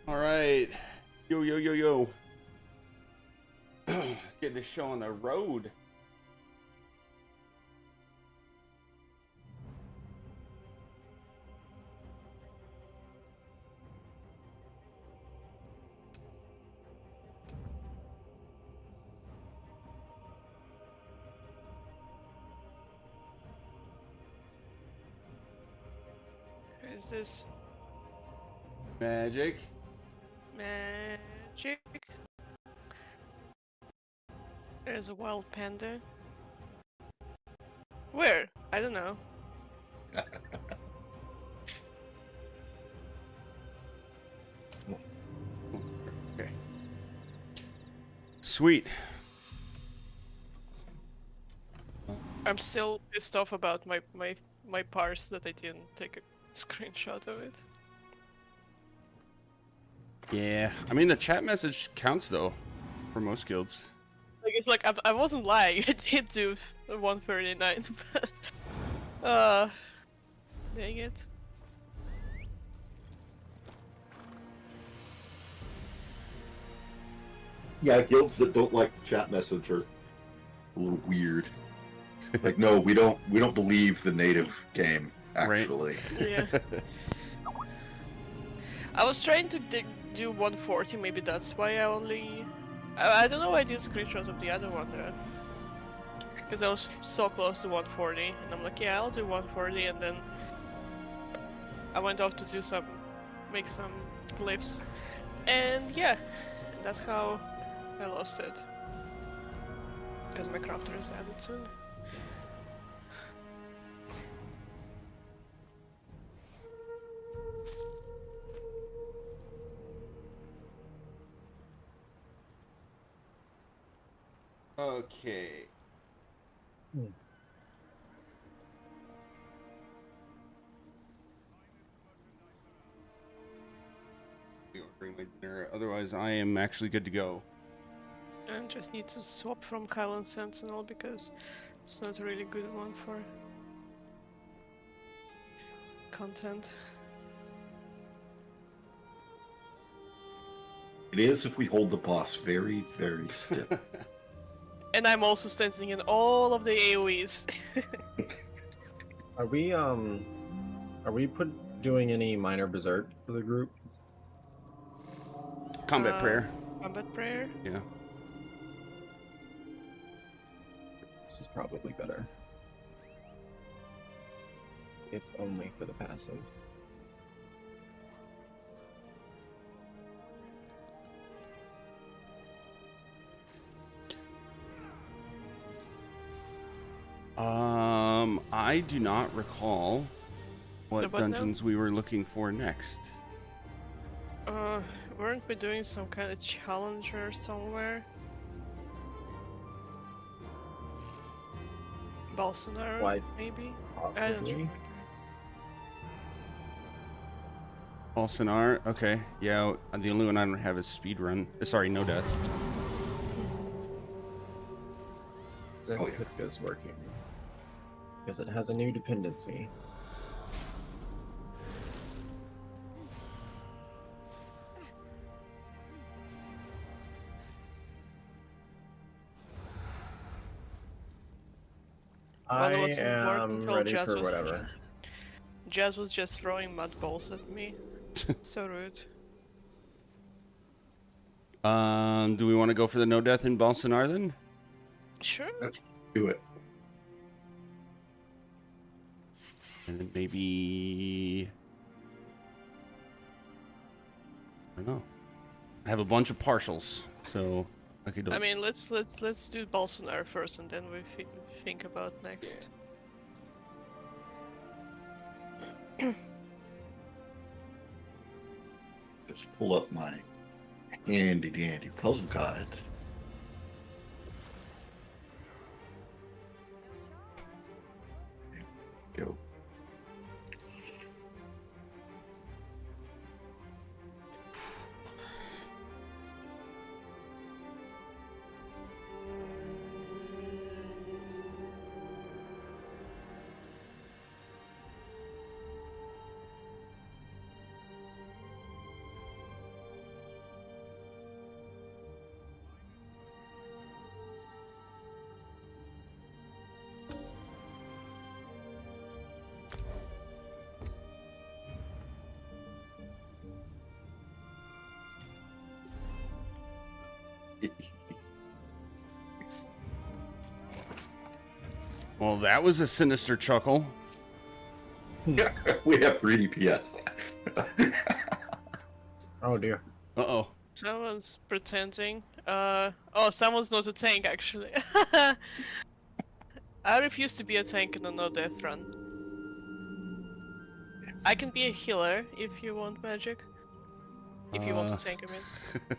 All right. Yo, yo, yo, yo. Let's get this show on the road. Who is this? Magic. Magic. There's a wild panda. Where? I don't know. Okay. Sweet. I'm still pissed off about my parse that I didn't take a screenshot of it. Yeah. I mean, the chat message counts, though, for most guilds. Like, it's like, I wasn't lying, I did do 139, but... Dang it. Yeah, guilds that don't like the chat message are a little weird. Like, no, we don't believe the native game, actually. Yeah. I was trying to do 140, maybe that's why I only... I don't know why I did screenshot of the other one there. Because I was so close to 140, and I'm like, yeah, I'll do 140, and then... I went off to do make some glyphs. And yeah, that's how I lost it. Because my crafter is added soon. Okay. Bring my dinner. Otherwise, I am actually good to go. I just need to swap from Kylan Sentinel because it's not a really good one for content. It is if we hold the boss very, very still. And I'm also standing in all of the AoEs. Are we doing any minor berserk for the group? Combat prayer. Combat prayer? Yeah. This is probably better. If only for the passive. I do not recall what dungeons we were looking for next. Weren't we doing some kind of challenger somewhere? Bolsonaro, Why? maybe? I don't Possibly. remember. Bolsonar, okay. Yeah, the only one I don't have is speedrun. Sorry, no death. Zenithka is working. Because it has a new dependency. I am ready for whatever. Jazz was just throwing mud balls at me. So rude. Do we want to go for the no death in Bolsonar then? Sure. Let's do it. And then maybe... I don't know. I have a bunch of partials, so I could do it. I mean, let's do Bolsonaro first, and then we think about next. Just pull up my handy dandy puzzle cards. Go. Well, that was a sinister chuckle. We have 3 DPS. Oh dear. Uh-oh. Someone's pretending. Oh, someone's not a tank actually. I refuse to be a tank in a no death run. I can be a healer if you want magic. If you want to tank, I mean.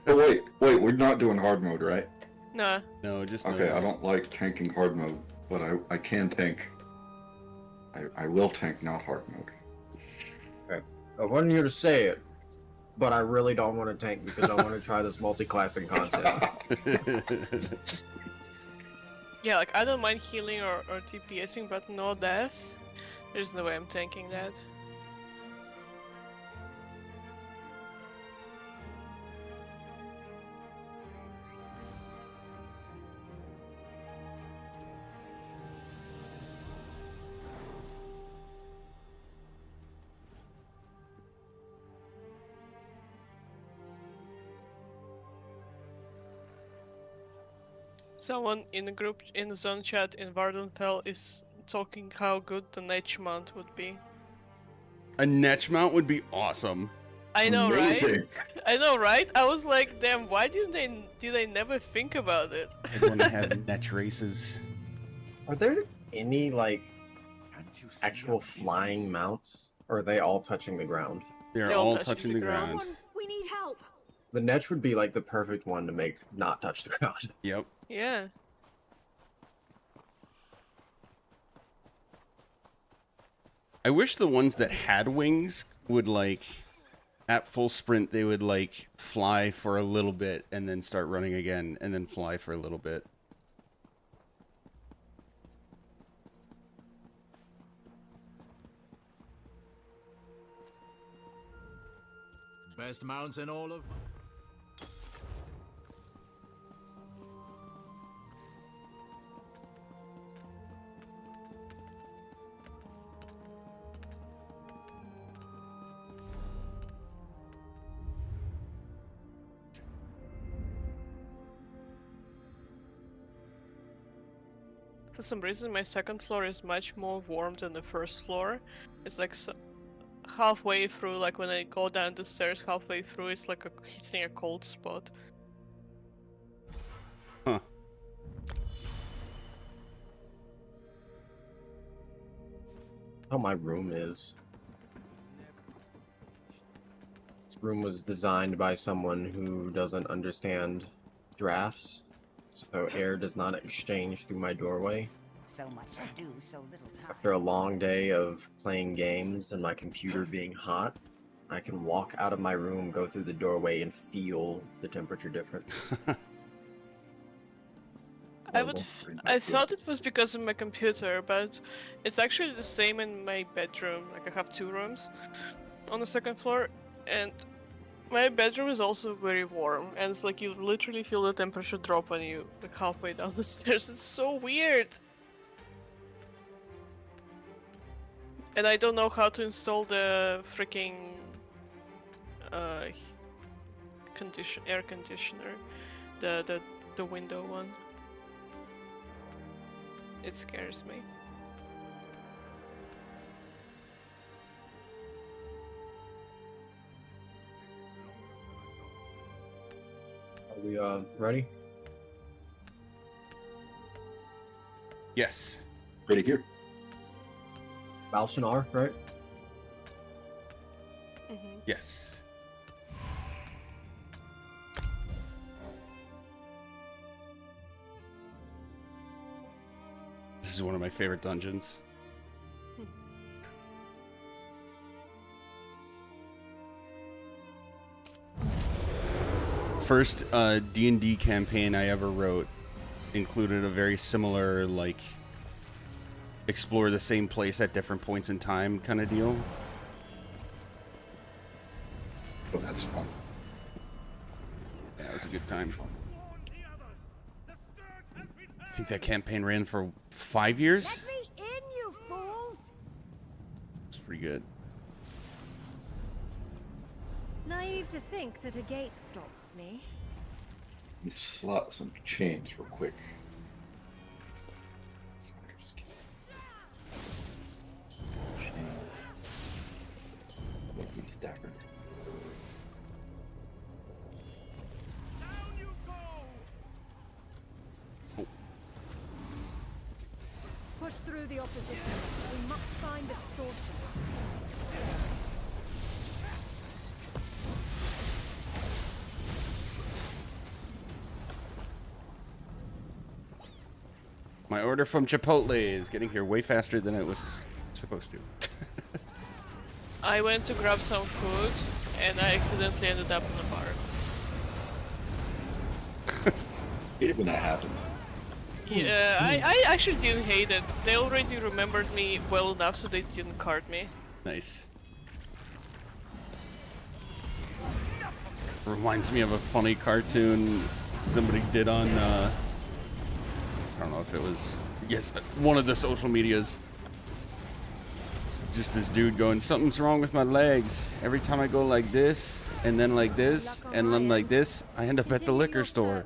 Oh, wait, we're not doing hard mode, right? Nah. No, just Okay, no. I don't like tanking hard mode, but I can tank. I will tank not hard mode. I wanted you to say it, but I really don't want to tank because I want to try this multi-classing content. Yeah, like I don't mind healing or DPSing, but no death. There's no way I'm tanking that. Someone in the group in the zone chat in Vardenfell is talking how good the Netch mount would be. A Netch mount would be awesome. I know, right? Amazing. I know, right? I was like, damn, why did they never think about it? I want to have Netch races. Are there any like actual flying mounts, or are they all touching the ground? They're all touching the ground. We need help. The Netch would be like the perfect one to make not touch the ground. Yep. Yeah. I wish the ones that had wings would, like, at full sprint, they would, like, fly for a little bit and then start running again and then fly for a little bit. Best mounts in all of... For some reason, my second floor is much more warm than the first floor. It's like halfway through, like when I go down the stairs, halfway through, it's like hitting a cold spot. Huh. How my room is. This room was designed by someone who doesn't understand drafts, so air does not exchange through my doorway. So much to do, so little time. After a long day of playing games and my computer being hot, I can walk out of my room, go through the doorway, and feel the temperature difference. I thought it was because of my computer, but it's actually the same in my bedroom. Like I have 2 rooms on the second floor, and my bedroom is also very warm. And it's like you literally feel the temperature drop when you like halfway down the stairs. It's so weird. And I don't know how to install the freaking air conditioner, the window one. It scares me. Are we ready? Yes. Ready here. Balshanar, right? Yes. This is one of my favorite dungeons. First D&D campaign I ever wrote included a very similar, like, explore the same place at different points in time kind of deal. Oh, that's fun. Yeah, it was a good time. I think that campaign ran for 5 years. Let me in, you fools! It's pretty good. Naive to think that a gate stops me. Let me slot some chains real quick. Chain. What needs dagger? Push through the opposition. We must find the distortion. My order from Chipotle is getting here way faster than it was supposed to. I went to grab some food and I accidentally ended up in the bar. Hate it when that happens. Yeah, I actually didn't hate it. They already remembered me well enough so they didn't card me. Nice. Reminds me of a funny cartoon somebody did on, I don't know if it was, yes, one of the social medias. It's just this dude going, something's wrong with my legs. Every time I go like this, and then like this, and then like this, I end up at the liquor store.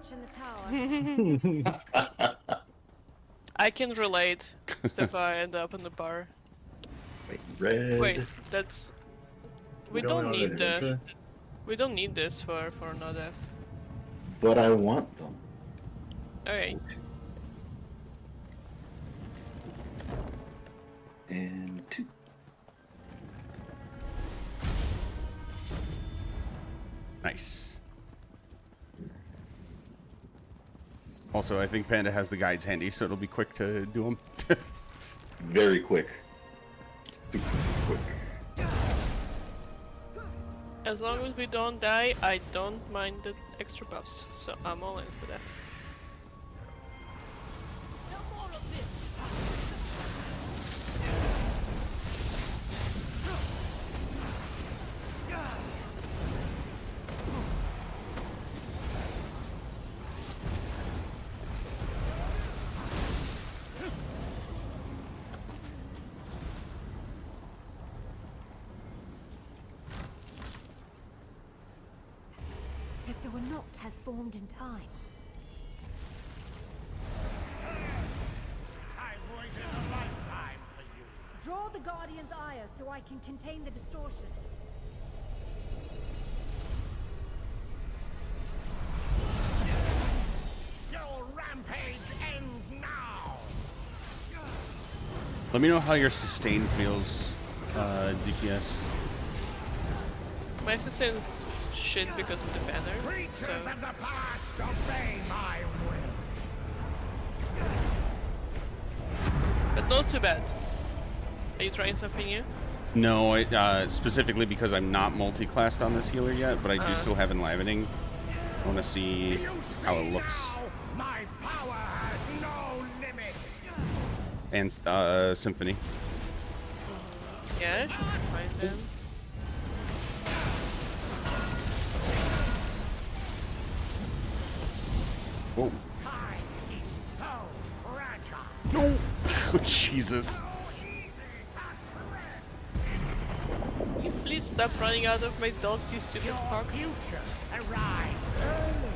I can relate if I end up in the bar. Wait, red. Wait, that's... We Going don't on need an the... adventure? We don't need this for no death. But I want them. Alright. And 2. Nice. Also, I think Panda has the guides handy, so it'll be quick to do them. Very quick. Super quick. As long as we don't die, I don't mind the extra buffs, so I'm all in for that. History knot has formed in time. I've waited a lifetime for you. Draw the Guardian's ire so I can contain the distortion. Your rampage ends now. Let me know how your sustain feels, DPS. My assistant's shit because of the banner, Creatures so... of the past obey my will. But not too bad. Are you trying something new? No, specifically because I'm not multi-classed on this healer yet, but I do still have Enlivening. I want to see You how see it looks. now, my power has no limit. And Symphony. Yeah, should be fine then. Whoa. Time is so fragile. No! Oh, Jesus. Can you please stop running out of my dots, you stupid Your fuck? future arrives early.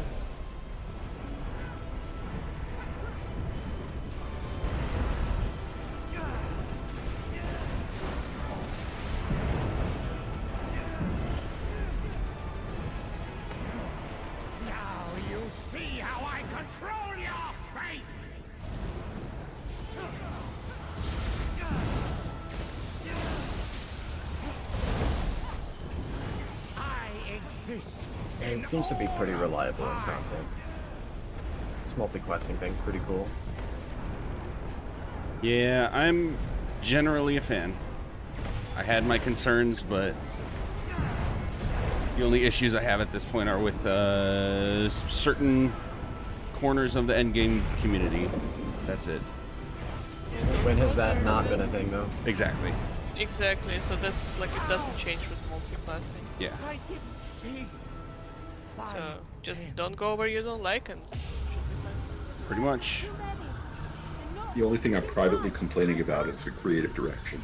Now you see how I control your fate. I exist. And it seems to be pretty reliable in content. This multi-questing thing's pretty cool. Yeah, I'm generally a fan. I had my concerns, but the only issues I have at this point are with certain corners of the endgame community. That's it. When has that not been a thing, though? Exactly. Exactly, so that's like it doesn't change with multi-classing. Yeah. I didn't see. So just don't go where you don't like and should be fine. Pretty much. The only thing I'm privately complaining about is the creative direction.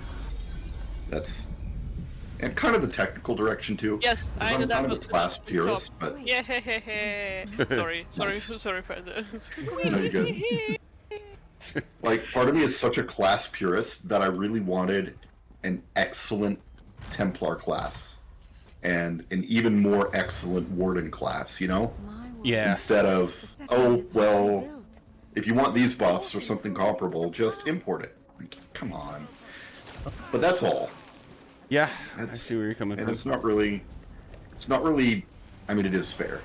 and kind of the technical direction too. Yes, 'Cause I I'm ended up kind of a with class the purist, top. but Yeah, sorry, Nice. sorry for the. No, you're good. Like, part of me is such a class purist that I really wanted an excellent Templar class and an even more excellent Warden class, you know? My word. Yeah. Instead of, The settlement oh, is well, hardly built. if you want these buffs or something comparable, just import it. Like, come on. But that's all. Yeah, I That's- see where you're coming And from. it's not really, I mean, it is fair.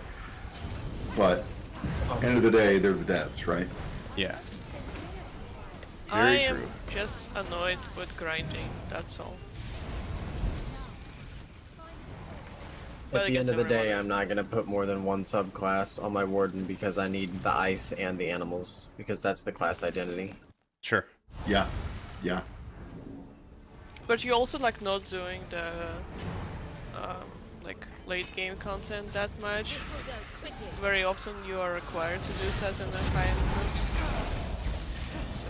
But, end of the day, they're the devs, right? Yeah. I Very am true. just annoyed with grinding. That's all. But I At the guess end of the day, everyone- I'm not gonna put more than one subclass on my warden because I need the ice and the animals because that's the class identity. Sure. Yeah. Yeah. But you also like not doing the like late game content that much. Very often you are required to do that in the high-end groups. So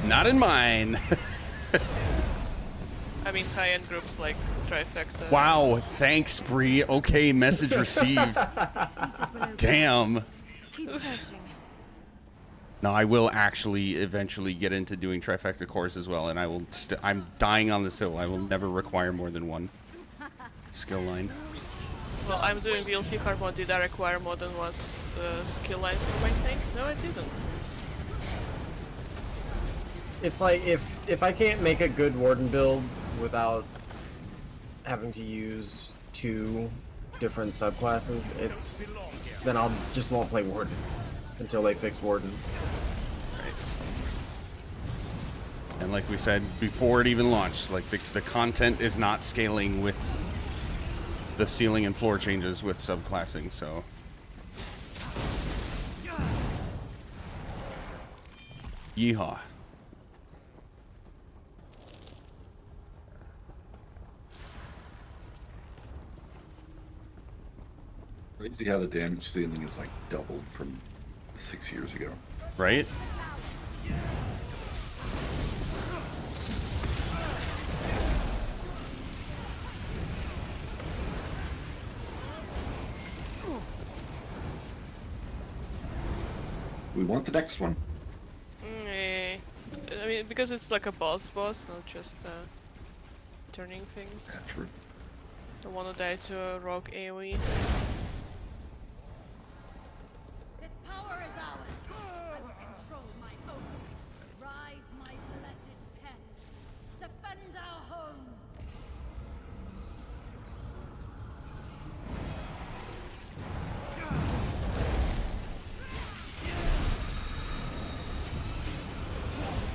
Not in mine. I mean high-end groups like Trifecta. Wow, thanks, Bree. Okay, message received. Damn. Keep searching. No, I will actually eventually get into doing trifecta cores as well, and I will. I'm dying on this hill. I will never require more than one skill line. Well, I'm doing VLC hard mode. Did I require more than one skill line for my tanks? No, I didn't. It's like if I can't make a good warden build without having to use 2 different subclasses, then I'll just won't play warden until they fix warden. And like we said before it even launched, like the content is not scaling with the ceiling and floor changes with subclassing, so. Yeehaw. Crazy how the damage ceiling is like doubled from 6 years ago. Right? We want the next one. I mean, because it's like a boss, not just turning things. Yeah, true. I wanna die to a rogue AoE. This power is ours. I will control my own. Rise, my blessed pet. Defend our home.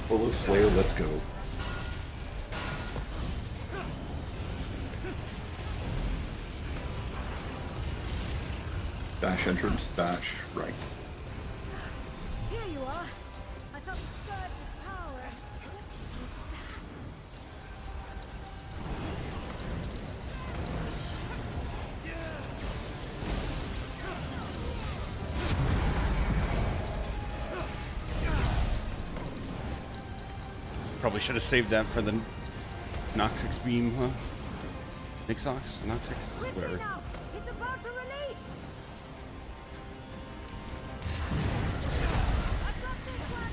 Bullet Slayer, let's go. Dash entrance, dash right. Here you are. I felt the surge of power. What was that? Probably should have saved that for the Noxix beam, huh? Nixox? Noxix? Quickly Whatever. now. It's about to release. I've got this one.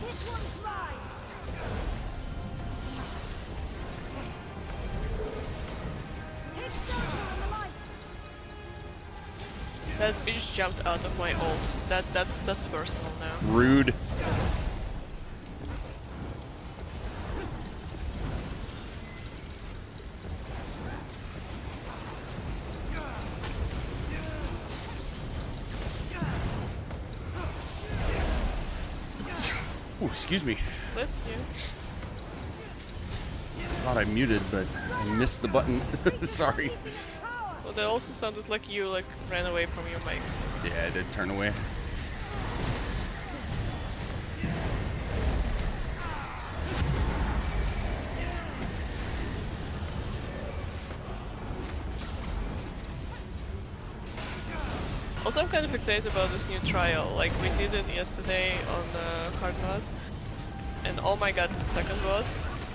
This one's mine. Hit Joker on the light. That bitch jumped out of my ult. That's personal now. Rude. Ooh, excuse me. Bless you. Thought I muted, but I missed the button. Sorry. Well, that also sounded like you like ran away from your mic. So Yeah, I did turn away. Also, I'm kind of excited about this new trial. Like, we did it yesterday on hard mode, and oh my god, the second boss.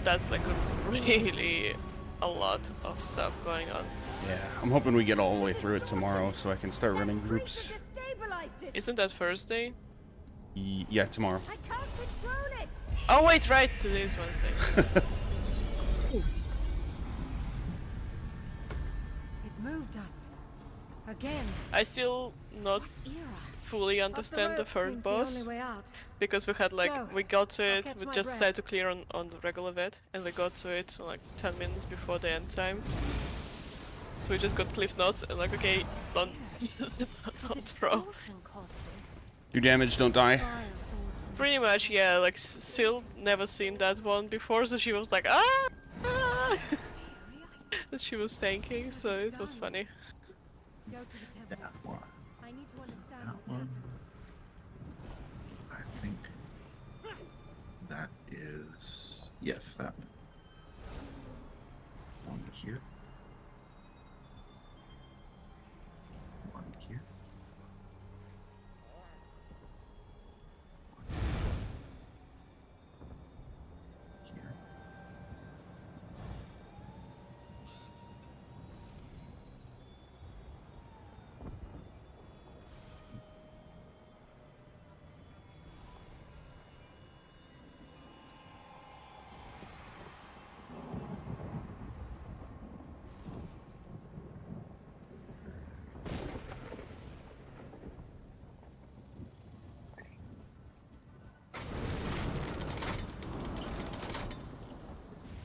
That's like really a lot of stuff going on. Yeah, I'm hoping we get all the way through it tomorrow so I can start running groups. Isn't that Thursday? Yeah, tomorrow. I can't control it. Oh wait, right, today's Wednesday. It moved us again. I still not What era? fully understand the third boss. Because we had like, Go. we got to I'll it, catch we my just breath. tried to clear on the regular vet, and we got to it like 10 minutes before the end time. So we just got cliff notes and like, okay, don't, don't throw. Do damage, don't die. Pretty much, yeah, like Sil never seen that one before, so she was like, ah! Ah! And she was tanking, so it was funny. Go to the temple. That one. I need to understand That what's one. happened. I think that is yes, that one. One here. One here. Here.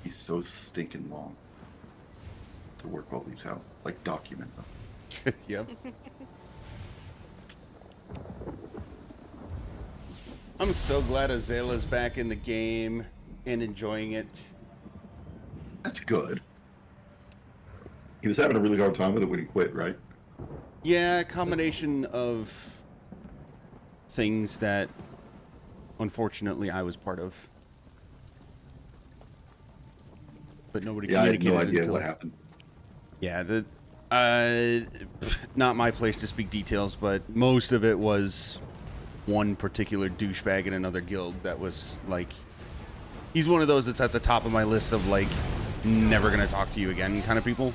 He's so stinking long to work all these out. Like document them. Yep. I'm so glad Azala's back in the game and enjoying it. That's good. He was having a really hard time with it when he quit, right? Yeah, a combination of things that unfortunately I was part of. But nobody Yeah, I had communicated no idea until... what happened. Yeah, not my place to speak details, but most of it was one particular douchebag in another guild that was like, he's one of those that's at the top of my list of like, never gonna talk to you again kind of people.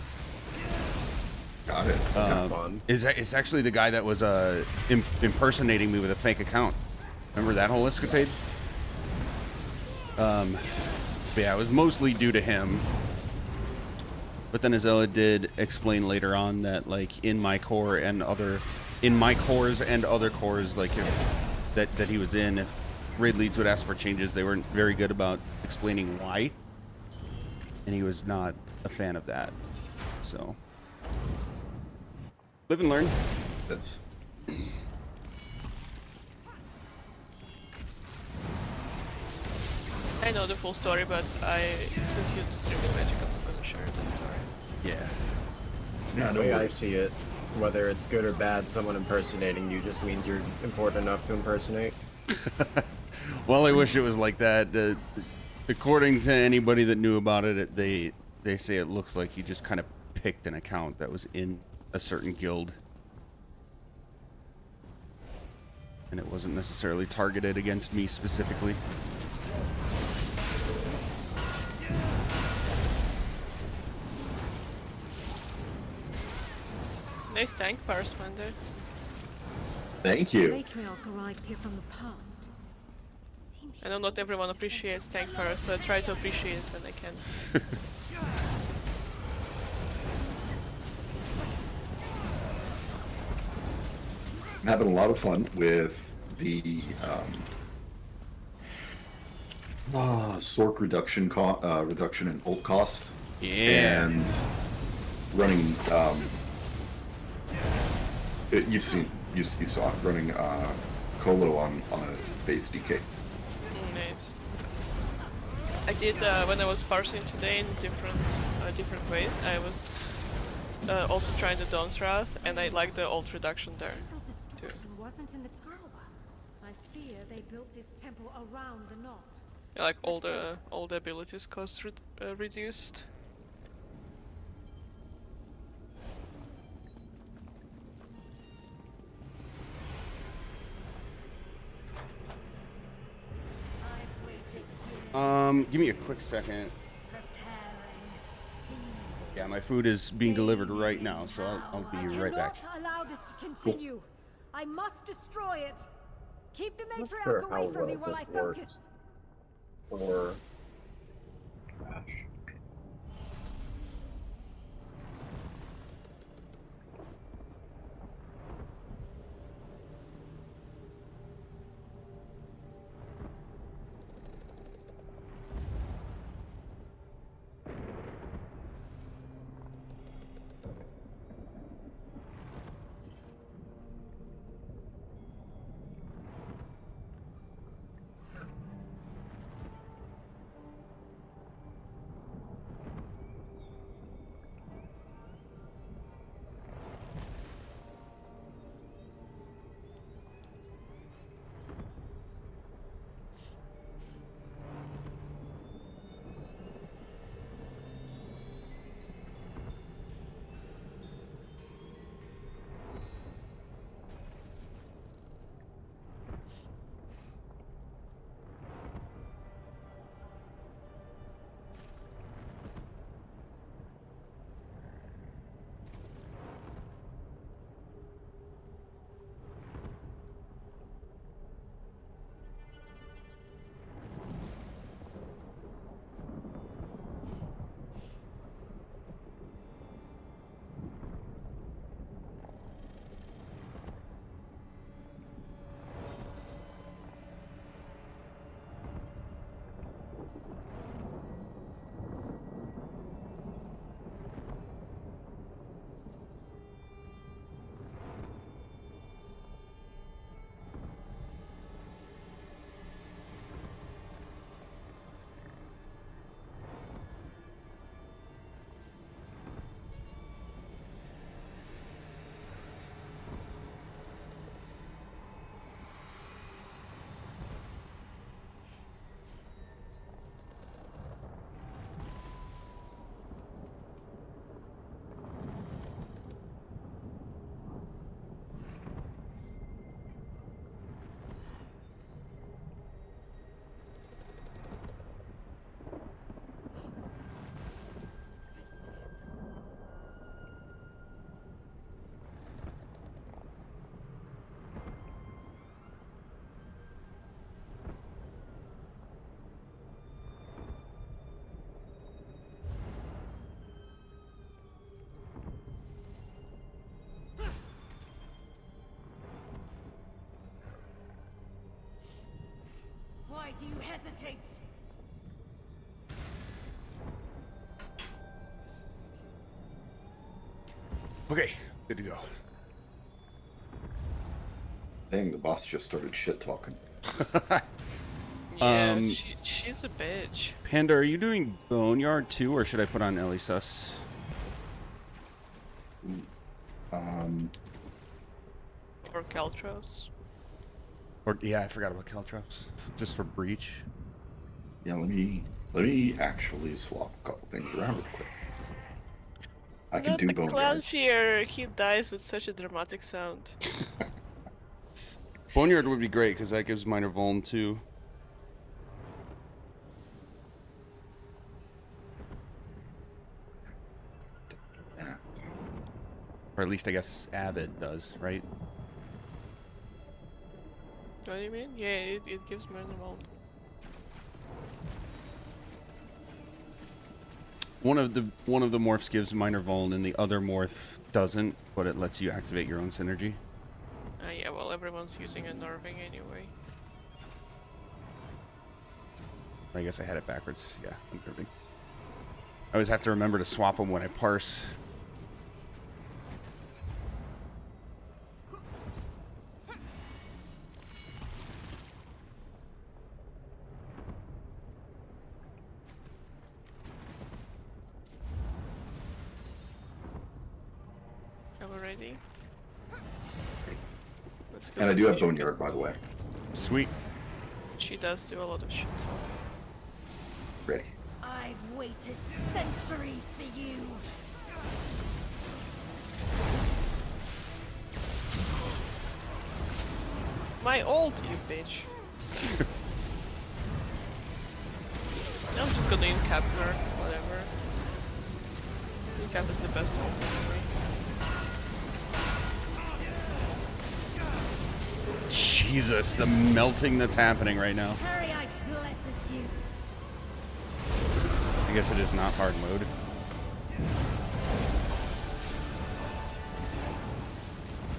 Got it. Fun. It's actually the guy that was impersonating me with a fake account. Remember that whole escapade? But yeah, it was mostly due to him. But then Azella did explain later on that, like, in my cores and other cores, like, that he was in, if raid leads would ask for changes, they weren't very good about explaining why. And he was not a fan of that. So, live and learn. That's I know the full story, but since you stream Magic, I'm not gonna share the story. Yeah. yeah, The no way I worries. see it, whether it's good or bad, someone impersonating you just means you're important enough to impersonate. Well, I wish it was like that. According to anybody that knew about it, they say it looks like you just kind of picked an account that was in a certain guild. And it wasn't necessarily targeted against me specifically. Nice tank power, Splendor. Thank you. Matriarch arrived here from the past. Seems I know not everyone appreciates tank power, so I try to appreciate it when I can. I'm having a lot of fun with the Sork reduction reduction in ult cost. Yeah. And running you saw it running Colo on a base DK. Nice. I did when I was parsing today in different ways. I was also trying the Dawn's Wrath, and I like the ult reduction there. temple destruction wasn't in the tower. I fear they built this temple around the knot. I like all the abilities cost reduced. Give me a quick second. Preparing seed. Yeah, my food is being delivered right now, so I'll be right back. I cannot allow this to continue. I must destroy it. Keep the I'm not matriarch sure how away from me well while I this works. focus. Or trash. Why do you hesitate? Okay, good to go. Dang, the boss just started shit talking. Yeah, she's a bitch. Panda, are you doing Boneyard too, or should I put on Elisus? Or Caltros. Or yeah, I forgot about Caltrops. Just for Breach. Yeah, let me actually swap a couple things around real quick. I can Not do the Boneyard. clown fear. He dies with such a dramatic sound. Boneyard would be great because that gives minor vuln too. Yeah. Or at least I guess Avid does, right? What do you mean? Yeah, it gives minimal. One of the morphs gives minor vuln and the other morph doesn't, but it lets you activate your own synergy. Yeah, well, everyone's using a nerving anyway. I guess I had it backwards. Yeah, I'm nerving. I always have to remember to swap them when I parse. Are we ready? Let's go. And I do have Let's go. Boneyard, by the way. Sweet. She does do a lot of shit. So. Ready. I've waited centuries for you. My ult, you bitch. gonna incap her, whatever. Incap is the best ult anyway. Jesus, the melting that's happening right now. Harry, I blesses you. I guess it is not hard mode.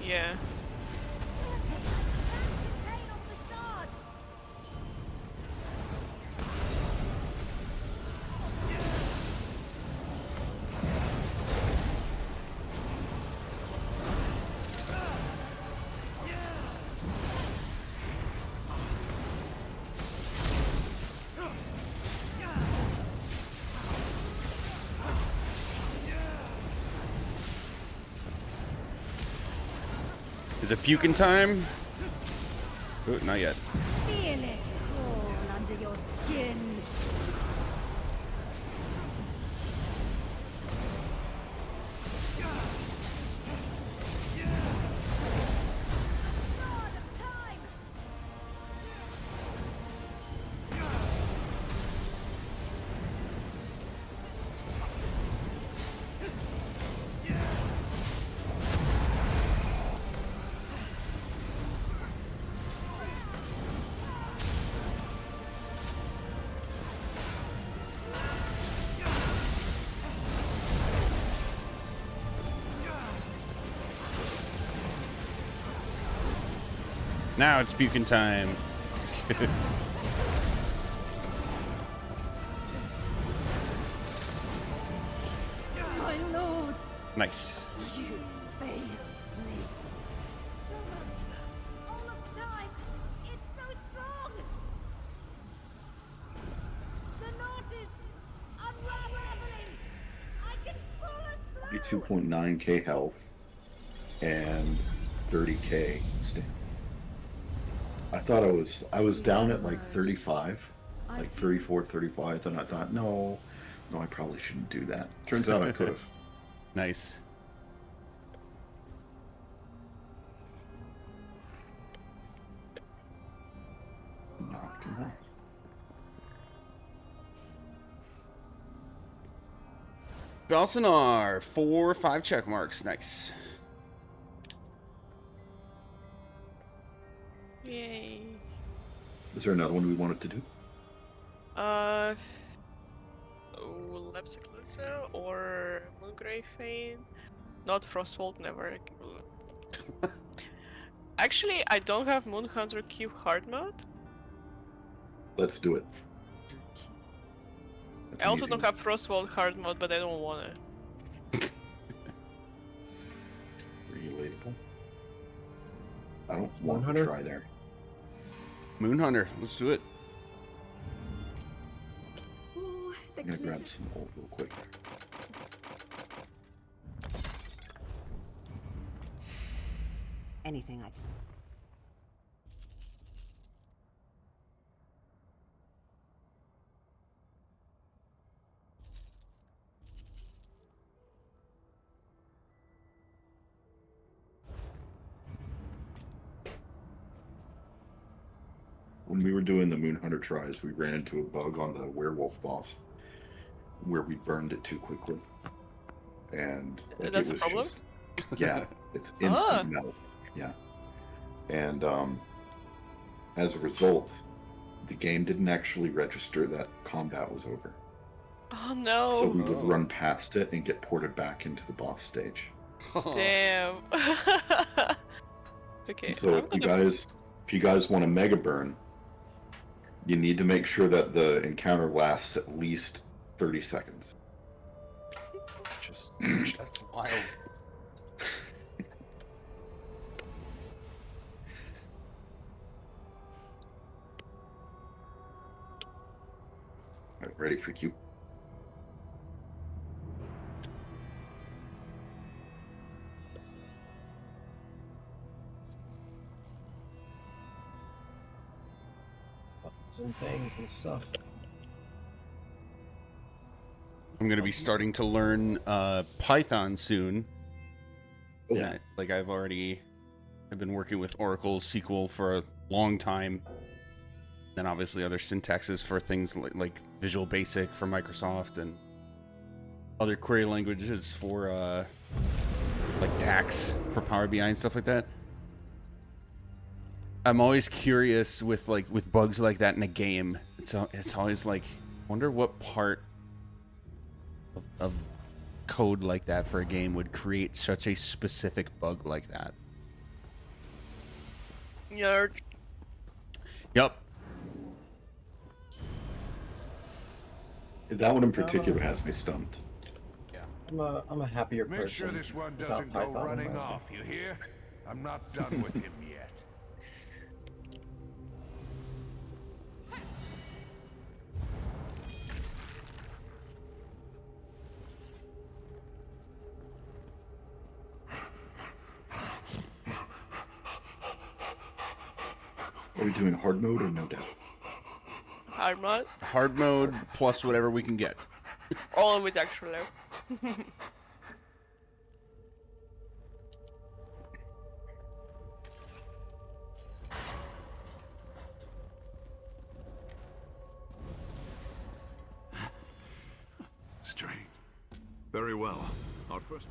Yeah. Pain off the shards. Is it puking time? Oh, not yet. Feel it crawl under your skin. God of time. Now it's puking time. My lord, Nice. you failed me. So much. All of time. It's so strong. The knot is unraveling. I can pull us through. 2.9k health and 30k stamina. I thought I was down at like 35, like 34, 35, and I thought, no, I probably shouldn't do that. Turns out I could have. Nice. Knocking off. Balsanar, 4 5 check marks. Nice. Yay. Is there another one we wanted to do? Lepsiclusa or Moongrave Fane. Not Frostwolf, never. Actually, I don't have Moonhunter Q hard mode. Let's do it. That's I also easy. don't have Frostwolf hard mode, but I don't wanna. Relatable. I don't want to 100? try there. Moonhunter, let's do it. Ooh, the I'm gonna grab glitter. some ult real quick. Anything I can. When we were doing the Moonhunter tries, we ran into a bug on the werewolf boss where we burned it too quickly. And like, That's it a was problem? just- yeah, it's Ah. instant melt. Yeah. And as a result, the game didn't actually register that combat was over. Oh no! So we would Oh. run past it and get ported back into the boss stage. Damn. Okay. So I'm if you gonna- guys want a mega burn, you need to make sure that the encounter lasts at least 30 seconds. Just That's wild. Alright, ready for Q. Buttons and things and stuff. I'm gonna be starting to learn Python soon. Yeah. Like I've been working with Oracle SQL for a long time. Then obviously other syntaxes for things like Visual Basic for Microsoft and other query languages for like DAX for Power BI and stuff like that. I'm always curious with bugs like that in a game. It's always like, wonder what part of code like that for a game would create such a specific bug like that. Nerd. Yep. That one in particular has me stumped. I'm a happier person. Make sure this one without doesn't go Python in running my off, you hear? I'm not done with him yet. Are we doing hard mode or no doubt? Hard mode. Hard mode plus whatever we can get. All with actually. Strange. Very well. Our first.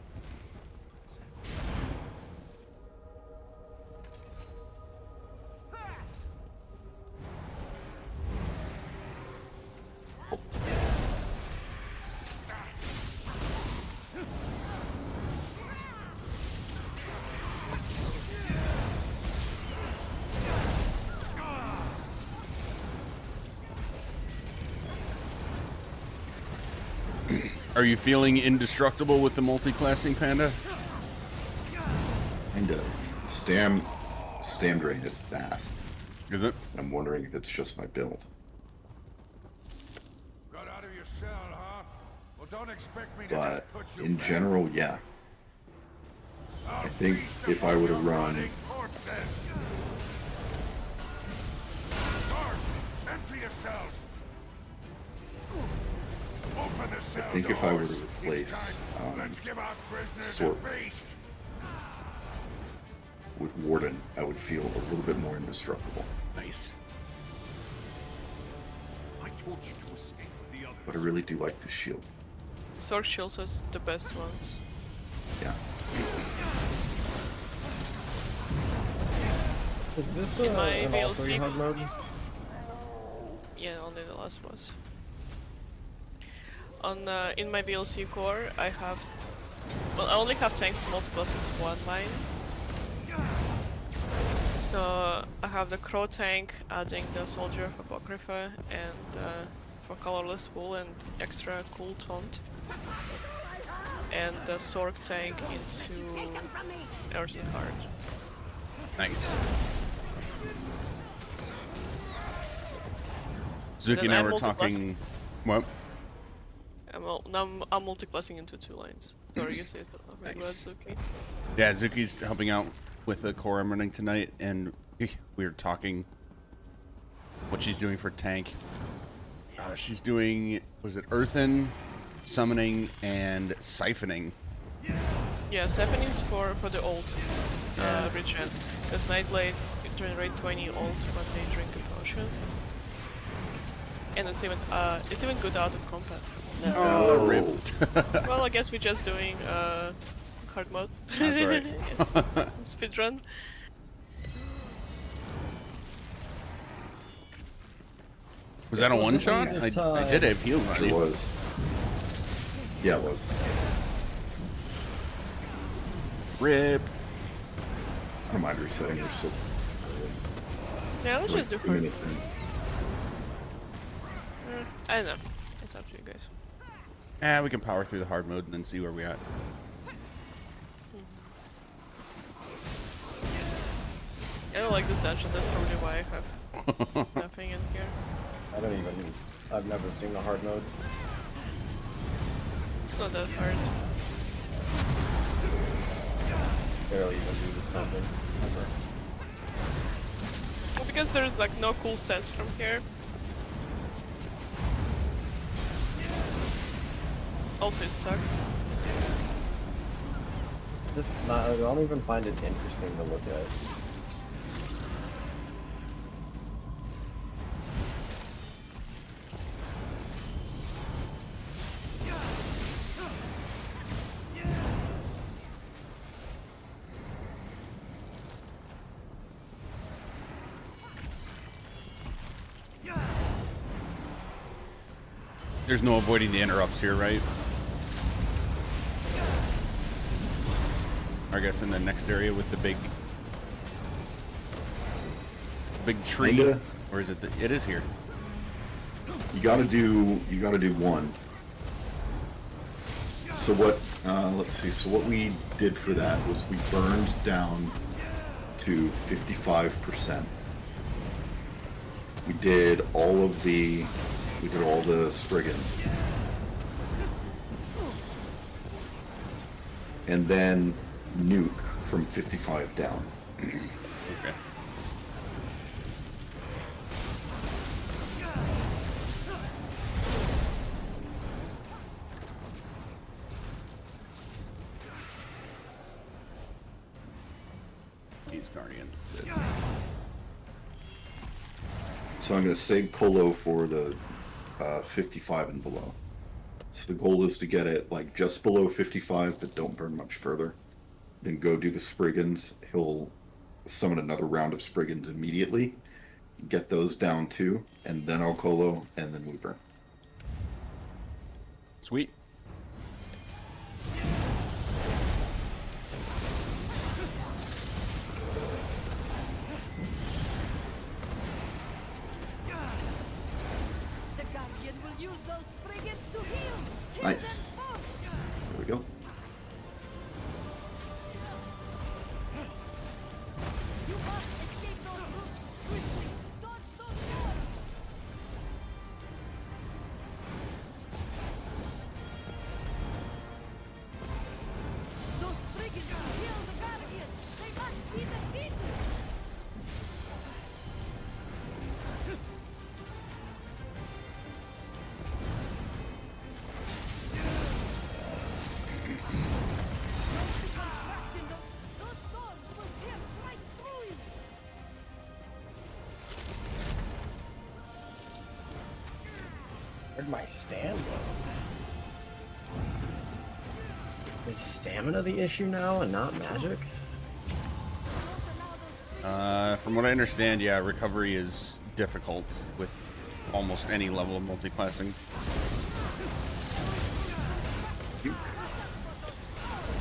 Are you feeling indestructible with the multi-classing, Panda? Kinda. Stam drain is fast. Is it? I'm wondering if it's just my build. Got out of your cell, huh? Well, don't expect me to But just put you in back. general, yeah. I'll I think feast if I upon would've your run- rotting corpses. Guards, empty your cells. Open the cell I think if I were doors. to replace It's time. Let's give our prisoners Sword a feast. with Warden, I would feel a little bit more indestructible. Nice. I told you to escape with the others. But I really do like the shield. Sword shields was the best ones. Yeah. Is this In my an all three VLC? hard mode? Yeah, only the last boss. On in my VLC core, I have. Well, I only have tanks multi-class into one line. So I have the Crow tank adding the Soldier of Apocrypha and for colorless wool and extra cool taunt. And the Sork tank into Earthen Heart. Nice. Zuki then and I I'm were multi-class- talking. What? I'm multi-classing into two lines. Sorry, you said that. Nice. Okay. Yeah, Zuki's helping out with the core I'm running tonight, and we were talking what she's doing for tank. She's doing, was it Earthen, Summoning, and Siphoning. Yeah, Siphoning's for the ult regen. Because Nightblades generate 20 ult when they drink a potion. And it's even good out of combat. Oh, rip. Well, I guess we're just doing hard mode. That's alright. Speedrun. Was that a It one wasn't shot? this I time. did have heals on It you. was. Yeah, it was. Rip. I don't mind resetting. We're still Yeah, let's just do like 2 hard. minutes in. I don't know. It's up to you guys. We can power through the hard mode and then see where we at. I don't like this dungeon, that's probably why I have nothing in here. I've never seen the hard mode. It's not that hard. Barely even do this something. Ever. Well, because there's like no cool sets from here. Also, it sucks. I don't even find it interesting to look at. There's no avoiding the interrupts here, right? I guess in the next area with the big tree. Kinda. Or is it? It is here. You gotta do one. So what? Let's see. So what we did for that was we burned down to 55%. We did all the Spriggans, and then nuke from 55 down. Okay. He's Guardian. That's it. So I'm going to save Colo for the 55 and below. So the goal is to get it like just below 55, but don't burn much further. Then go do the Spriggans. He'll summon another round of Spriggans immediately. Get those down too, and then I'll Colo, and then we burn. Sweet. The Guardian will use those frigates to heal. Kill Nice. them both. There we go. You must escape those roots quickly. Dodge those doors. Those frigates will heal the Guardian. They must be defeated. Those swords will pierce right through you. Where'd my stand go? Is stamina the issue now and not magic? From what I understand, yeah, recovery is difficult with almost any level of multiclassing.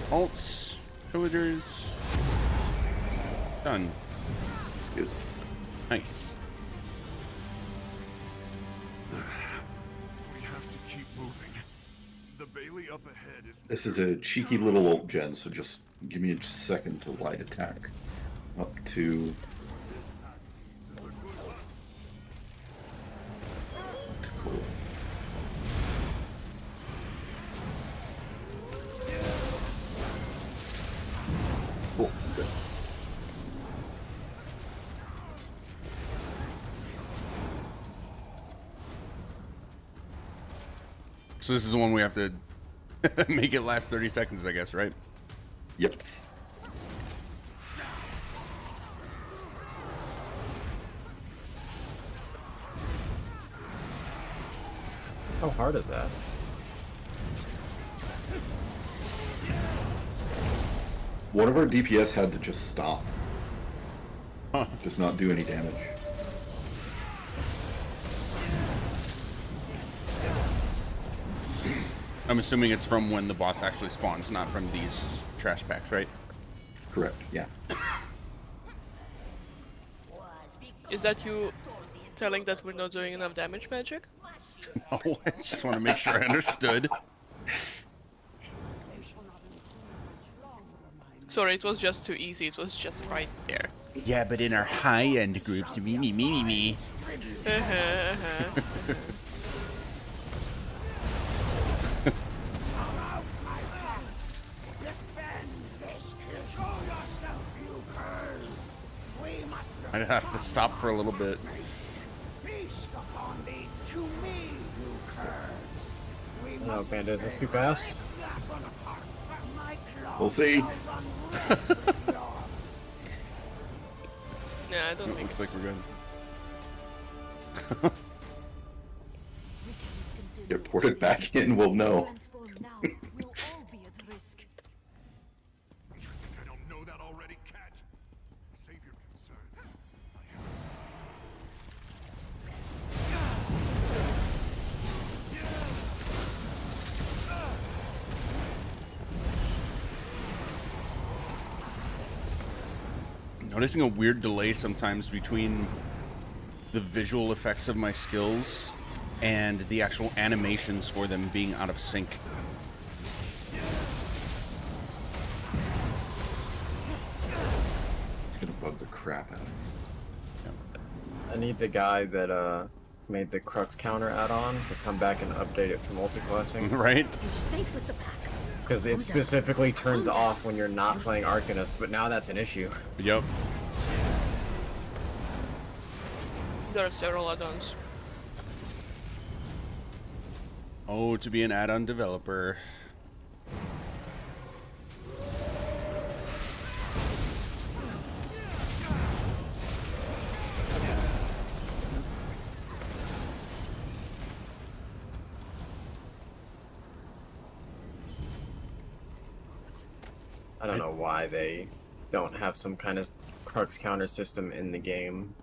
Alts, villagers, done. Yes. Nice. We have to keep moving. The Bailey up ahead is. This is a cheeky little ult gen, so just give me a second to light attack. Up to cool. Cool. Good. So this is the one we have to make it last 30 seconds, I guess, right? Yep. How hard is that? One of our DPS had to just stop. Huh. Just not do any damage. I'm assuming it's from when the boss actually spawns, not from these trash packs, right? Correct, yeah. Is that you telling that we're not doing enough damage magic? Oh, I just want to make sure I understood. Sorry, it was just too easy. It was just right there. Yeah, but in our high-end groups, me. I'd have to stop for a little bit. Oh, Panda, is this too fast? We'll see. Yeah, I don't think Looks so. like we're good. Get ported back in, we'll know. Transform now. We'll all be at risk. You think I don't know that already, Cat? Save your concern. Noticing a weird delay sometimes between the visual effects of my skills and the actual animations for them being out of sync. It's gonna bug the crap out of me. I need the guy that made the Crux counter add-on to come back and update it for multiclassing. Right? You're safe with the pack. Because it specifically turns off when you're not playing Arcanist, but now that's an issue. Yep. There are several add-ons. Oh, to be an add-on developer. I don't know why they don't have some kind of Crux counter system in the game.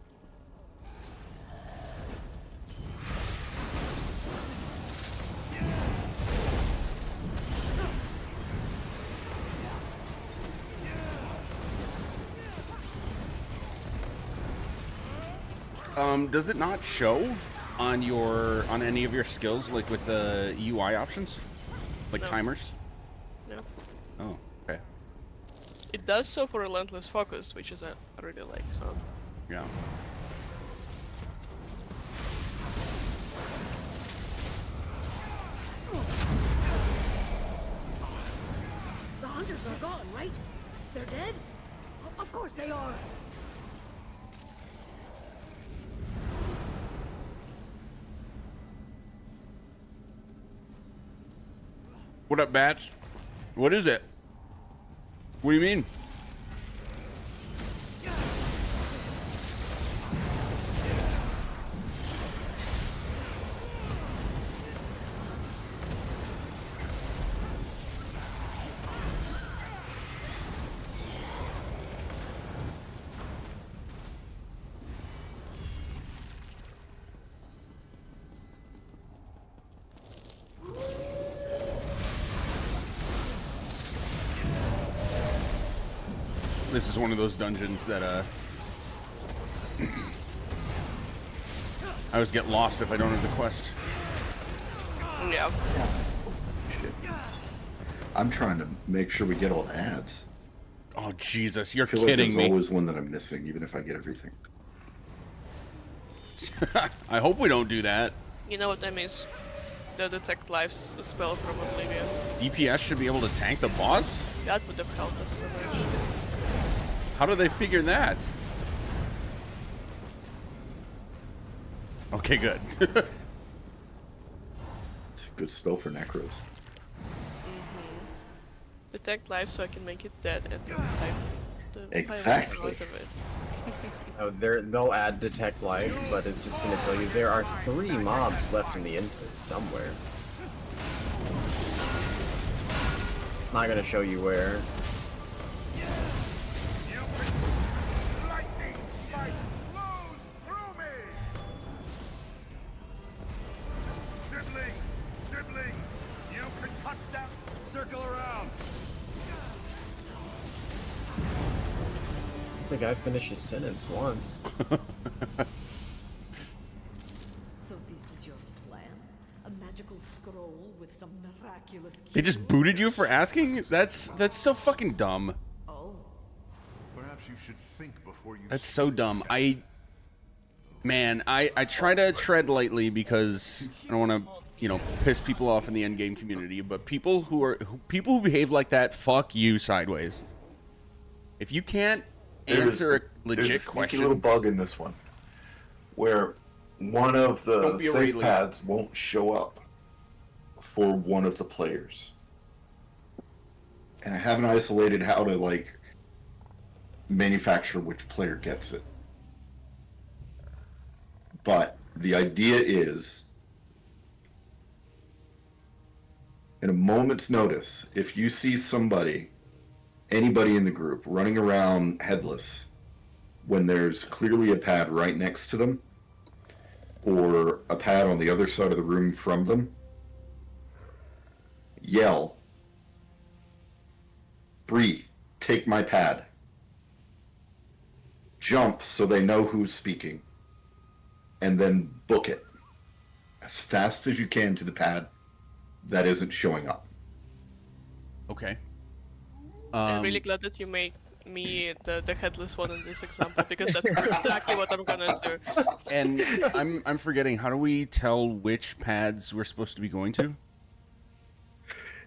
Does it not show on any of your skills, like with the UI options? Like No. timers? No. Oh, okay. It does so for Relentless Focus, which is I really like, so... Yeah. The hunters are gone, right? They're dead? Of course they are. What up, Bats? What is it? What do you mean? This is one of those dungeons that I always get lost if I don't have the quest. Yeah. Shit. I'm trying to make sure we get all the ads. Oh Jesus, you're I feel like kidding there's me. always one that I'm missing, even if I get everything. I hope we don't do that. You know what I miss? The Detect Lives spell from Oblivion. DPS should be able to tank the boss? That would have helped us so much. How do they figure that? Okay, good. It's a good spell for Necros. Detect Lives so I can make it dead and then save the Exactly. pilot out of it. Oh, they'll add Detect Life, but it's just going to tell you there are 3 mobs left in the instance somewhere. Not going to show you where. Lightning strike flows through me! Sibling, you can cut down. Circle around. The guy finished his sentence once. So this is your plan? A magical scroll with some miraculous They just booted you for asking? That's so fucking dumb. Oh, Perhaps you should think before you. That's so dumb. I try to tread lightly because I don't want to, piss people off in the endgame community, but people who behave like that, fuck you sideways. If you can't answer a There's legit sneaky question, little bug in this one, where one of the Don't be a safe Rayleigh. pads won't show up for one of the players, and I haven't isolated how to manufacture which player gets it. But the idea is, in a moment's notice, if you see anybody in the group running around headless when there's clearly a pad right next to them or a pad on the other side of the room from them, yell, "Bree, take my pad." jump so they know who's speaking, and then book it as fast as you can to the pad that isn't showing up. Okay. I'm really glad that you made me the headless one in this example, because that's exactly what I'm gonna do. And I'm forgetting. How do we tell which pads we're supposed to be going to?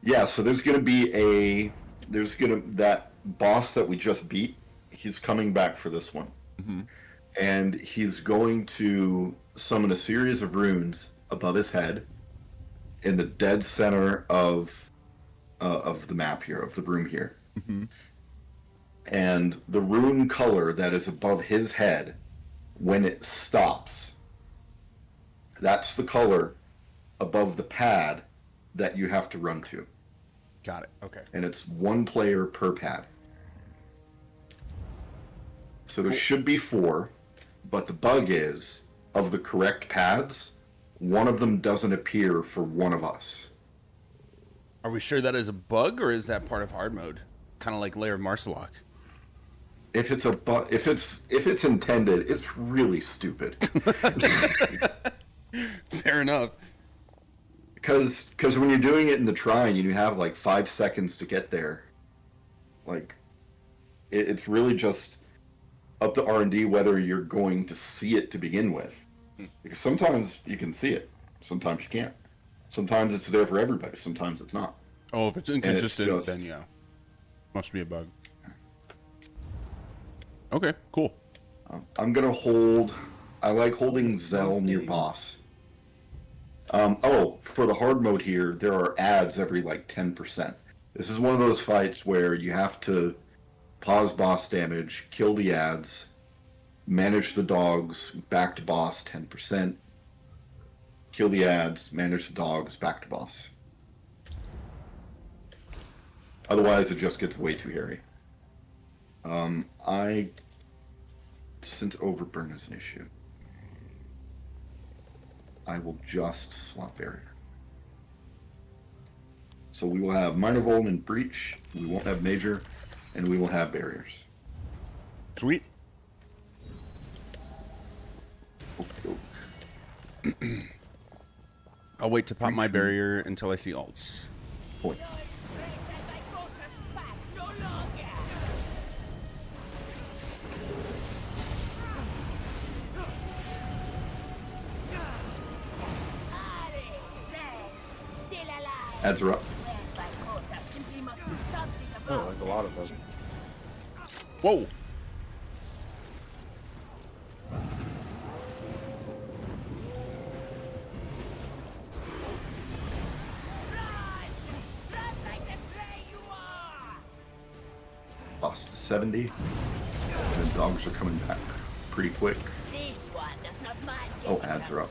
Yeah, so there's gonna be that boss that we just beat. He's coming back for this one, and he's going to summon a series of runes above his head, in the dead center of the map here, of the room here. And the rune color that is above his head, when it stops, that's the color above the pad that you have to run to. Got it. Okay. And it's one player per pad. So there should be 4, but the bug is, of the correct pads, one of them doesn't appear for one of us. Are we sure that is a bug, or is that part of hard mode? Kind of like Lair of Marsalok. If it's if it's intended, it's really stupid. Fair enough. Because when you're doing it in the Trine, you have like 5 seconds to get there. Like, it's really just up to R&D whether you're going to see it to begin with. Because sometimes you can see it, sometimes you can't. Sometimes it's there for everybody, sometimes it's not. Oh, if it's inconsistent, just- then yeah. Must be a bug. Okay, cool. I'm gonna hold. I like holding Zell near boss. For the hard mode here, there are ads every like 10%. This is one of those fights where you have to pause boss damage, kill the ads, manage the dogs, back to boss 10%, kill the ads, manage the dogs, back to boss. Otherwise, it just gets way too hairy. Since overburn is an issue, I will just slot barrier. So we will have minor Vuln and breach, we won't have major, and we will have barriers. Sweet. I'll wait to pop my barrier until I see alts. Point. Ads are up. Oh, like a lot of them. Whoa! Lost to 70. And dogs are coming back pretty quick. Oh, ads are up.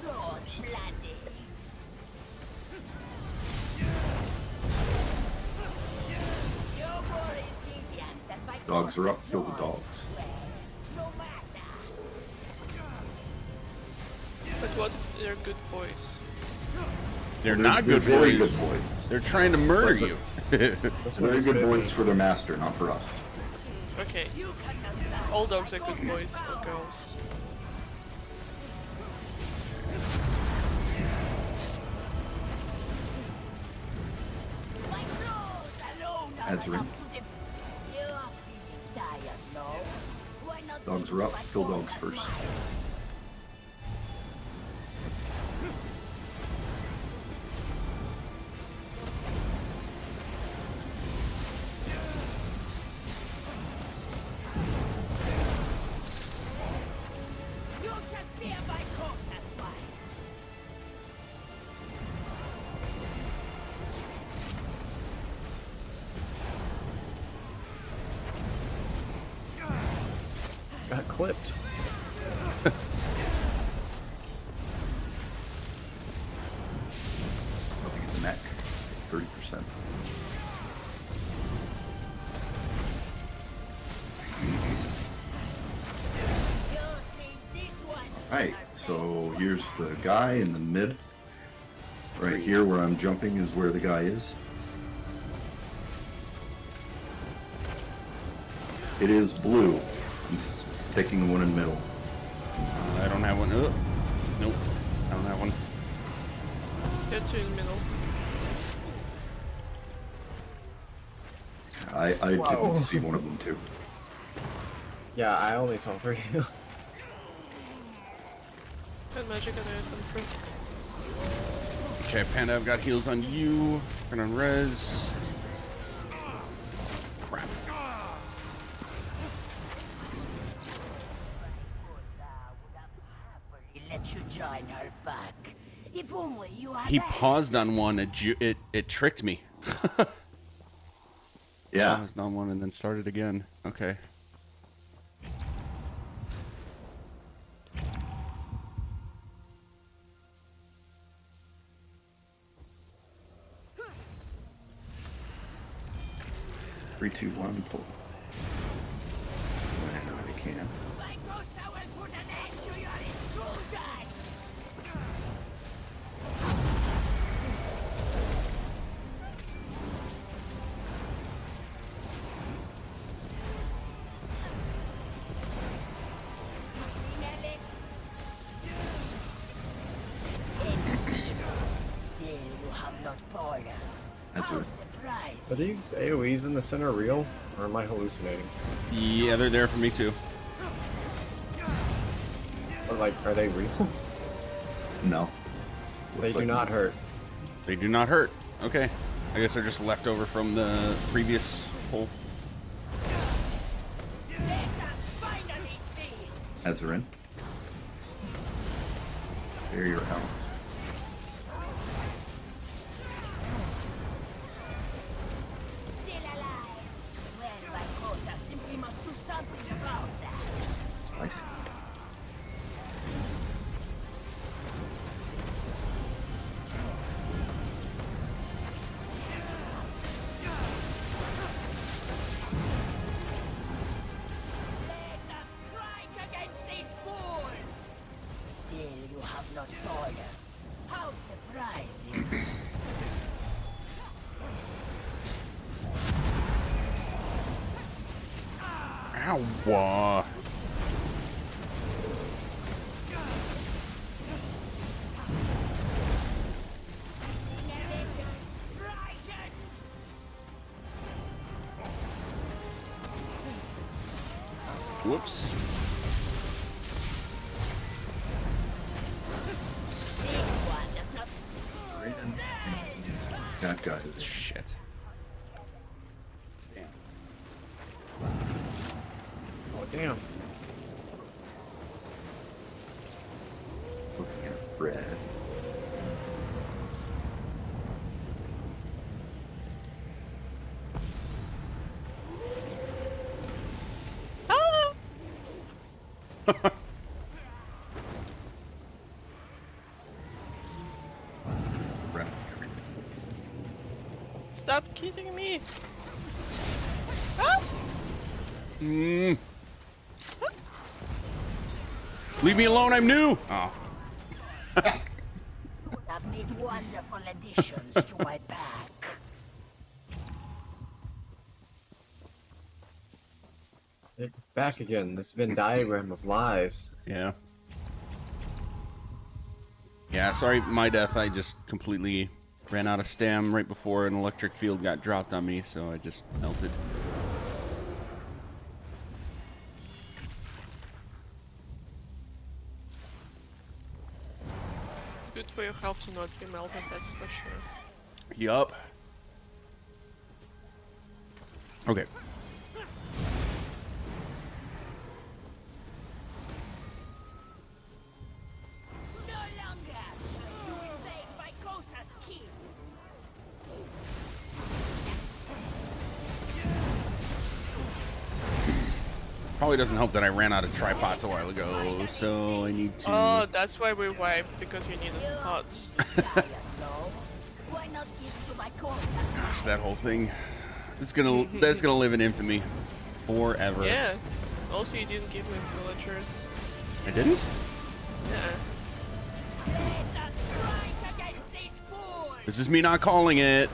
Dogs are up, kill the dogs. But what? They're good boys. They're not good very boys. good boys. They're trying to murder But- you. Very good boys for their master, not for us. Okay. All dogs are good boys or girls. Ads are in. Dogs are up, kill dogs first. You shall fear my corpse fight. It's got clipped. Nothing in the neck. 30%. Alright, so here's the guy in the mid. Right here where I'm jumping is where the guy is. It is blue. taking the one in the middle. I don't have one. Nope. I don't have one. Get two in the middle. I didn't see one of them too. Yeah, I only saw 3. And magic and I come through. Okay, Panda, I've got heals on you. And on res. Crap. Let you join her back. If only you had He a paused on one. It tricked me. Yeah. Paused on one and then started again. Okay. Three, two, one, pull. I can. Lycosa will put an end to your intrusion! Still, you have not fallen. That's How it. surprising. Are these AoEs in the center real? Or am I hallucinating? Yeah, they're there for me too. Or like, are they real? No. They Looks do like- not hurt. They do not hurt. Okay. I guess they're just left over from the previous pull. Let us finally feast! Heads are in. Barrier out. Still alive! Well, Lycosa simply must do something about that. I see. Let us strike against these fools! Still, you have not fallen. How surprising. Ow. Frightened! Whoops. This one does not... That guy is Shit. Oh, damn. looking at red. Red. Stop kidding me! Ah! Mm. Leave me alone, I'm new! Oh. Have made wonderful additions to my pack. It's back again, this Venn diagram of lies. Yeah. Yeah, sorry, my death. I just completely ran out of stam right before an electric field got dropped on me, so I just melted. It's good for your health to not be melted, that's for sure. Yup. Okay. No longer shall you invade Lycosa's keep. Probably doesn't help that I ran out of tripods a while ago, so I need to... Oh, that's why we wiped, because you needed pots. Why not give to Lycosa's Gosh, that whole thing. It's gonna... that's gonna live in infamy. Forever. Yeah. Also, you didn't give me villagers. I didn't? Yeah. Let us strike against these fools! This is me not calling it.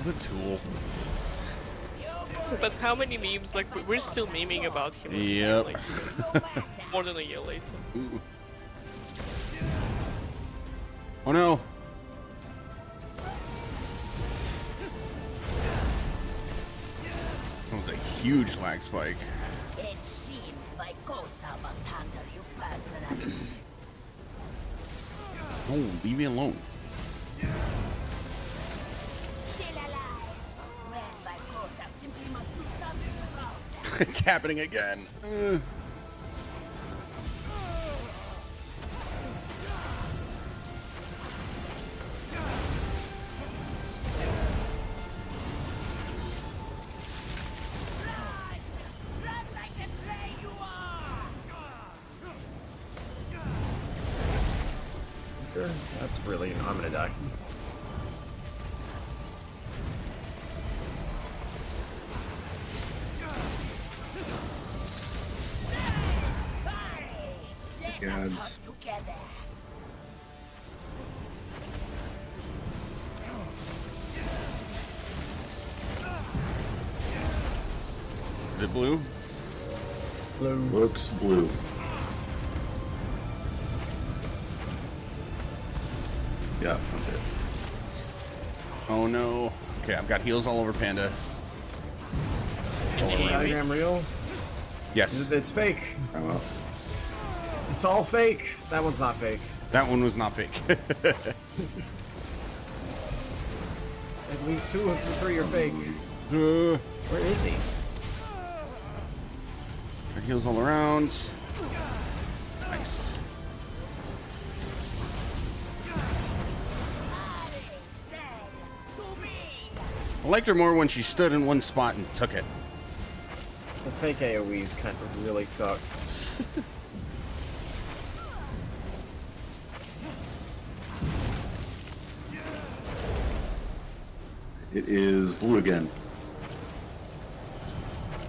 What a tool. You will But how many memes? Like we're still memeing about him. Yep. Like, more than a year later. Ooh. Oh no. That was a huge lag spike. It seems Vykosa must handle you personally. Oh, leave me alone. Still alive. When Vykosa simply must do something about that. It's happening again. Run like the prey you are! Sure, that's really. I'm gonna die. Gads. Together. Is it blue? Looks blue. Yeah, okay. Oh no. Okay, I've got heals all over Panda. Is the diagram real? Yes. It's fake. Oh, well. It's all fake. That one's not fake. That one was not fake. At least 2 of the 3 are fake. Where is he? Got heals all around. Nice. I liked her more when she stood in one spot and took it. The fake AoEs kind of really suck. It is blue again.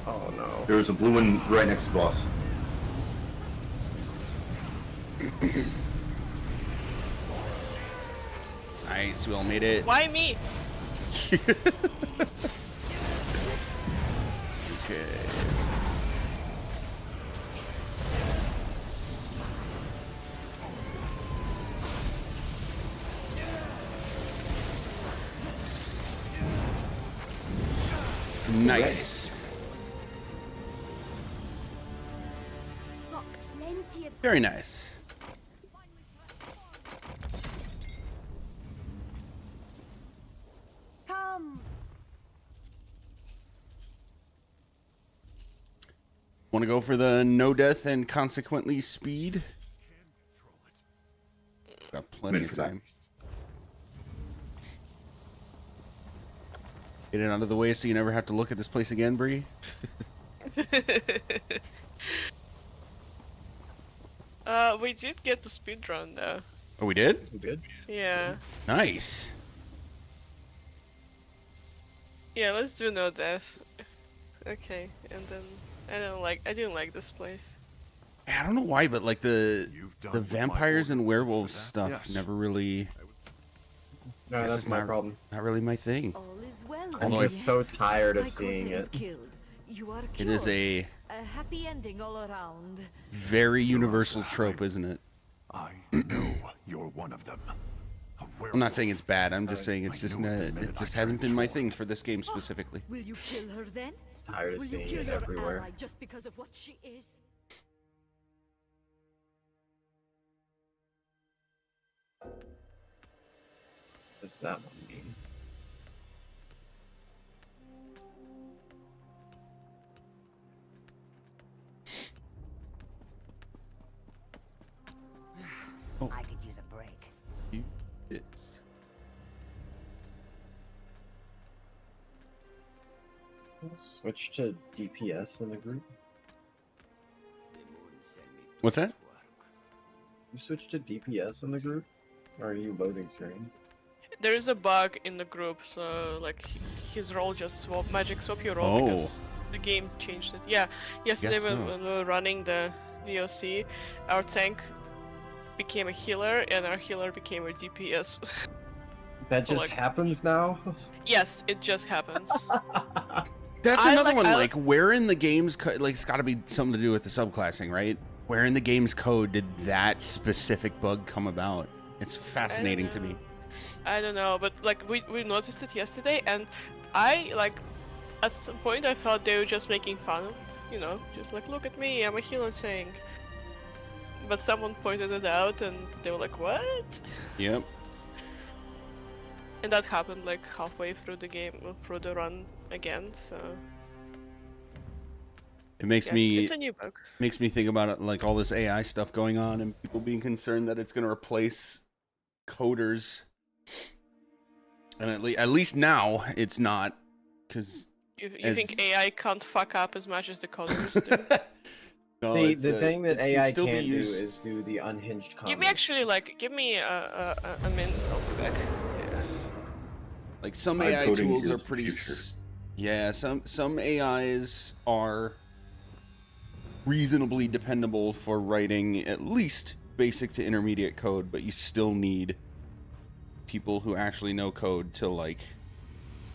Oh no. There's a blue one right next to boss. Nice, we all made it. Why me? Okay. Nice. Got plenty of Very nice. come. Want to go for the no death and consequently speed? Got plenty Minute of for that. time. Get it out of the way so you never have to look at this place again, Bree. We did get the speed run though. Oh, we did? You good? Yeah. Nice. Yeah, let's do no death. Okay, and then I didn't like this place. I don't know why, but like the You've done the what my vampires order and ordered werewolves for that, stuff yes. never really, No, This that's is my not- problem. not really my thing. All is well. I'm Although just so tired of seeing it. You are It is cured. a A happy ending all around. very universal trope, isn't it? I know you're one of them. I'm not saying it's bad. I'm just saying it's just it just hasn't been my thing for this game specifically. Will you kill her then? Just tired of Will you seeing kill it your everywhere. ally just because of what she is? What's that one mean? I could use a break. Yes. Switch to DPS in the group. What's that? You switch to DPS in the group? Or are you loading screen? There is a bug in the group, so like his role just swap magic swap your role Oh. because the game changed it. Yeah, yesterday Guess when, so. when we were running the VOC, our tank became a healer and our healer became a DPS. That just Like- happens now? Yes, it just happens. That's I another like- one. I Like, where in the game's like, it's got to be something to do with the subclassing, right? Where in the game's code did that specific bug come about? It's fascinating to me. I don't know, but like we noticed it yesterday, and I like at some point I thought they were just making fun of, you know, just like look at me, I'm a healer tank. But someone pointed it out, and they were like, "What?" Yep. And that happened like halfway through the game, through the run again. So It makes yeah, me it's a new bug. makes me think about it, like all this AI stuff going on and people being concerned that it's going to replace coders. And at least now it's not, because You think AI can't fuck up as much as the coders do? no, The thing that it can AI still be can't do used- is do the unhinged comments. Give me a minute. I'll be back. like some Vibe AI coding tools is are the pretty future. yeah, some AIs are reasonably dependable for writing at least basic to intermediate code, but you still need people who actually know code to like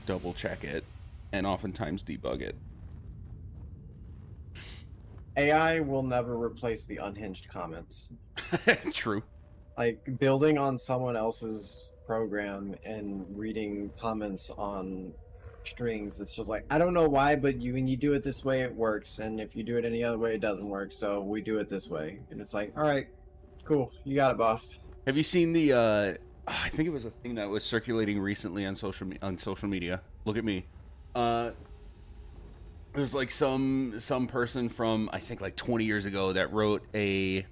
double check it and oftentimes debug it. AI will never replace the unhinged comments. True. Like building on someone else's program and reading comments on strings, it's just like, I don't know why, but when you do it this way it works, and if you do it any other way it doesn't work, so we do it this way. And it's like, all right, cool, you got it, boss. Have you seen the I think it was a thing that was circulating recently on social media. Look at me. It was like some person from, I think, like 20 years ago that wrote I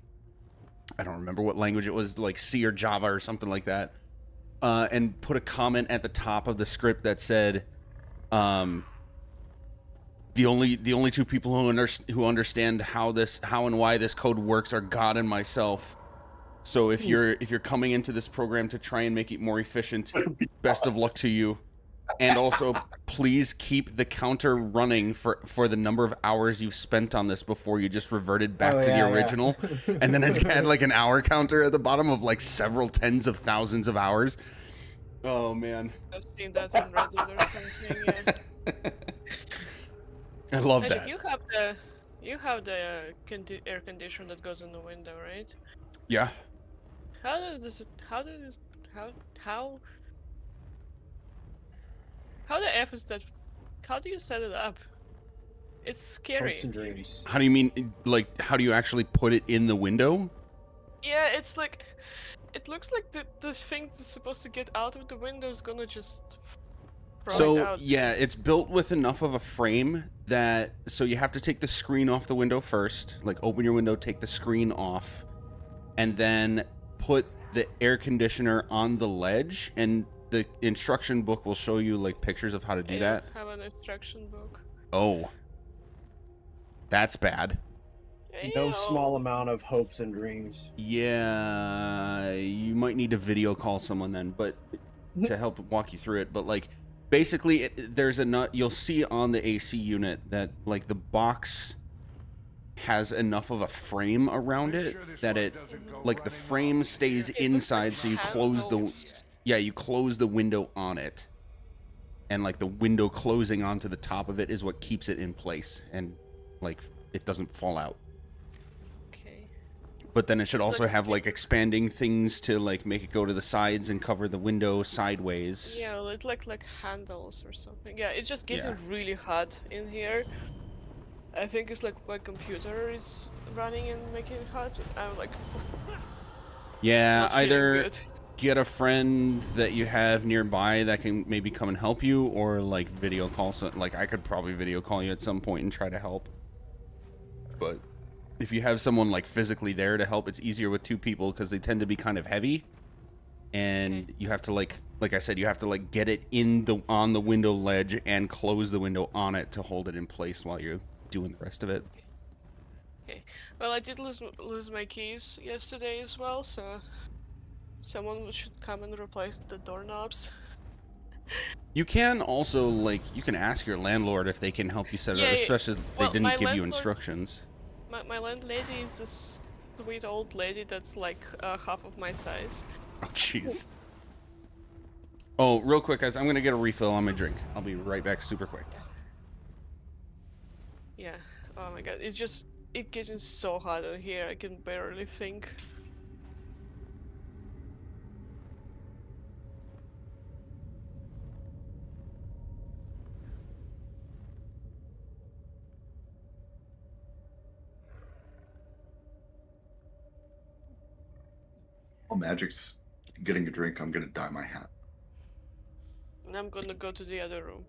don't remember what language it was, like C or Java or something like that, and put a comment at the top of the script that said, the only two people who understand how and why this code works are God and myself. So if you're coming into this program to try and make it more efficient, best of luck to you. And also, please keep the counter running for the number of hours you've spent on this before you just reverted back to the original. And then it's had like an hour counter at the bottom of like several tens of thousands of hours. Oh man, I've seen that on Reddit or something. Yeah. I love Magic, that. you have the air conditioner that goes in the window, right? Yeah. How the F is that? How do you set it up? It's scary. Hopes and dreams. How do you mean? Like, how do you actually put it in the window? Yeah, it's like, it looks like this thing that's supposed to get out of the window is gonna just throw it So out. yeah, it's built with enough of a frame that so you have to take the screen off the window first, like open your window, take the screen off, and then put the air conditioner on the ledge, and the instruction book will show you like pictures of how to do I that. don't have an instruction book. Oh, that's bad. No Ew. small amount of hopes and dreams. Yeah, you might need to video call someone then, but to help walk you through it. But like, basically, there's a nut. You'll see on the AC unit that like the box has enough of a frame around it that it, like, the frame stays It looks like inside, so you close the handles. you close the window on it, and like the window closing onto the top of it is what keeps it in place, and like it doesn't fall out. Okay. But then it should It's also like- have like expanding things to like make it go to the sides and cover the window sideways. Yeah, it like handles or something. Yeah, it's just getting Yeah. really hot in here. I think it's like my computer is running and making it hot. I'm like, Yeah, not feeling either good. get a friend that you have nearby that can maybe come and help you, or like video call. Like I could probably video call you at some point and try to help. But if you have someone like physically there to help, it's easier with two people because they tend to be kind of heavy, and Okay. you have to like I said, you have to like get it on the window ledge and close the window on it to hold it in place while you're doing the rest of it. Okay. Well, I did lose my keys yesterday as well, so someone should come and replace the doorknobs. You can also like you can ask your landlord if they can help you set it up, Yeah, especially if they well, didn't my give you landlord- instructions. My landlady is this sweet old lady that's like half of my size. Oh jeez. Oh, real quick, guys, I'm gonna get a refill on my drink. I'll be right back super quick. Yeah. Oh my god, it getting so hot in here. I can barely think. Oh, Magic's getting a drink. I'm gonna dye my hat. And I'm gonna go to the other room.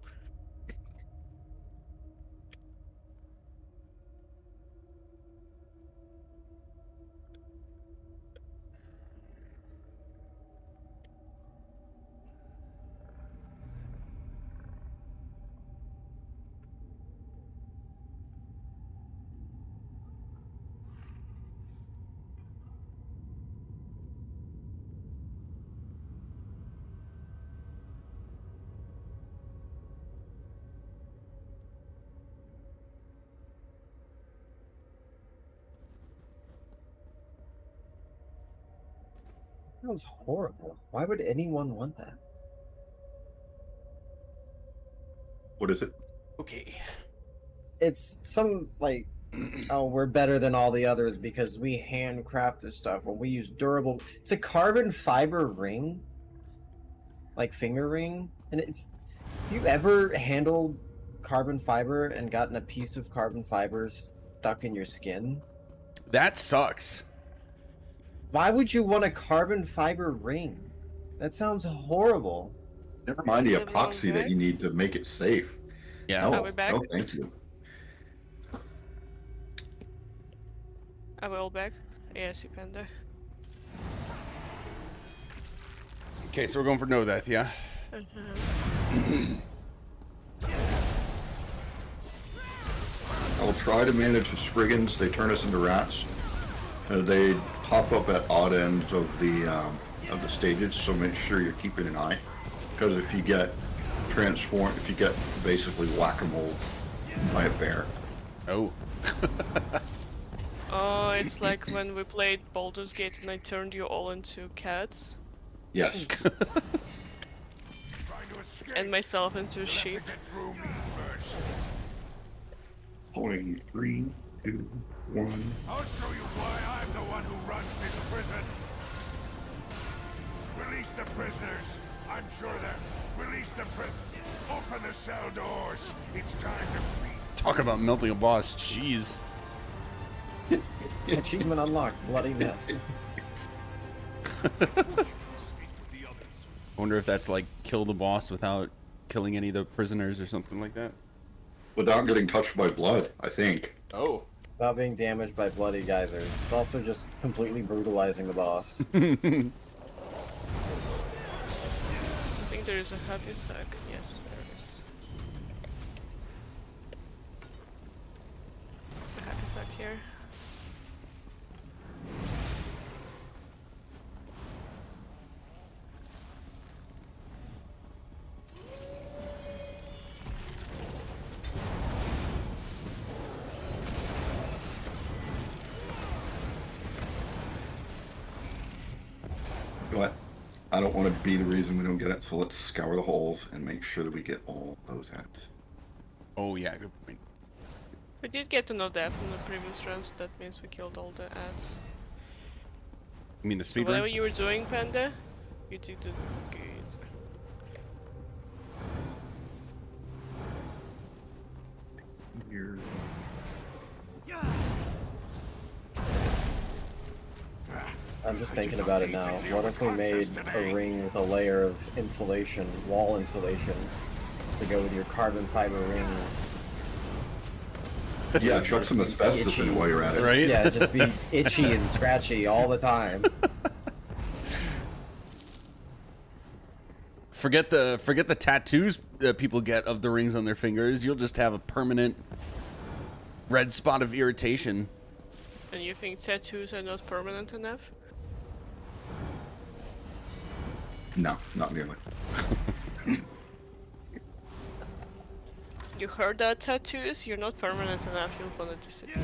Sounds horrible. Why would anyone want that? What is it? Okay. It's some like, oh, we're better than all the others because we handcraft this stuff or we use durable. It's a carbon fiber ring, like finger ring, and it's. Have you ever handled carbon fiber and gotten a piece of carbon fiber stuck in your skin? That sucks. Why would you want a carbon fiber ring? That sounds horrible. Never mind the Is everyone epoxy that back? you need to make it safe. Yeah. No, Are we back? no, thank you. Are we all back? Yes, you Panda. Okay, so we're going for no death, yeah? I will try to manage the Spriggans. They turn us into rats. They pop up at odd ends of the stages, so make sure you're keeping an eye. Because if you get transformed, if you get basically whack-a-mole by a bear, Oh. Oh, it's like when we played Baldur's Gate and I turned you all into cats yes. Trying to escape. and myself into a You'll have to sheep. get through me first. Only 3, 2, 1. I'll show you why I'm the one who runs this prison. Release the prisoners. I'm sure that. Release the Open the cell doors. It's time to free. Talk about melting a boss. Jeez. Achievement unlocked. Bloody mess. Speak with the others. I wonder if that's like kill the boss without killing any of the prisoners or something like that. Without getting touched by blood, I think. Oh. Without being damaged by bloody geysers. It's also just completely brutalizing the boss. I think there is a happy sack. Yes, there is. A happy sack here. You know what? I don't want to be the reason we don't get it, so let's scour the holes and make sure that we get all those hats. Oh yeah, good point. We did get to know that from the previous rounds. That means we killed all the ads. You mean the So speed whatever run? you were doing, Panda, you did good. Here. I'm just thinking about it now. What if we made a ring with a layer of insulation, wall insulation, to go with your carbon fiber ring? Yeah, chuck some asbestos in while you're at it. Right? Yeah, just be itchy and scratchy all the time. Forget the tattoos that people get of the rings on their fingers. You'll just have a permanent red spot of irritation. And you think tattoos are not permanent enough? No, not nearly. You heard that, tattoos? You're not permanent enough, you're gonna disappear.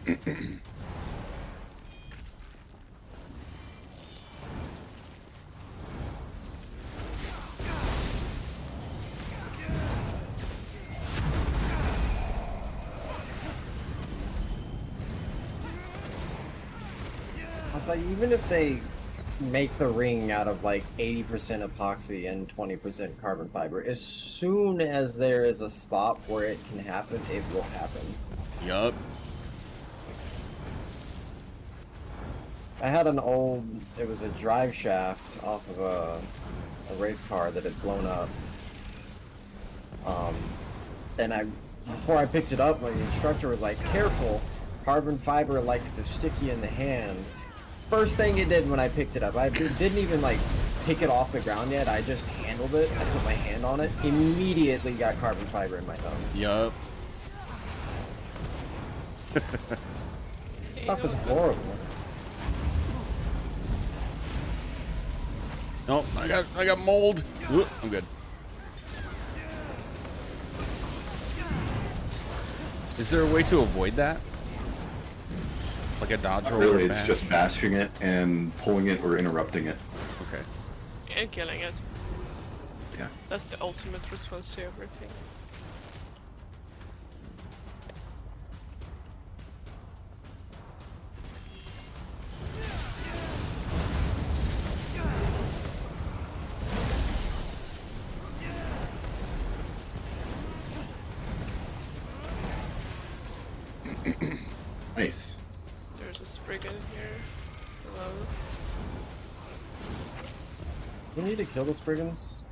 It's like, even if they make the ring out of like 80% epoxy and 20% carbon fiber, as soon as there is a spot where it can happen, it will happen. Yup. I had an old, it was a drive shaft off of a race car that had blown up. And before I picked it up, my instructor was like, careful, carbon fiber likes to stick you in the hand. First thing it did when I picked it up, I didn't even like pick it off the ground yet, I just handled it, I put my hand on it, immediately got carbon fiber in my thumb. Yup. Stuff is horrible. Oh, I got mold. Ooh, I'm good. Is there a way to avoid that? Like a dodge roll? Really, or it's bash? just bashing it and pulling it or interrupting it. Okay. And killing it. Yeah. That's the ultimate response to everything. Nice. There's a Spriggan here. Hello. We need to kill the Spriggans.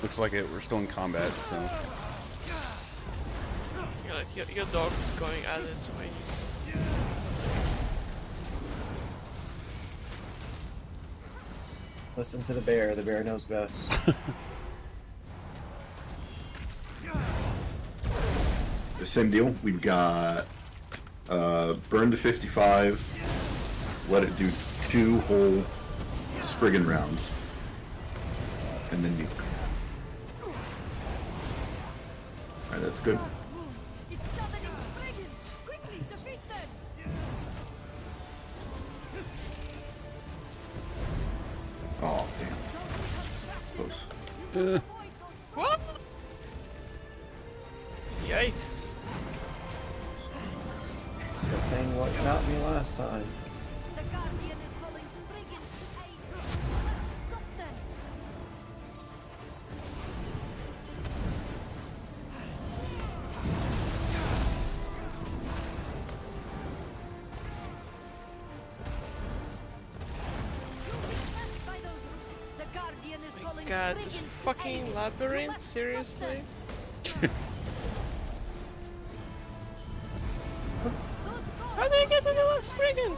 Looks like it. We're still in combat, so. Yeah, like your dog's going at it, so I need to... Listen to the bear knows best. The same deal. We've got burn to 55. Let it do 2 whole Spriggan rounds, and then nuke. Alright, that's good. It's summoning Spriggans! Quickly, defeat them! Oh, damn. Close. What? Yikes. It's the thing what got me last time. The Guardian is calling Spriggans to aid. Stop them! By those roots, the Guardian is calling God, this Spriggans to fucking aid. labyrinth, seriously? How did I get to the last Spriggan?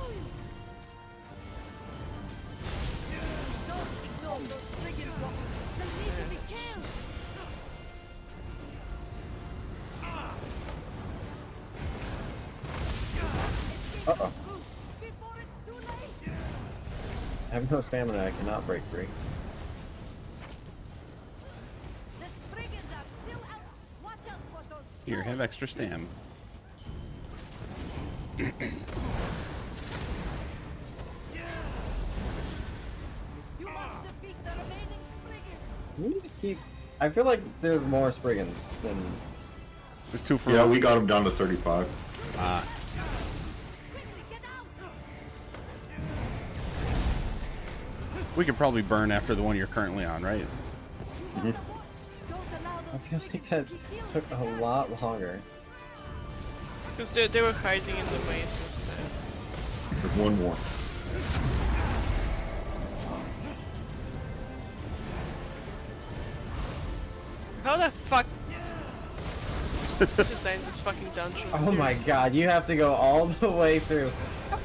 Don't ignore those Spriggan rockets. They need to be killed. Uh-oh. Before it's too late. I have no stamina, I cannot break free. The Spriggans are still out. Watch out for those. Here, have extra stam. You must defeat the remaining Spriggans. We need to keep... I feel like there's more Spriggans than... There's 2 for Yeah, we got him down to 35. Ah, Quickly, get out. we could probably burn after the one you're currently on, right? Don't allow I those feel like Spriggans that to be killed. took a lot longer. Because they were hiding in the maze instead. There's one more. How the fuck? Design this fucking dungeon. Oh my seriously. god, you have to go all the way through. Can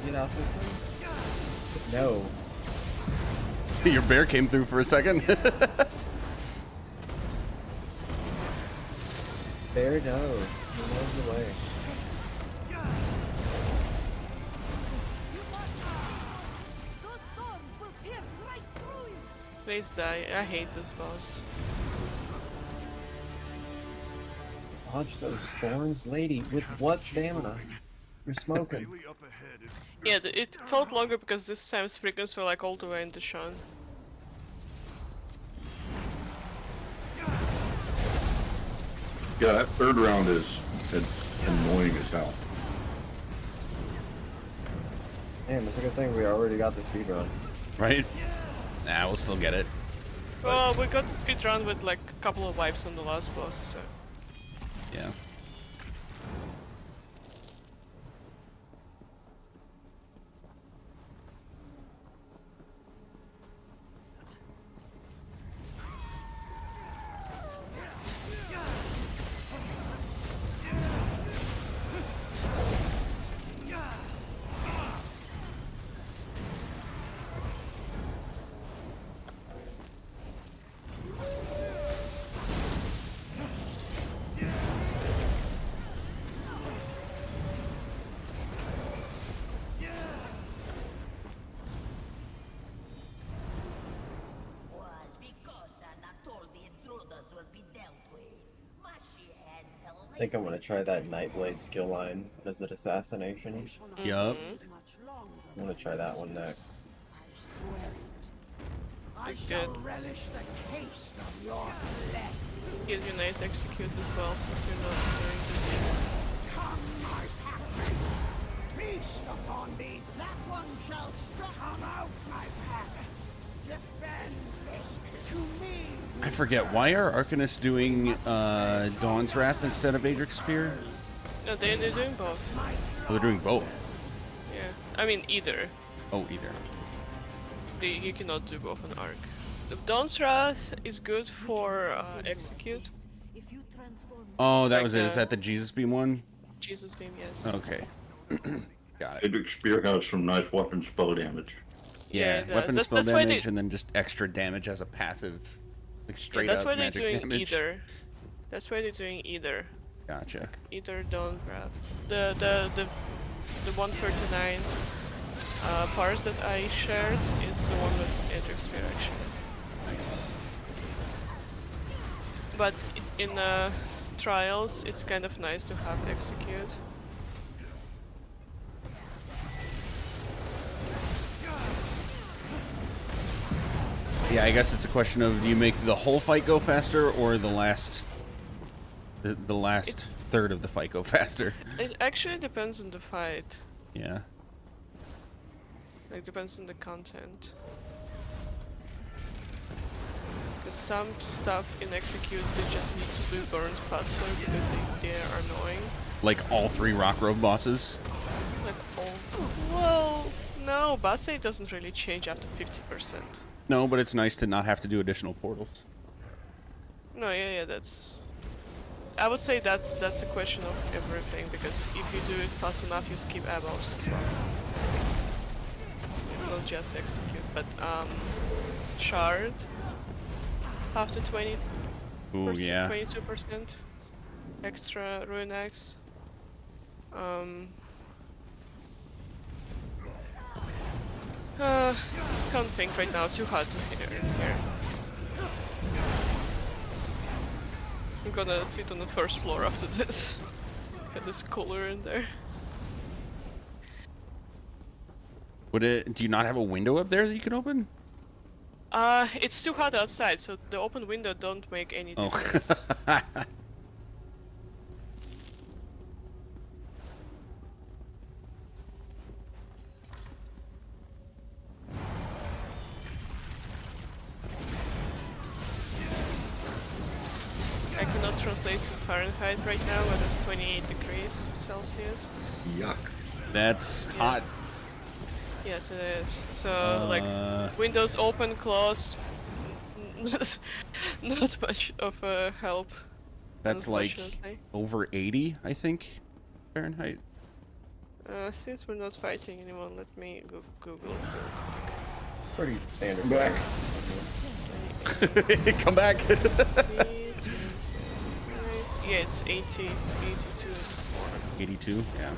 we get out this way? No. Your bear came through for a second. Bear knows. He knows the way. Those thorns will pierce right through you. Please die. I hate this boss. Dodge those thorns, lady. With what stamina? You're smoking. Yeah, it felt longer because this time sprinkles were like all the way in the Sean. Yeah, that third round is annoying as hell. Man, it's a good thing we already got the speed run. Right? Nah, we'll still get it. Well, we got the speed run with like a couple of wipes on the last boss, so. Yeah. Was because I not told the intruders will be dealt with. Mushy and I think I'm gonna try that Nightblade skill line. Is it assassination? Yup. I'm gonna try that one next. It's good. Relish the taste of your flesh. Gives you nice execute as well, since you're not doing the Come, my pack. Feast upon these. That one shall come out, my pack. Defend this to me. I forget, why are Arcanists doing Dawn's Wrath instead of Adric's Spear? No, they're doing both. Oh, they're doing both. Yeah. I mean, either. Oh, either. You cannot do both on Arc. The Dawn's Wrath is good for execute. If you transform Oh, that Like was it. Is the- that the Jesus Beam one? Jesus Beam, yes. Okay. Got it. Adric Spear has some nice weapon spell damage. Yeah, Yeah, weapon that- spell that's why damage they- and then just extra damage as a passive. Like straight That's up why they're magic doing damage. either. That's why they're doing either. Gotcha. Either Dawn Wrath. The 139 parts that I shared is the one with Adric's Spear actually. Nice. But in trials, it's kind of nice to have execute. Yeah, I guess it's a question of, do you make the whole fight go faster or the last the last third of the fight go faster? It actually depends on the fight. Yeah. Like, depends on the content. Because some stuff in execute, they just need to be burned faster because they are annoying. Like all 3 Rockgrove bosses? Like, oh, well, no, Basse doesn't really change after 50%. No, but it's nice to not have to do additional portals. No, yeah, that's. I would say that's a question of everything, because if you do it fast enough, you skip abos as well. It's not just execute, but shard after 20%, Ooh, yeah. 22% extra ruin axe. Can't think right now. Too hard to hear. I'm gonna sit on the first floor after this, because it's cooler in there. Would it? Do you not have a window up there that you can open? It's too hot outside, so the open window don't make any Oh. difference. I cannot translate to Fahrenheit right now, but it's 28 degrees Celsius. Yuck. That's hot. Yes, it is. So, like, windows open, close, not much of a help. That's like unfortunately. over 80, I think, Fahrenheit. Since we're not fighting anyone, let me Google. It's pretty standard. Back. Come back. Yeah, it's 80, 82. 82. Yeah.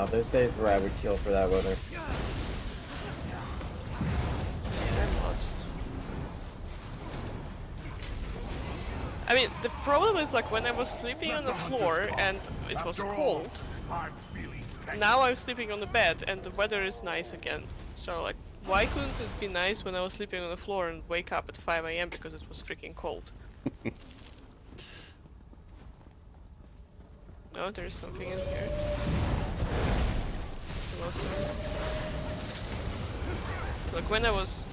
There's days where I would kill for that weather. I'm lost. I mean, the problem is like when I was sleeping on the floor and it was cold, I'm feeling now I'm sleeping on the bed and the weather is nice again. So like, why couldn't it be nice when I was sleeping on the floor and wake up at 5 AM because it was freaking cold? Oh, there's something in here. Hello, sir. Like when I was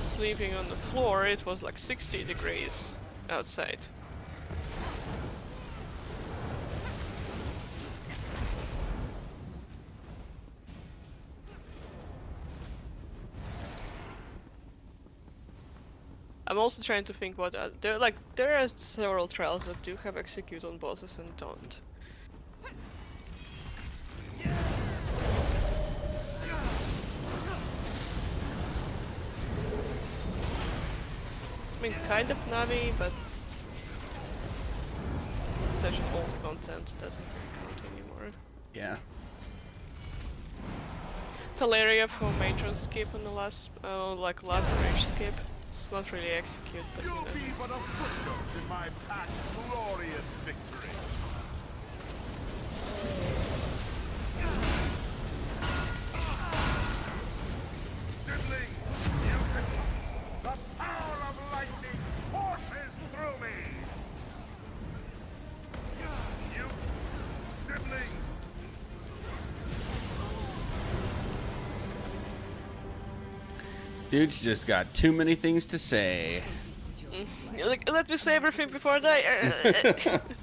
sleeping on the floor, it was like 60 degrees outside. I'm also trying to think what there are several trials that do have execute on bosses and don't. I mean, kind of Navi, but it's such an old content, doesn't really count anymore. Yeah. Teleria for Matron skip on the last, like last rage skip. It's not really execute, but you You'll know. be but a footnote in my pack's glorious victory. Diddling, you can... The power of lightning courses through me! You... Diddling! Dude's just got too many things to say. Like, let me say everything before I die. Make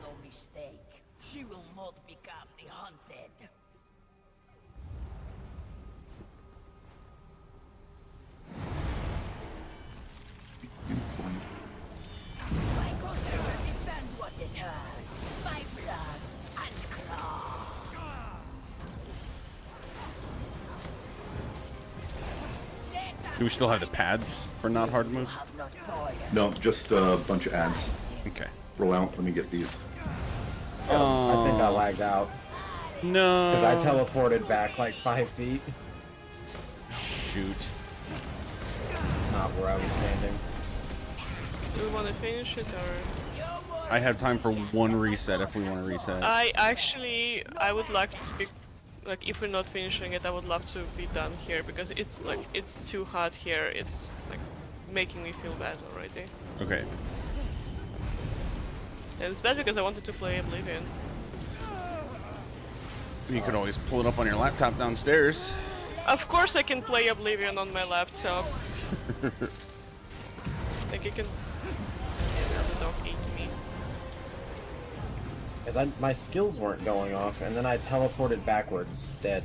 no mistake, she will not become the hunted. My daughter will defend what is hers, by blood and claw. Do we still have the pads for not hard move? Have not toiled. No, just a bunch of ads. Okay. Roll out. Let me get these. I think I lagged out No. because I teleported back like 5 feet, Shoot. not where I was standing. Do we want to finish it or? I have time for one reset if we want to reset. I would like to be, like, if we're not finishing it, I would love to be done here because it's like it's too hot here. It's like making me feel bad already. Okay. And it's bad because I wanted to play Oblivion. You could always pull it up on your laptop downstairs. Of course, I can play Oblivion on my laptop. Like you can. Yeah, now the dog ate me. Because my skills weren't going off, and then I teleported backwards, dead.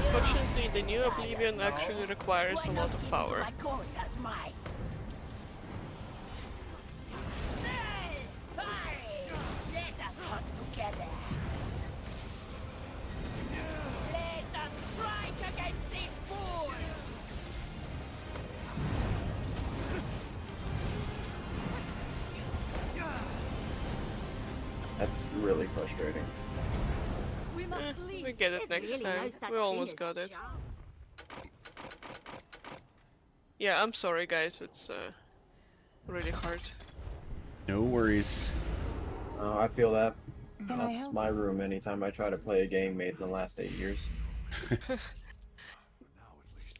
Unfortunately, the new Oblivion actually requires a lot of power. My course as mine. Let us hunt together. Let us strike against these fools. That's really frustrating. We must leave. We get it There's next really no time. such We thing almost as got it. job. Yeah, I'm sorry guys, it's really hard. No worries. Oh, I feel that. Can I That's help? my room anytime I try to play a game made in the last 8 years.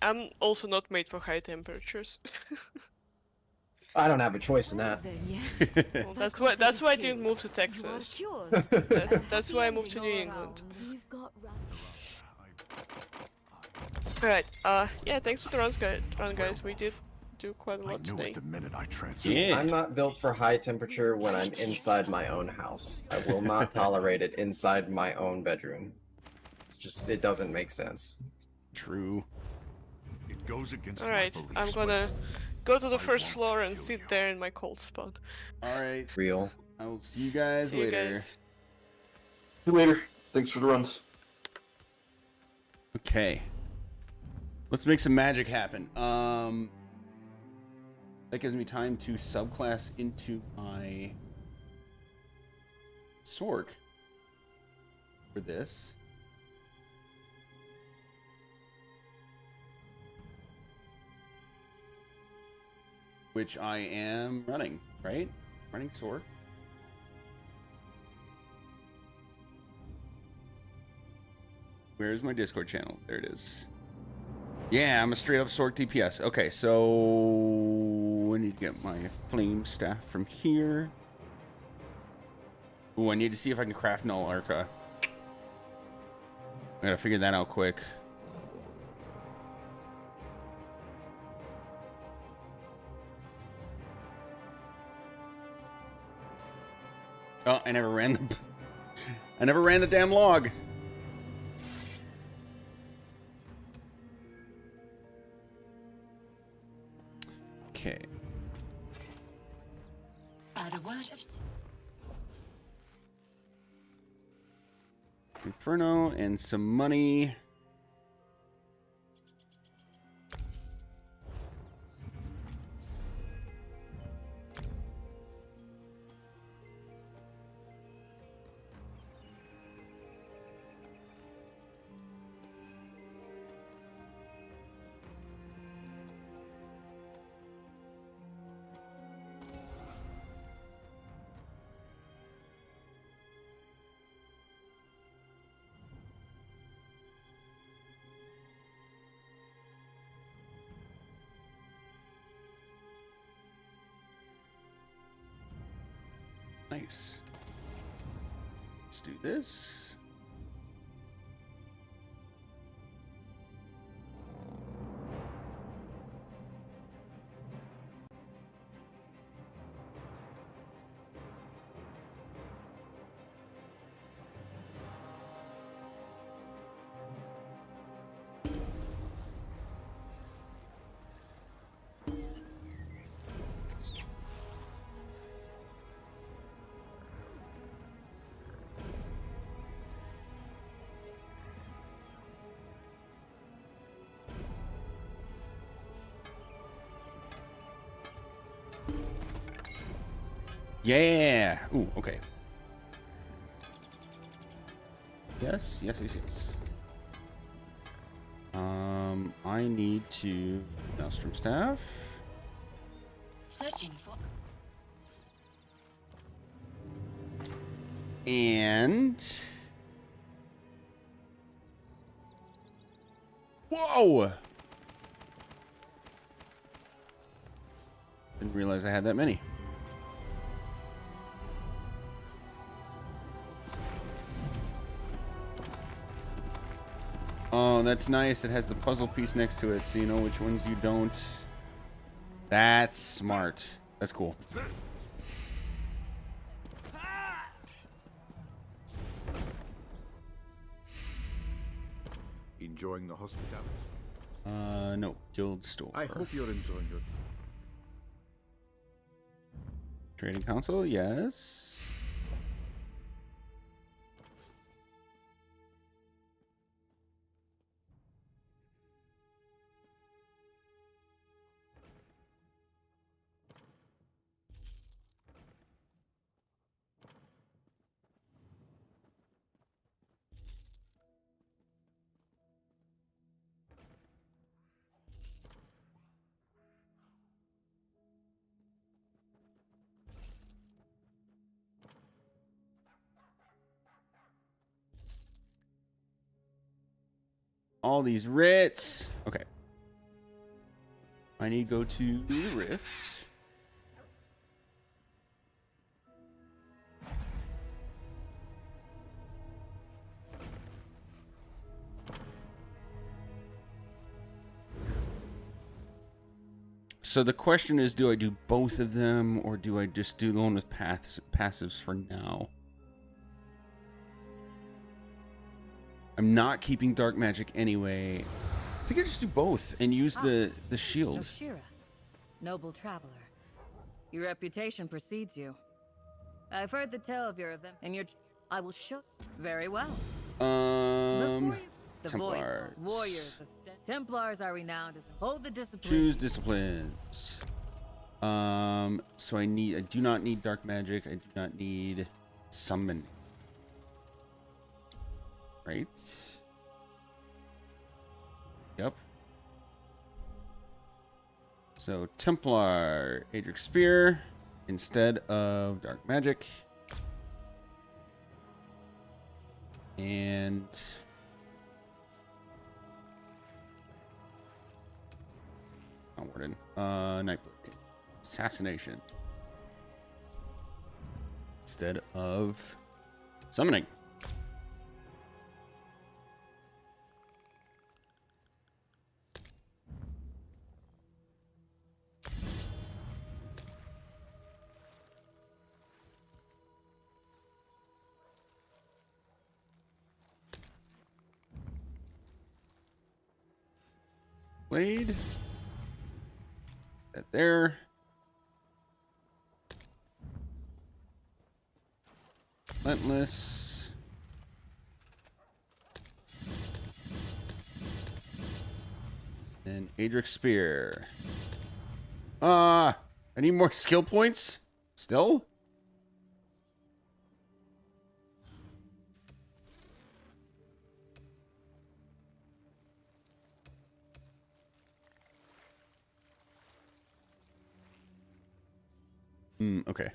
I'm also not made for high temperatures. I don't have a choice in that. Then yes. Well, that's why I didn't move to You are Texas. cured. That's why I moved to New England. We've got Alright, yeah, thanks for the run guys. We did do quite a I lot knew today. it the minute I transferred. Yeah. I'm not built for high temperature when I'm inside my own house. I will not tolerate it inside my own bedroom. It's just, it doesn't make sense. True. It goes against my Alright, beliefs, I'm but gonna go to the I first won't floor and kill sit you. there in my cold spot. All right. Real. I will see you guys See you later. guys. you later. Thanks for the runs. Okay. Let's make some magic happen. That gives me time to subclass into my Sork for this. Which I am running, right? Running Sork. Where's my Discord channel? There it is. Yeah, I'm a straight up Sork DPS. Okay, so I need to get my flame staff from here. Ooh, I need to see if I can craft Null Arca. I gotta figure that out quick. Oh, I never ran the I never ran the damn log. Okay. Add a word of Inferno and some money. Nice. Let's do this. Yeah. Ooh, okay. Yes, yes, yes, yes. I need to Maelstrom Staff. searching for. And whoa! Didn't realize I had that many. Oh, that's nice. It has the puzzle piece next to it, so you know which ones you don't. That's smart. That's cool. Enjoying the hospitality? No. Guild store. I hope you're enjoying it. Trading console, yes. All these writs. Okay. I need to go to the Rift. So the question is, do I do both of them, or do I just do the one with passives for now? I'm not keeping dark magic anyway. I think I just do both and use the shield. Noshira, noble traveler. Your reputation precedes you. I've heard the tale of your event and your I will show. Very well. Before you, the Templars. void warriors of Templars are renowned as hold the discipline. Choose disciplines. So I do not need dark magic. I do not need summon. Right? Yep. So Templar, Adric Spear instead of dark magic. And not Warden. Nightblade. Assassination. Instead of summoning. Blade. That there. Relentless. And Adric Spear. I need more skill points. Still? Okay.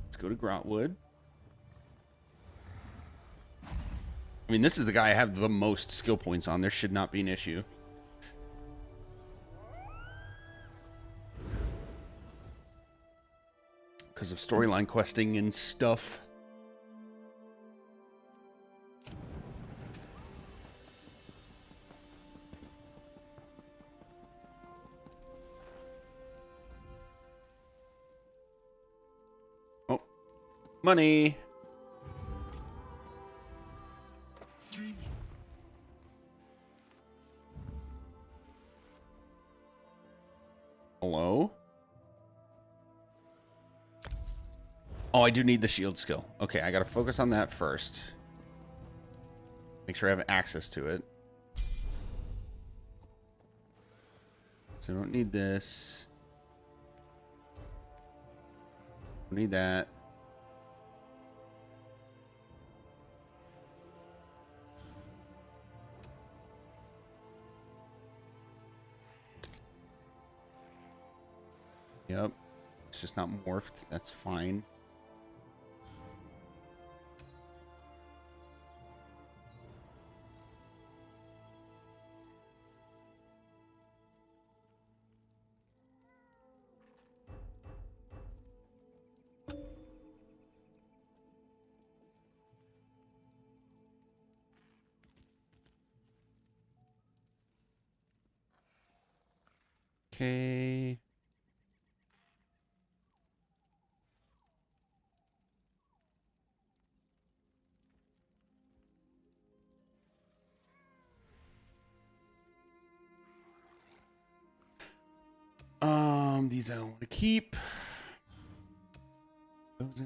Let's go to Grotwood. I mean, this is the guy I have the most skill points on. There should not be an issue. Because of storyline questing and stuff. Oh, money. Hello? Oh, I do need the shield skill. Okay, I gotta focus on that first. Make sure I have access to it. So I don't need this. Don't need that. Yep. It's just not morphed. That's fine. Okay. These I don't want to keep.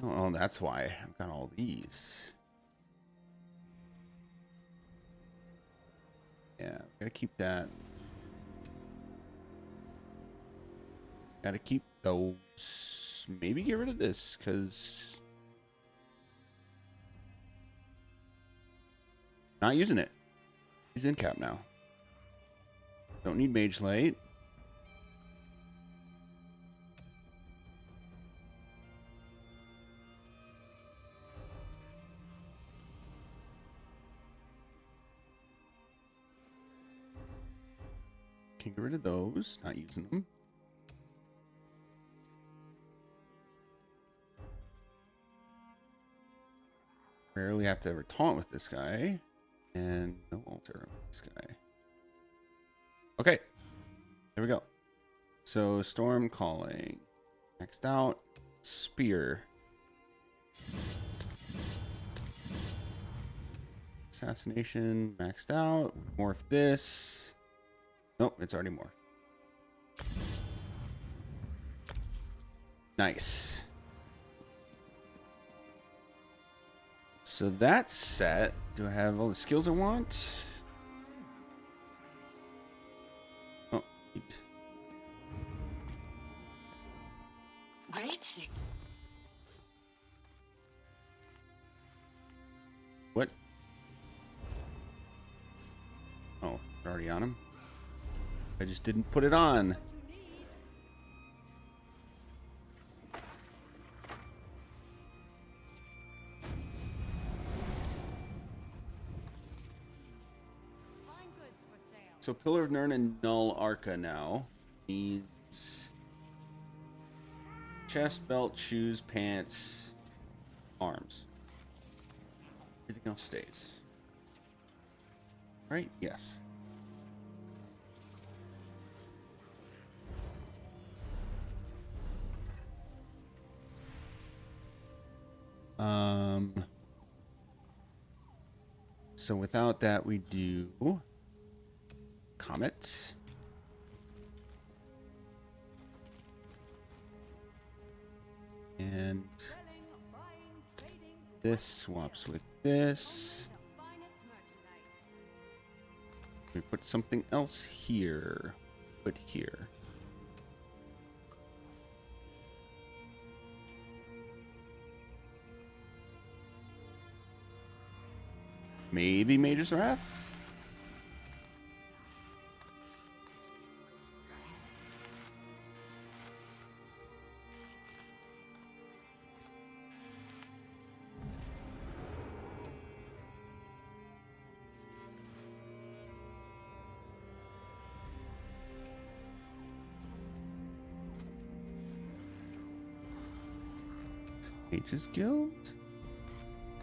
Oh, that's why I've got all these. Yeah, gotta keep that. Gotta keep those. Maybe get rid of this, because not using it. He's in cap now. Don't need Mage Light. Can get rid of those. Not using them. Rarely have to ever taunt with this guy. And no altar with this guy. Okay. There we go. So, Storm Calling. Maxed out. Spear. Assassination. Maxed out. Morph this. Nope, it's already more. Nice. So that's set. Do I have all the skills I want? Oh. What? Oh, already on him? I just didn't put it on. Fine goods for sale. So Pillar of Nirn and Null Arca now needs chest, belt, shoes, pants, arms. Everything else stays. Right? Yes. So without that, we do Comet. And this swaps with this. The finest merchandise. We put something else here. Put here. Maybe Mage's Wrath? Mage's Guild?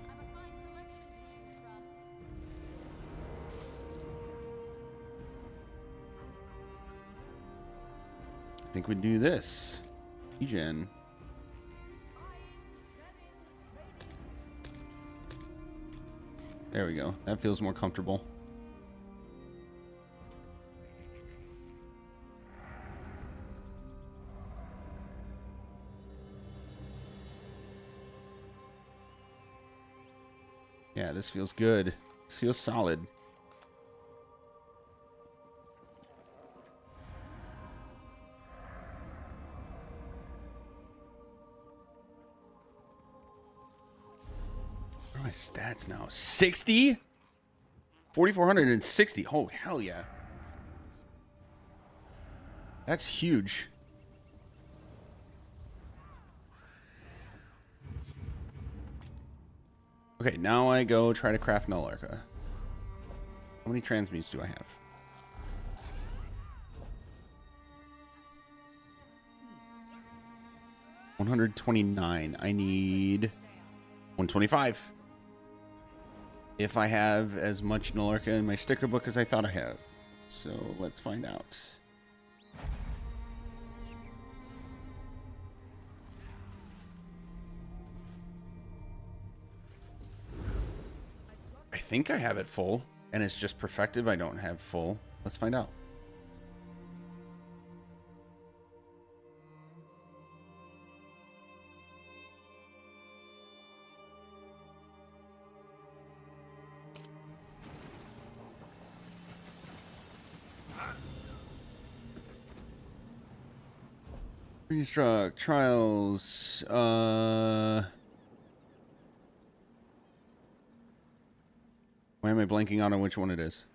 Have a fine selection to choose from. I think we do this. Egen. There we go. That feels more comfortable. Yeah, this feels good. This feels solid. What are my stats now? 60? 4,460. Oh, hell yeah. That's huge. Okay, now I go try to craft Null Arca. How many transmutes do I have? $129. I need 125. If I have as much Null Arca in my sticker book as I thought I have. So let's find out. I think I have it full, and it's just perfective. I don't have full. Let's find out. Restruct trials. Why am I blanking out on which one it is?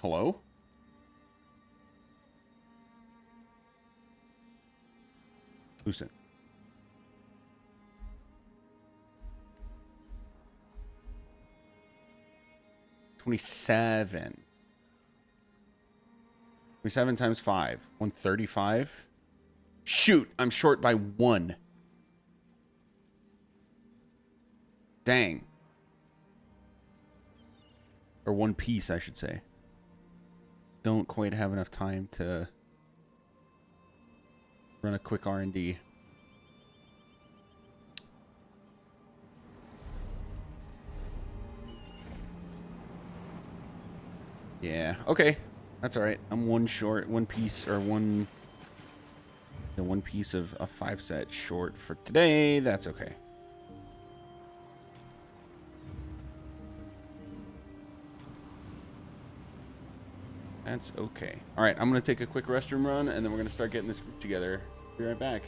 Hello? Lucent. $27. 27 times 5. 135. Shoot, I'm short by 1. Dang. Or 1 piece, I should say. Don't quite have enough time to run a quick R&D. Yeah. Okay. That's all right. I'm one short, one piece, or one. The one piece of a 5-set short for today. That's okay. That's okay. All right. I'm gonna take a quick restroom run, and then we're gonna start getting this group together. Be right back.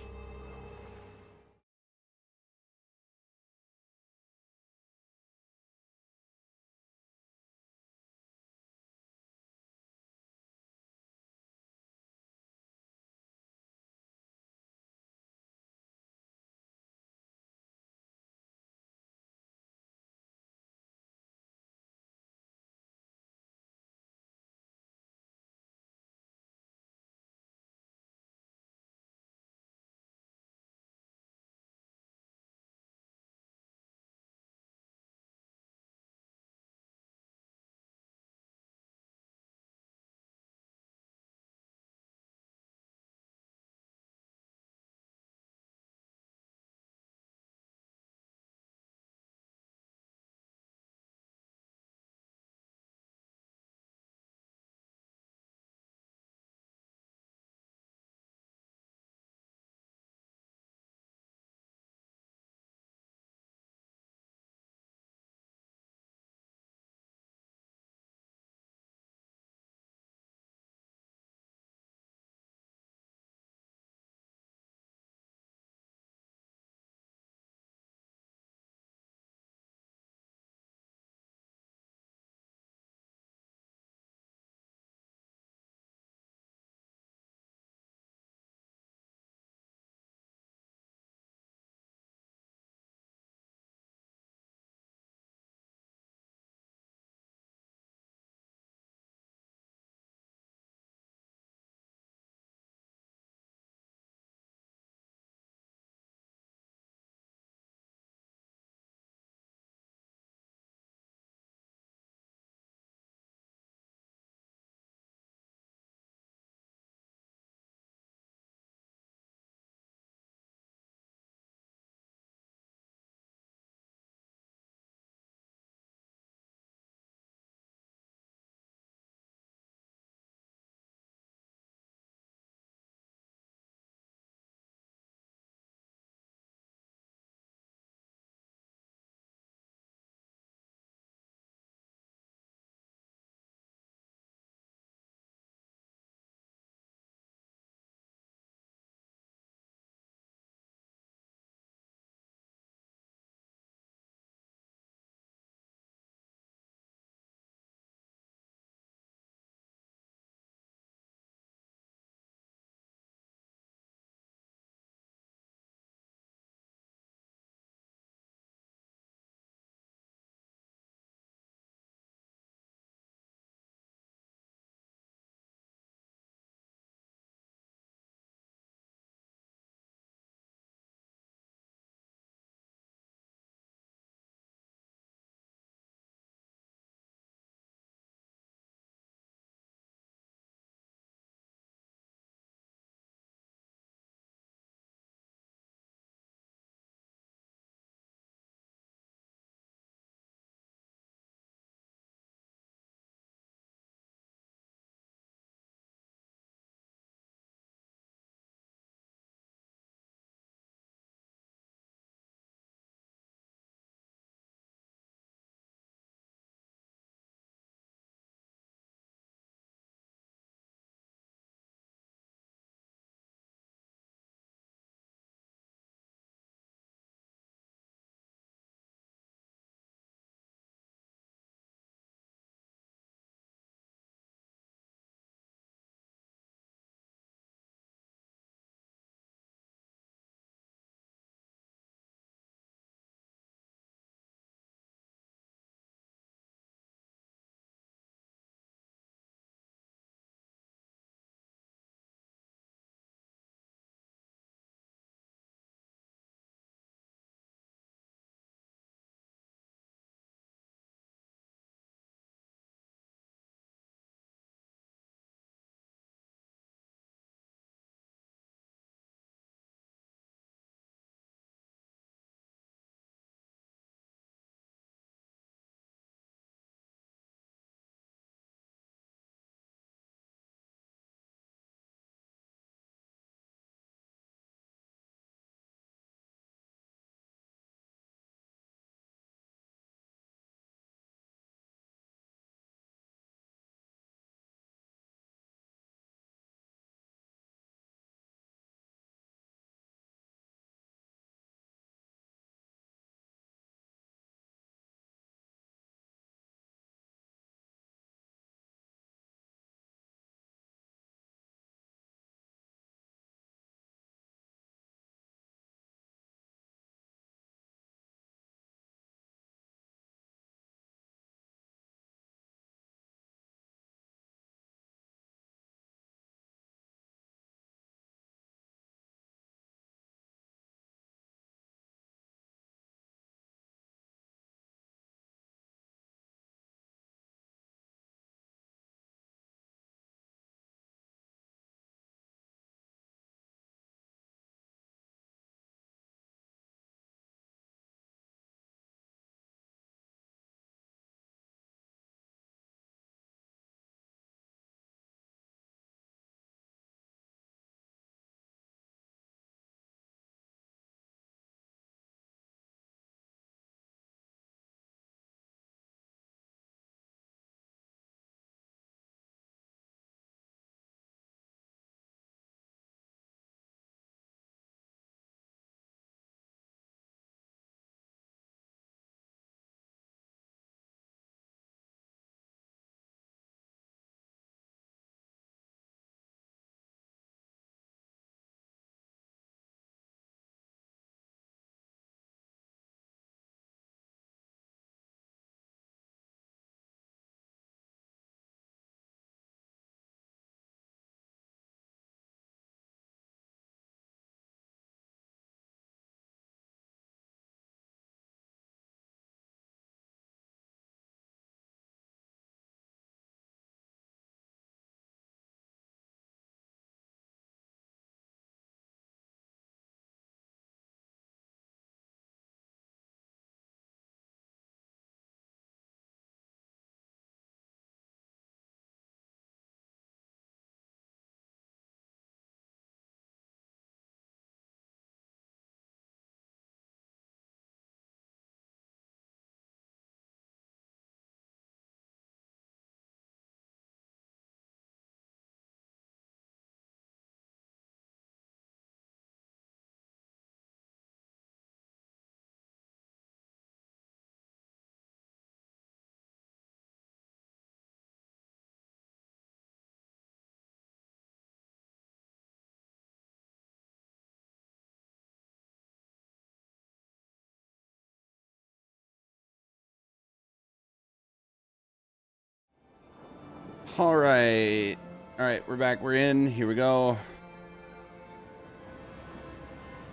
All right. All right, we're back. We're in. Here we go.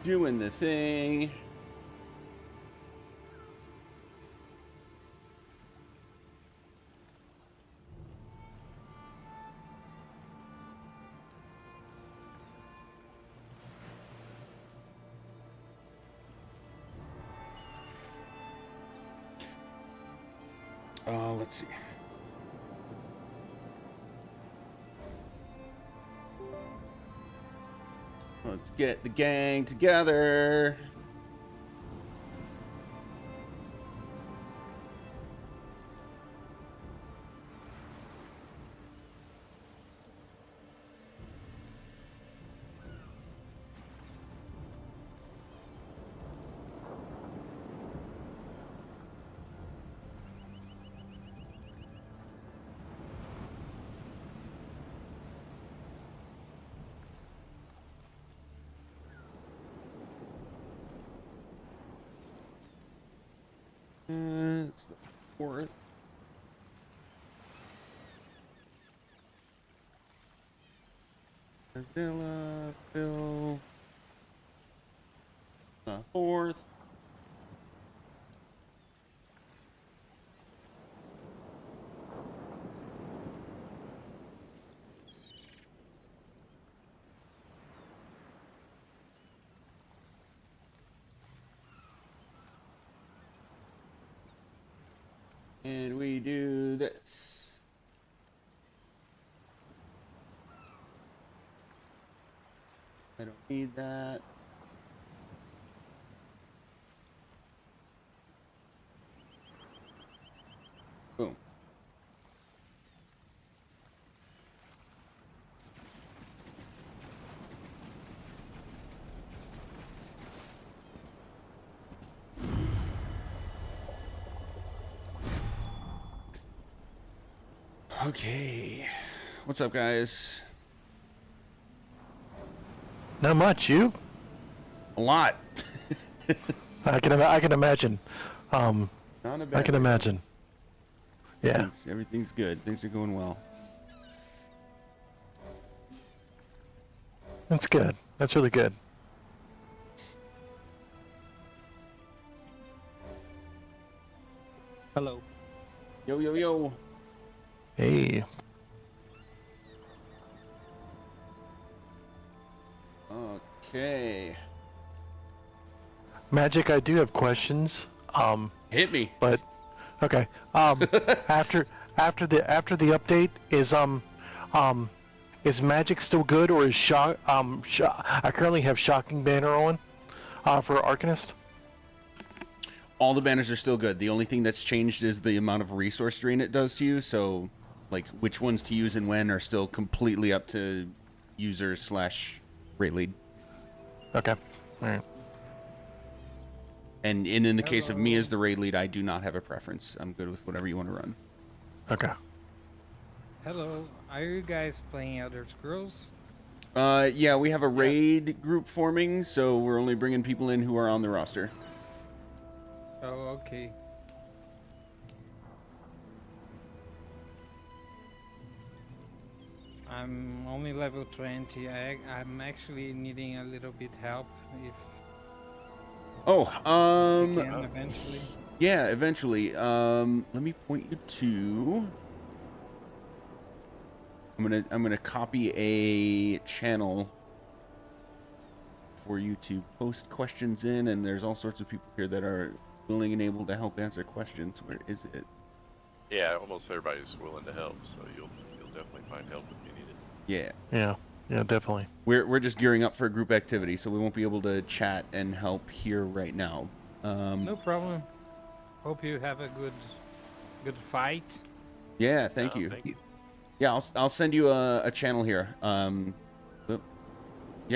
Doing the thing. Let's see. Let's get the gang together. It's the 4th. Godzilla, Phil. The 4th. And we do this. I don't need that. Boom. Okay. What's up, guys? Not much. You? A lot. I can imagine. Not a bad I can way. imagine. Yeah. Everything's good. Things are going well. That's good. That's really good. Hello. Yo, yo, yo. Hey. Okay. Magic, I do have questions. Hit me. But okay. After the update is Magic still good, or is I currently have Shocking Banner on for Arcanist. All the banners are still good. The only thing that's changed is the amount of resource drain it does to you. So, like, which ones to use and when are still completely up to user/rate lead. Okay. All right. And in the case of me as the raid lead, I do not have a preference. I'm good with whatever you want to run. Okay. Hello. Are you guys playing Elder Scrolls? Yeah, we have a raid group forming, so we're only bringing people in who are on the roster. Oh, okay. I'm only level 20. I'm actually needing a little bit help if Oh, we can eventually. yeah, eventually. Let me point you to. I'm gonna copy a channel for you to post questions in, and there's all sorts of people here that are willing and able to help answer questions. Where is it? Yeah, almost everybody's willing to help, so you'll definitely find help if you need it. Yeah. Yeah. Yeah, definitely. We're just gearing up for a group activity, so we won't be able to chat and help here right now. No problem. Hope you have a good fight. Yeah, thank you. Thank you. Yeah, I'll send you a channel here. Yeah,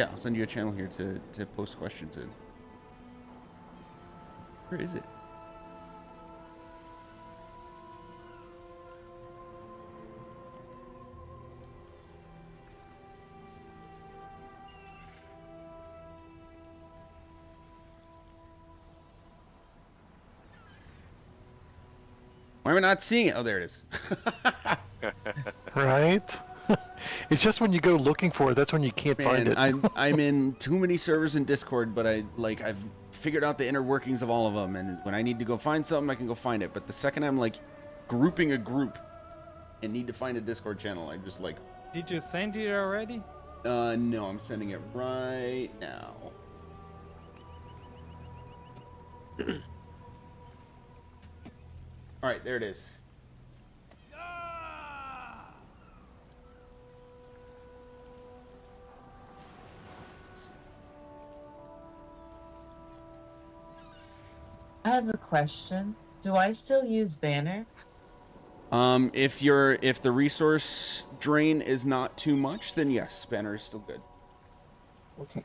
I'll send you a channel here to post questions in. Where is it? Why am I not seeing it? Oh, there it is. Right? It's just when you go looking for it, that's when you can't find it. I'm in too many servers in Discord, but I've figured out the inner workings of all of them, and when I need to go find something, I can go find it. But the second I'm like grouping a group and need to find a Discord channel, I just like. Did you send it already? No, I'm sending it right now. All right, there it is. I have a question. Do I still use Banner? If the resource drain is not too much, then yes, Banner is still good. Okay.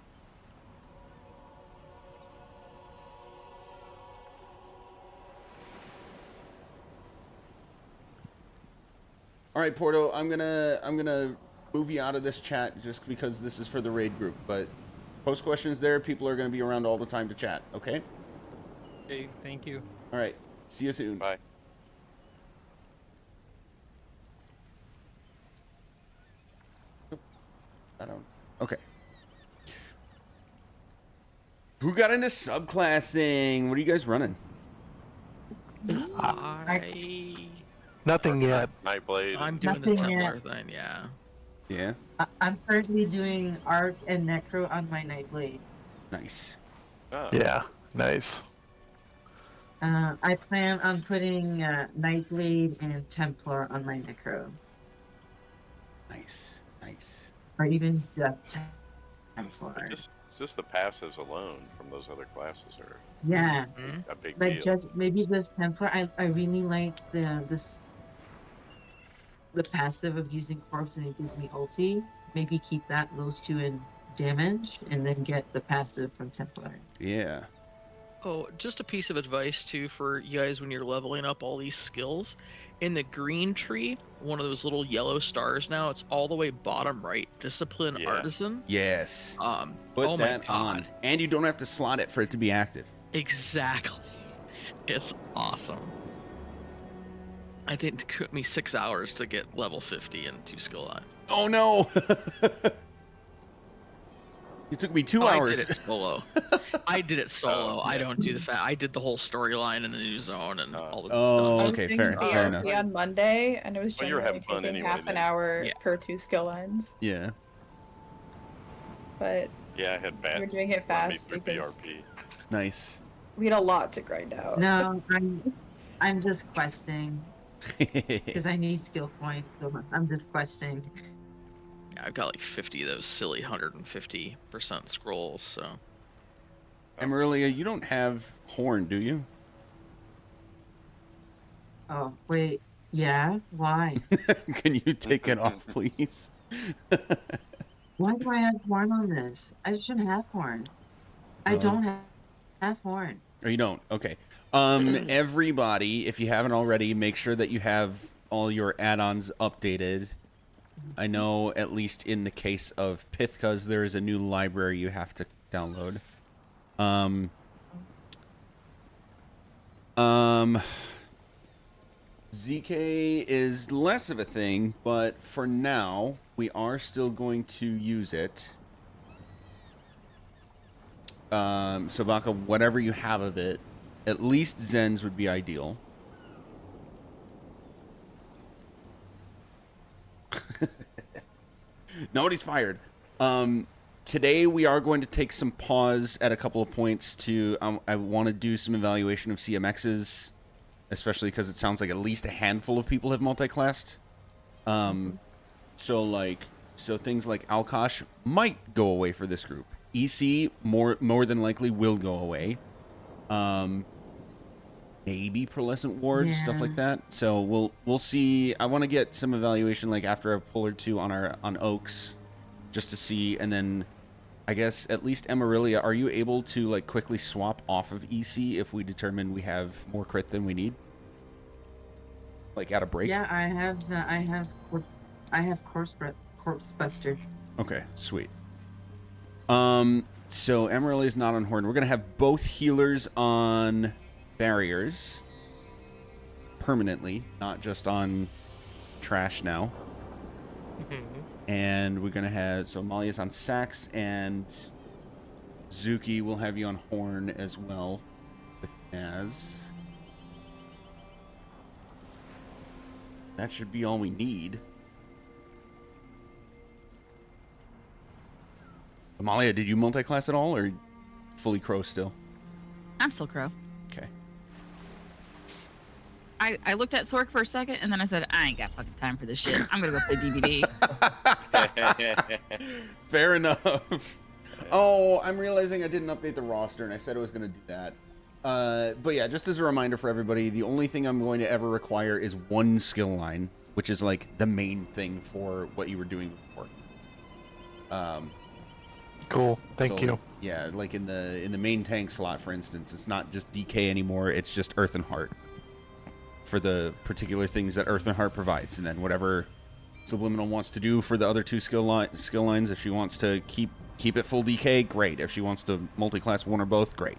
All right, Porto, I'm gonna move you out of this chat just because this is for the raid group. But post questions there. People are gonna be around all the time to chat. Okay. Okay, thank you. All right. See you soon. Bye. I don't. Okay. Who got into subclassing? What are you guys running? Nothing yet. Nightblade. I'm doing the Nothing Templar yet. thing, yeah. Yeah. I'm currently doing Arc and Necro on my Nightblade. Nice. Oh. Yeah, nice. I plan on putting Nightblade and Templar on my Necro. Nice. Nice. Or even just Templar. Just the passives alone from those other classes are Yeah. a big Like deal. maybe just Templar. I really like the passive of using Corpse and it gives me ulti. Maybe keep those two in damage and then get the passive from Templar. Yeah. Oh, just a piece of advice too for you guys when you're leveling up all these skills. In the green tree, one of those little yellow stars now, it's all the way bottom right. Discipline Artisan. Yes. Put oh my that god. on. And you don't have to slot it for it to be active. Exactly. It's awesome. I think it took me 6 hours to get level 50 and 2 skill lines. Oh no! It took me 2 hours. I did it solo. I did it solo. I don't do the I did the whole storyline in the new zone and all the. Oh, I was okay, doing fair BRP enough. on Monday, and it was Well, you were generally having fun taking anyway, half an then. hour Yeah. per 2 skill lines. Yeah. But Yeah, I had bats. we're doing it run me fast through because BRP. Nice. we had a lot to grind out. No, I'm just questing because I need skill points. So I'm just questing. Yeah, I've got like 50 of those silly 150% scrolls. So. Amarelia, you don't have horn, do you? Oh wait, yeah. Why? Can you take it off, please? Why do I have horn on this? I shouldn't have horn. I Oh. don't have horn. Or you don't? Okay. Everybody, if you haven't already, make sure that you have all your add-ons updated. I know, at least in the case of Pithka's, there is a new library you have to download. ZK is less of a thing, but for now, we are still going to use it. So Baka, whatever you have of it, at least Zen's would be ideal. Nobody's fired. Today we are going to take some pause at a couple of points to, I want to do some evaluation of CMXs, especially because it sounds like at least a handful of people have multi-classed. So things like Alkosh might go away for this group. EC more than likely will go away. Maybe Pearlescent Ward, stuff like that. So we'll see. I want to get some evaluation like after I've pulled or two on Oaks, just to see, and then I guess at least Amarelia, are you able to like quickly swap off of EC if we determine we have more crit than we need? Like at a break? Yeah, I have Corpse Buster. Okay, sweet. So Amarelia is not on Horn. We're gonna have both healers on barriers permanently, not just on trash now. And we're gonna have, so Amalia's on sax, and Zuki will have you on horn as well with Naz. That should be all we need. Amalia, did you multi-class at all, or fully Crow still? I'm still Crow. Okay. I looked at Sork for a second, and then I said, I ain't got fucking time for this shit. I'm gonna go play DVD. Fair enough. Oh, I'm realizing I didn't update the roster, and I said I was going to do that. But yeah, just as a reminder for everybody, the only thing I'm going to ever require is one skill line, which is like the main thing for what you were doing before. Cool. Thank you. Yeah, like in the main tank slot, for instance, it's not just DK anymore. It's just Earth and Heart for the particular things that Earth and Heart provides, and then whatever Subliminal wants to do for the other two skill lines. If she wants to keep it full DK, great. If she wants to multi-class one or both, great.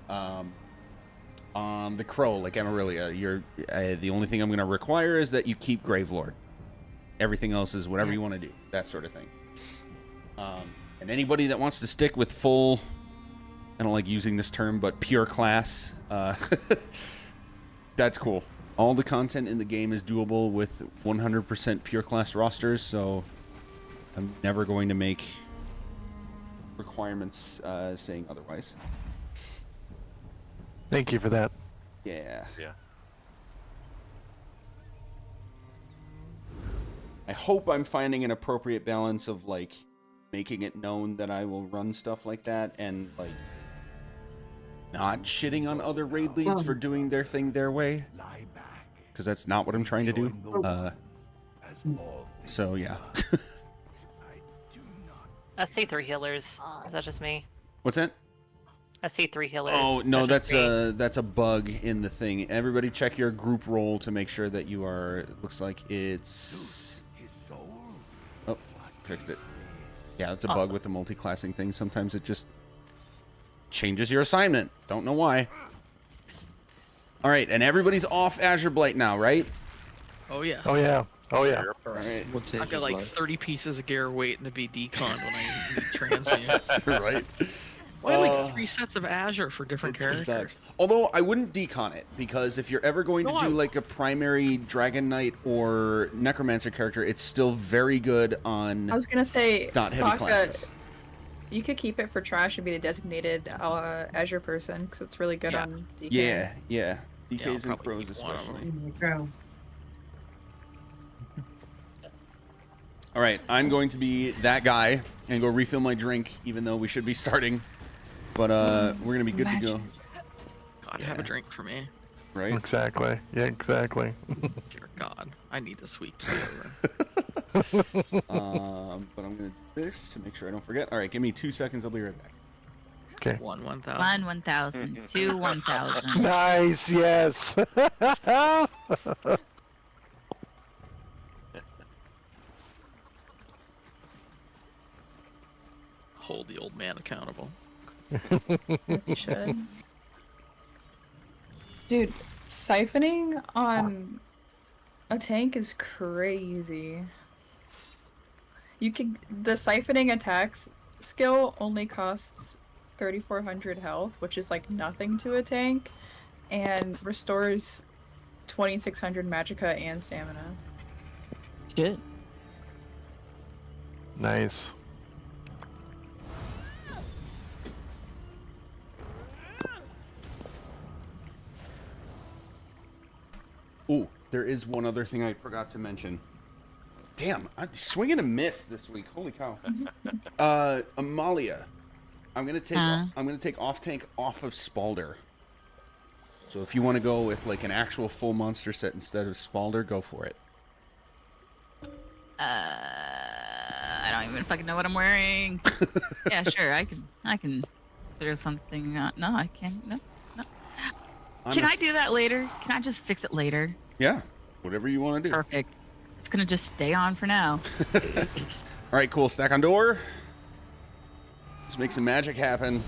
On the Crow, like Amarillia, the only thing I'm going to require is that you keep Gravelord. Everything else is whatever you want to do, that sort of thing. And anybody that wants to stick with full, I don't like using this term, but pure class, that's cool. All the content in the game is doable with 100% pure class rosters, so I'm never going to make requirements saying otherwise. Thank you for that. Yeah. Yeah. I hope I'm finding an appropriate balance of like making it known that I will run stuff like that and like not shitting on other raid leads for doing their thing their way, because that's not what I'm trying to do. So yeah. I see 3 healers. Is that just me? What's that? I see 3 healers. Oh Is no, that just me? that's a bug in the thing. Everybody check your group role to make sure that you are. It looks like it's. Oh, fixed it. Yeah, it's a bug with the multi-classing thing. Sometimes it just changes your assignment. Don't know why. All right, and everybody's off Azure Blight now, right? Oh yeah. Oh yeah. Oh yeah. All right. I've got like 30 pieces of gear waiting to be deconned when I need transmutes. Right. Why like 3 sets of Azure for different characters? Sucks. Although I wouldn't decon it, because if you're ever going to do like a primary Dragon Knight or Necromancer character, it's still very good on I was gonna say, dot heavy Baka, classes. you could keep it for trash and be the designated Azure person because it's really good on DK. Yeah, yeah. I'll DKs and probably Crows keep one of especially. Crow. All right, I'm going to be that guy and go refill my drink, even though we should be starting. But we're gonna be good to go. God, have a drink for me. Right? Exactly. Yeah, exactly. Dear God, I need this week to be over. But I'm gonna do this to make sure I don't forget. All right, give me 2 seconds. I'll be right back. Okay. 1,000. 1,000. 2 1,000. Nice. Yes. Hold the old man accountable. Yes, you should. Dude, siphoning on a tank is crazy. You can the siphoning attacks skill only costs 3,400 health, which is like nothing to a tank, and restores 2,600 magicka and stamina. Shit. Nice. Ooh, there is one other thing I forgot to mention. Damn, I'm swinging a miss this week. Holy cow. Amalia, I'm gonna take off tank off of Spalder. So if you want to go with like an actual full monster set instead of Spalder, go for it. I don't even fucking know what I'm wearing. Yeah, sure, I can throw something on. No, I can't. No. Can I do that later? Can I just fix it later? Yeah, whatever you want to do. Perfect. It's gonna just stay on for now. All right, cool. Stack on door. Let's make some magic happen.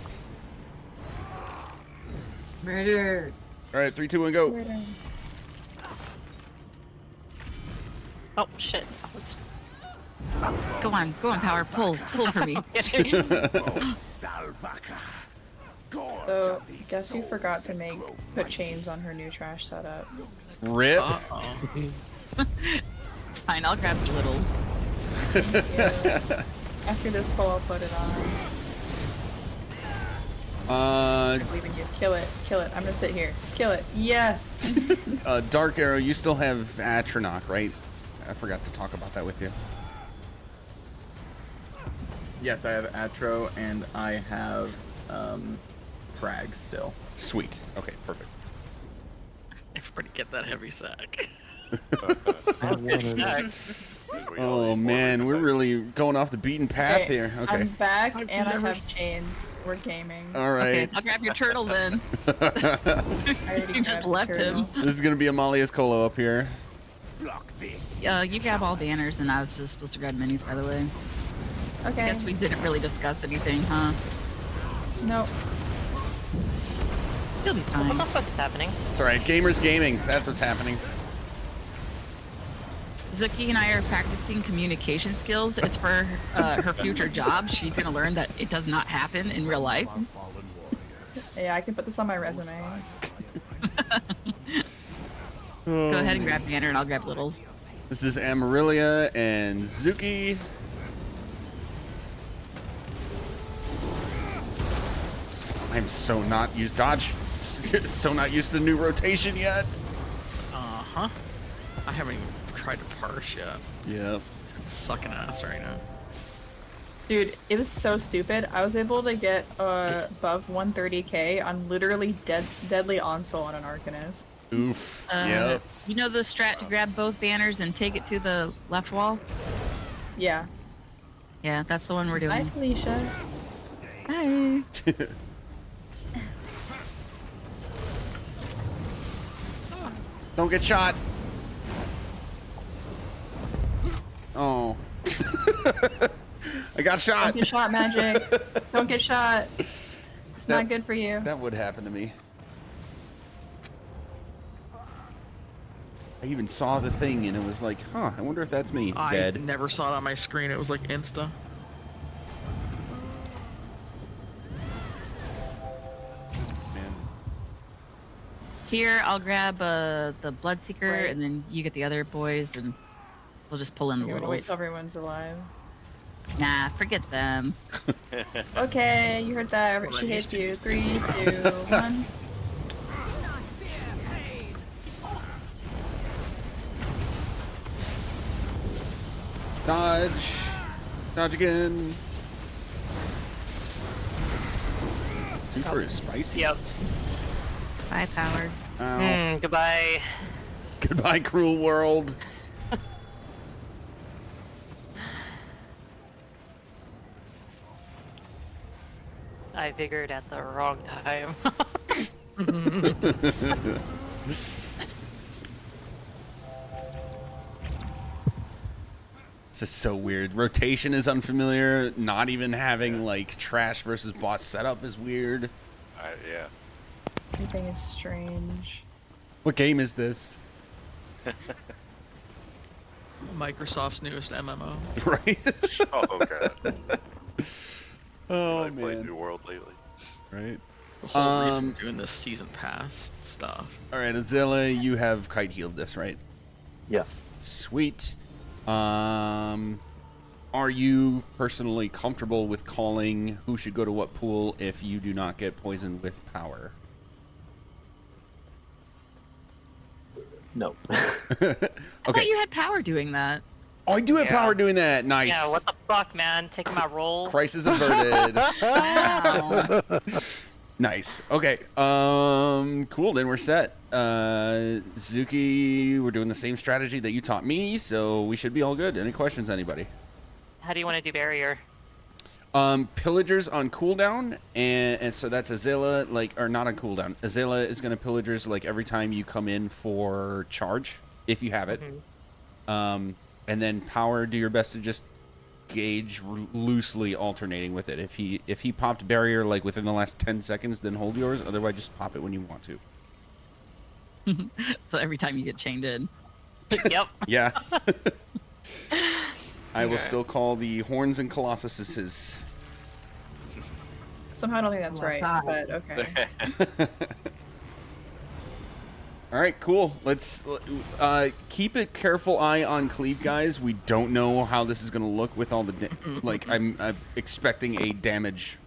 Murder. All right, 3, 2, 1, go. Murder. Oh shit! I was... Go on, power, pull for me. So, guess who forgot to put chains on her new trash setup? Rip. It's fine, I'll grab the littles. After this pull, I'll put it on. I believe in you. Kill it. I'm gonna sit here. Kill it. Yes! Dark Arrow, you still have Atronach, right? I forgot to talk about that with you. Yes, I have Atro, and I have Frag still. Sweet. Okay, perfect. Everybody get that heavy sack. Oh man, we're really going off the beaten path here. Okay. I'm back and I have chains. We're gaming. All right. Okay, I'll grab your turtle then. You just left him. This is gonna be Amalia's Colo up here. You grab all banners, and I was just supposed to grab minis, by the way. Okay. I guess we didn't really discuss anything, huh? Nope. You'll be fine. What the fuck is happening? It's alright, gamers gaming. That's what's happening. Zuki and I are practicing communication skills. It's for her future job. She's gonna learn that it does not happen in real life. Yeah, I can put this on my resume. Go ahead and grab banner, and I'll grab littles. This is Amarillia and Zuki. I'm so not used so not used to the new rotation yet. Uh-huh. I haven't even tried to parse yet. Yeah. I'm sucking ass right now. Dude, it was so stupid. I was able to get above 130k on literally deadly onslaught on an Arcanist. Oof. Yep. You know the strat to grab both banners and take it to the left wall? Yeah. Yeah, that's the one we're doing. Hi, Felicia. Hi. Don't get shot. Oh. I got shot. Don't get shot, Magic. Don't get shot. It's not good for you. That would happen to me. I even saw the thing and it was like, huh, I wonder if that's me. Dead. I never saw it on my screen. It was like Insta. Here, I'll grab the Bloodseeker, Right. and then you get the other boys, and we'll just pull in the You're gonna wait littles. till everyone's alive. Nah, forget them. Okay, you heard that. She hates you. 3, 2, 1. Dodge. Dodge again. Super is spicy. Yep. Bye, Power. Ow. Goodbye. Goodbye, cruel world. I figured at the wrong time. This is so weird. Rotation is unfamiliar. Not even having like trash versus boss setup is weird. Yeah. Everything is strange. What game is this? Microsoft's newest MMO. Right? Oh god. Oh I played man. New World lately. Right. The whole reason we're doing this season pass stuff. All right, Azilla, you have kite healed this, right? Yeah. Sweet. Are you personally comfortable with calling who should go to what pool if you do not get poisoned with power? No. I thought you had Power doing that. Oh, I do have power doing that. Nice. Yeah, what the fuck, man? Taking my roll. Crisis averted. Wow. Nice. Okay. Cool. Then we're set. Zuki, we're doing the same strategy that you taught me, so we should be all good. Any questions, anybody? How do you want to do barrier? Pillagers on cooldown, and so that's Azilla, like, or not on cooldown. Azilla is going to pillagers like every time you come in for charge, if you have it. And then power, do your best to just gauge loosely alternating with it. If he popped barrier like within the last 10 seconds, then hold yours. Otherwise, just pop it when you want to. So every time you get chained in. Yep. Yeah. I will Okay. still call the horns and colossuses. Somehow I don't think that's Well, right, sorry. but okay. All right, cool. Let's keep a careful eye on Cleave, guys. We don't know how this is going to look with all the like. I'm expecting a damage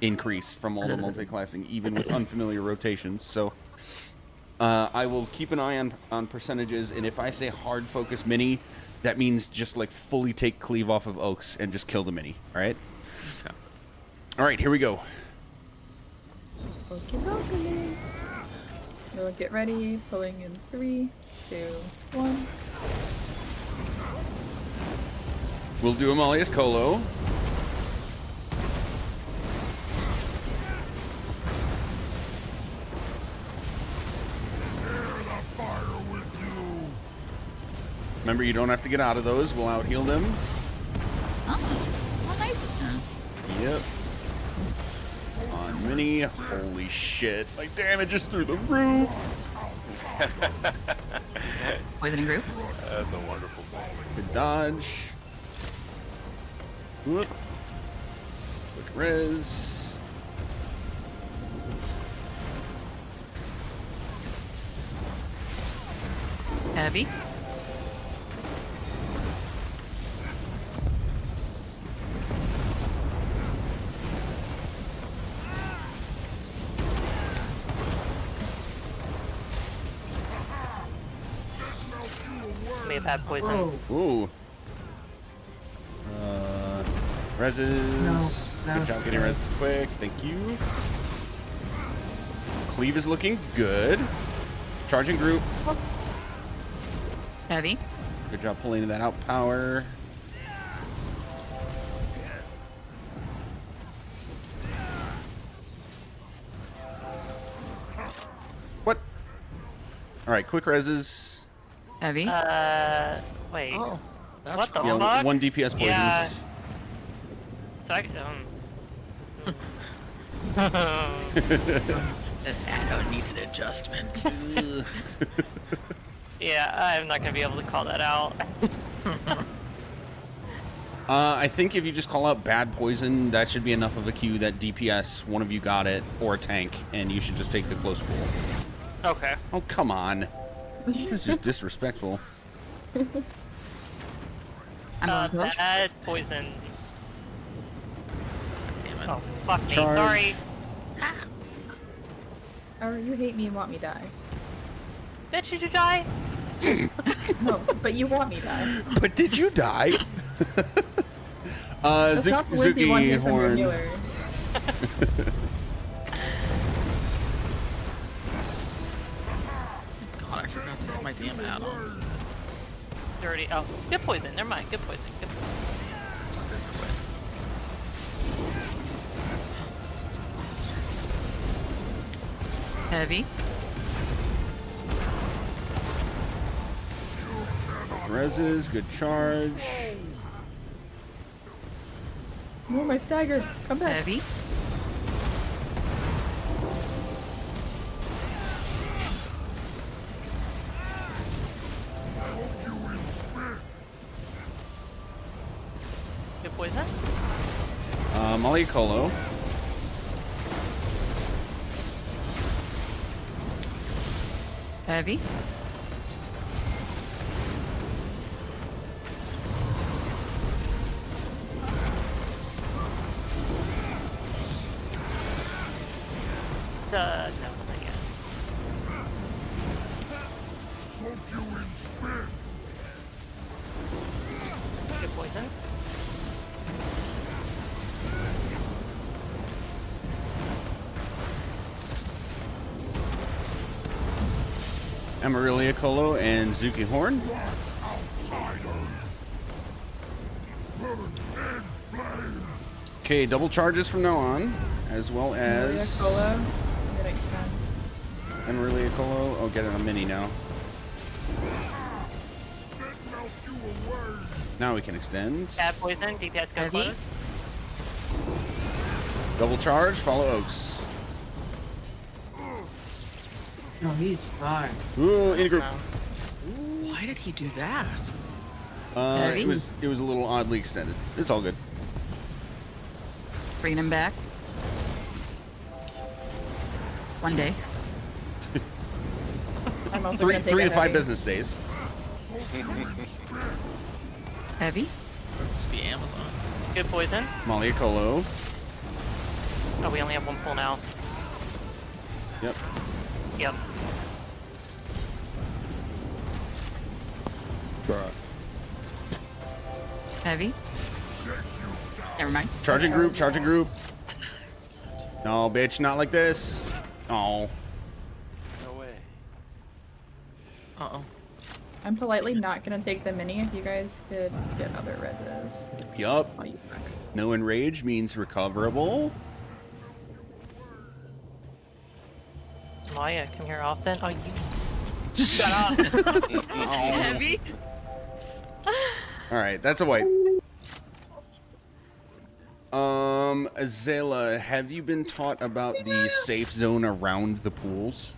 increase from all the multi-classing, even with unfamiliar rotations. So I will keep an eye on percentages, and if I say hard focus mini, that means just like fully take Cleave off of Oaks and just kill the mini. All right. Okay. All right, here we go. Okie dokie. We'll get ready. Pulling in 3, 2, 1. We'll do Amalia's Colo. Remember, you don't have to get out of those. We'll out heal them. Oh, nice. Yep. On mini. Holy shit. My damage is through the roof. Poisoning group. That's a wonderful thing. Good dodge. Whoop. Quick res. Heavy. May have had poison. Ooh. Reses. No, Good job getting res quick. Thank you. Cleave is looking good. Charging group. Heavy. Good job pulling that out power. What? All right, quick reses. Heavy. Wait. Oh, What the Yeah, fuck? 1 DPS poisons. Yeah. So I That Addo needs an adjustment. yeah, I'm not gonna be able to call that out. I think if you just call out bad poison, that should be enough of a cue that DPS, one of you got it, or a tank, and you should just take the close pull. Okay. Oh, come on. It's just disrespectful. Bad poison. Oh, fuck me. Charge. Sorry. Or you hate me and want me to die. Bitch, did you die? No, but you want me to die. But did you die? That's not the words you want to Zuki hear from your Horn. healer. God, I forgot to put my damn add-on. Dirty. Oh, good poison. Never mind. Good poison. Good poison. Heavy. Reses, good charge. Oh, my stagger. Come back. Heavy. Good poison. Molly Colo. Heavy. No, not yet. Good poison. Amarilia Colo and Zuki Horn. Okay, double charges from now on, as well as Cola. I'm gonna extend. Amarilia Colo. Oh, get it on mini now. Now we can extend. Bad poison. DPS go Heavy. close. Double charge, follow Oaks. No, he's fine. Ooh, in group. Why did he do that? Heavy? It was a little oddly extended. It's all good. Bringing him back. One day. I'm also Three gonna take to a 5 heavy. business days. Heavy? Must be Amazon. Good poison. Maliacolo. Oh, we only have one pull now. Yep. Yep. Heavy? Never mind. Charging group, charging group. No, bitch, not like this. Oh. No way. Uh-oh. I'm politely not gonna take the mini if you guys could get other reses. Yup. While you back. No enrage means recoverable. Maya, come here often. Oh, you. Shut up. Oh. Heavy? All right, that's a wipe. Azela, have you been taught about the safe zone around the pools?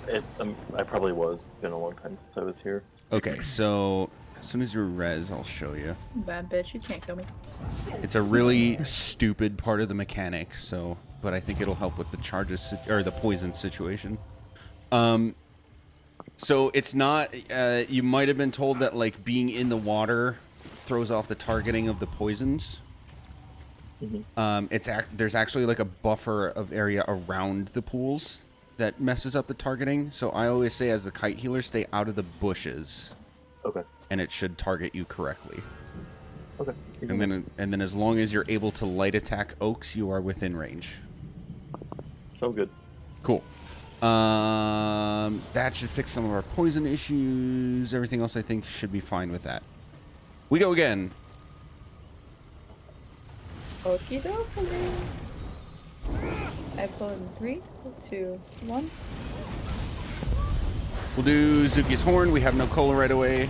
I probably was. It's been a long time since I was here. Okay, so as soon as you're res, I'll show you. Bad bitch, you can't kill me. It's a really stupid part of the mechanic, so, but I think it'll help with the charges or the poison situation. So it's not. You might have been told that like being in the water throws off the targeting of the poisons. There's actually like a buffer of area around the pools that messes up the targeting. So I always say, as the kite healer, stay out of the bushes. Okay. And it should target you correctly. Okay. And then as long as you're able to light attack oaks, you are within range. So good. Cool. That should fix some of our poison issues. Everything else I think should be fine with that. We go again. Okie dokie. I pull in 3, 2, 1. We'll do Zuki's Horn. We have no cola right away.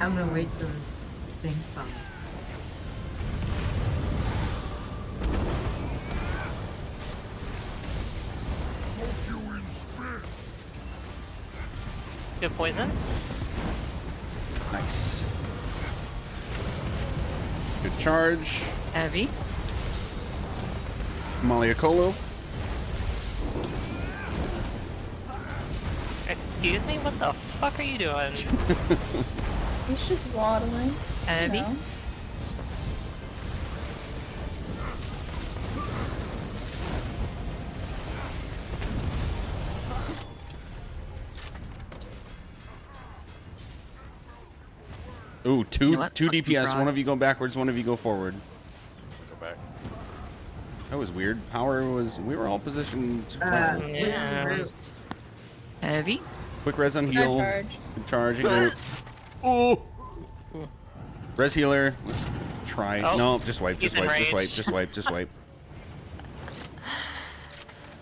I'm gonna wait till the thing stops. Good poison. Nice. Good charge. Heavy. Maliacolo. Excuse me? What the fuck are you doing? He's just waddling. Heavy. You know? Ooh, two know what? Fuck you, DPS. Frog. One of you go backwards, one of you go forward. Go back. That was weird. Power was... We were all positioned... Yeah. Heavy. Quick res on Bad heal. charge. Good charging group. Oh! Res healer. Let's try. Oh, No, just wipe, he's just in wipe, just wipe, range. just wipe, just wipe.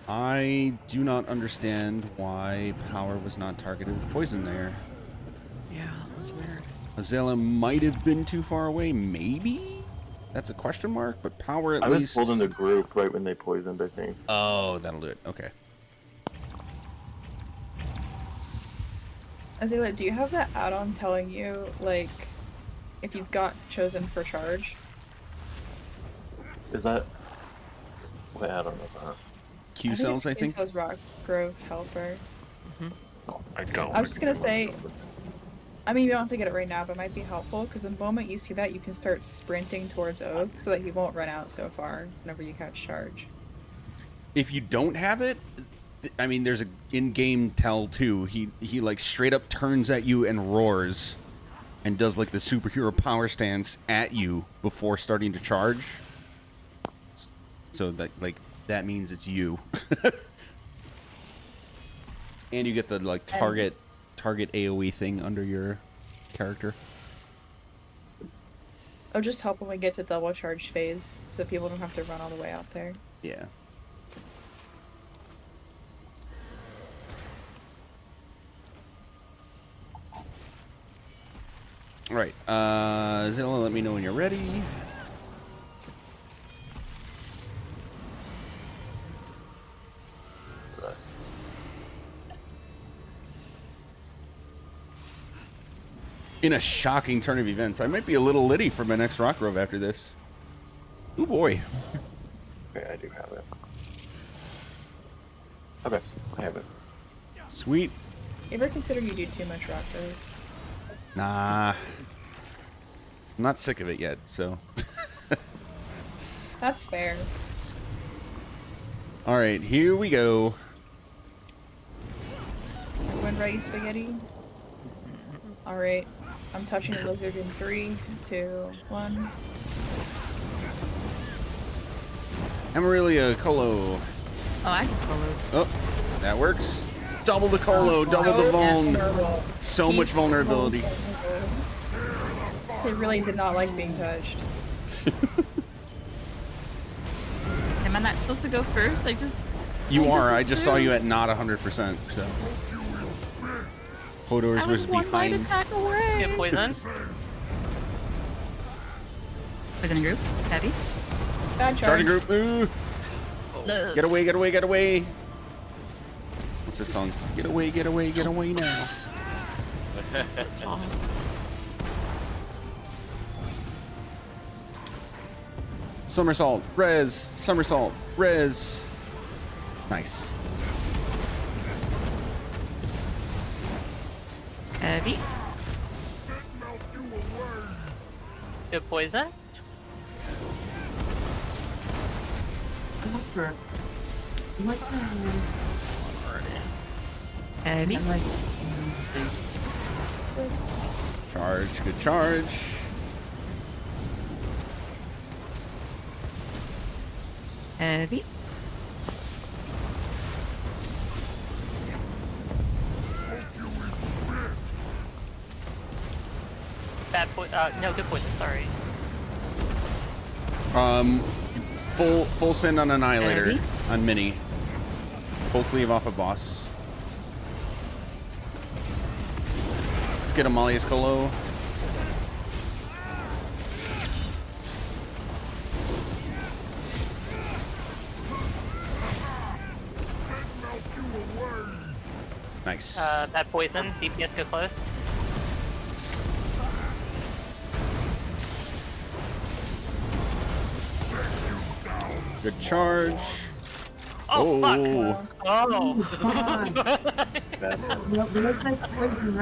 I do not understand why power was not targeted with poison there. Yeah, that's weird. Azela might have been too far away, maybe? That's a question mark, but power at I was least... pulled in the group right when they poisoned, I think. Oh, that'll do it. Okay. Azalea, do you have that add-on telling you, like, if you've got chosen for charge? Is that... What add-on is that? Q cells, I think? Q cells Rock Grove Helper. I don't. I was just gonna say, I mean, you don't have to get it right now, but it might be helpful, because the moment you see that, you can start sprinting towards Oak, so that he won't run out so far whenever you catch charge. If you don't have it, I mean, there's a in-game tell too. He like straight up turns at you and roars, and does like the superhero power stance at you before starting to charge. So that like that means it's you. And you get the like target AoE thing under your character. Oh, just help when we get to double charge phase, so people don't have to run all the way out there. Yeah. All right, Zilla, let me know when you're ready. In a shocking turn of events, I might be a little litty for my next Rock Grove after this. Oh boy. Okay, I do have it. Okay, I have it. Sweet. You ever consider you do too much rock grove? Nah. I'm not sick of it yet, so. That's fair. Alright, here we go. When ready, spaghetti? Alright. I'm touching the lizard in 3, 2, 1. Amarillia Colo. Oh, I just followed. Oh, that works. Double the Colo, double the Vuln. So much vulnerability. It really did not like being touched. Am I not supposed to go first? You are. I just saw you at not 100%, so. Hodor's was behind. You have poison? Poison group? Heavy? Bad Charging group. Ooh. No. Get away, get away, get away. What's that song? Get away, get away, get away now. Somersault, res, somersault, res. Nice. Heavy? You have poison? Heavy? Charge, good charge. Heavy? Bad no, good poison, sorry. Full send on Annihilator Heavy? on Mini. Full cleave off a boss. Let's get Amalia's Colo. Nice. Bad poison, DPS go close. Good charge. Oh, fuck. Oh.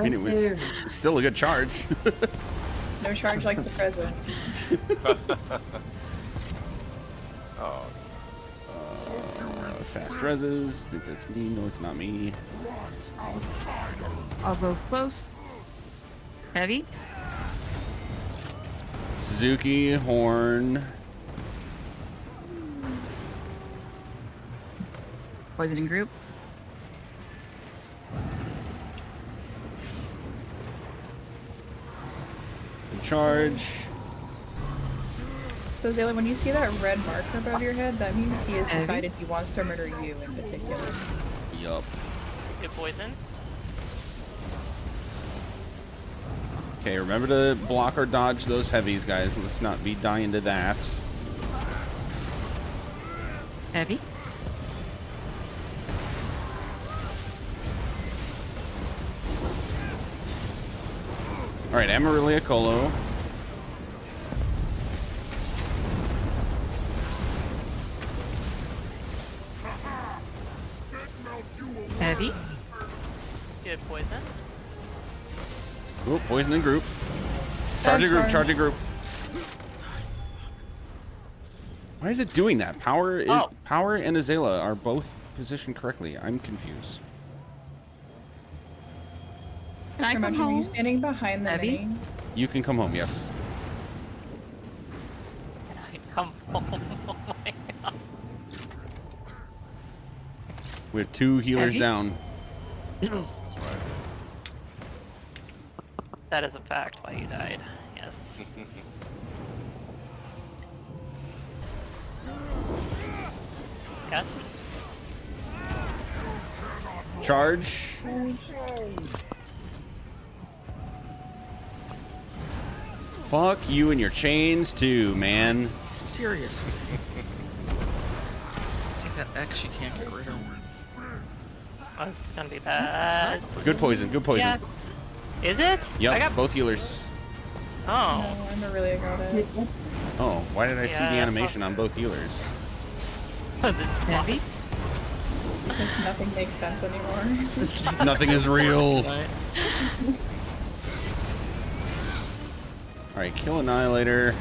And it was still a good charge. No charge like the present. Oh. Fast reses. Think that's me. No, it's not me. I'll go close. Heavy? Suzuki, Horn. Poisoning group? Good charge. So Zayla, when you see that red marker above your head, that means he has decided he wants to murder you in particular. Yup. Good poison. Okay, remember to block or dodge those heavies, guys. Let's not be dying to that. Heavy? Alright, Amarillia Colo. Heavy? Good poison. Ooh, poisoning group. Charging group, charging group. Why is it doing that? Power and Azela are both positioned correctly. I'm confused. Can I come home? Are you standing behind the Heavy? mini? You can come home, yes. Come home. Oh my god. We have 2 healers Heavy? down. That is a fact why you died. Yes. Cats? Charge. Fuck you and your chains too, man. Seriously. Take that X you can't get rid of. Oh, this is gonna be bad. Good poison, good poison. Yeah. Is it? Yep, I got... both healers. Oh. No, I'm Aurelia got it. Oh, why did I see the Yeah, animation on both healers? Because it's heavy. Because nothing makes sense anymore. Nothing is real. Alright, kill Annihilator.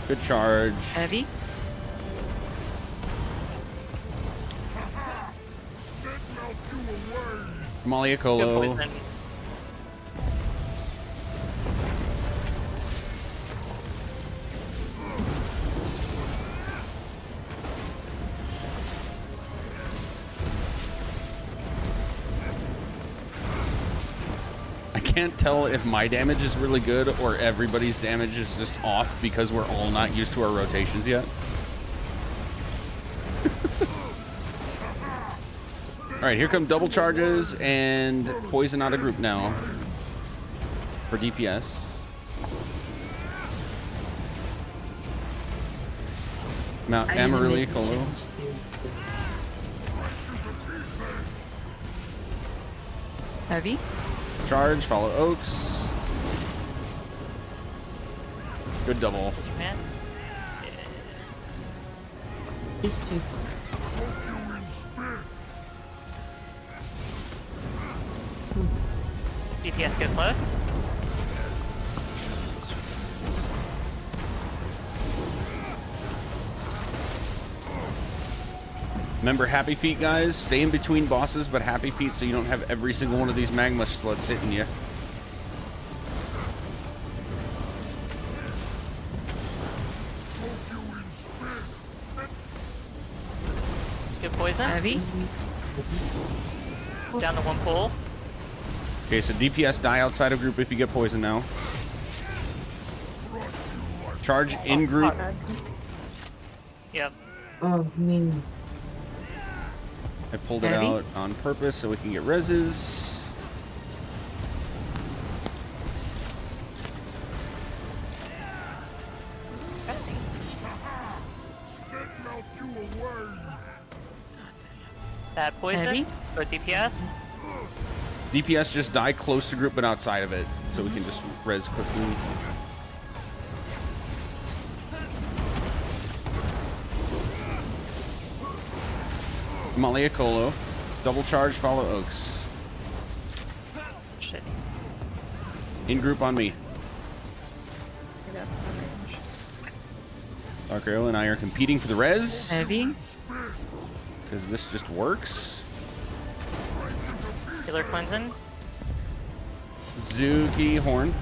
Good charge. Heavy. Maliacolo. I can't tell if my damage is really good or everybody's damage is just off because we're all not used to our rotations yet. Alright, here come double charges and poison out of group now for DPS. Mount Amaryllis. Heavy. Charge, follow Oaks. Good double. These two. DPS get close. Remember Happy Feet, guys? Stay in between bosses, but Happy Feet so you don't have every single one of these magma sluts hitting you. Good poison. Heavy. Down to one pull. Okay, so DPS die outside of group if you get poison now. Charge in group. Yep. Oh, man. I pulled it out on purpose so we can get reses. Bad poison. Heavy. Go DPS. DPS just die close to group but outside of it so we can just res quickly. Maliacolo. Double charge, follow Oaks. Shit. In group on me. That's the range. Dark Arrow and I are competing for the res. Heavy. Because this just works. Healer cleansing. Zuki Horn.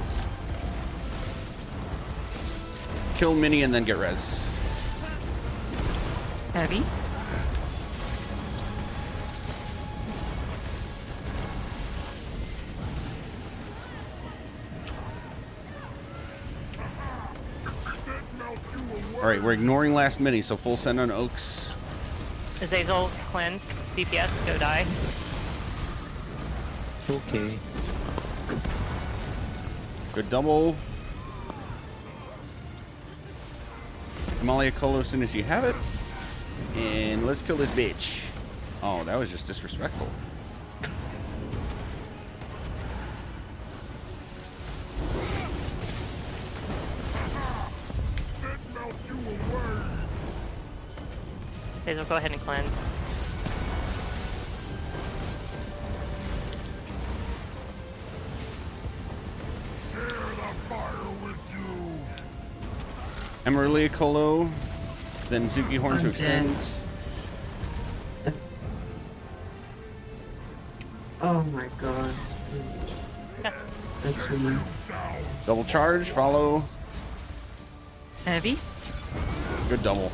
Kill Mini and then get res. Heavy. Alright, we're ignoring last Mini, so full send on Oaks. Azazel cleanse. DPS. Go die. Okay. Good double. Maliacolo as soon as you have it. And let's kill this bitch. Oh, that was just disrespectful. Azazel, go ahead and cleanse. Amaryllis, then Zuki Horn to extend. Oh my god. That's really... Double charge, follow. Heavy. Good double.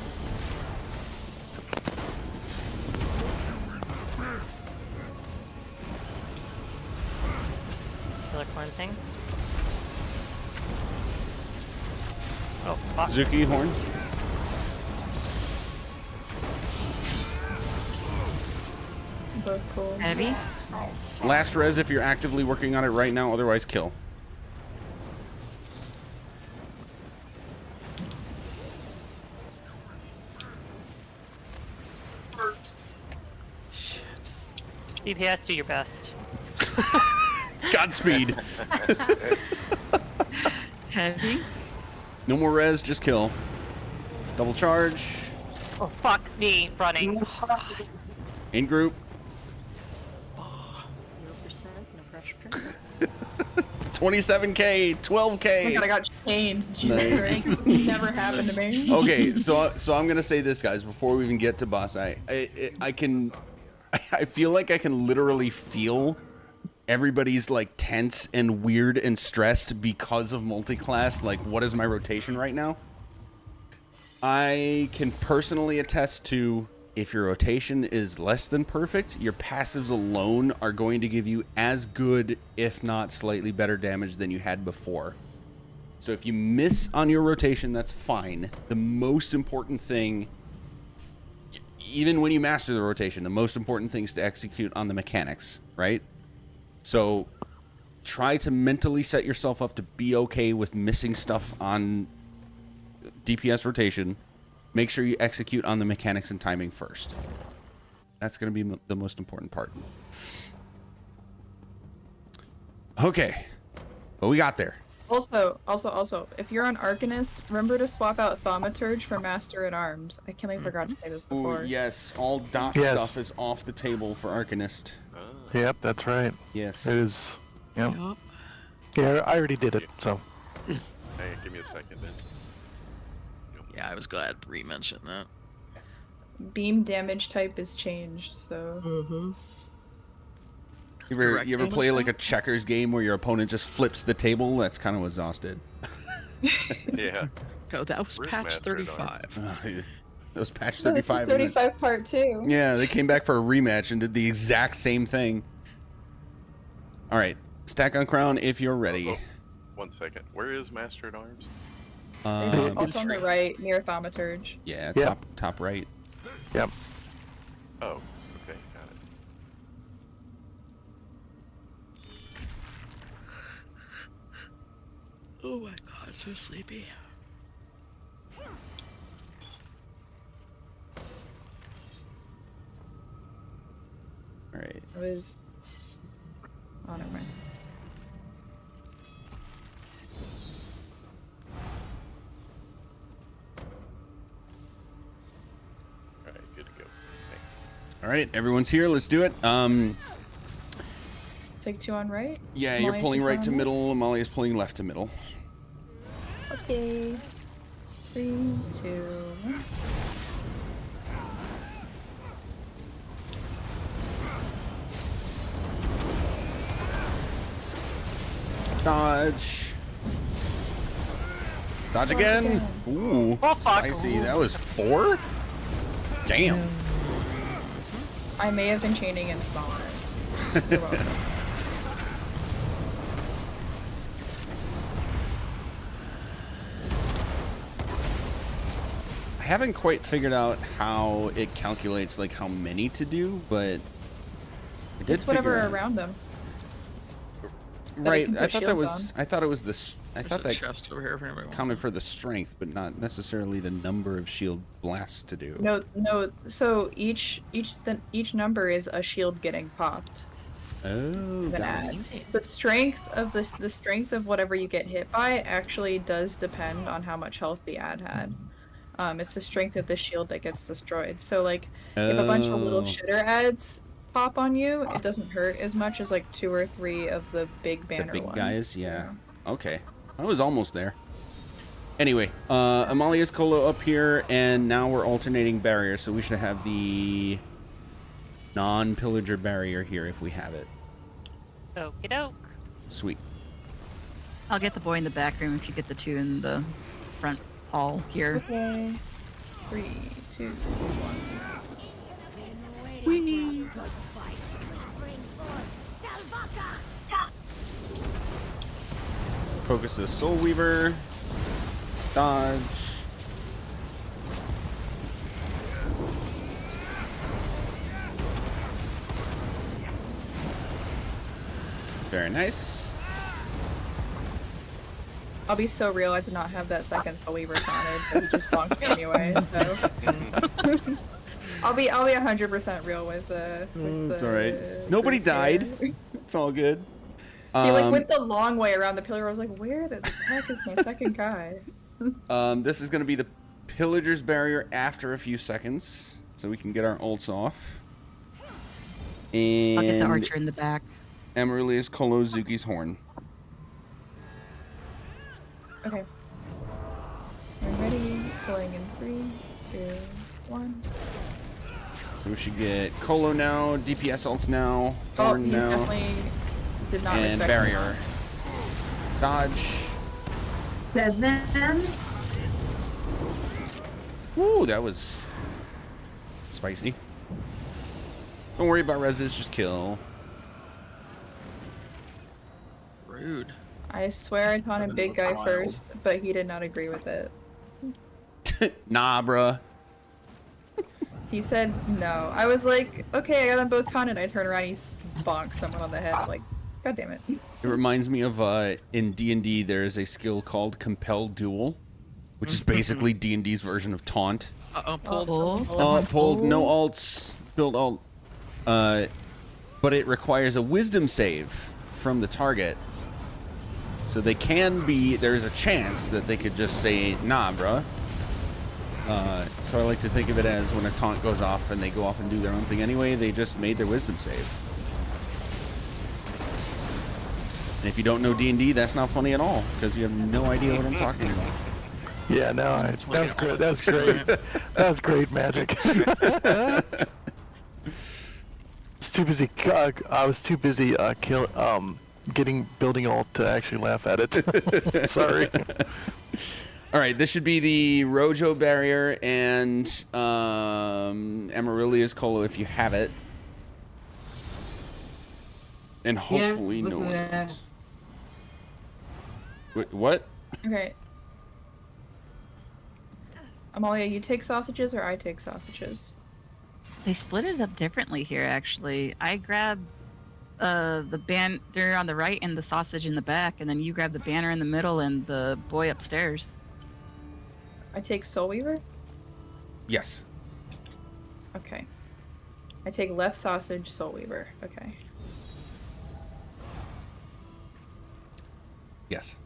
Healer cleansing. Oh, fuck. Zuki Horn. Both cool. Heavy. Last res if you're actively working on it right now, otherwise kill. DPS, do your best. Godspeed. Heavy. No more res, just kill. Double charge. Oh, fuck me, running. In group. 0%, no pressure. 27k, 12k. Oh my god, I got chained. Jesus Nice. Christ. This never happened to me. Okay, so I'm gonna say this, guys, before we even get to boss. I feel like I can literally feel everybody's like tense and weird and stressed because of multi-class. Like, what is my rotation right now? I can personally attest to, if your rotation is less than perfect, your passives alone are going to give you as good, if not slightly better damage than you had before. So if you miss on your rotation, that's fine. The most important thing, even when you master the rotation, the most important thing is to execute on the mechanics, right? So try to mentally set yourself up to be okay with missing stuff on DPS rotation. Make sure you execute on the mechanics and timing first. That's going to be the most important part. Okay. But we got there. Also, if you're on Arcanist, remember to swap out Thaumaturge for Master at Arms. I can't forgot to say this before. Ooh, yes, all dot stuff is off the table for Arcanist. Yep, that's right. Yes. It is. Yep. Yeah, I already did it, so. Hey, give me a second then. Yeah, I was glad Bree mentioned that. Beam damage type is changed, so. You ever play like a checkers game where your opponent just flips the table? That's kind of what Zoss did. Yeah. Oh, that was Where's patch Master at 35. That was patch So 35. this is and then- 35 part 2. Yeah, they came back for a rematch and did the exact same thing. All right, stack on crown if you're ready. Oh, 1 second. Where is Master at Arms? It's also on the right, near Thaumaturge. Yeah, Yep. top right. Yep. Oh, okay, got it. Oh my god, so sleepy. All right. It was. Oh, never mind. Alright, good to go. Thanks. All right, everyone's here. Let's do it. Take 2 on right? Yeah, you're Amalia, pulling take right 1 to on middle. Amalia's pulling left to middle. Okay. 3, 2. Dodge. Dodge again. Ooh, spicy. That was 4? Damn. I may have been chaining in smallness. You're welcome. I haven't quite figured out how it calculates like how many to do, but I did It's whatever figure out. around them. that it Right, can I put thought that shields was. I thought it was this. I There's thought a that chest over here if anybody wants counted for the strength, but not necessarily the number of shield blasts to do. No. So each number is a shield getting popped. Oh, An got ad. it. The strength of the strength of whatever you get hit by actually does depend on how much health the ad had. It's the strength of the shield that gets destroyed. So like, if a bunch of little Oh. shitter ads pop on you, it doesn't hurt as much as like 2 or 3 of the big banner The big ones. guys, yeah. Okay, I was almost there. Anyway, Amalia's Colo up here, and now we're alternating barriers, so we should have the non-pillager barrier here if we have it. Okie doke. Sweet. I'll get the boy in the back room if you get the 2 in the front hall here. Okay. 3, 2, 1. Whee! Focus the Soul Weaver. Dodge. Very nice. I'll be so real, I did not have that second Soul Weaver counted, but he just bonked me anyway, so. I'll be 100% real with the. It's alright. Nobody group here. died. It's all good. He like went the long way around the pillar. I was like, where the heck is my second guy? This is going to be the Pillager's Barrier after a few seconds, so we can get our ults off. And I'll get the archer in the back. Amaryllis Kolozuki's Horn. Okay. I'm ready. Going in 3, 2, 1. So we should get Colo now, DPS ults now, Oh, Horn he's now, definitely did not and respect Barrier. Dodge. 7. Woo, that was spicy. Don't worry about reses, just kill. Rude. I swear I taught him big guy first, but he did not agree with it. Nah, bruh. He said no. I was like, okay, I got him both taunted. I turn around, he bonks someone on the head. I'm like, god damn it. It reminds me of in D&D there's a skill called Compel Duel, which is basically D&D's version of Taunt. Pulled. Pulled, no alts, build alt. But it requires a wisdom save from the target. So they can be, there's a chance that they could just say, nah, bruh. So I like to think of it as when a taunt goes off and they go off and do their own thing anyway, they just made their wisdom save. And if you don't know D&D, that's not funny at all, because you have no idea what I'm talking about. Yeah, no, that's great. That's great. That was great magic. It's too busy. I was too busy building alt to actually laugh at it. Sorry. All right, this should be the Rojo Barrier and Amaryllis Colo if you have it. And hopefully no one else. Wait, what? Okay. Amalia, you take sausages or I take sausages? They split it up differently here, actually. I grab the banner on the right and the sausage in the back, and then you grab the banner in the middle and the boy upstairs. I take Soul Weaver? Yes. Okay. I take left sausage, Soul Weaver. Okay. Yes.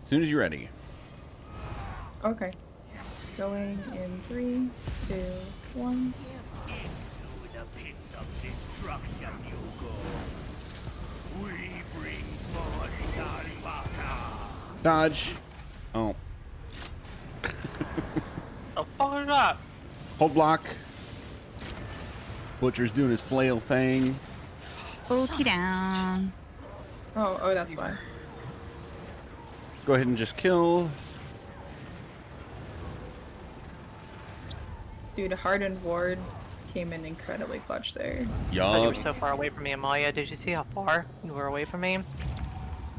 As soon as you're ready. Okay. Going in 3, 2, 1. Into the pits of destruction you go. We bring forth Dalbaka. Dodge. Oh. The fuck is that? Hold block. Butcher's doing his flail thing. Okey down. Oh, that's why. Go ahead and just kill. Dude, Hardened Ward came in incredibly clutch there. You were so far away from me, Amalia. Did you see how far you were away from me?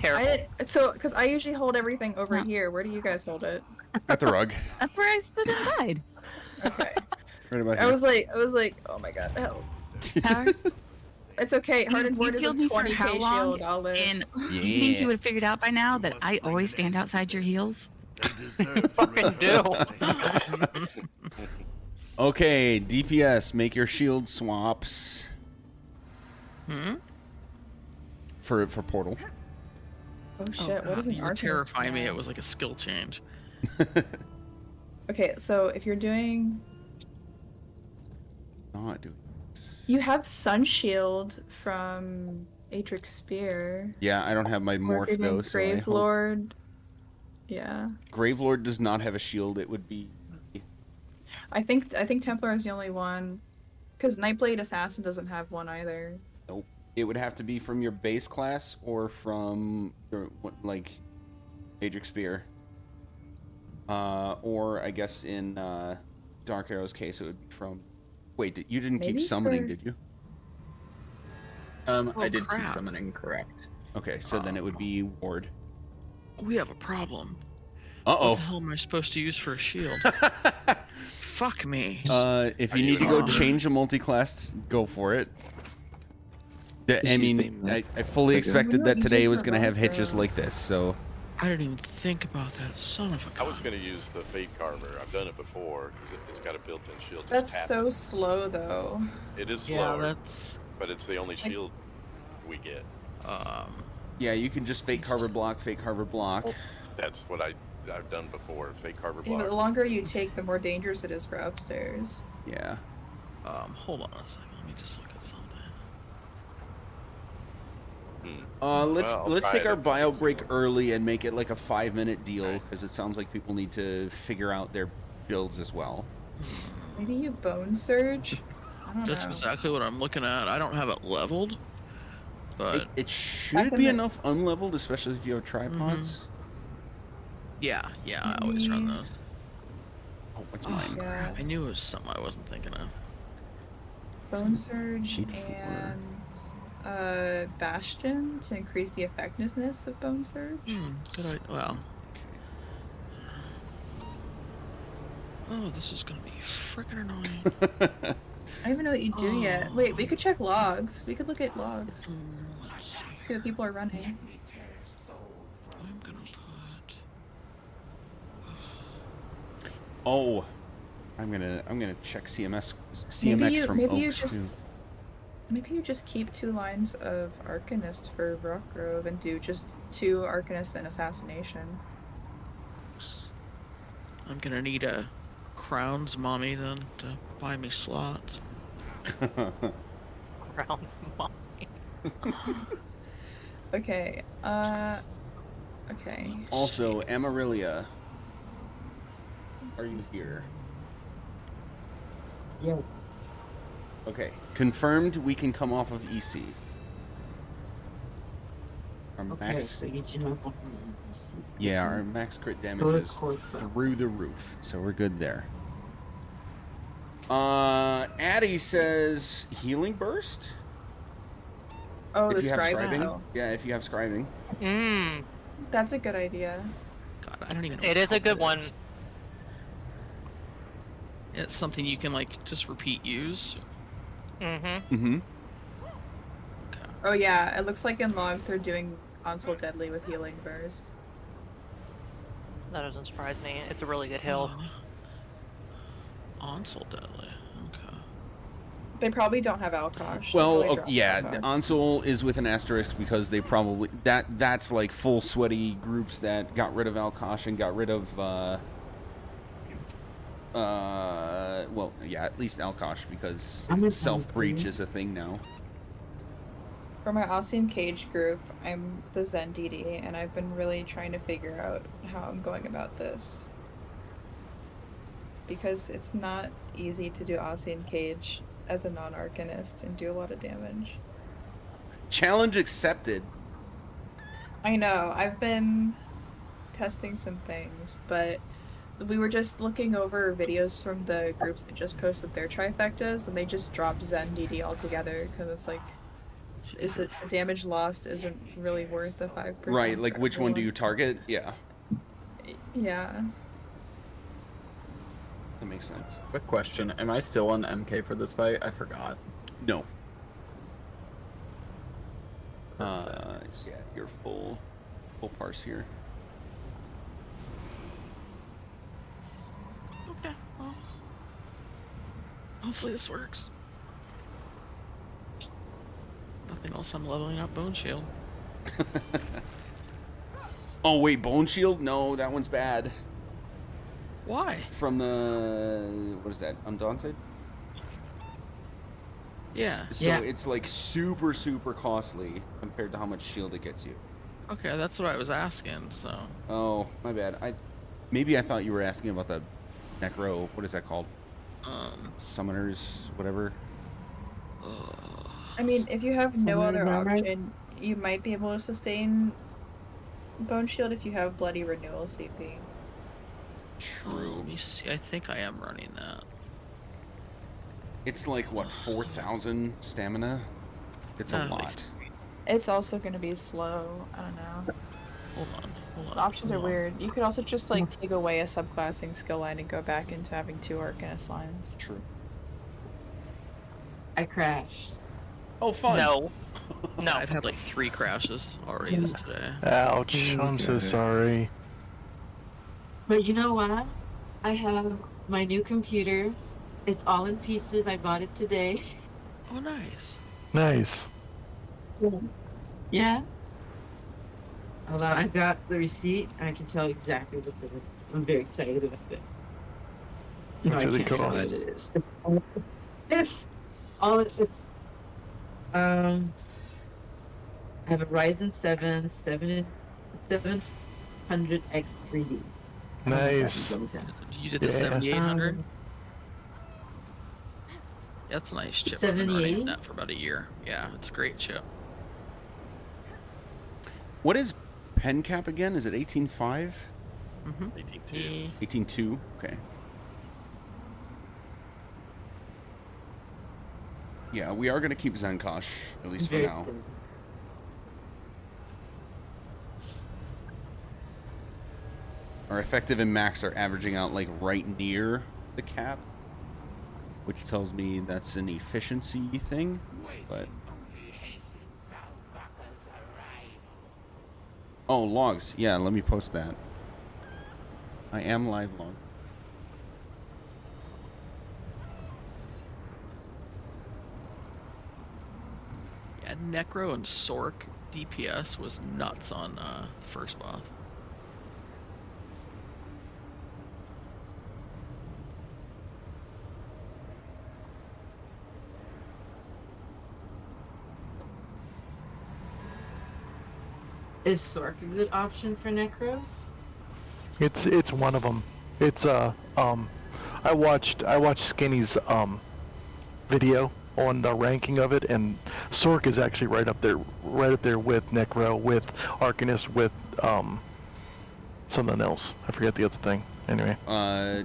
Careful. Because I usually hold everything over here. Where do you guys hold it? At the rug. That's where I stood and died. Okay. Right about I was like, oh my god, help. It's okay. Hardened Ward is a 20k shield. I'll live. And you think you would have figured out by now that I always stand outside your heels? Fucking do. Okay, DPS, make your shield swaps. For portal. Oh shit, what is an You Arcanist terrify me. now? It was like a skill change. Okay, so if you're doing... Not doing. You have Sun Shield from Atrix Spear. Yeah, I don't have my morph though. So Grave Lord. Yeah. Grave Lord does not have a shield. It would be. I think Templar is the only one, because Nightblade Assassin doesn't have one either. Nope. It would have to be from your base class or from your like Atrix Spear. Or I guess in Dark Arrow's case it would be from. Wait, you didn't keep summoning, did you? I did crap. keep summoning, correct. Okay, so then it would be Ward. We have a problem. Uh-oh. What the hell am I supposed to use for a shield? Fuck me. If you need to go change a multi-class, go for it. I mean, I fully expected that today was going to have hitches like this, so... I didn't even think about that. Son of a gun. I was going to use the Fate Carver. I've done it before because it's got a built-in shield. Just That's tap so slow, though. it is Yeah, slower, that's. but it's the only shield we get. Yeah, you can just Fate Carver block, Fate Carver block. That's what I've done before. Fate Carver Yeah, block. but the longer you take, the more dangerous it is for upstairs. Yeah. Hold on a second. Let me just look at something. Let's try take it our if bio it's break more. early and make it like a 5-minute deal because it sounds like people need to figure out their builds as well. Maybe you Bone Surge? I don't That's know. exactly what I'm looking at. I don't have it leveled, but It should be enough unleveled, especially if you have tripods. yeah, I always run those. Oh, what's mine? Yeah. I knew it was something I wasn't thinking of. Bone Surge Sheet 4. and Bastion to increase the effectiveness of Bone Surge. Good. Well. Oh, this is gonna be freaking annoying. I don't even know what you do yet. Wait, we could check logs. We could look at logs. See what people are running. I'm gonna put. Oh, I'm gonna check CMX Maybe you Oaks too. Maybe you just keep 2 lines of Arcanist for Rockgrove and do just 2 Arcanist and Assassination. I'm gonna need a Crown's mommy then to buy me slots. Crown's mommy. Okay, okay. Also, Amaryllia, are you here? Yeah. Okay, confirmed. We can come off of EC. Our Okay, max, so you jump on EC. yeah, our max crit damage Good is course. through the roof, so we're good there. Addie says healing burst. Oh, If the you have scribe scribing, spell. yeah, if you have scribing. That's a good idea. God, I don't even know. It is a good one. It's something you can like just repeat use. Oh yeah, it looks like in logs they're doing Onslaught Deadly with Healing Burst. That doesn't surprise me. It's a really good hill. Onslaught Deadly. Okay. They probably don't have Alkosh. Well, yeah, Onsol is with an asterisk because they probably that's like full sweaty groups that got rid of Alkosh and got rid of well, yeah, at least Alkosh because self breach is a thing now. For my Ossian Cage group, I'm the Zen DD, and I've been really trying to figure out how I'm going about this. Because it's not easy to do Ossian Cage as a non-Arcanist and do a lot of damage. Challenge accepted. I know, I've been testing some things, but we were just looking over videos from the groups that just posted their trifectas, and they just dropped Zen DD altogether, because it's like, the damage lost isn't really worth the 5%. Right, like for which one do everyone. you target? Yeah, Yeah. that makes sense. Quick question: am I still on MK for this fight? I forgot. No. Yeah, you're full parse here. Okay. Well, hopefully this works. Nothing else. I'm leveling up Bone Shield. Oh wait, Bone Shield? No, that one's bad. Why? From the what is that? Undaunted? Yeah. So it's like super costly compared to how much shield it gets you. Okay, that's what I was asking. So. Oh, my bad. Maybe I thought you were asking about the Necro. What is that called? Summoners, whatever. I mean, if you have no Something other about right? option, you might be able to sustain Bone Shield if you have Bloody Renewal CP. True. Let me see. I think I am running that. It's like what, 4,000 stamina? It's a lot. It's also going to be slow. I don't know. Hold on. The options are weird. You could also just like take away a subclassing skill line and go back into having 2 Arcanist lines. True. I crashed. Oh, fun. No. No. I've had like 3 crashes already this today. Ouch! I'm so sorry. But you know what? I have my new computer. It's all in pieces. I bought it today. Oh, nice. Nice. Yeah. Although I got the receipt, I can tell exactly what's in it. I'm very excited about it. No, That's I really can't tell cool. what it is. It's all it's I have a Ryzen 700X 3D. Nice. You did the Yeah. 7800? That's a nice chip. I've been running 78? that for about a year. Yeah, it's a great chip. What is pen cap again? Is it 18.5? 18.2. 18.2. Okay. Yeah, we are gonna keep Zenkosh at least for Very now. cool. Our effective and max are averaging out like right near the cap, which tells me that's an efficiency thing. But oh, logs. Yeah, let me post that. I am live log. Yeah, Necro and Sork DPS was nuts on first boss. Is Sork a good option for Necro? It's one of them. It's I watched Skinny's video on the ranking of it, and Sork is actually right up there with Necro, with Arcanist, with something else. I forget the other thing. Anyway.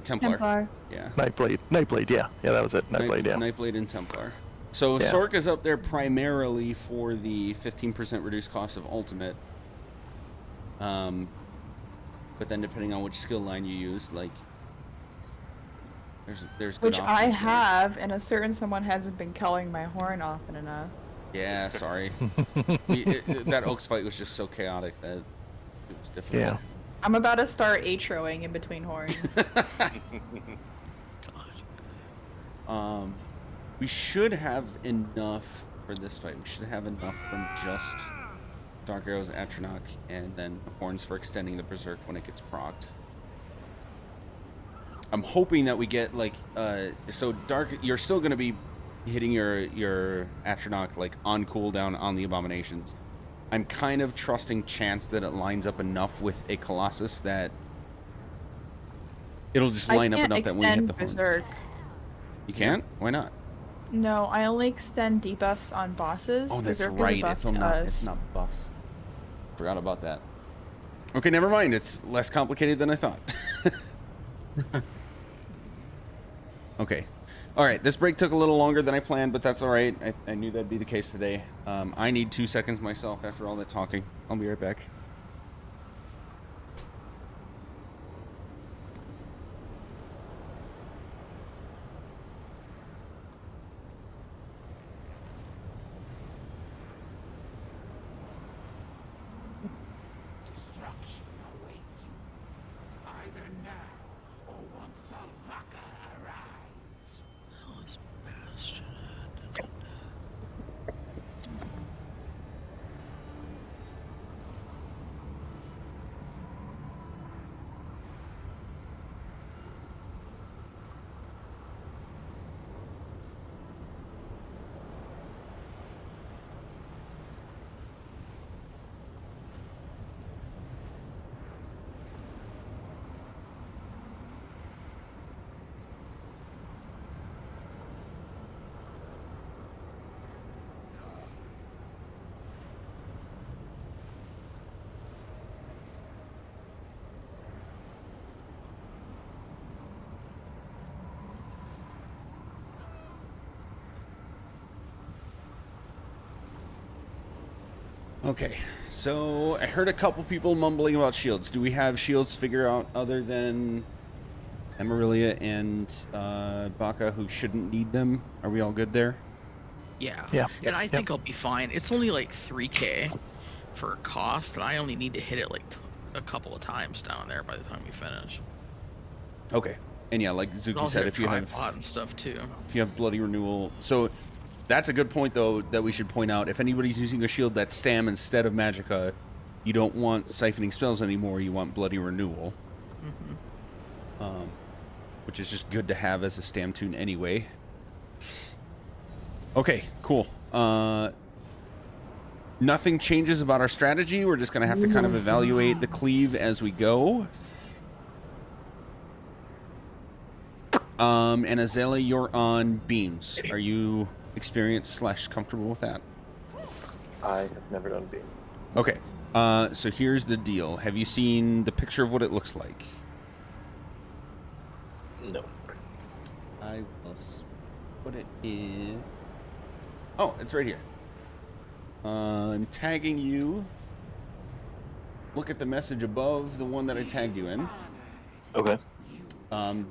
Templar. Yeah. Nightblade. Yeah, that was it. Nightblade. Yeah. Nightblade and Templar. So Yeah. Sork is up there primarily for the 15% reduced cost of ultimate. But then depending on which skill line you use, like there's good Which I options there. have, and a certain someone hasn't been culling my horn often enough. Yeah, sorry. That Oaks fight was just so chaotic that it was difficult. Yeah. I'm about to start atroing in between horns. We should have enough for this fight. We should have enough from just Dark Arrows, Atronach, and then Horns for extending the Berserk when it gets procced. I'm hoping that we get like so Dark. You're still going to be hitting your Atronach like on cooldown on the Abominations. I'm kind of trusting chance that it lines up enough with a Colossus that it'll just line up enough that when you hit the horn. Berserk. You can't? Why not? No, I only extend debuffs on bosses. Oh, that's Berserk is a right. buff It's to not. us. It's not buffs. Forgot about that. Okay, never mind. It's less complicated than I thought. Okay. All right. This break took a little longer than I planned, but that's all right. I knew that'd be the case today. I need 2 seconds myself after all that talking. I'll be right back. Destruction awaits you. Either now or once Salvaka arrives. Okay, so I heard a couple people mumbling about shields. Do we have shields figured out other than Amarilla and Baka who shouldn't need them? Are we all good there? Yeah. Yeah. And I think I'll be fine. It's only like 3k for cost, and I only need to hit it like a couple of times down there by the time we finish. Okay. And yeah, like Zuki said, if you have and stuff too. If you have Bloody Renewal, so that's a good point though that we should point out. If anybody's using a shield that's Stam instead of Magicka, you don't want Siphoning Spells anymore. You want Bloody Renewal, which is just good to have as a Stam tune anyway. Okay, cool. Nothing changes about our strategy. We're just gonna have to kind of evaluate the cleave as we go. And Azalea, you're on beams. Are you experienced / comfortable with that? I have never done beams. Okay. So here's the deal. Have you seen the picture of what it looks like? No. I will put it in. Oh, it's right here. I'm tagging you. Look at the message above the one that I tagged you in. Okay.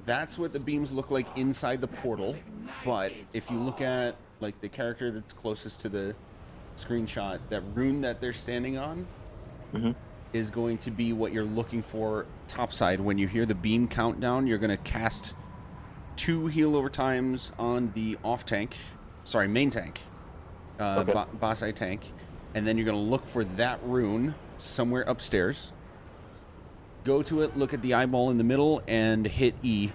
That's what the beams look like inside the portal, but if you look at like the character that's closest to the screenshot, that rune that they're standing on is going to be what you're looking for topside. When you hear the beam countdown, you're going to cast 2 heal over times on the main tank, boss eye tank, and then you're going to look for that rune somewhere upstairs. Go to it, look at the eyeball in the middle, and hit E,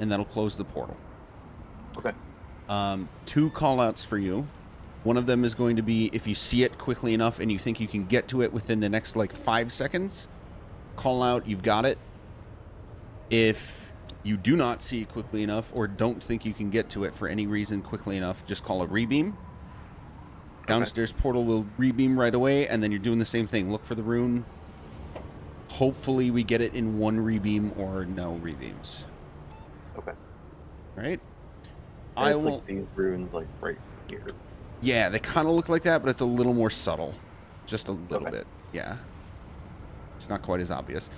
and that'll close the portal. Okay. 2 callouts for you. One of them is going to be if you see it quickly enough and you think you can get to it within the next like 5 seconds, call out, you've got it. If you do not see it quickly enough or don't think you can get to it for any reason quickly enough, just call a rebeam. Downstairs portal will rebeam right away, and then you're doing the same thing. Look for the rune. Hopefully we get it in 1 rebeam or no rebeams. Okay. Right? I will. Like these runes, like right here. Yeah, they kind of look like that, but it's a little more subtle, just a little bit. Yeah, it's not quite as obvious.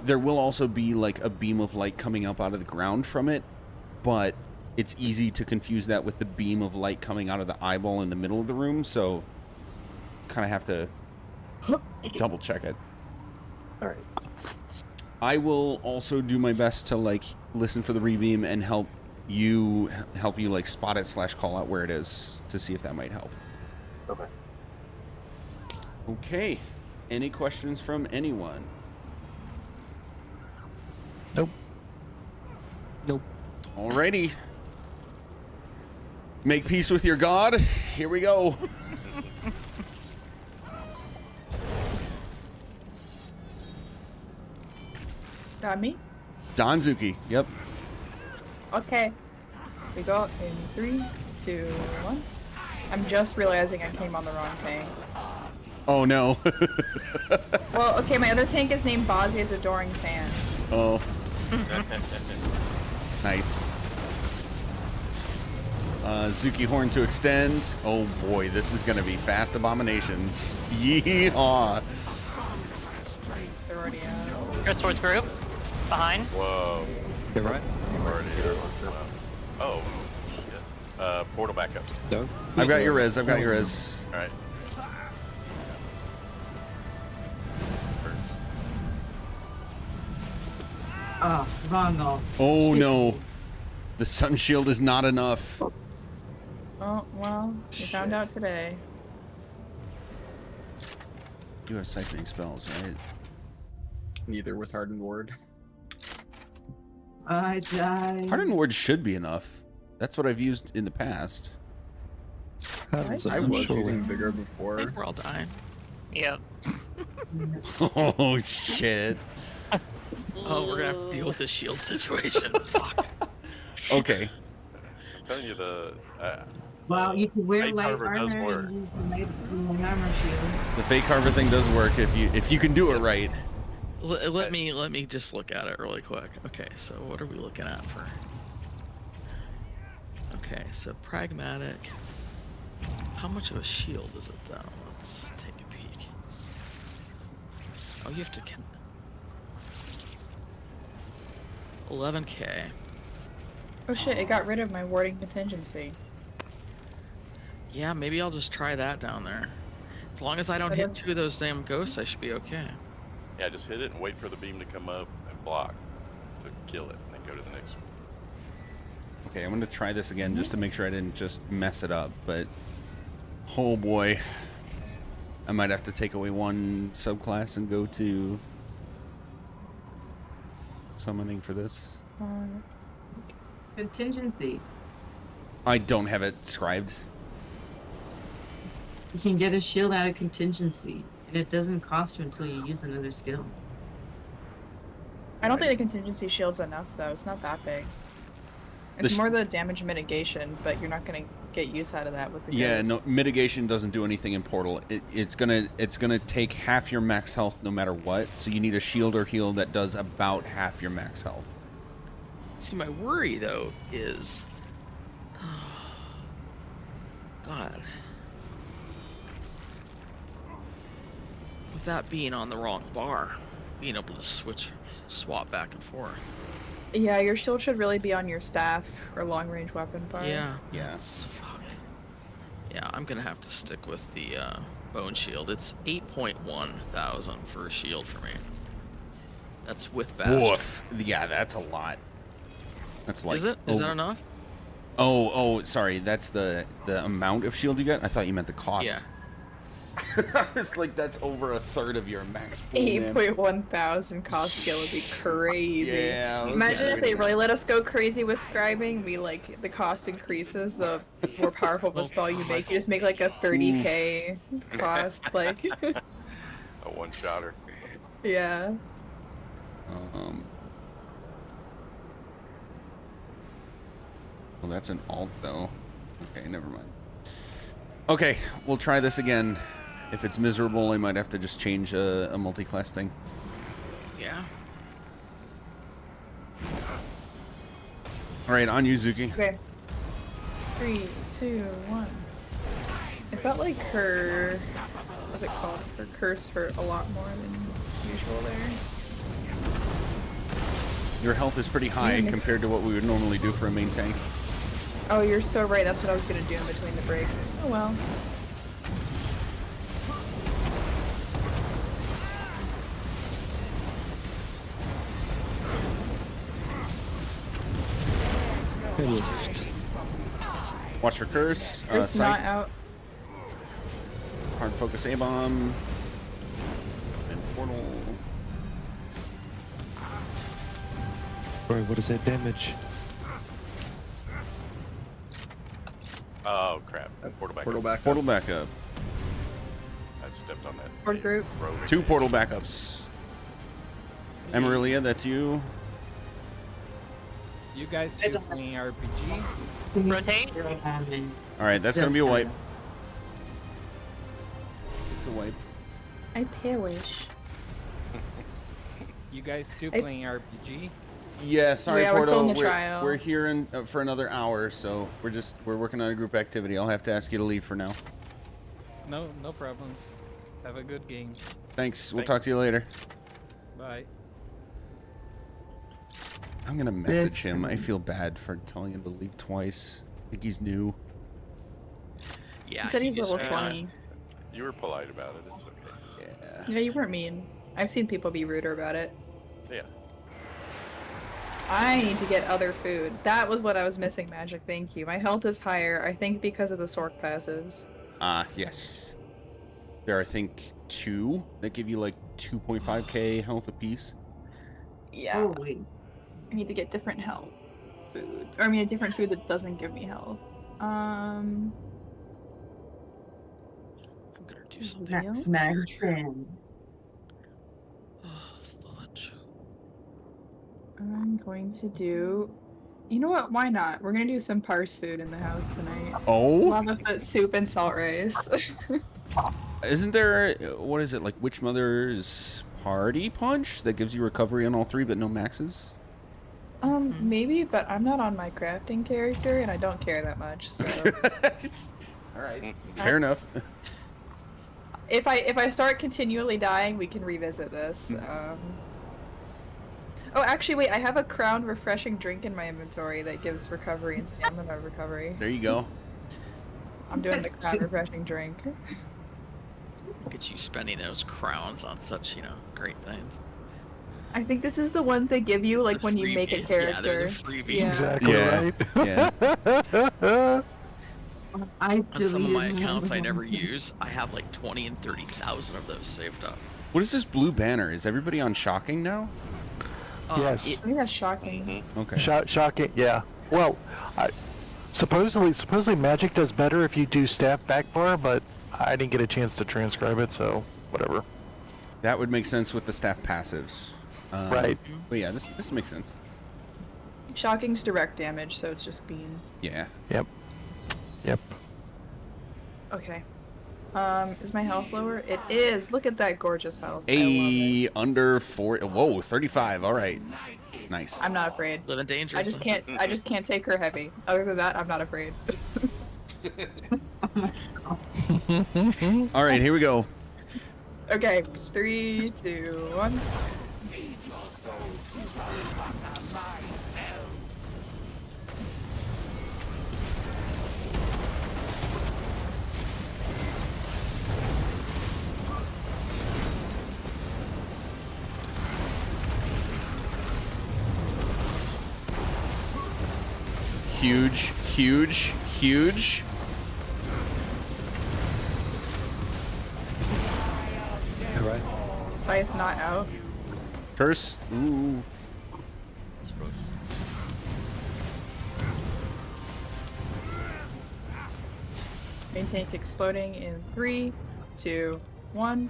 There will also be like a beam of light coming up out of the ground from it, but it's easy to confuse that with the beam of light coming out of the eyeball in the middle of the room. So, kind of have to double check it. All right. I will also do my best to like listen for the rebeam and help you like spot it / call out where it is to see if that might help. Okay. Okay. Any questions from anyone? Nope. Alrighty. Make peace with your god. Here we go. Got me? Donzuki. Yep. Okay. We go in 3, 2, 1. I'm just realizing I came on the wrong tank. Oh no. Well, okay, my other tank is named Bazia's Adoring Fan. Oh. Nice. Zuki Horn to extend. Oh boy, this is gonna be fast abominations. Yeehaw. They're already out. Chris Force group. Behind. Whoa. You're right. Already. Oh. Shit. Portal backup. Done. I've got your res. Alright. Oh, wrong goal. Oh no. The sun shield is not enough. Oh, well, we found out today. You have siphoning spells, right? Neither with Hardened Ward. I died. Hardened Ward should be enough. That's what I've used in the past. I was using Vigor before. I think we're all dying. Yep. Oh shit. Oh, we're gonna have to deal with this shield situation. Fuck. Okay. I'm telling you Well, you can wear Fate light Carver does armor work. and use the light armor shield. The Fate Carver thing does work if you can do it right. Let me just look at it really quick. Okay, so what are we looking at for? Okay, so pragmatic. How much of a shield is it though? Let's take a peek. Oh, you have to. 11k. Oh shit, it got rid of my warding contingency. Yeah, maybe I'll just try that down there. As long as I don't hit 2 of those damn ghosts, I should be okay. Yeah, just hit it and wait for the beam to come up and block to kill it, and then go to the next one. Okay, I'm gonna try this again just to make sure I didn't just mess it up, but oh boy. I might have to take away one subclass and go to summoning for this. Contingency. I don't have it scribed. You can get a shield out of contingency, and it doesn't cost you until you use another skill. I don't think the contingency shield's enough though. It's not that big. It's more the damage mitigation, but you're not gonna get use out of that with the Yeah, ghost. no, mitigation doesn't do anything in Portal. It's gonna take half your max health no matter what. So you need a shield or heal that does about half your max health. See, my worry though is, God, with that being on the wrong bar, being able to swap back and forth. Yeah, your shield should really be on your staff or long range weapon bar. Yeah. Yes. Fuck. Yeah, I'm gonna have to stick with the bone shield. It's 8.1 thousand for a shield for me. That's with badge. Woof. Yeah, that's a lot. That's like. Is it? Is that enough? Oh, sorry. That's the amount of shield you get. I thought you meant the cost. Yeah. It's like that's over a third of your max. pool, man. 8.1 thousand cost skill would be crazy. Yeah. Imagine if they really let us go crazy with scribing. We like the cost increases the more powerful the spell you make. You just make like a 30k cost, like. A one-shotter. Yeah. Well, that's an alt though. Okay, never mind. Okay, we'll try this again. If it's miserable, I might have to just change a multi-class thing. Yeah. All right, on you, Zuki. Okay. 3, 2, 1. It felt like her. What's it called? Her curse hurt a lot more than usual there. Your health is pretty high compared to what we would normally do for a main tank. Oh, you're so right. That's what I was gonna do in between the break. Oh well. Watch for curse. Curse not Psych. out. Hard focus A-bomb. And portal. Bro, what is that damage? Oh crap! Portal back. Portal back. Portal backup. I stepped on that. Board group. Rogue. 2 portal backups. Amarillia, that's you. You guys still playing RPG? Rotate. All right, that's gonna be a wipe. It's a wipe. I wish. You guys still playing RPG? Yeah, sorry, Yeah, we're still Porto. in the trial. We're here for another hour, so we're working on a group activity. I'll have to ask you to leave for now. No problems. Have a good game. Thanks. We'll talk to you later. Bye. I'm gonna message him. I feel bad for telling him to leave twice. I think he's new. Yeah. He said he's just- level 20. You were polite about it. It's okay. Yeah. Yeah, you weren't mean. I've seen people be ruder about it. Yeah. I need to get other food. That was what I was missing, Magic. Thank you. My health is higher, I think because of the Sork passives. Yes. There are, I think, 2 that give you like 2.5k health apiece. Yeah. Oh, wait. I need to get different health food. Or I mean a different food that doesn't give me health. I'm gonna do something. That's my friend. Fudge. I'm going to do. You know what? Why not? We're gonna do some parse food in the house tonight. Oh? Lava foot soup and salt rice. Isn't there, what is it, like Witch Mother's Party Punch that gives you recovery on all 3 but no maxes? Maybe, but I'm not on my crafting character and I don't care that much, so. Alright. Fair enough. If I start continually dying, we can revisit this. Oh, actually, wait, I have a crowned refreshing drink in my inventory that gives recovery and stamina recovery. There you go. I'm doing the crown refreshing drink. Look at you spending those crowns on such, great things. I think this is the ones they give you like The when you make a freebie. character. Yeah, they're the freebie. Yeah. Exactly Yeah. right. Yeah. I On some of my deleted accounts I them. never use, I have like 20 and 30,000 of those saved up. What is this blue banner? Is everybody on shocking now? Yes. I think that's shocking. Okay. Shocking. Yeah. Well, supposedly Magic does better if you do staff backbar, but I didn't get a chance to transcribe it, so whatever. That would make sense with the staff passives. Right. But yeah, this makes sense. Shocking's direct damage, so it's just beam. Yeah. Yep. Okay. Is my health lower? It is. Look at that gorgeous health. I love it. Under 4. Whoa, 35. All right. Nice. I'm not afraid. Living dangerous. I just can't take her heavy. Other than that, I'm not afraid. All right, here we go. Okay, 3, 2, 1. Huge, huge, huge. Right. Scythe not out. Curse. Ooh. Main tank exploding in 3, 2, 1.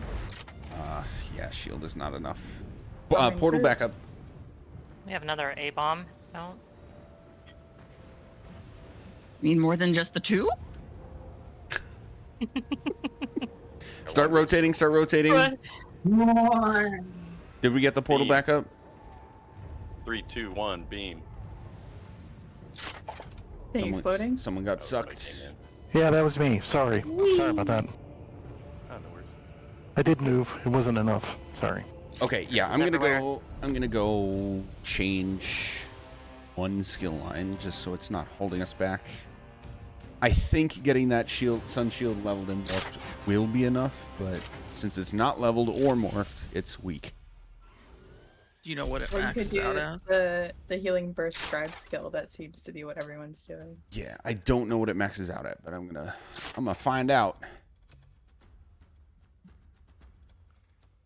Yeah, shield is not enough. Coming Portal through. backup. We have another A-bomb out. Mean more than just the two? Start rotating, start rotating. Did we get the portal Beam. backup? 3, 2, 1, beam. Thing exploding. Someone got sucked. Yeah, that was me. Sorry. Sorry about that. Oh, no worries. I did move. It wasn't enough. Sorry. Okay, yeah, I'm gonna go change one skill line just so it's not holding us back. I think getting that sun shield leveled and morphed will be enough, but since it's not leveled or morphed, it's weak. Do you know what it Or you could maxes do out as? the healing burst scribe skill. That seems to be what everyone's doing. Yeah, I don't know what it maxes out at, but I'm gonna find out.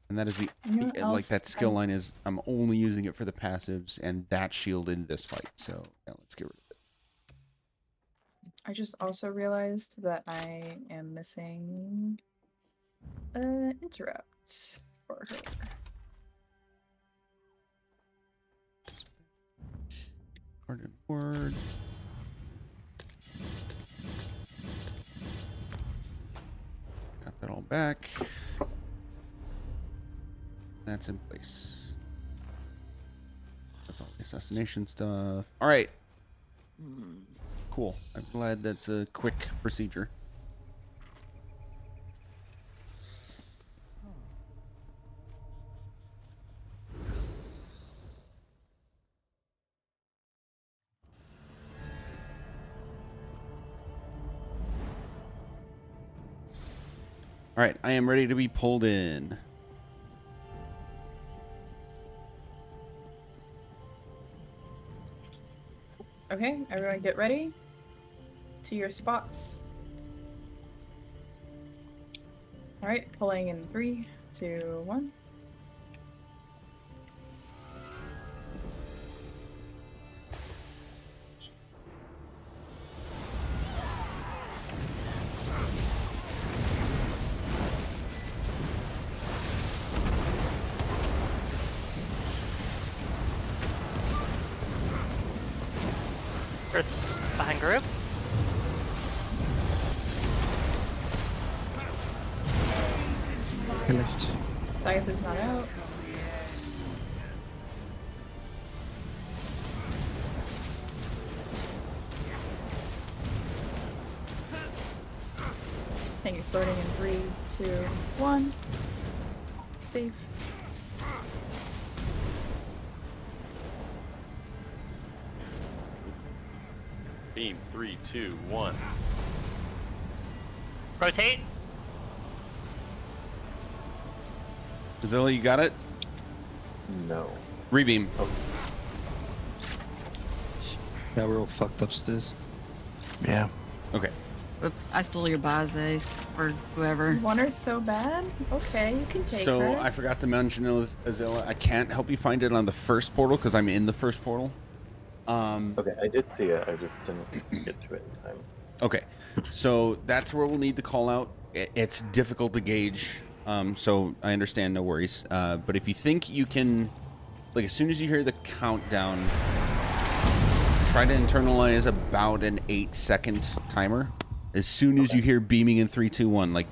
And that is Anyone like else? that skill line is I'm only using it for the passives and that shield in this fight. So yeah, let's get rid of it. I just also realized that I am missing interrupt for her. Pardon word. Got that all back. That's in place. Got all the assassination stuff. All right. Cool. I'm glad that's a quick procedure. All right, I am ready to be pulled in. Okay, everyone get ready to your spots. Alright, pulling in 3, 2, 1. First, behind group. Finished. Scythe is not out. Thing exploding in 3, 2, 1. Safe. Beam 3, 2, 1. Rotate. Zilla, you got it? No. Rebeam. Oh. Yeah, we're all fucked upstairs. Yeah. Okay. Oops, I stole your base or whoever. You want her so bad? Okay, you can take So her. I forgot to mention, Azilla, I can't help you find it on the first portal because I'm in the first portal. Okay, I did see it. I just didn't get to it in time. Okay, so that's where we'll need to call out. It's difficult to gauge, so I understand, no worries. But if you think you can, like, as soon as you hear the countdown, try to internalize about an 8-second timer. As soon as you hear beaming in 3, 2, 1, like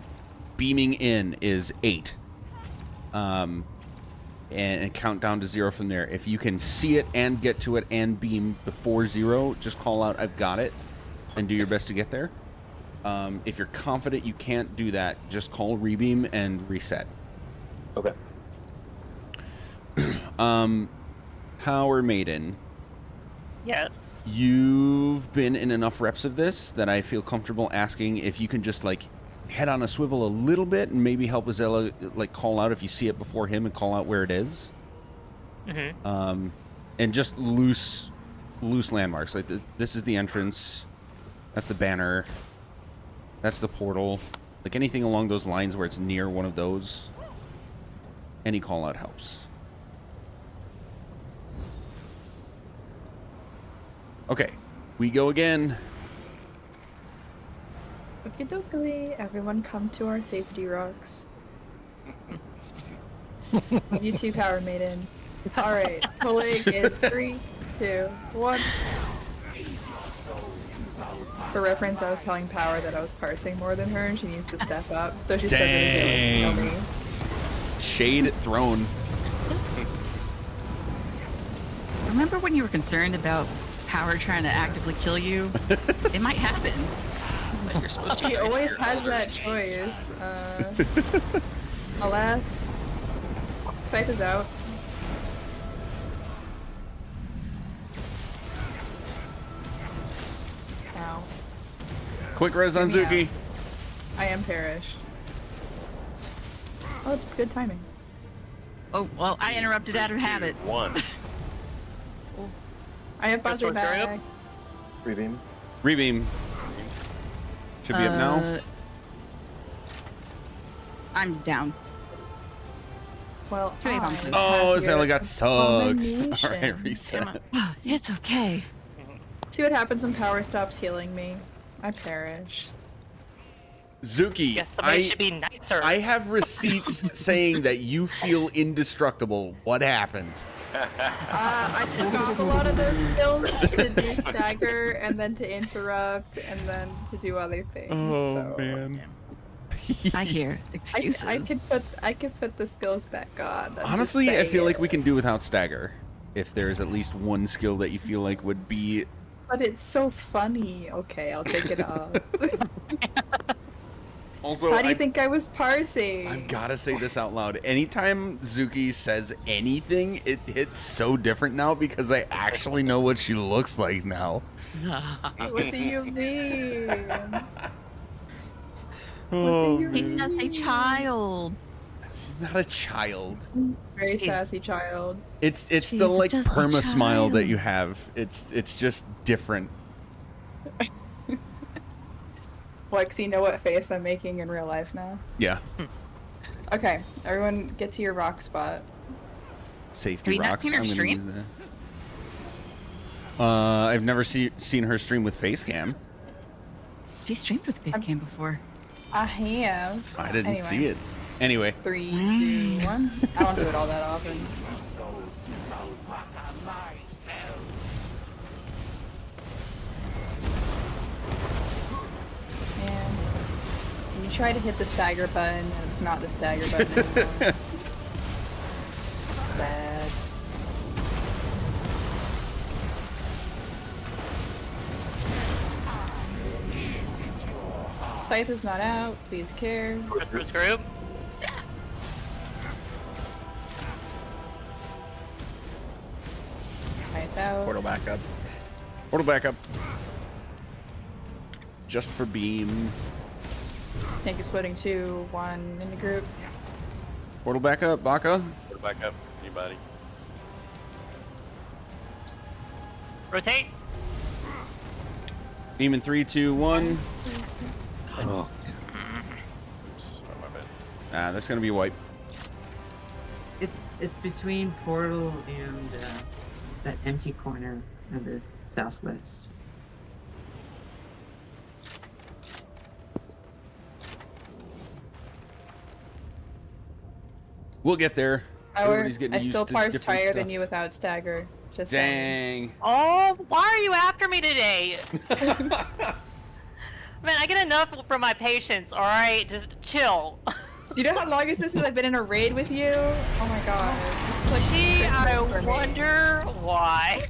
beaming in is 8, and count down to 0 from there. If you can see it and get to it and beam before 0, just call out "I've got it" and do your best to get there. If you're confident you can't do that, just call rebeam and reset. Okay. Power Maiden. Yes. You've been in enough reps of this that I feel comfortable asking if you can just like head on a swivel a little bit and maybe help Azella like call out if you see it before him and call out where it is. Mm-hmm. And just loose landmarks. Like this is the entrance. That's the banner. That's the portal. Like anything along those lines where it's near one of those. Any call out helps. Okay, we go again. Okie dokie, everyone come to our safety rocks. You too, Power Maiden. Alright, pulling in 3, 2, 1. For reference, I was telling Power that I was parsing more than her and she needs to step up. So she said that it's me. Shade thrown. Remember when you were concerned about Power trying to actively kill you? It might happen. But you're supposed to She always has that choice. Alas, Scythe is out. Ow. Quick res on Hear me Zuki. I am perished. Oh, it's good timing. Oh, well, I interrupted out of habit. One. I have buzzer back. Rebeam. Rebeam. Should be up now. I'm down. Well, Two bombs. Oh, Azella got sucked. Abomination. Alright, reset. It's okay. See what happens when Power stops healing me. I perish. Zuki, Yes, somebody should be nicer. I have receipts saying that you feel indestructible. What happened? I took off a lot of those skills to do stagger and then to interrupt and then to do other things. Oh, so. man. I hear excuses. I could put the skills back on. I'm Honestly, just I feel saying. like we can do without stagger. If there's at least one skill that you feel like would be... But it's so funny. Okay, I'll take it off. Also, How do you think I was parsing? I've got to say this out loud. Anytime Zuki says anything, it hits so different now because I actually know what she looks like now. What do you mean? Oh, He's just a child. she's not a child. Very sassy child. It's She's the like just a perma smile that child. you have. It's just different. Lex, you know what face I'm making in real life now? Yeah. Okay, everyone get to your rock spot. Safety Have you not rocks. seen her I'm gonna stream? use that. I've never seen her stream with face cam. She streamed with Basecamp before. I have. I didn't Anyway. see it. Anyway. 3, 2, 1. I don't do it all that often. And you try to hit the stagger button, and it's not the stagger button anymore. Sad. Scythe is not out, please care. Christmas group. Scythe out. Portal back up. Portal back up. Just for beam. Tank is splitting 2, 1 in the group. Portal back up, Baka. Portal back up. Anybody? Rotate. Beam in 3, 2, 1. Oh. Oops. Oh, my bad. That's gonna be a wipe. It's between portal and that empty corner of the southwest. We'll get there. Everybody's getting used still to parse different higher stuff. than you without stagger. Just saying. Dang. Oh, why are you after me today? Man, I get enough from my patients, alright? Just chill. You know how long it's been since I've been in a raid with you? Oh my god. This is like Gee, I Christmas for me. wonder why.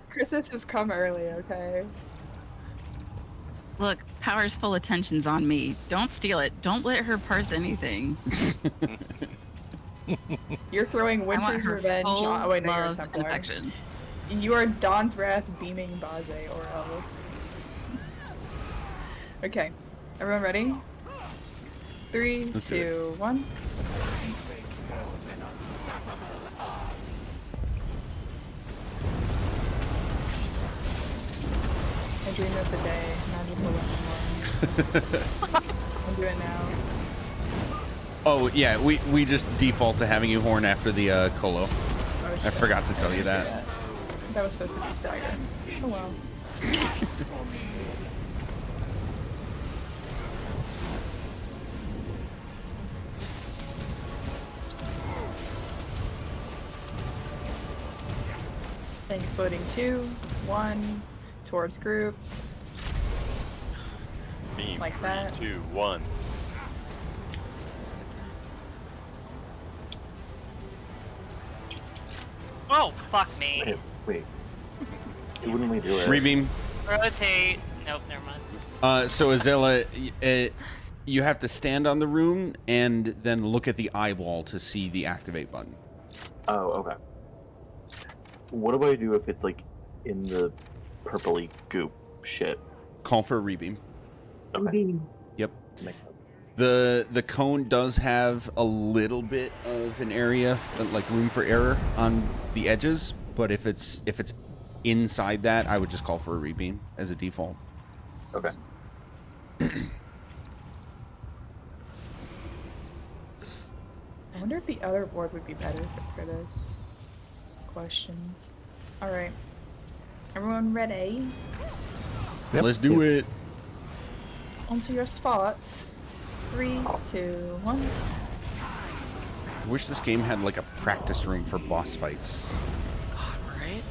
Christmas has come early, okay? Look, Power's full attention's on me. Don't steal it. Don't let her parse anything. You're throwing Winter's her Revenge full on. Oh, wait, no, you're a love and Templar. affection. You are Dawn's Wrath beaming Baze or else. Okay. Everyone ready? 3, Let's do 2, 1. I dream of the day. Magical one. I'll do it now. Oh yeah, we just default to having you horn after the Colo. Oh, I shit. forgot to tell you that. That was supposed to be stagger. Oh well. Tank exploding 2, 1, towards group. Beam. Like 3, that. 2, 1. Oh, fuck me. Wait. Wouldn't we do it? Rebeam. Rotate. Nope, never mind. So Azella, you have to stand on the room and then look at the eyeball to see the activate button. Oh, okay. What do I do if it's like in the purpley goop shit? Call for a rebeam. Okay. Yep. Makes sense. The cone does have a little bit of an area, like room for error on the edges, but if it's inside that, I would just call for a rebeam as a default. Okay. I wonder if the other board would be better for this. Questions. Alright. Everyone ready? Yep. Let's do it. Onto your spots. 3, 2, 1. I wish this game had like a practice room for boss fights. Right?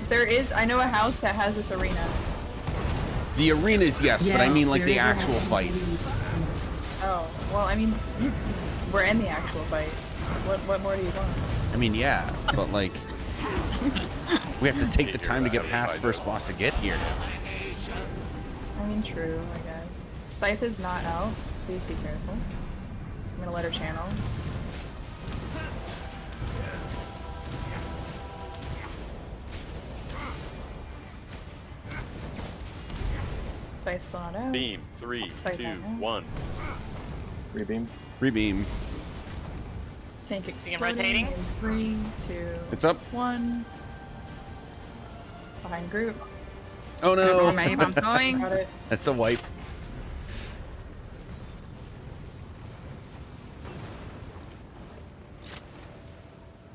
There is, I know a house that has this arena. The arenas, yes, but I mean like the actual fight. Oh, well, I mean, we're in the actual fight. What more do you want? I mean, yeah, but like, we have to take the time to get past first boss to get here. I mean, true, I guess. Scythe is not out. Please be careful. I'm gonna let her channel. Scythe's still not out. Beam. 3, Scythe 2, not out. 1. Rebeam. Rebeam. Tank Think I'm exploding. rotating? In 3, 2, It's up. 1. Behind group. Oh no! I'm going. Got it. That's a wipe.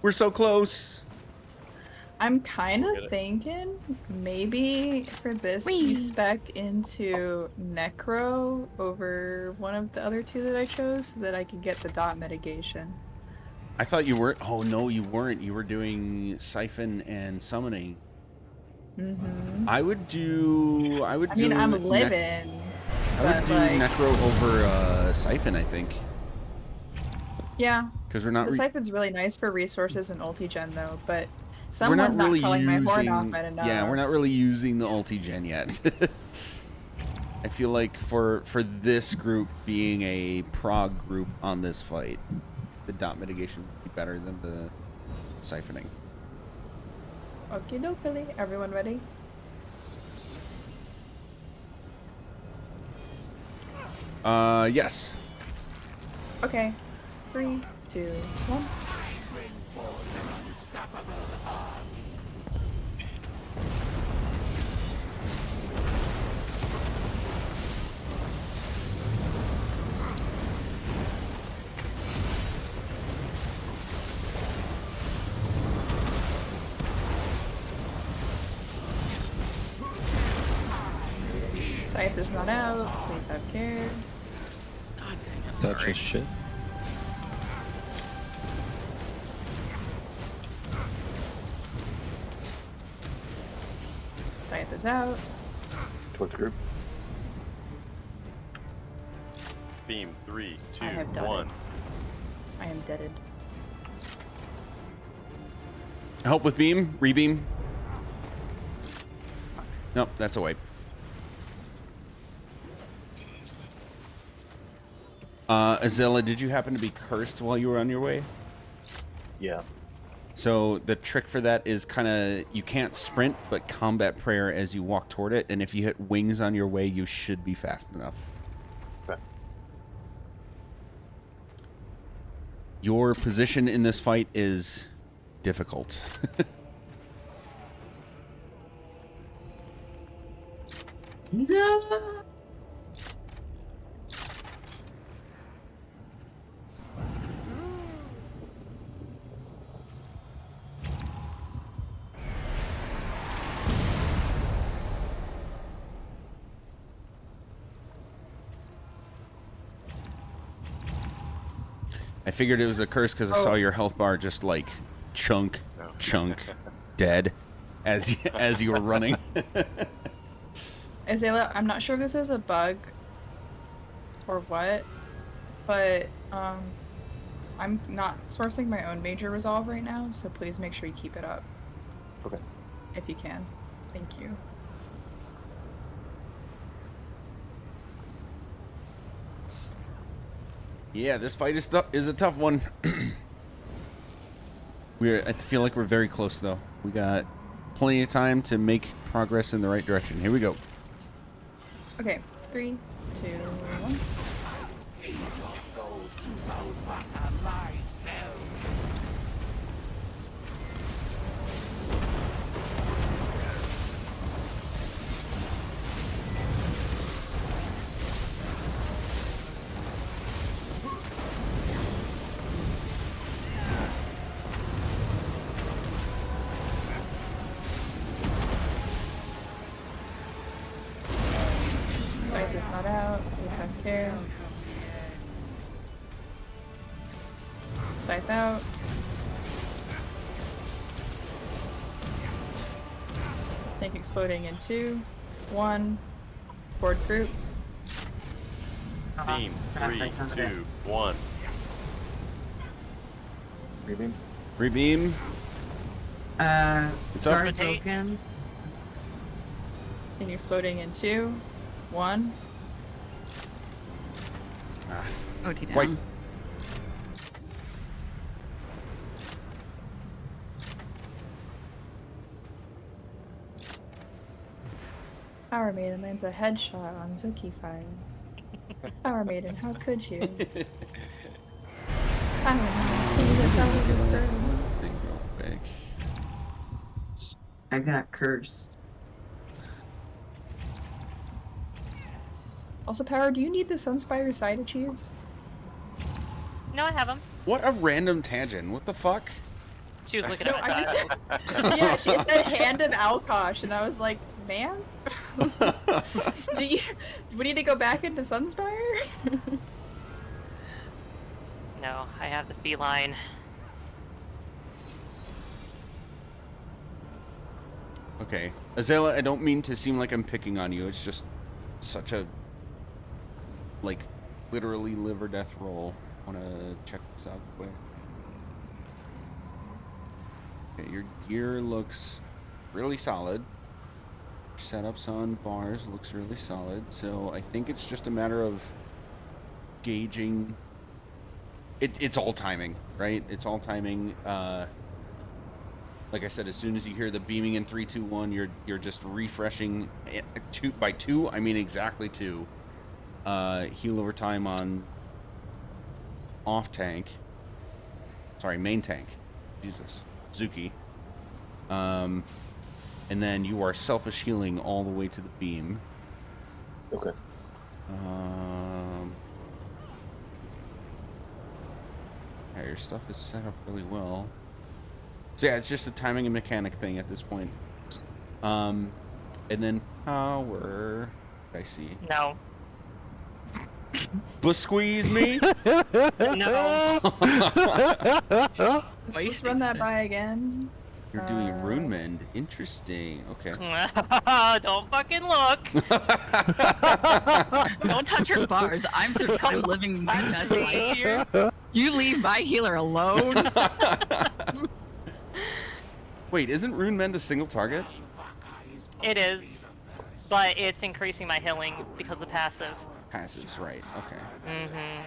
We're so close. I'm kind of thinking maybe for this you spec into Necro over one of the other two that I chose so that I could get the dot mitigation. I thought you were. Oh no, you weren't. You were doing siphon and summoning. Mm-hmm. I would do. I mean, I'm living. I would but, do like, Necro over siphon. I think. Yeah. Because we're not. The siphon's really nice for resources and ulti gen though, but We're not someone's really not calling my horn using. off enough. Yeah, we're not really using the ulti gen yet. I feel like for this group being a prog group on this fight, the dot mitigation would be better than the siphoning. Okie dokie. Everyone ready? Yes. Okay. 3, 2, 1. Scythe is not out. Please have care. God dang it. That's just shit. Scythe is out. Towards group. Beam 3, 2, I have done 1. it. I am deaded. Help with beam? Rebeam? Nope, that's a wipe. Azilla, did you happen to be cursed while you were on your way? Yeah. So the trick for that is kind of, you can't sprint, but combat prayer as you walk toward it, and if you hit wings on your way, you should be fast enough. Okay. Your position in this fight is difficult. No. I figured it was a curse because I saw your health bar just like chunk, dead as you were running. Azalea, I'm not sure if this is a bug or what, but I'm not sourcing my own major resolve right now, so please make sure you keep it up. Okay. If you can. Thank you. Yeah, this fight is a tough one. I feel like we're very close though. We got plenty of time to make progress in the right direction. Here we go. Okay, 3, 2, 1. Scythe is not out. Please have care. Scythe out. Tank exploding in 2, 1. Board group. Beam 3, 2, 1. Rebeam. Rebeam. It's up. Guard broken. Tank exploding in 2, 1. OT down. Right. Power Maiden lands a headshot on Zuki Fire. Power Maiden, how could you? Power Maiden, please don't tell me this. Think real quick. I got cursed. Also, Power, do you need the Sunspire side achieves? No, I have them. What a random tangent. What the fuck? She was looking at my I dial. just yeah, she said Hand of Alkosh, and I was like, man, do we need to go back into Sunspire? No, I have the feline. Okay. Azalea, I don't mean to seem like I'm picking on you. It's just such a, like, literally live or death roll. I want to check this out quick. Okay, your gear looks really solid. Setups on bars looks really solid. So I think it's just a matter of gauging. It's all timing, right? It's all timing. Like I said, as soon as you hear the beaming in 3, 2, 1, you're just refreshing by 2. I mean exactly 2. heal over time on off tank. Sorry, main tank. Jesus. Zuki. And then you are selfish healing all the way to the beam. Okay. Yeah, your stuff is set up really well. So yeah, it's just a timing and mechanic thing at this point. And then power. I see. No. Bus squeeze me? No. Let's just run that by again. You're doing rune mend. Interesting. Okay. Don't fucking look. Don't touch her bars. I'm living my best life here. You leave my healer alone. Wait, isn't rune mend a single target? It is, but it's increasing my healing because of passive. Passives, right? Okay.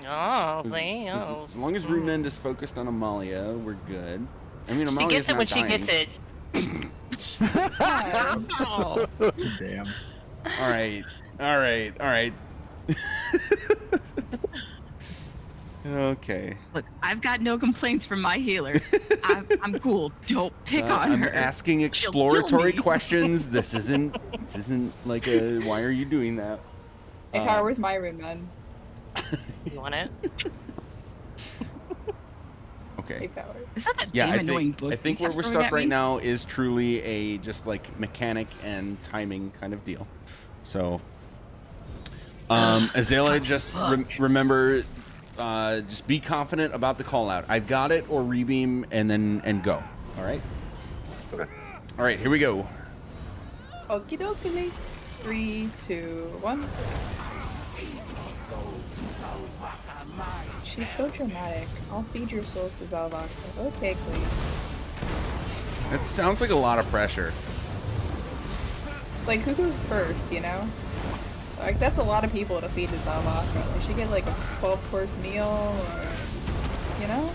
Oh, see? As long as rune mend is focused on Amalia, we're good. I mean, She Amalia's gets it not when dying. she gets it. Oh. Damn. All right. Okay. Look, I've got no complaints from my healer. I'm cool. Don't pick on I'm her. asking She'll kill exploratory me. questions. This isn't like a why are you doing that? Hey, Power, where's my rune man? You want it? Okay. Hey, Power. Is that that Yeah, damn annoying book I think you where we're kept stuck throwing at right me? now is truly a just like mechanic and timing kind of deal. So, Azalea, just remember, just be confident about the call out. I've got it, or rebeam and go. All right. Okay. All right, here we go. Okie dokie. 3, 2, 1. She's so dramatic. I'll feed your souls to Zalvaka. Okay, Queen. That sounds like a lot of pressure. Like, who goes first, you know? Like, that's a lot of people to feed to Zalvaka. Like, she get like a 12-course meal, or... You know?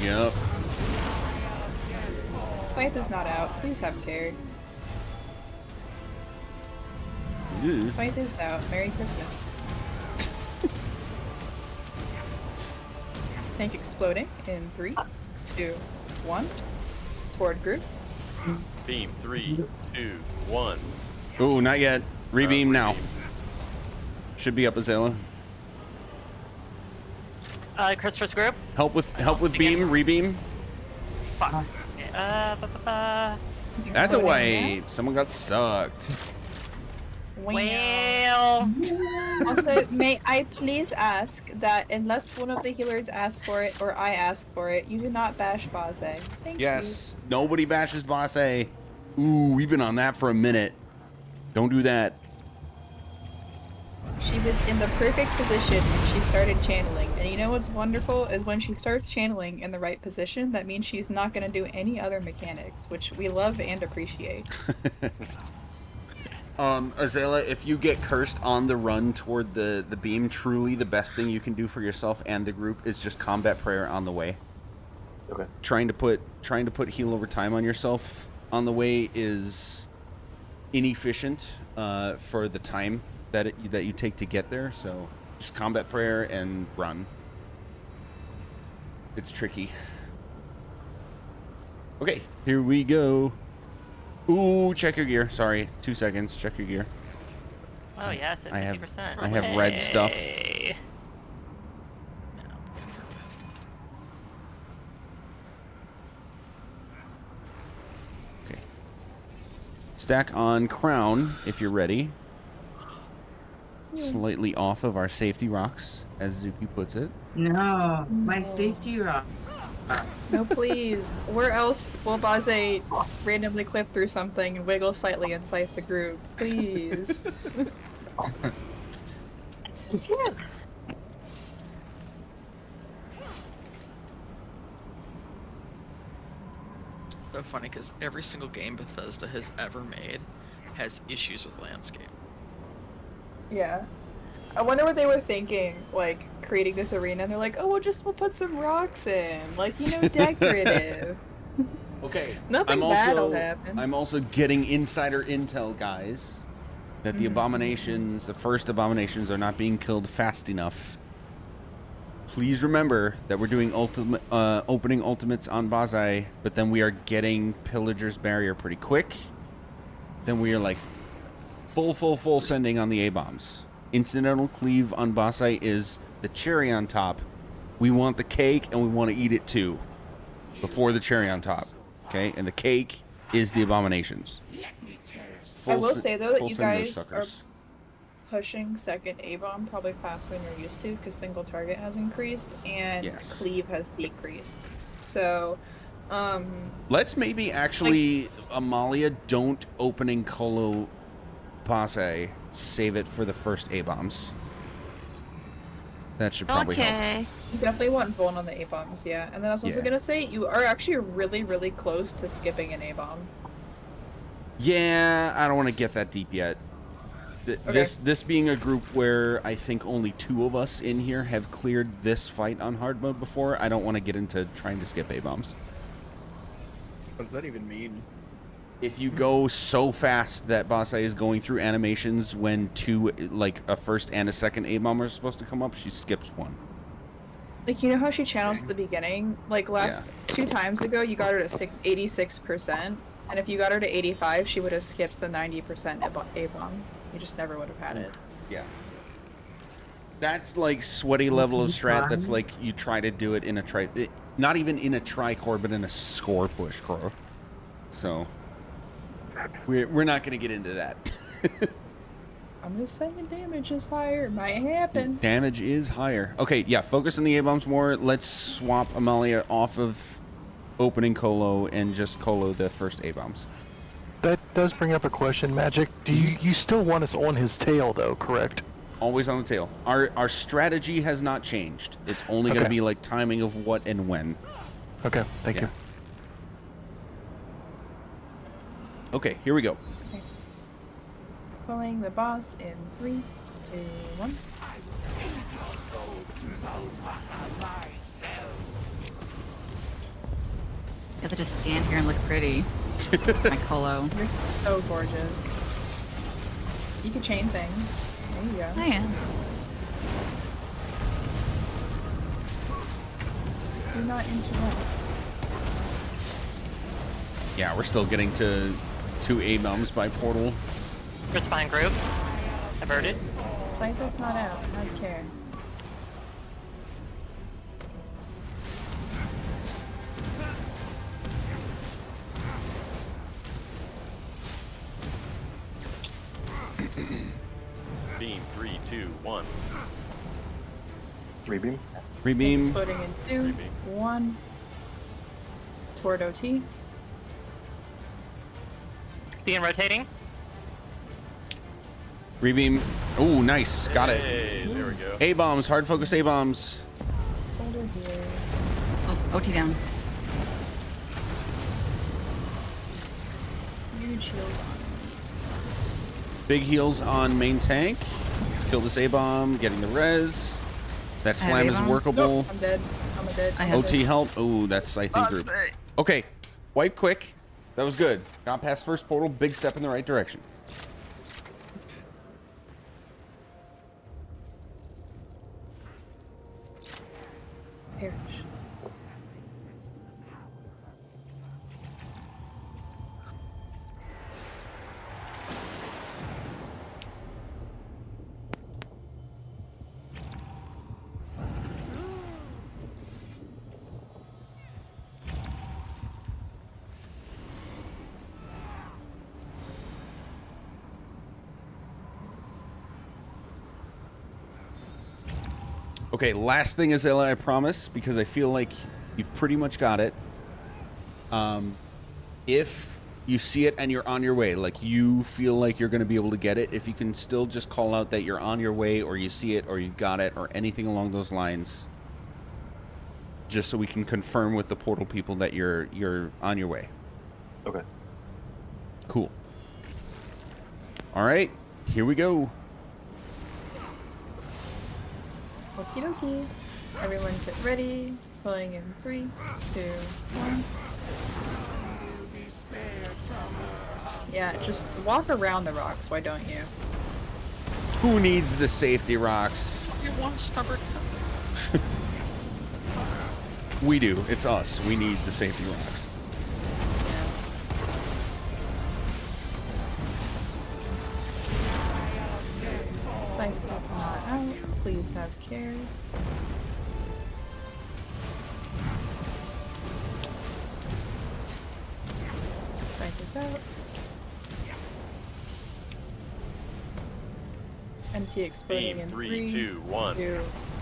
Yep. Scythe is not out. Please have care. Ooh. Scythe is out. Merry Christmas. Tank exploding in 3, 2, 1. Toward group. Beam 3, 2, 1. Ooh, not yet. Rebeam now. Should be up, Azalea. Christopher's group? Help with beam, rebeam. Fuck. That's a wipe. Someone got sucked. Well. Also, may I please ask that unless one of the healers asks for it or I ask for it, you do not bash Baze. Thank Yes. Nobody bashes Boss A. Ooh, we've been on that for a minute. Don't do that. you. She was in the perfect position when she started channeling. And you know what's wonderful is when she starts channeling in the right position, that means she's not going to do any other mechanics, which we love and appreciate. Azalea, if you get cursed on the run toward the beam, truly the best thing you can do for yourself and the group is just combat prayer on the way. Okay. Trying to put heal over time on yourself on the way is inefficient for the time that you take to get there. So just combat prayer and run. It's tricky. Okay, here we go. Ooh, check your gear. Sorry, 2 seconds. Check your gear. Oh yes, at 50%. I have red stuff. Hey. Okay. Stack on crown if you're ready. Slightly off of our safety rocks, as Zuki puts it. No, my safety rock. No, please. Where else will Baze randomly clip through something and wiggle slightly inside the group? Please. So funny because every single game Bethesda has ever made has issues with landscape. Yeah. I wonder what they were thinking, like, creating this arena, and they're like, oh, we'll put some rocks in, like, you know, decorative. Okay. Nothing bad will happen. I'm also getting insider intel, guys. that the abominations, the first abominations, are not being killed fast enough. Please remember that we're doing opening ultimates on Bazai, but then we are getting Pillager's Barrier pretty quick. Then we are like full sending on the A-bombs. Incidental Cleave on Bazai is the cherry on top. We want the cake and we want to eat it too before the cherry on top. Okay? And the cake is the abominations. I will say though that you send those guys are suckers. pushing second A-bomb probably faster than you're used to because single target has increased and Yes. cleave has decreased. So, Let's maybe actually, Amalia, don't opening Colo Passe. Save it for the first A-bombs. That should probably help. you definitely want Vuln on the A-bombs, yeah. And then I was also Yeah. gonna say you are actually really close to skipping an A-bomb. Yeah, I don't want to get that deep yet. This being a group where I think only 2 of us in here have cleared this fight on hard mode before, I don't want to get into trying to skip A-bombs. What does that even mean? If you go so fast that Basai is going through animations when 2, like a first and a second A-bomb are supposed to come up, she skips 1. Like, you know how she channels at the beginning? Like, last 2 times ago, you got her to 86%, and if you got her to 85, she would have skipped the 90% A-bomb. You just never would have had it. Yeah. That's like sweaty level of strat. That's like you try to do it in a not even in a tri-core, but in a score push core. So we're not going to get into that. I'm just saying damage is higher. Might happen. Damage is higher. Okay, yeah, focus on the A-bombs more. Let's swap Amalia off of opening Colo and just Colo the first A-bombs. That does bring up a question, Magic. Do you still want us on his tail, though, correct? Always on the tail. Our strategy has not changed. It's only going to be like timing of what and when. Okay, thank you. Okay, here we go. Okay. Pulling the boss in 3, 2, 1. You have to just stand here and look pretty. My Colo. You're so gorgeous. You can chain things. There you go. I am. Do not interrupt. Yeah, we're still getting to 2 A-bombs by portal. Respine group. Averted. Cypher's not out. I don't care. Beam 3, 2, 1. Rebeam. Rebeam. Exploding in 2, 1. Toward OT. Being rotating. Rebeam. Oh, nice. Got it. Hey, there we go. A-bombs. Hard focus A-bombs. Hold her here. Oh, OT down. Huge shield on. Big heals on main tank. Let's kill this A-bomb. Getting the res. That I have slam is A-bomb. workable. Nope, I'm dead. I'm a dead. I have OT help. Oh, that's Scything group. Okay. Wipe quick. That was good. Got past first portal. Big step in the right direction. Perish. Okay, last thing, Azela, I promise, because I feel like you've pretty much got it. If you see it and you're on your way, like you feel like you're going to be able to get it, if you can still just call out that you're on your way, or you see it, or you got it, or anything along those lines, just so we can confirm with the portal people that you're on your way. Okay. Cool. All right, here we go. Okie dokie. Everyone get ready. Pulling in 3, 2, 1. Yeah, just walk around the rocks, why don't you? Who needs the safety rocks? You want stubborn? We do. It's us. We need the safety rocks. Scythe is not out. Please have care. Scythe is out. MT exploding Beam, in 3, 2, 1. 2,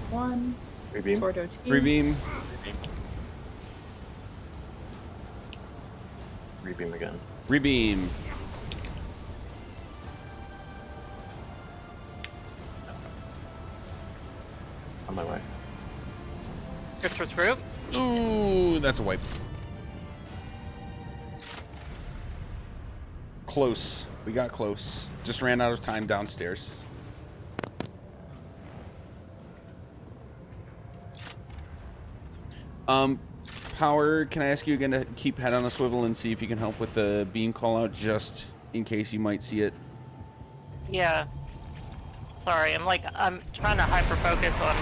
1. Rebeam. Tordo T. Rebeam. Rebeam again. Rebeam. On my way. Christopher's group. Ooh, that's a wipe. Close. We got close. Just ran out of time downstairs. Power, can I ask you again to keep head on a swivel and see if you can help with the beam call out just in case you might see it? Yeah. Sorry, I'm trying to hyper focus on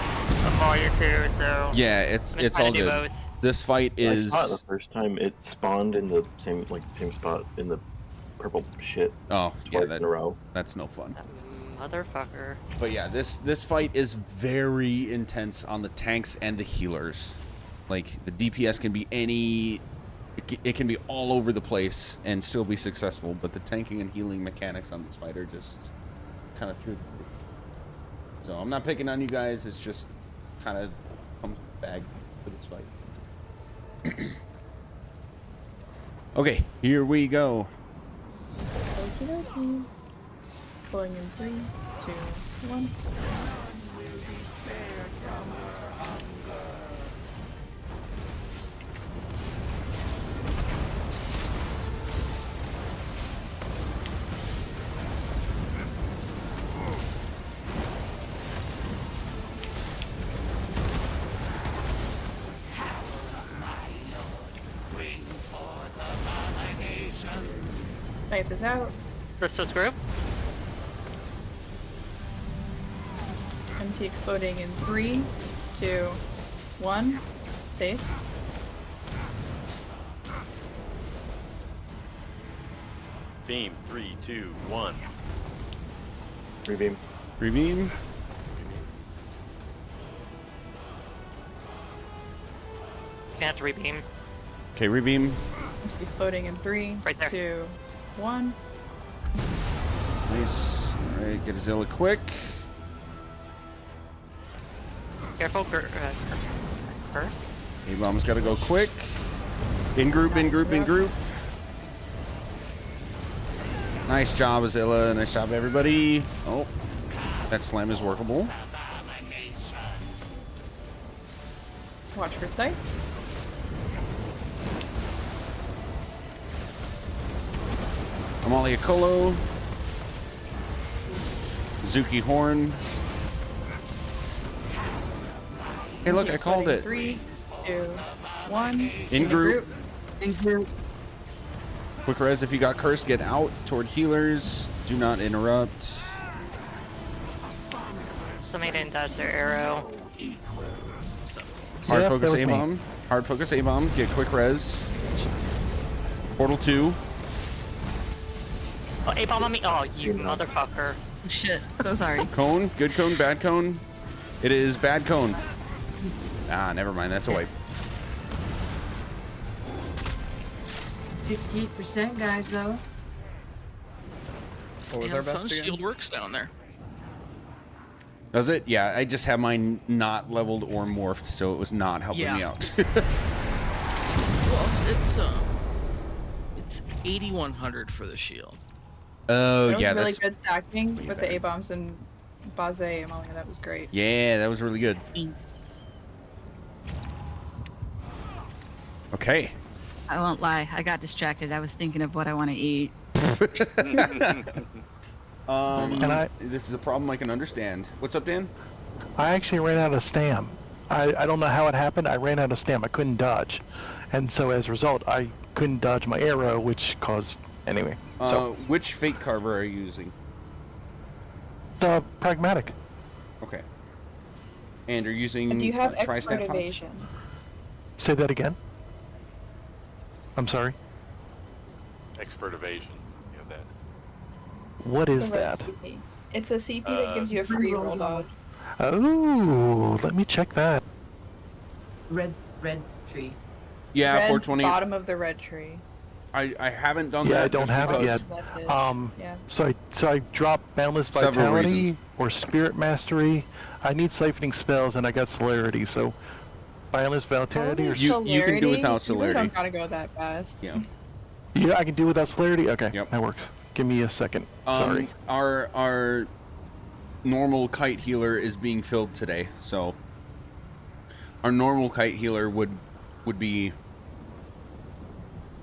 Amalia too, so Yeah, it's I'm trying all to do good. both. This fight is I saw it the first time it spawned in the same spot in the purple shit. Oh, yeah, in a row. That's no fun. Motherfucker. But yeah, this fight is very intense on the tanks and the healers. Like, the DPS can be it can be all over the place and still be successful, but the tanking and healing mechanics on this fight are just kind of through the roof. So I'm not picking on you guys, it's just kind of comes bag for this fight. Okay, here we go. Okie dokie. Pulling in 3, 2, 1. Scythe is out. Christopher's group. MT exploding in 3, 2, 1. Safe. Beam, 3, 2, 1. Rebeam. Rebeam. Can't rebeam. Okay, rebeam. MT exploding in 3, Right there. 2, 1. Nice. Alright, get a Zilla quick. Careful, curse. A-bomb's gotta go quick. In group, in group, in group. Nice job, Azilla. Nice job, everybody. Oh, that slam is workable. Watch for Scythe. Amalia Colo. Zuki Horn. Hey, look, I called it. 3, 2, 1. In group. In group. Quick res, if you got cursed, get out toward healers. Do not interrupt. Somebody didn't dodge their arrow. Hard Yeah, focus that was me. A-bomb. Hard focus A-bomb. Get quick res. Portal 2. Oh, A-bomb on me. Oh, you motherfucker. Shit, so sorry. Cone. Good cone. Bad cone. It is bad cone. Ah, never mind. That's a wipe. 68%, guys, though. What was And our best Sun again? Shield works down there. Does it? Yeah, I just have mine not leveled or morphed, so it was not helping me Yeah. out. Well, it's 8100 for the shield. Oh, That was yeah, really that's... good stacking with the A-bombs and Baze Amalia. That was great. Yeah, that was really good. Okay. I won't lie, I got distracted. I was thinking of what I want to eat. This is a problem I can understand. What's up, Dan? I actually ran out of stam. I don't know how it happened. I ran out of stam. I couldn't dodge. And so as a result, I couldn't dodge my arrow, which caused... Anyway. So Which Fate Carver are you using? The pragmatic. Okay. And you're using Do you have tri-stat expert pots? evasion? Say that again. I'm sorry. Expert evasion. You have that. What is The red that? CP. It's a CP that gives you a free roll dodge. Oh, let me check that. Red tree. Yeah, Red 420. bottom of the red tree. I haven't done Yeah, that. I don't just have it because- yet. Yeah. So I dropped Boundless Several Vitality reasons. or Spirit Mastery. I need Siphoning Spells, and I got Celerity. So Boundless Vitality or You can do without You really celerity. don't gotta go that fast. Yeah. Yeah, I can do without Celerity. Okay, Yep. that works. Give me a second. Sorry. Our normal kite healer is being filled today, so our normal kite healer would be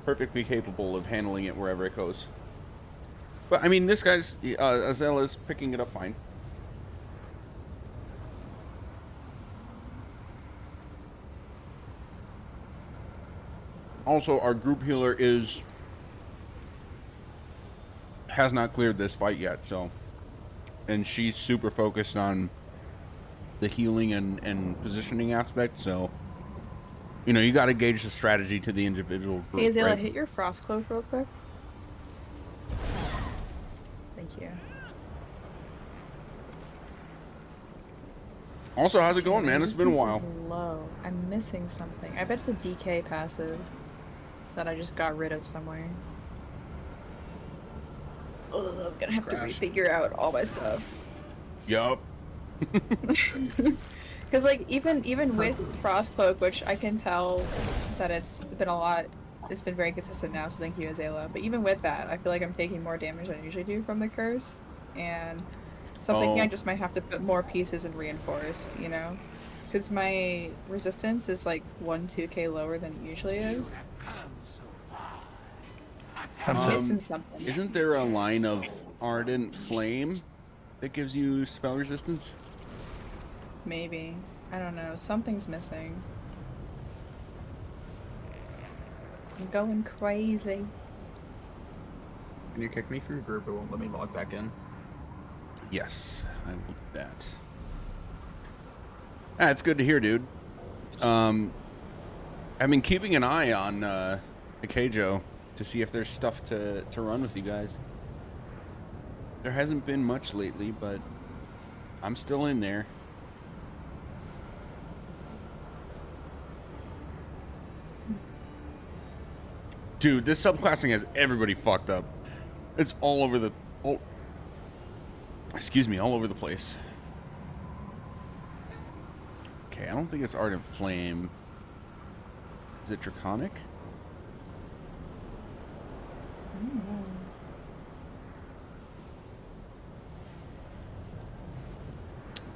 perfectly capable of handling it wherever it goes. But I mean, this guy's Azella's picking it up fine. Also, our group healer has not cleared this fight yet, so, and she's super focused on the healing and positioning aspect, so, you know, you got to gauge the strategy to the individual group, Hey, Azela, right? hit your frost cloak real quick. Thank you. Also, how's it going, man? It's been a Resistance while. is low. I'm missing something. I bet it's a DK passive that I just got rid of somewhere. Oh, I'm gonna have to refigure out all my stuff. Yup. Because like even with Frostcloak, which I can tell that it's been very consistent now, so thank you, Azela. But even with that, I feel like I'm taking more damage than I usually do from the curse, and so I'm thinking I just might have to put more pieces in reinforced, you know, because my resistance is like 1-2k lower than it usually is. I'm missing something. Isn't there a line of Ardent Flame that gives you spell resistance? Maybe. I don't know. Something's missing. I'm going crazy. When you kick me from group, it won't let me log back in. Yes, I will do that. Ah, it's good to hear, dude. I've been keeping an eye on Akejo to see if there's stuff to run with you guys. There hasn't been much lately, but I'm still in there. Dude, this subclassing has everybody fucked up. It's all over the... Oh, excuse me, all over the place. Okay, I don't think it's Ardent Flame. Is it Draconic?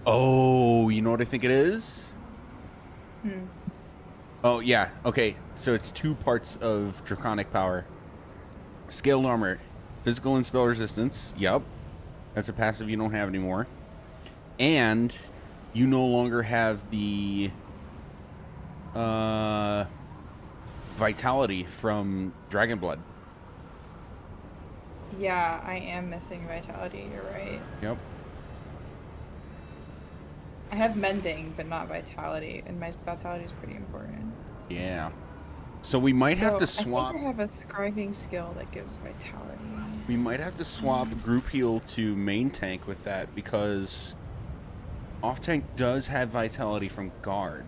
Oh, you know what I think it is? Oh, yeah. Okay, so it's two parts of Draconic power. Scaled armor. Physical and spell resistance. Yup. That's a passive you don't have anymore. And you no longer have the vitality from Dragonblood. Yeah, I am missing vitality. You're right. Yep. I have mending, but not vitality, and my vitality is pretty important. Yeah. So we might have to swap. I think I have a scribing skill that gives vitality. We might have to swap group heal to main tank with that because off tank does have vitality from guard,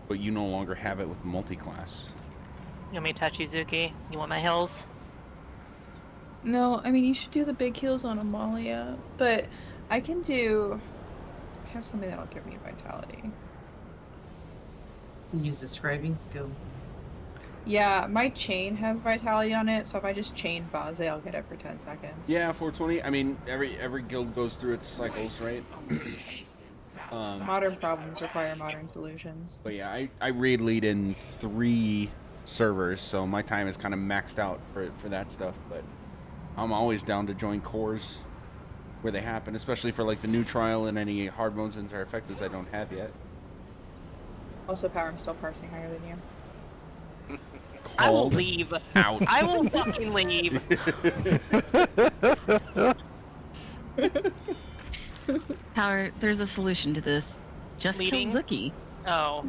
but you no longer have it with multi-class. You want me to touch you, Zuki? You want my hills? No, I mean you should do the big heals on Amalia, but I can do. I have something that'll give me vitality. You can use the scribing skill. Yeah, my chain has vitality on it, so if I just chain Baze, I'll get it for 10 seconds. Yeah, 420. I mean, every guild goes through its cycles, right? Modern problems require modern solutions. But yeah, I raid lead in 3 servers, so my time is kind of maxed out for that stuff. But I'm always down to join cores where they happen, especially for like the new trial and any hard modes and trifectas I don't have yet. Also, power, I'm still parsing higher than you. I will Called leave. out. I will fucking leave. Tower, there's a solution to this. Just Leading? kill Zuki. Oh.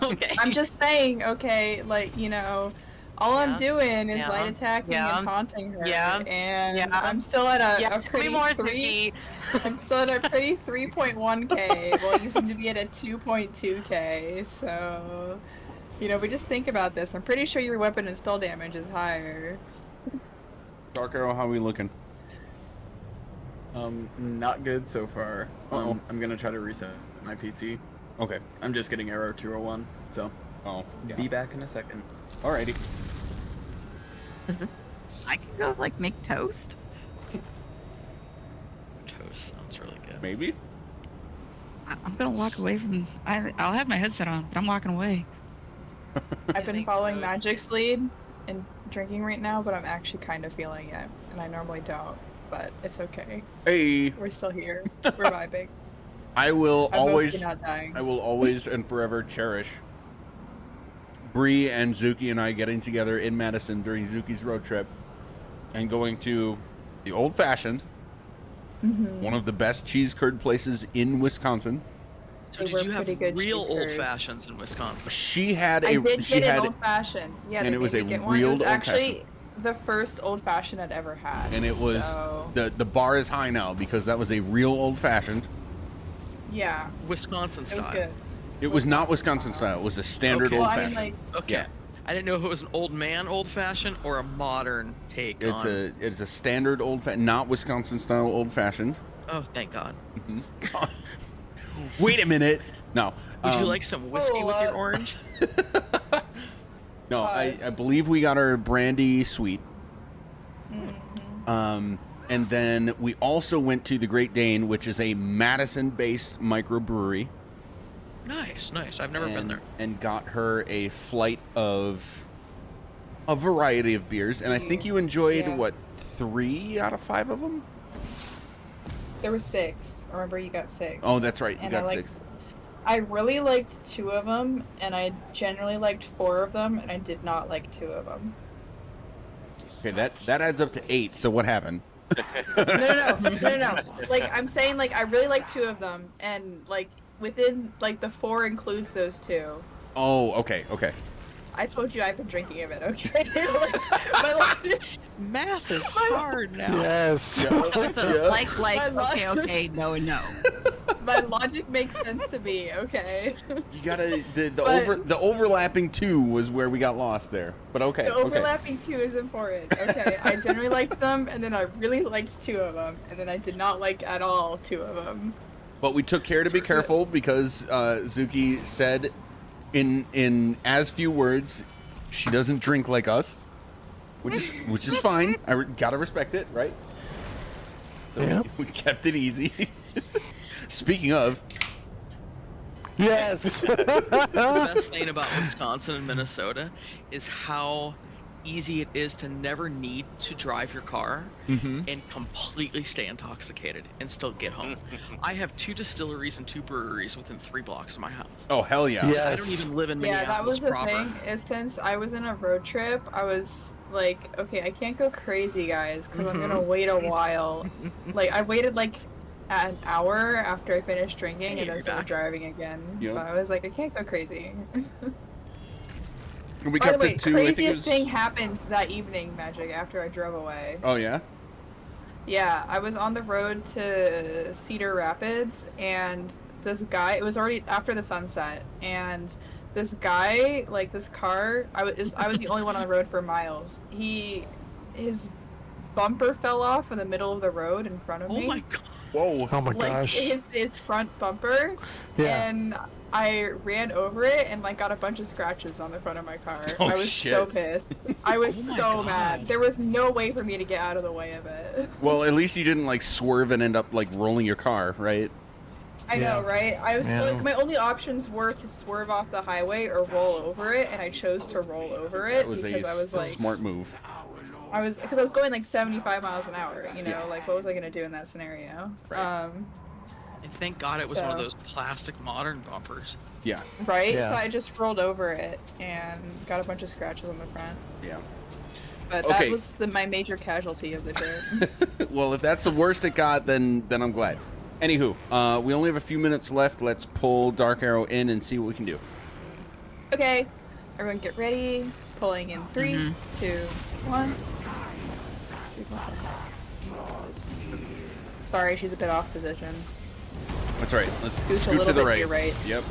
Okay. I'm just saying, okay, like, you know, all I'm doing is Yeah. light attacking Yeah. and taunting her. Yeah. And Yeah. I'm still at a Yeah, tell me pretty more, I'm still at a pretty 3.1k. Well, you seem to be at a 2.2k. So, you know, we just think about this. I'm pretty sure your weapon and spell damage is higher. Dark Arrow, how are we looking? Not good so far. Uh-oh. I'm gonna try to reset my PC. Okay. I'm just getting error 201, so. Yeah. Be back in a second. Alrighty. I can go like make toast. Toast sounds really good. Maybe. I'm gonna walk away from. I'll have my headset on, but I'm walking away. I've been following Magic's lead and drinking right now, but I'm actually kind of feeling it. And I normally don't, but it's okay. Hey. We're still here. We're vibing. I will I'm always. mostly not dying. I will always and forever cherish Bree and Zuki and I getting together in Madison during Zuki's road trip and going to the Old Fashioned, one of the best cheese curd places in Wisconsin. So They did were you have pretty good real cheese old curds. fashions in Wisconsin? She had a. I did she get had, an old fashioned. Yeah, and they it was made a me get one. real It was old actually the first old fashioned I'd ever had. and it was so, the bar is high now because that was a real old fashioned. yeah, Wisconsin it style. was good. It was not Wisconsin style. It was a standard Okay. old Well, I mean, fashioned. like, Okay. Yeah. I didn't know if it was an old man old fashioned or a modern take on. It's a standard not Wisconsin style old fashioned. Oh, thank God. Wait a minute. No. Would you like some whiskey with your orange? No, I believe we got our brandy sweet. And then we also went to the Great Dane, which is a Madison-based microbrewery. Nice, nice. I've never been there. And got her a flight of a variety of beers. And I think you enjoyed, Yeah. what, 3 out of 5 of them? There were 6. Remember, you got 6. Oh, that's right. You And got I 6. I really liked 2 of them, and I generally liked 4 of them, and I did not like 2 of them. Okay, that adds up to 8. So what happened? No. Like, I'm saying, like, I really liked 2 of them, and, like, within, like, the 4 includes those 2. Oh, okay. I told you I've been drinking of it, okay? Like, Math is hard now. Yes. Okay, no. my logic makes sense to me, okay? You gotta But- the overlapping 2 was where we got lost there. But okay. The overlapping 2 is important, okay? I generally liked them, and then I really liked 2 of them, and then I did not like at all 2 of them. But we took care to be careful because Zuki said in as few words, she doesn't drink like us, which is fine. Gotta respect it, right? So Yeah. we kept it easy. Speaking of, Yes. The best thing about Wisconsin and Minnesota is how easy it is to never need to drive your car and completely stay intoxicated and still get home. I have 2 distilleries and 2 breweries within 3 blocks of my house. oh hell yeah, Yeah. I don't even live in Yeah, Minneapolis that was the proper. thing, is since I was in a road trip, I was like, okay, I can't go crazy, guys, because I'm gonna wait a while. Like, I waited like an hour after I finished drinking And and you're then started back. driving again. Yep. But I was like, I can't go crazy. And we By the kept way, it to. I think it craziest was- thing happened that evening, Magic, after I drove away. Oh yeah. Yeah, I was on the road to Cedar Rapids, and this guy, it was already after the sunset, and this guy, like this car, I was the only one on the road for miles. His bumper fell off in the middle of the road in front of me. Oh my God. Whoa. Oh my Like gosh. his front bumper, Yeah. and I ran over it and like got a bunch of scratches on the front of my car. Oh, I was so shit. pissed. I was Oh my so God. mad. There was no way for me to get out of the way of it. Well, at least you didn't like swerve and end up like rolling your car, right? I know, right? I was Yeah. like, my only options were to swerve off the highway or roll over it, and I chose to roll over it That was because I was like, smart move. because I was going like 75 miles an hour. You know, Yeah. like what was I gonna do in that scenario? Right. And thank God it was one of So- those plastic modern bumpers. Yeah. Right? Yeah. So I just rolled over it and got a bunch of scratches on the front. Yeah. but Okay. that was my major casualty of the trip. Well, if that's the worst it got, then I'm glad. Anywho, we only have a few minutes left. Let's pull Dark Arrow in and see what we can do. Okay, everyone get ready. Pulling in 3, 2, 1. Sorry, she's a bit off position. That's all right. Let's Scoot a scoot little to the bit right. to your right. Yep.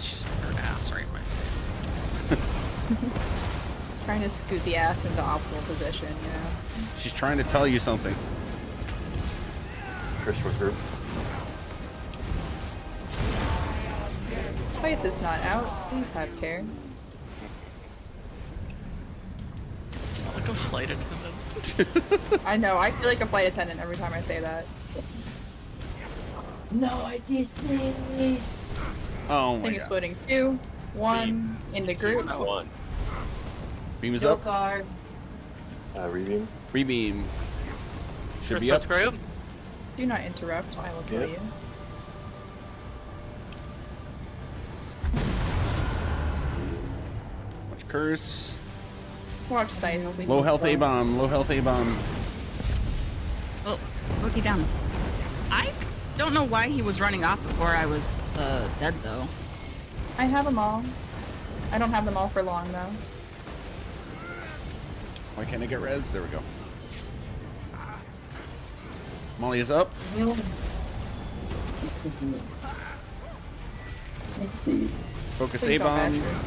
She's her ass right in my face. Trying to scoot the ass into optimal position, you know. She's trying to tell you something. Chris recruit. Scythe is not out. Please have care. Like a flight attendant. I know, I feel like a flight attendant every time I say that. No, I did say. Oh my Thing god. exploding 2, 1, into group. One. Beam is Go up. car. Rebeam. Rebeam. Should be up. Christmas group. Do not interrupt, I will kill Yep. you. Watch curse. Watch Scythe. he'll be Low health slow. A-bomb. Low health A-bomb. Oh, Rookie down. I don't know why he was running off before I was dead though. I have them all. I don't have them all for long though. Why can't I get res? There we go. Molly is up. Let's see. Focus Please don't A-bomb. bash her.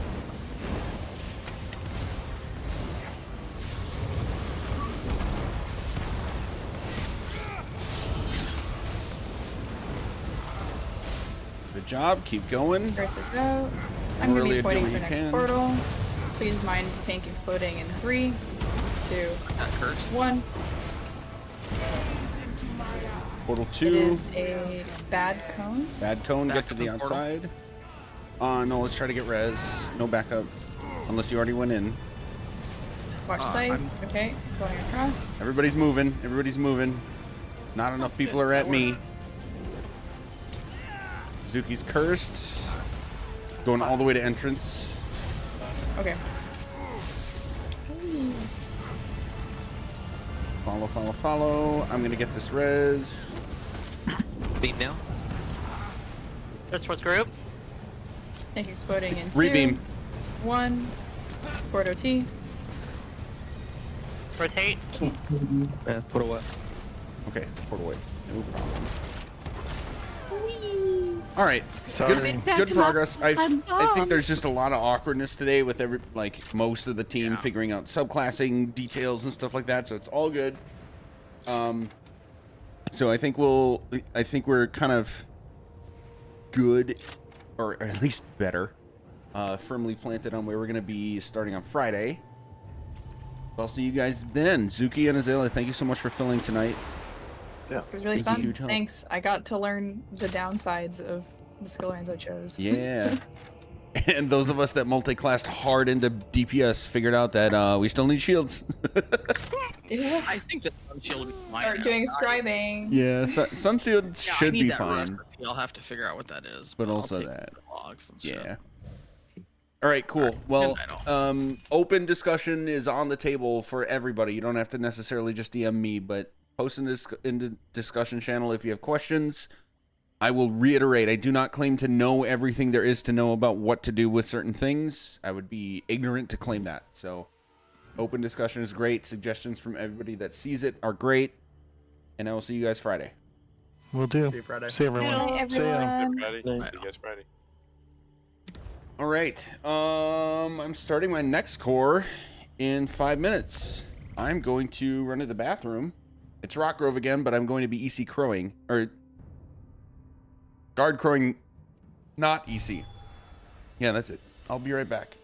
Good job. Keep going. Curse is out. I'm going to Really be do pointing what for you next can. portal. Please mind tank exploding in 3, 2, That curse. 1. Portal It 2. is a bad cone. Bad cone. Back Get to to the the portal. outside. No, let's try to get res. No backup. Unless you already went in. Watch Scythe. Okay, going across. Everybody's moving. Everybody's moving. Not enough people are at me. Zuki's cursed. Going all the way to entrance. Okay. Follow, follow, follow. I'm gonna get this res. Beam now. Christmas group. Tank exploding in 2, Rebeam. 1. Porto T. Rotate. Put away. Okay, port away. No problem. All right. Sorry. Good progress. I think bombed. there's just a lot of awkwardness today with most of the team figuring out subclassing details and stuff like that. So it's all good. So I think we're kind of good, or at least better, firmly planted on where we're going to be starting on Friday. I'll see you guys then. Zuki and Azalea, thank you so much for filling tonight. Yeah. It was really It was a fun. huge help. Thanks. I got to learn the downsides of the skill lines I chose. Yeah. And those of us that multi-classed hard into DPS figured out that we still need shields. Yeah. I think that Sun Shield will be fine. Start now. doing scribing. Yeah, Sun Shield Yeah, I should need be that fine. recipe. I'll have to figure out what that is. But I'll also take that. the logs and shit. Yeah. All right, cool. Well, open discussion is on the table for everybody. You don't have to necessarily just DM me, but post in the discussion channel if you have questions. I will reiterate, I do not claim to know everything there is to know about what to do with certain things. I would be ignorant to claim that. So open discussion is great. Suggestions from everybody that sees it are great. And I will see you guys Friday. Will do. See you Friday. See everyone. Bye, See ya. everyone. Friday. See you guys Friday. All right. I'm starting my next core in 5 minutes. I'm going to run to the bathroom. It's Rock Grove again, but I'm going to be EC crowing, or guard crowing, not EC. Yeah, that's it. I'll be right back.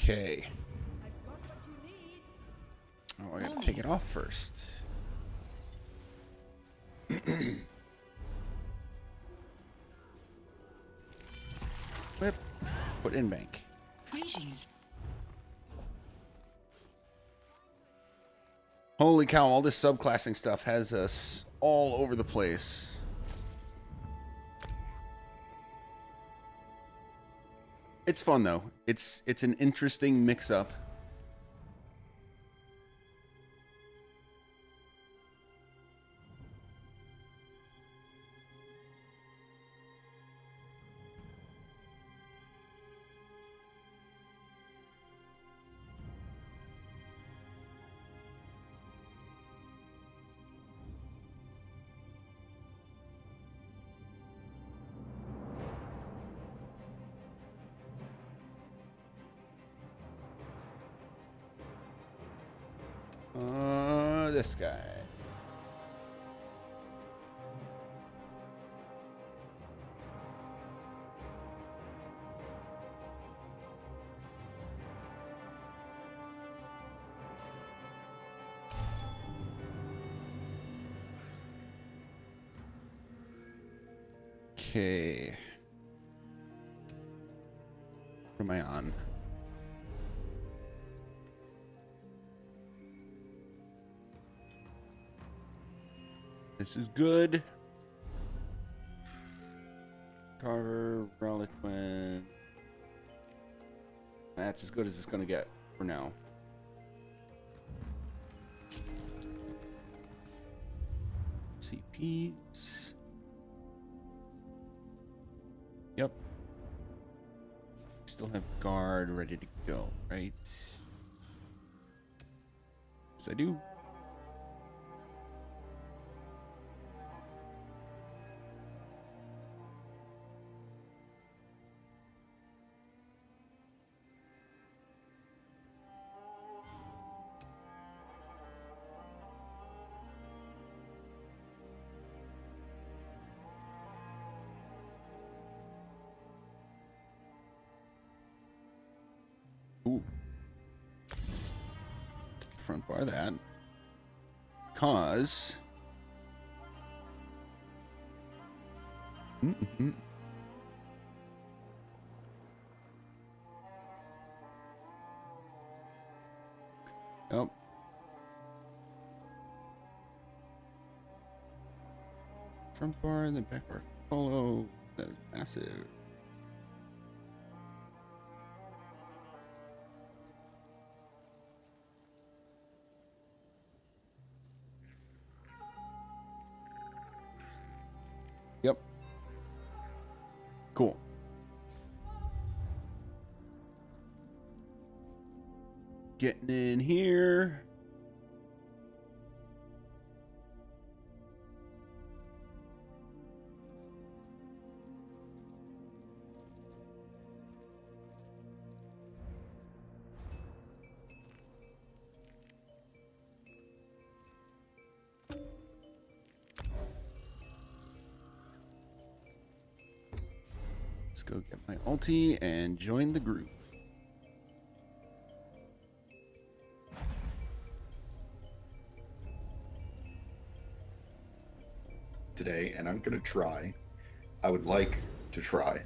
Okay. Oh, I gotta take it off first. Whip. Put in bank. Holy cow, all this subclassing stuff has us all over the place. It's fun though. It's an interesting mix-up. This guy. Okay. What am I on? This is good. Carver, Reliquin. That's as good as it's gonna get for now. CPs. Yep. Still have guard ready to go, right? Yes, I do. Ooh. Front bar that. Cause. Oh. Front bar and then back bar follow. That is massive. Yep. Cool. Getting in here. Let's go get my ulti and join the group. Today, and I'm gonna try. I would like to try.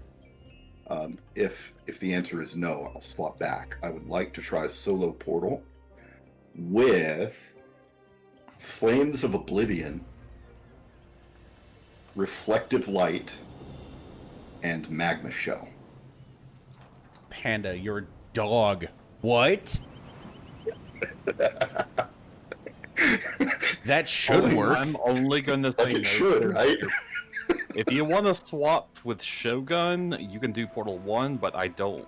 If the answer is no, I'll swap back. I would like to try solo Portal with Flames of Oblivion, Reflective Light, and Magma Shell. Panda, you're a dog. What? That should work. I'm only going to say It no. should, right? If you want to swap with Shogun, you can do Portal 1, but I don't.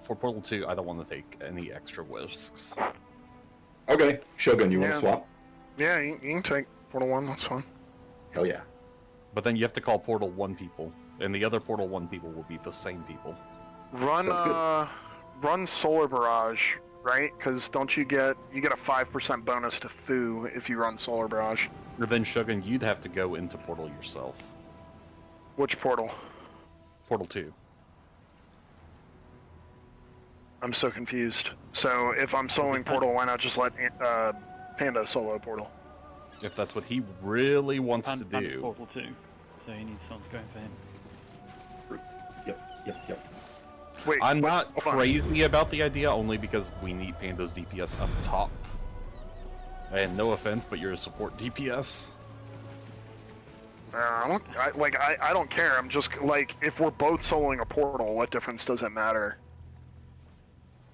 For Portal 2, I don't want to take any extra risks. Okay, Shogun, you want to swap? Yeah, you can take Portal 1, that's fine. Hell yeah. But then you have to call Portal 1 people, and the other Portal 1 people will be the same people. Run Solar Barrage, right? Because don't you get a 5% bonus to Fu if you run Solar Barrage. Or then Shogun, you'd have to go into Portal yourself. Which portal? Portal 2. I'm so confused. So if I'm soloing Portal, why not just let Panda solo Portal? If that's what he really wants to Panda's do. Portal too, so he needs someone to go for him. Yep. Wait, I'm not crazy about the idea, only because we need Panda's DPS up top. And no offense, but you're a support DPS. I don't care. I'm just like, if we're both soloing a Portal, what difference does it matter?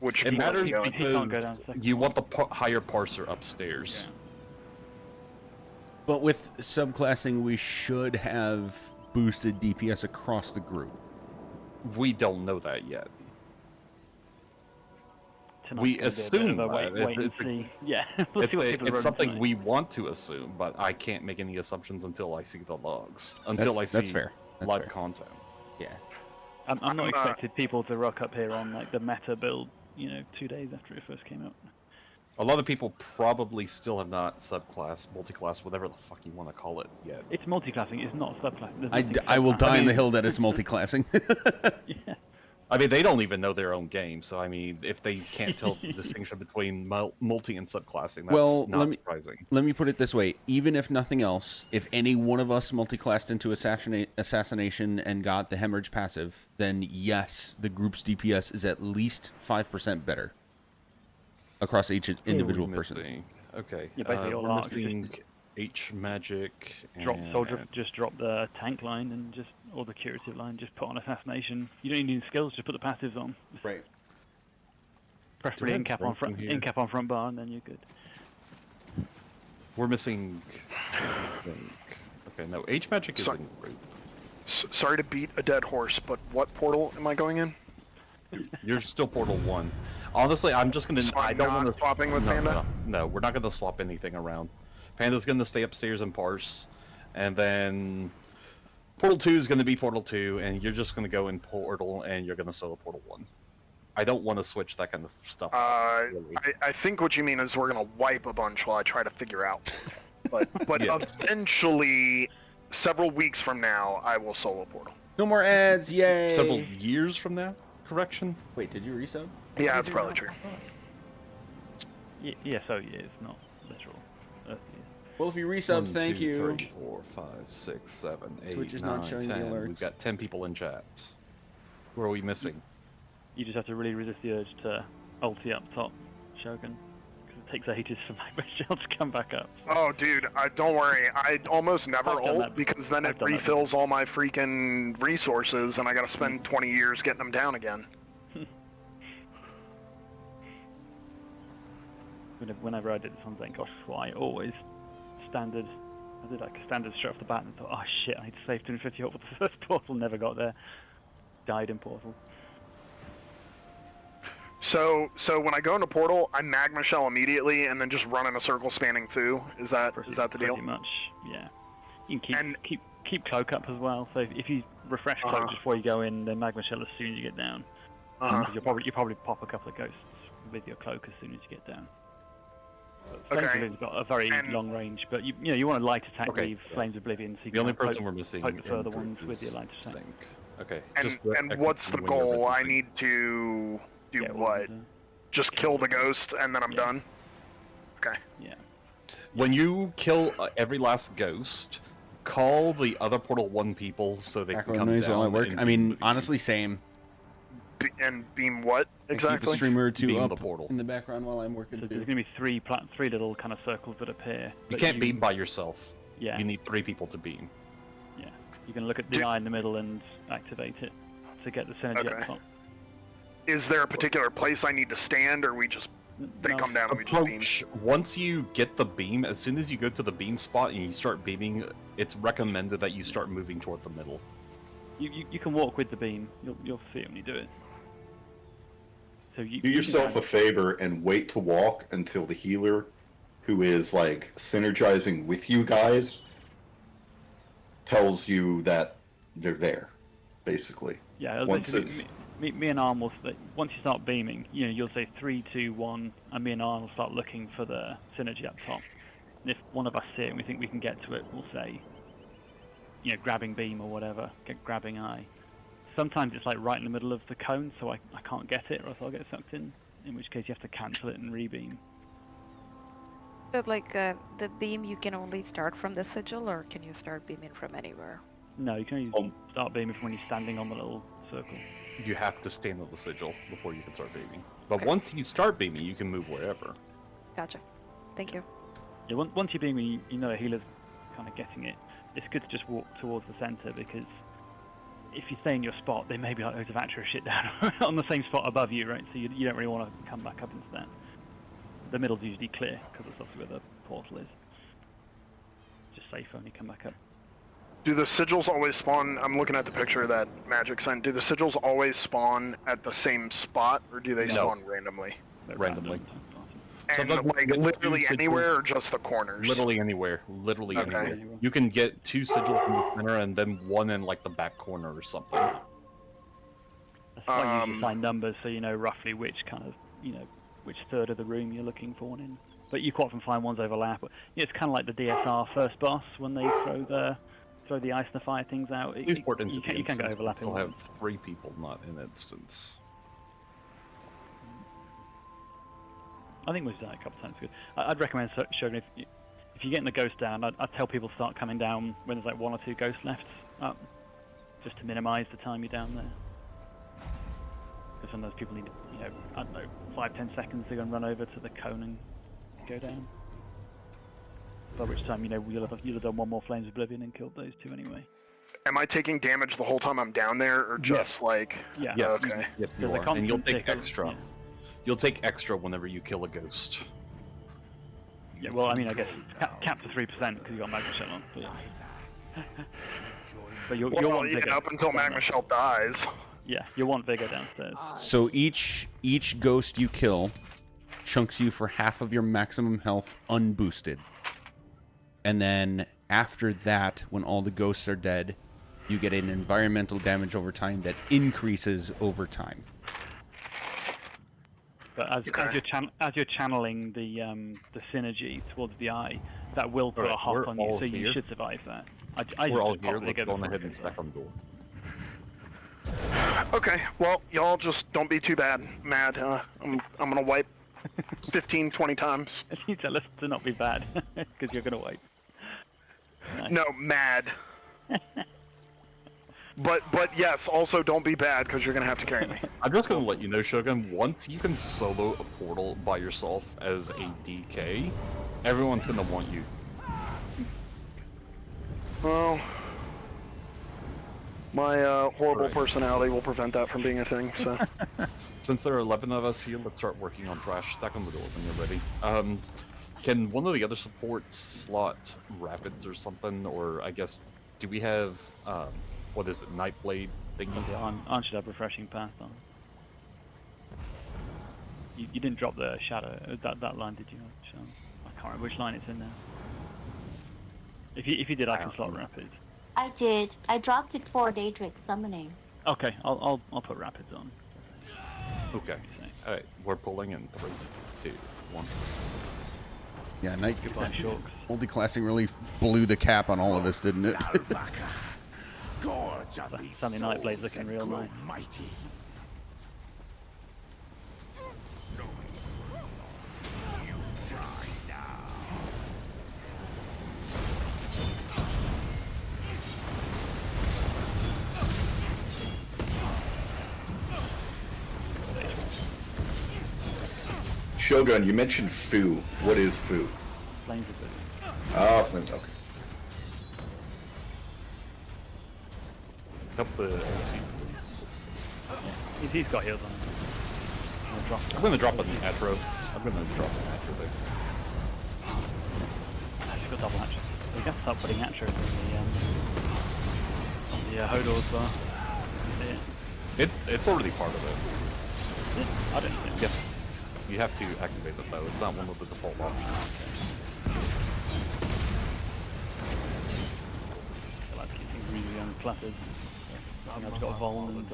Which It matters portal we go in? because you want the higher parser upstairs. Yeah. But with subclassing, we should have boosted DPS across the group. We don't know that yet. Tonight's We gonna be a bit assume of a that. wait and see. Yeah, we'll see what people It's run something tonight. we want to assume, but I can't make any assumptions until I see the logs. Until I see That's fair. That's live fair. content. Yeah. I'm not expecting people to rock up here on like the meta build, 2 days after it first came out. A lot of people probably still have not subclass, multiclass, whatever the fuck you want to call it yet. It's multiclassing, it's not subclassing. There's nothing I will subclassing. die on the hill that it's multiclassing. I mean, they don't even know their own game, so I mean, if they can't tell the distinction between multi and subclassing, that's Well, not surprising. Let me put it this way. Even if nothing else, if any one of us multiclassed into assassination and got the hemorrhage passive, then yes, the group's DPS is at least 5% better across each individual person. Okay. Yeah, basically all we're arcs. missing H magic. Drop and- soldier, just drop the tank line and or the curative line, just put on assassination. You don't even need skills, just put the passives on. Right. Preferably Do in I have cap on strength front, in in here? cap on front bar, and then you're good. We're missing. Okay, no, H magic is So- in group. Sorry to beat a dead horse, but what portal am I going in? You're still Portal 1. Honestly, I'm just gonna. So I I'm don't not want to swapping with Panda? No, we're not gonna swap anything around. Panda's gonna stay upstairs and parse, and then Portal 2 is gonna be Portal 2, and you're just gonna go in Portal, and you're gonna solo Portal 1. I don't want to switch that kind of stuff. I think what you mean is we're gonna wipe a bunch while I try to figure out. But eventually, several weeks from now, I will solo Portal. No more ads, yay! Several years from now, correction. Wait, did you resub? Yeah, that's probably true. Yeah, so yeah, it's not literal. Earth years. Well, if you resub, 1, thank 2, you. 3, 4, 5, 6, 7, 8, Twitch is 9, not showing the 10. alerts. We've got 10 people in chat. Who are we missing? You just have to really resist the urge to ulti up top, Shogun, because it takes ages for Magma Shield to come back up. Oh, dude, don't worry. I almost never I've done ult that because then I've it done that refills all my freaking resources, and I gotta spend 20 years getting them down again. Whenever I did this on Zenkosh before, I always I did like a standard straight off the bat and thought, oh shit, I need to save 250 up for the first portal, never got there. Died in portal. So when I go into Portal, I Magma Shell immediately, and then just run in a circle spanning Fu. Is that the deal? Pretty much, yeah. You can keep cloak up as well, so if you refresh cloak before you go in, then Magma Shell as soon as you get down. 'Cause you'll probably pop a couple of ghosts with your cloak as soon as you get down. Flames Oblivion's got a very long range, but you want to light attack the Flames Oblivion so you The only can person we're missing poke the in further group ones with is your light attack. Okay. And what's the execute when you're goal? I ready. need to do what? Just kill the ghost and then I'm done? Okay. Yeah. When you kill every last ghost, call the other Portal 1 people so they can Background come noise down. while I work. and I mean, honestly, same. And beam what I keep exactly? the streamer Beam to the up portal. in the background while I'm working So too. there's going to be three little kind of circles that appear. You but can't beam by yourself. Yeah. You need 3 people to beam. Yeah. You can look at the eye in the middle and activate it to get the synergy Okay. up top. Is there a particular place I need to stand, or we just they come down and we just beam? Approach. Once you get the beam, as soon as you go to the beam spot and you start beaming, it's recommended that you start moving toward the middle. You can walk with the beam. You'll see it when you do it. So Do yourself a favor and wait to walk until the healer, who is like synergizing with you guys, tells you that they're there, basically. Yeah, Once it's me and Arm will once you start beaming, you'll say 3, 2, 1, and me and Arm will start looking for the synergy up top. And if one of us see it and we think we can get to it, we'll say, grabbing beam or whatever, grabbing eye. sometimes it's like right in the middle of the cone, so I can't get it, or else I'll get sucked in which case you have to cancel it and rebeam. So like the beam, you can only start from the sigil, or can you start beaming from anywhere? No, you can only start beaming from when you're standing on the little circle. You have to stand at the sigil before you can start beaming. But once you start beaming, you can move wherever. Gotcha. Thank you. Yeah, once you're beaming, you know a healer's kind of getting it. It's good to just walk towards the center, because if you stay in your spot, there may be like loads of Atro shit down on the same spot above you, right? So you don't really want to come back up into that. The middle's usually clear, because that's also where the portal is. Just safe when you come back up. Do the sigils always spawn? I'm looking at the picture of that magic sign. Do the sigils always spawn at the same spot, or do they spawn randomly? Randomly. And like literally anywhere, or just the corners? Literally anywhere. Literally anywhere. You can get 2 sigils in the center and then 1 in like the back corner or something. That's why you assign numbers, so you know roughly which kind of, which third of the room you're looking for one in. But you quite often find ones overlap. It's kind of like the DSR first boss when they throw the ice and the fire things out. Please port into you can go overlapping. We'll have 3 people, not an instance. I think we've done it a couple times. Good. I'd recommend Shogun, if you're getting the ghost down, I'd tell people to start coming down when there's like 1 or 2 ghosts left up, just to minimise the time you're down there. Because sometimes people need, I don't know, 5-10 seconds to go and run over to the cone and go down. By which time, you'll have done 1 more Flames of Oblivion and killed those 2 anyway. Am I taking damage the whole time I'm down there, or just like? Yeah. Yes. Okay. Yes, you are. And you'll take extra. You'll take extra whenever you kill a ghost. Yeah, well, I mean, I guess capped to 3% because you got Magma Shell on. But, but you'll want Vigor. Up until Magma Shell dies. Yeah, you'll want Vigor downstairs. So each ghost you kill chunks you for half of your maximum health unboosted. And then after that, when all the ghosts are dead, you get an environmental damage over time that increases over time. But as you're channeling the synergy towards the eye, that will put a hop on you, so you should survive that. We're all here. Let's go ahead and stack on the door. Okay, well, y'all just don't be too mad. I'm gonna wipe 15, 20 times. You tell us to not be bad, because you're gonna wipe. Nice. No, mad. But yes, also don't be bad, because you're gonna have to carry me. I'm just gonna let you know, Shogun, once you can solo a portal by yourself as a DK, everyone's gonna want you. Well, my horrible personality will prevent that from being a thing, so. Since there are 11 of us here, let's start working on trash. Stack on the door when you're ready. Can one of the other supports slot rapids or something? Or I guess, do we have, what is it, Nightblade thing? Yeah, Arn should have Refreshing Path on. You didn't drop the shadow, that line, did you? Sean? I can't remember which line it's in now. If you did, I can slot Rapids. I did. I dropped it for Daedric summoning. Okay, I'll put Rapids on. Okay. Alright, we're pulling in 3, 2, 1. Yeah, Night. Goodbye, Shulks. Multi-classing really blew the cap on all of us, didn't it? Sunday Nightblade's looking real nice. Shogun, you mentioned Fu. What is Fu? Flames of Oblivion. Ah, Flames, okay. Help the LT, please. Yeah, he's got heals on. I'm gonna drop an Atro. I'm gonna drop an Atro there. I've got double Atro. We have to start putting Atros on the Hodor's bar. It's already part of it. Yeah, I don't think. Yep. You have to activate it though, it's not one of the default options. I like keeping really cluttered. I've got Voln and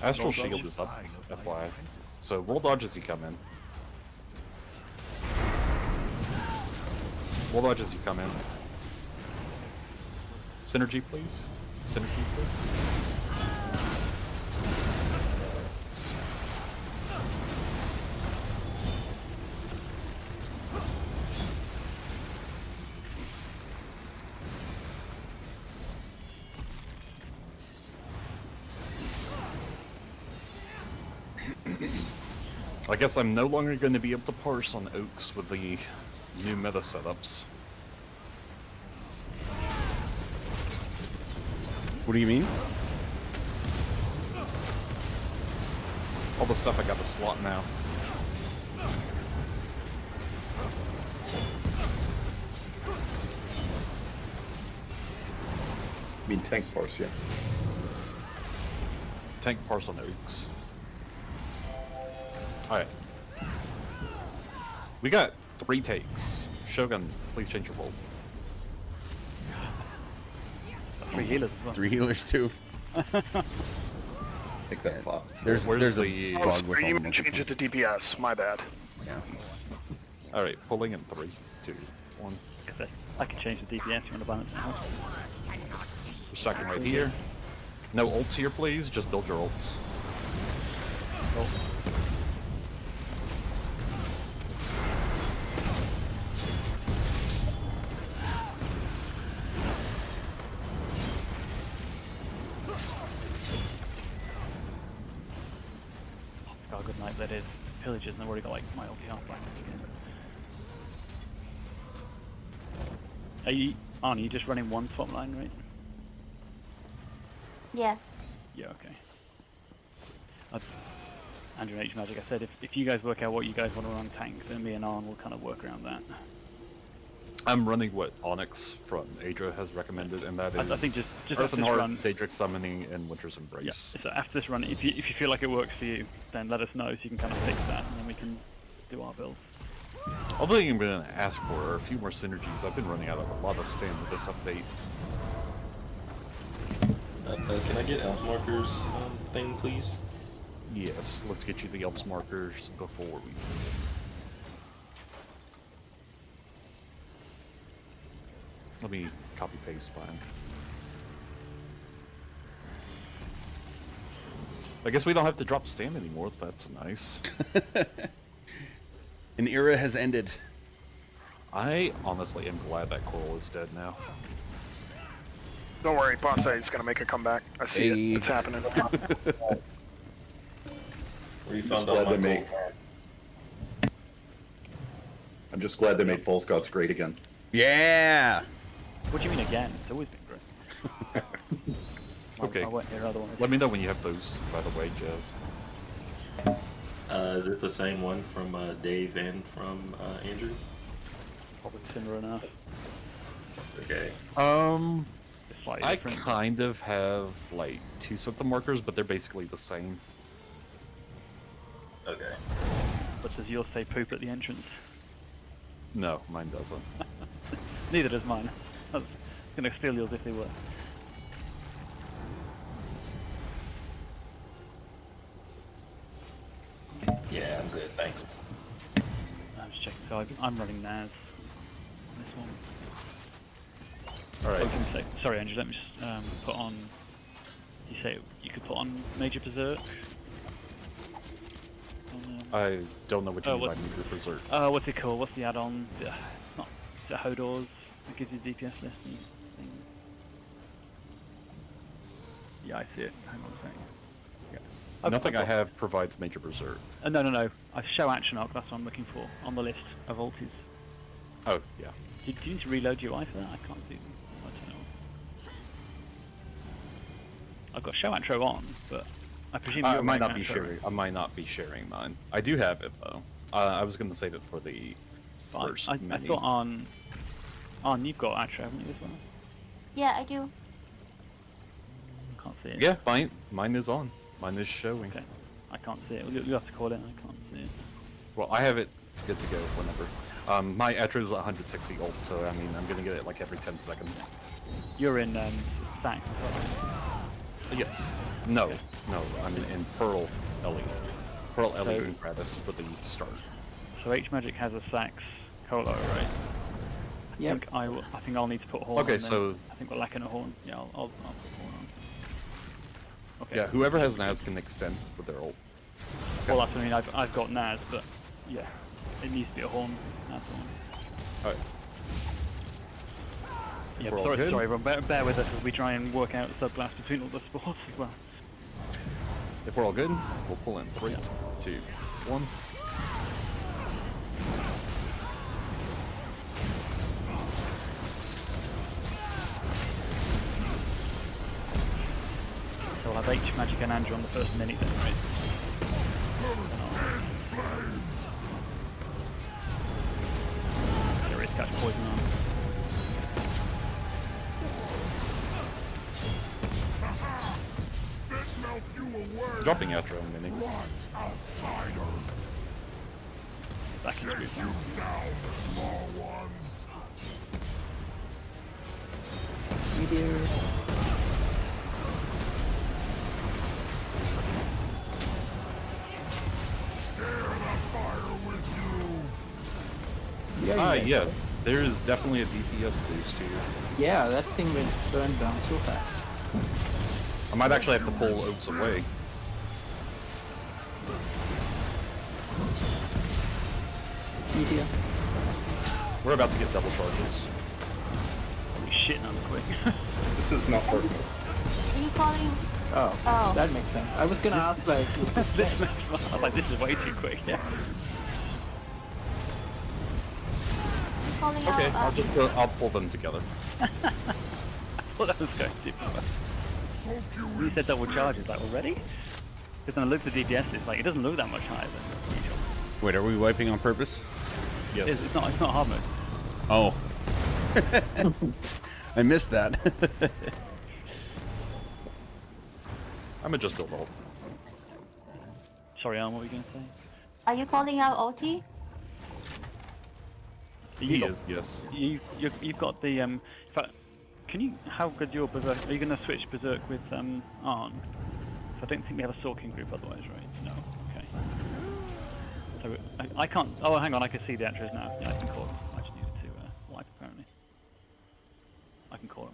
Astral Shield is up, FYI. So roll dodge as you come in. Roll dodge as you come in. Synergy please. Synergy please. I guess I'm no longer going to be able to parse on Oaks with the new meta setups. What do you mean? All the stuff I got to slot now. I mean tank parse, yeah. Tank parse on Oaks. Alright. We got 3 takes. Shogun, please change your role. 3 healers as well. 3 healers too. Take that fog. There's the a Oh, fog with sorry, you all meant change it to DPS. My bad. Yeah. Alright, pulling in 3, 2, 1. I can change the DPS. You want to balance it out? We're stacking right here. No ults here, please. Just build your ults. Oh, good night, that is. Pillagers, and I've already got like my ulti half back again. Are you, Arnie, you just running one swap line, right? Yeah. Yeah, okay. Andrew and H Magic, I said if you guys work out what you guys want to run tank, then me and Arn will kind of work around that. I'm running what Onyx from Adra has recommended, and that is I think just Earth and after this Heart, run, Daedric Summoning, and Winter's Embrace. yeah. So after this run, if you feel like it works for you, then let us know so you can kind of fix that, and then we can do our build. Although I'm going to ask for a few more synergies. I've been running out of a lot of stam with this update. Can I get elf markers thing, please? Yes, let's get you the Elps markers before we... Let me copy paste mine. I guess we don't have to drop stam anymore. That's nice. An era has ended. I honestly am glad that Coral is dead now. Don't worry, Boss A is gonna make a comeback. I see it. It's happening. Where you Just found out glad they my make. I'm just glad they made False Gods great again. Yeah. What do you mean again? It's always been great. Okay. I won't hear other ones. Let me know when you have those, by the way, Jez. Is it the same one from Dave and from Andrew? Probably similar enough. Okay. Slightly I different. kind of have like 2 sets of markers, but they're basically the same. Okay. But does yours say poop at the entrance? No, mine doesn't. Neither does mine. I was gonna steal yours if they were. Yeah, I'm good, thanks. I'm just checking. So I'm running Naz. This one. Alright. Sorry, Andrew. Let me just put on. You say you could put on Major Berserk. I don't know what you mean by what- Major Berserk. What's it called? What's the add-on? It's not. Is it Hodor's? That gives you DPS list and things. Yeah, I see it. Hang on a second. Yeah. Nothing I have provides Major Berserk. No. I show action arc. That's what I'm looking for on the list of ultis. Oh, yeah. Do you need to reload your eye for that? I can't see them. I don't know. I've got show intro on, but I presume I you're might running not be intro. sharing. I might not be sharing mine. I do have it though. I was going to save it for the first I mini. thought on you've got intro, haven't you, as well? Yeah, I do. Can't see it. Yeah, mine is on. Mine is showing. Okay. I can't see it. You have to call it. I can't see it. Well, I have it good to go whenever. My Atro is 160 ult, so I mean, I'm gonna get it like every 10 seconds. You're in stacks as well. Yes. No. I'm in Pearl Ellie. Pearl Ellie So- and Gravis for the start. So H Magic has a Sax Colo, right? Yep. I think I'll need to put a horn Okay, on then. so- I think we're lacking a horn. Yeah, I'll put a horn on. Okay. Yeah, whoever has Naz can extend with their ult. Well, that's what I mean. I've got Naz, but yeah, it needs to be a horn. Naz horn. Alright. Yeah, We're all sorry, good? sorry, everyone. Bear with us as we try and work out subclass between all the sports as well. If we're all good, we'll pull in 3, 2, 1. So we'll have H, Magic, and Andrew on the first minute then, right? There is catch poison on. Dropping Atro in a minute. Back in the group Meteor. Yeah, there is definitely a DPS boost here. Yeah, that thing went burned down so fast. I might actually have to pull Oaks away. Meteor. We're about to get double charges. Holy shit, that was quick. This is not perfect. Are you calling? Oh, that makes sense. I was gonna ask like. I was like, this is way too quick, yeah. Calling Okay, out, I'll pull them together. Well, that was going too fast. You said double charges, like already? Because when I looked at the DPS, it's like it doesn't look that much higher than usual. Wait, are we wiping on purpose? Yes. It's not hard mode. Oh. I missed that. I'm gonna just build ult. Sorry, Alan, what were you going to say? are you calling out OT? He is, yes. You've got the in fact, can you? How good your berserk? Are you going to switch berserk with Arn? I don't think we have a Sorkin group otherwise, right? No. Okay. So I can't. Oh, hang on. I can see the Atros now. Yeah, I can call them. I just needed to wipe apparently. I can call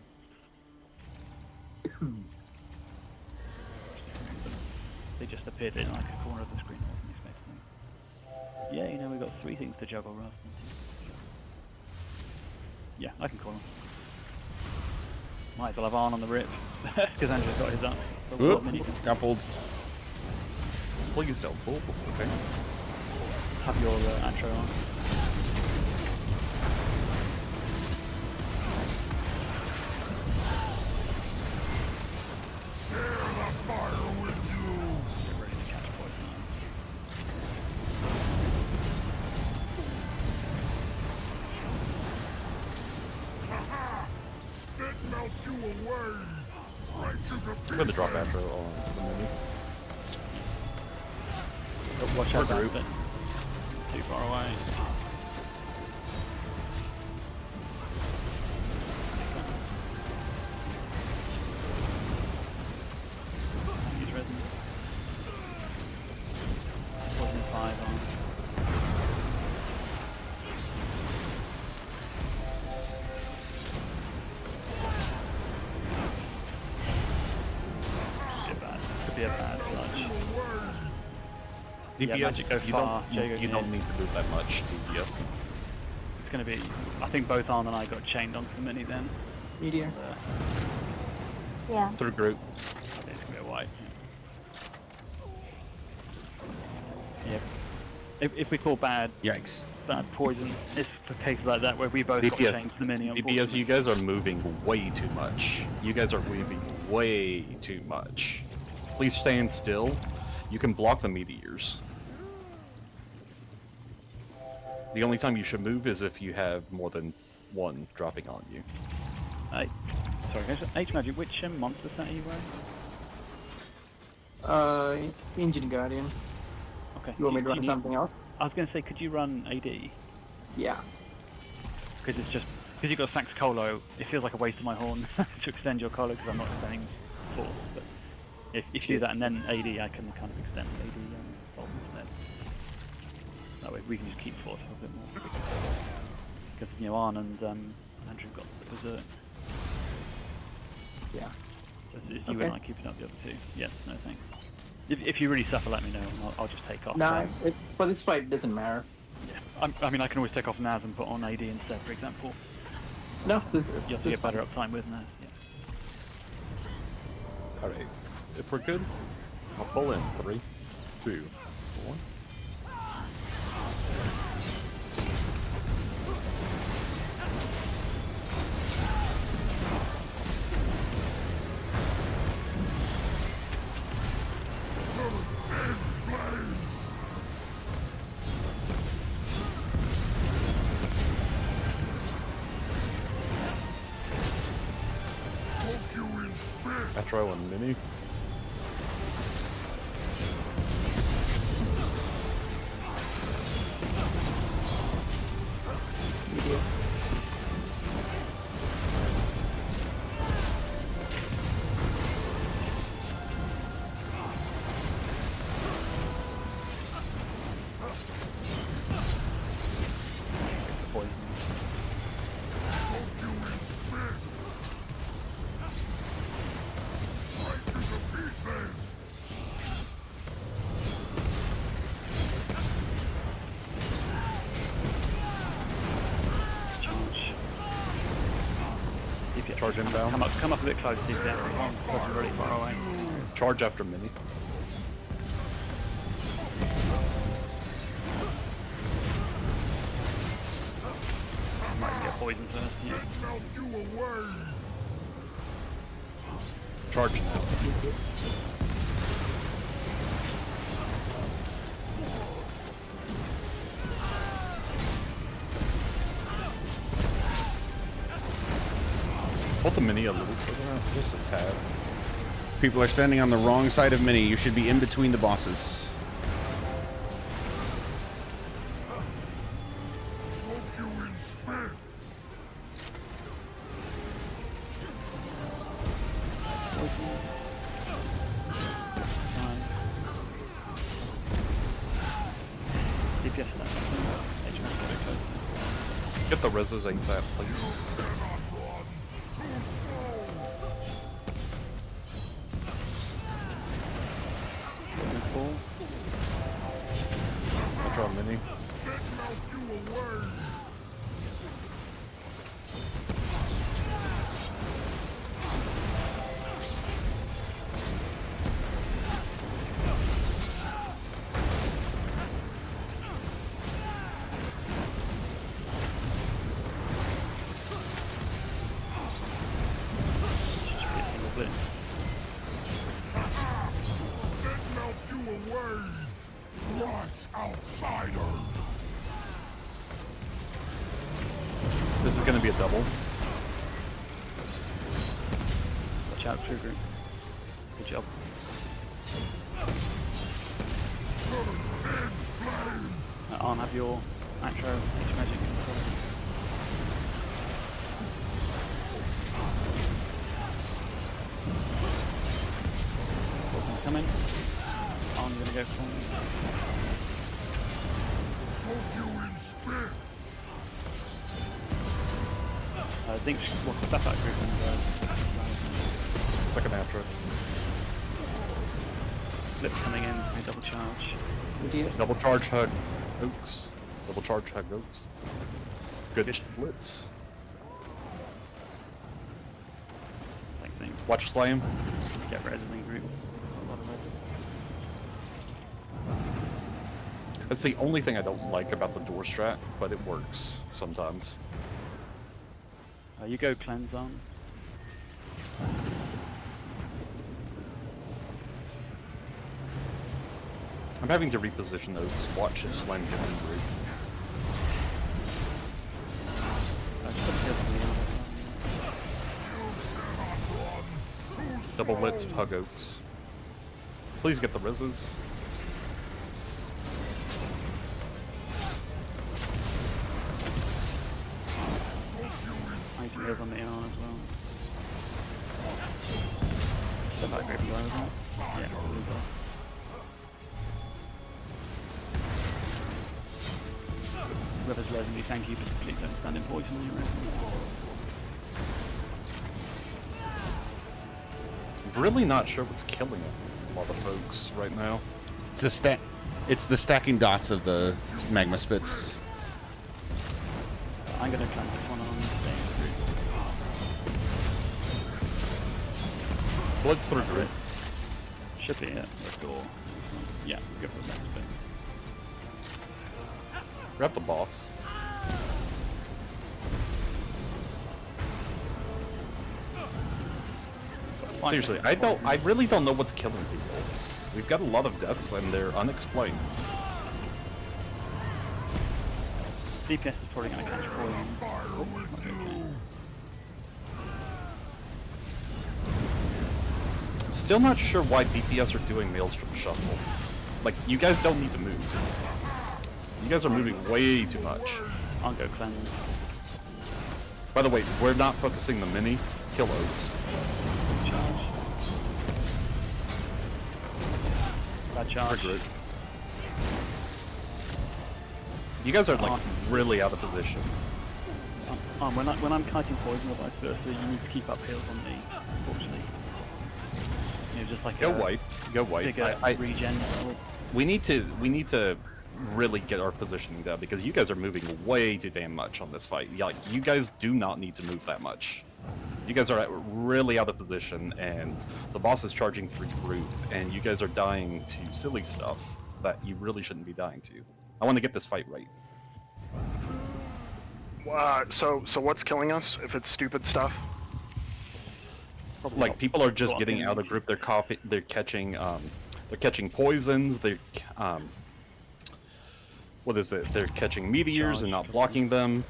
them. They just appeared in like a corner of the screen. I wasn't expecting them. Yeah, you know we've got 3 things to juggle rather than 2. Yeah, I can call him. Might as well have Arn on the rip, because Andrew's got his up. Oop, got pulled. Please don't pull. Okay. Have your Antro on. Get ready to catch poison on. I'm gonna drop Atro on the movie. But watch out, group. Too far away. He's resin. Poison 5 on. Could be a bad sludge. DPS, you don't need to move that much, DPS. It's going to be, I think both Arn and I got chained onto the mini then. Meteor. Yeah. Through group. I think it's going to be a wipe. Yeah. If we call bad, yikes, bad poison, it's for cases like that where we both got chained to the mini. DPS, you guys are moving way too much. You guys are moving way too much. Please stand still. You can block the meteors. The only time you should move is if you have more than one dropping on you. Sorry, H-Magic, which monster set are you wearing? Engine Guardian. Okay. You want me to run something else? I was going to say, could you run AD? Yeah. Because it's just, because you've got Sax Colo, it feels like a waste of my horn to extend your Colo because I'm not extending Force. But if you do that and then AD, I can kind of extend AD Bolt instead. That way we can just keep Force a bit more. Because, you know, Arn and Andrew got the Berserk. Yeah. It's you and I keeping up the other two. Yes, no thanks. If you really suffer, let me know, and I'll just take off. No, for this fight, it doesn't matter. Yeah. I mean, I can always take off Naz and put on AD instead, for example. No, you have to get better uptime with Naz. Yeah. Alright, if we're good, I'll pull in 3, 2, 1. Metro and Mini. Charge inbound. Come up a bit closer to the one because you're really far away. Charge after Mini. Might get poisoned first. Yeah. Charge now. Hold the Mini a little further out, just a tad. People are standing on the wrong side of Mini. You should be in between the bosses. Get the reses ASAP, please. Metro Mini. This is going to be a double. Watch out, Trigger. Good job. Arn, have your Atro H magic control. Coming. Arn, you're gonna go for me. I think step back group and Second Atro. Flip coming in, we double charge. Double charge hug Oaks. Double charge hug Oaks. Good blitz. Watch Slam. Get res in group. A lot of res. That's the only thing I don't like about the door strat, but it works sometimes. You go cleanse on. I'm having to reposition those. Watch if Slam gets in group. Double blitz hug Oaks. Please get the reses. Here's on the AR as well. Step back group below, isn't it? Yeah, whoever's letting me, thank you, but please don't stand in poison when you're ready. really not sure what's killing a lot of folks right now. It's the stacking dots of the magma spits. I'm gonna clamp this one on. Blood's through grid. Should be it. Let's go. Yeah, go for the next bit. Grab the boss. Seriously, I really don't know what's killing people. We've got a lot of deaths and they're unexplained. DPS is probably gonna catch poison. I'm still not sure why DPS are doing Maelstrom Shuffle. Like, you guys don't need to move. You guys are moving way too much. I'll go cleanse. By the way, we're not focusing the mini. Kill Oaks. Bad charge. You guys are like really out of position. When I'm kiting poison or vice versa, you need to keep up heals on me, unfortunately. You know, just like go white. Go white. Bigger regen. We need to really get our positioning down because you guys are moving way too damn much on this fight. Yeah, like, you guys do not need to move that much. You guys are really out of position, and the boss is charging through group, and you guys are dying to silly stuff that you really shouldn't be dying to. I want to get this fight right. So what's killing us if it's stupid stuff? Like, people are just getting out of group. They're catching poisons. What is it? They're catching meteors and not blocking them.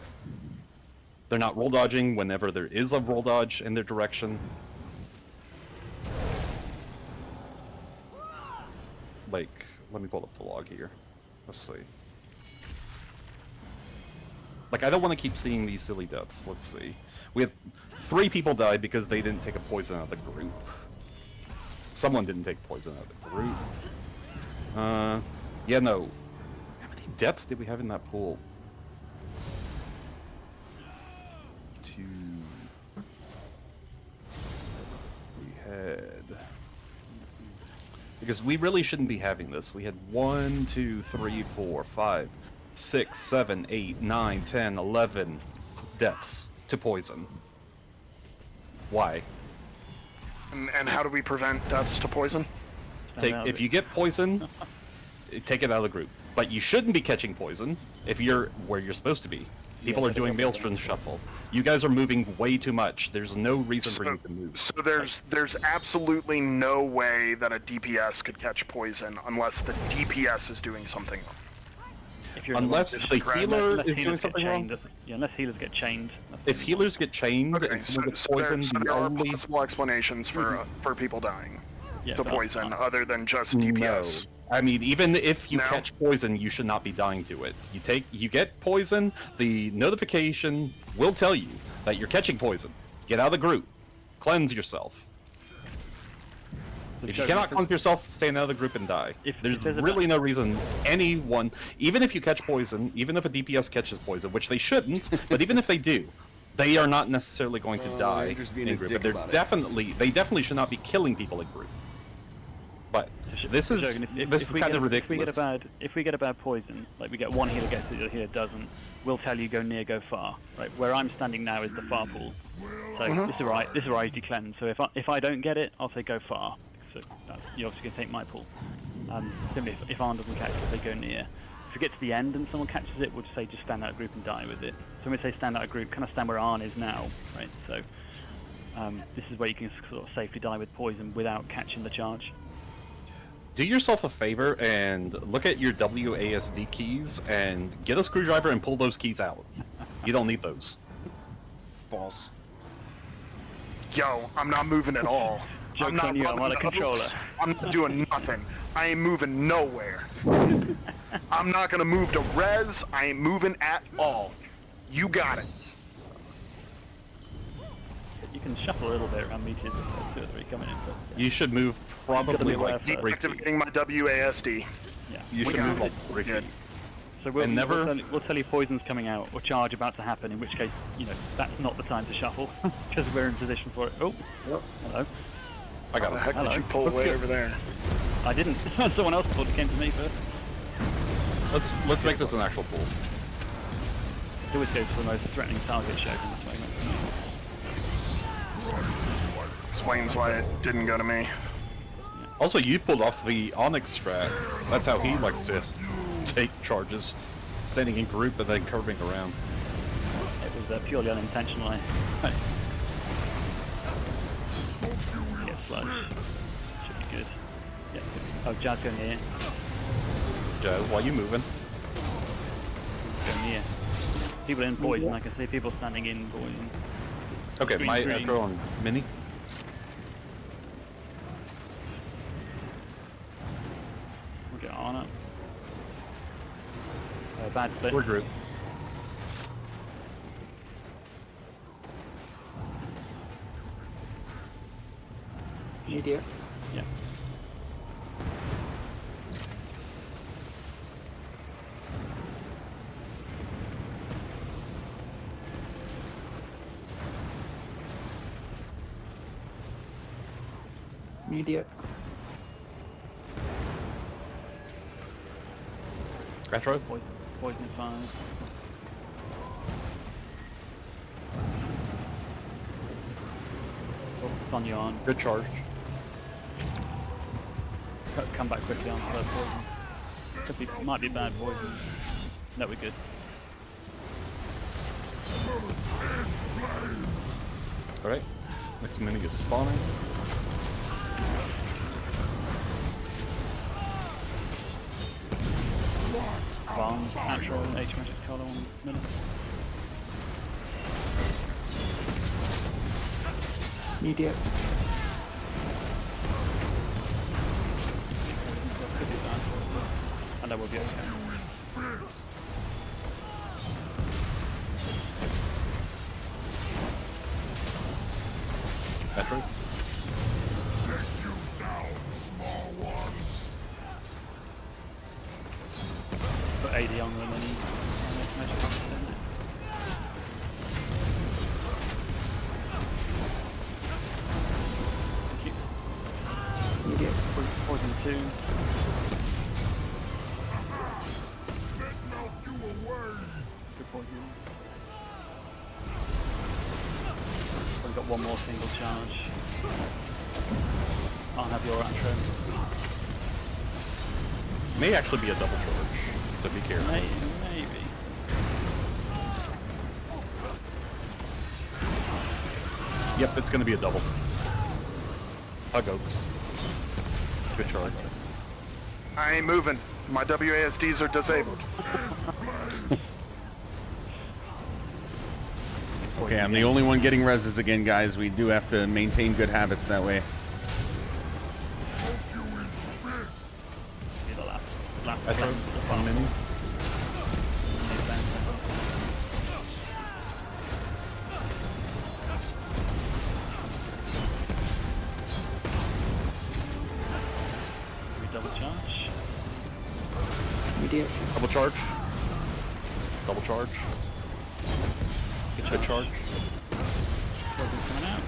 They're not roll dodging whenever there is a roll dodge in their direction. Like, let me pull up the log here. Let's see. Like, I don't want to keep seeing these silly deaths. Let's see. We have 3 people died because they didn't take a poison out of the group. Someone didn't take poison out of the group. Yeah, no. How many deaths did we have in that pool? 2. We had... Because we really shouldn't be having this. We had 1, 2, 3, 4, 5, 6, 7, 8, 9, 10, 11 deaths to poison. Why? And how do we prevent deaths to poison? If you get poison, take it out of the group. But you shouldn't be catching poison if you're where you're supposed to be. People are doing Maelstrom Shuffle. You guys are moving way too much. There's no reason for you to move. So there's absolutely no way that a DPS could catch poison unless the DPS is doing something wrong. Unless the healer is doing something wrong? Yeah, unless healers get chained. If healers get chained and someone gets poisoned, there are possible explanations for people dying to poison other than just DPS. No. I mean, even if you catch poison, you should not be dying to it. You get poison, the notification will tell you that you're catching poison. Get out of the group. Cleanse yourself. If you cannot cleanse yourself, stand out of the group and die. There's really no reason anyone, even if you catch poison, even if a DPS catches poison, which they shouldn't, but even if they do, they are not necessarily going to die in group. But they definitely should not be killing people in group. But this is kind of ridiculous. If we get a bad poison, like we get one healer gets it, the other healer doesn't, we'll tell you go near, go far. Right, where I'm standing now is the far pool. So this is where I usually cleanse. So if I don't get it, I'll say go far. So you're obviously going to take my pool. Simply if Arn doesn't catch it, they go near. If we get to the end and someone catches it, we'll just say just stand out of group and die with it. So when we say stand out of group, kind of stand where Arn is now, right? So this is where you can sort of safely die with poison without catching the charge. Do yourself a favor and look at your WASD keys and get a screwdriver and pull those keys out. You don't need those. False. Yo, I'm not moving at all. I'm not on a controller. I'm not doing nothing. I ain't moving nowhere. I'm not gonna move to res. I ain't moving at all. You got it. You can shuffle a little bit around meteors if 2 or 3 coming in. But, You should move probably like 3 feet. Deactivating my WASD. Yeah. You should move like 3 feet. So we'll tell you poison's coming out or charge about to happen, in which case, that's not the time to shuffle because we're in position for it. Oh, hello. I got How the it. heck did you pull away over there? I didn't. Someone else pulled. Came to me first. Let's make this an actual pool. It always goes for the most threatening target shown in this moment. Explains why it didn't go to me. Also, you pulled off the Onyx strat. That's how he likes to take charges, standing in group and then curving around. It was purely unintentional. Get sludge. Should be good. Yeah. Oh, Jazz going here. Jazz, why you moving? Going here. People in poison. I can see people standing in poison. Okay, Green, my green. echo on mini. We'll get on it. Bad split. We're group. Immediate. Yeah. Immediate. Retro. Poison is fine. Oh, it's on you on. Good charge. Come back quickly on first poison. Could be, might be bad poison. No, we're good. Alright. Next mini is spawning. Bomb, natural, H magic color 1 minute. Immediate. Could be bad poison. And that will be okay. Metro. Put 80 on them and he magic color. Thank you. Immediate. Poison 2. Good poison. We've got one more single charge. I'll have your outro. May actually be a double charge, so be careful. Maybe. Yep, it's gonna be a double. Hug Oaks. Good charge. I ain't moving. My WASDs are disabled. Okay, I'm the only one getting reses again, guys. We do have to maintain good habits that way. Be the last Metro. cleanse, the One mini. We double charge. Immediate. Double charge. Double charge. Good charge. Poison coming out.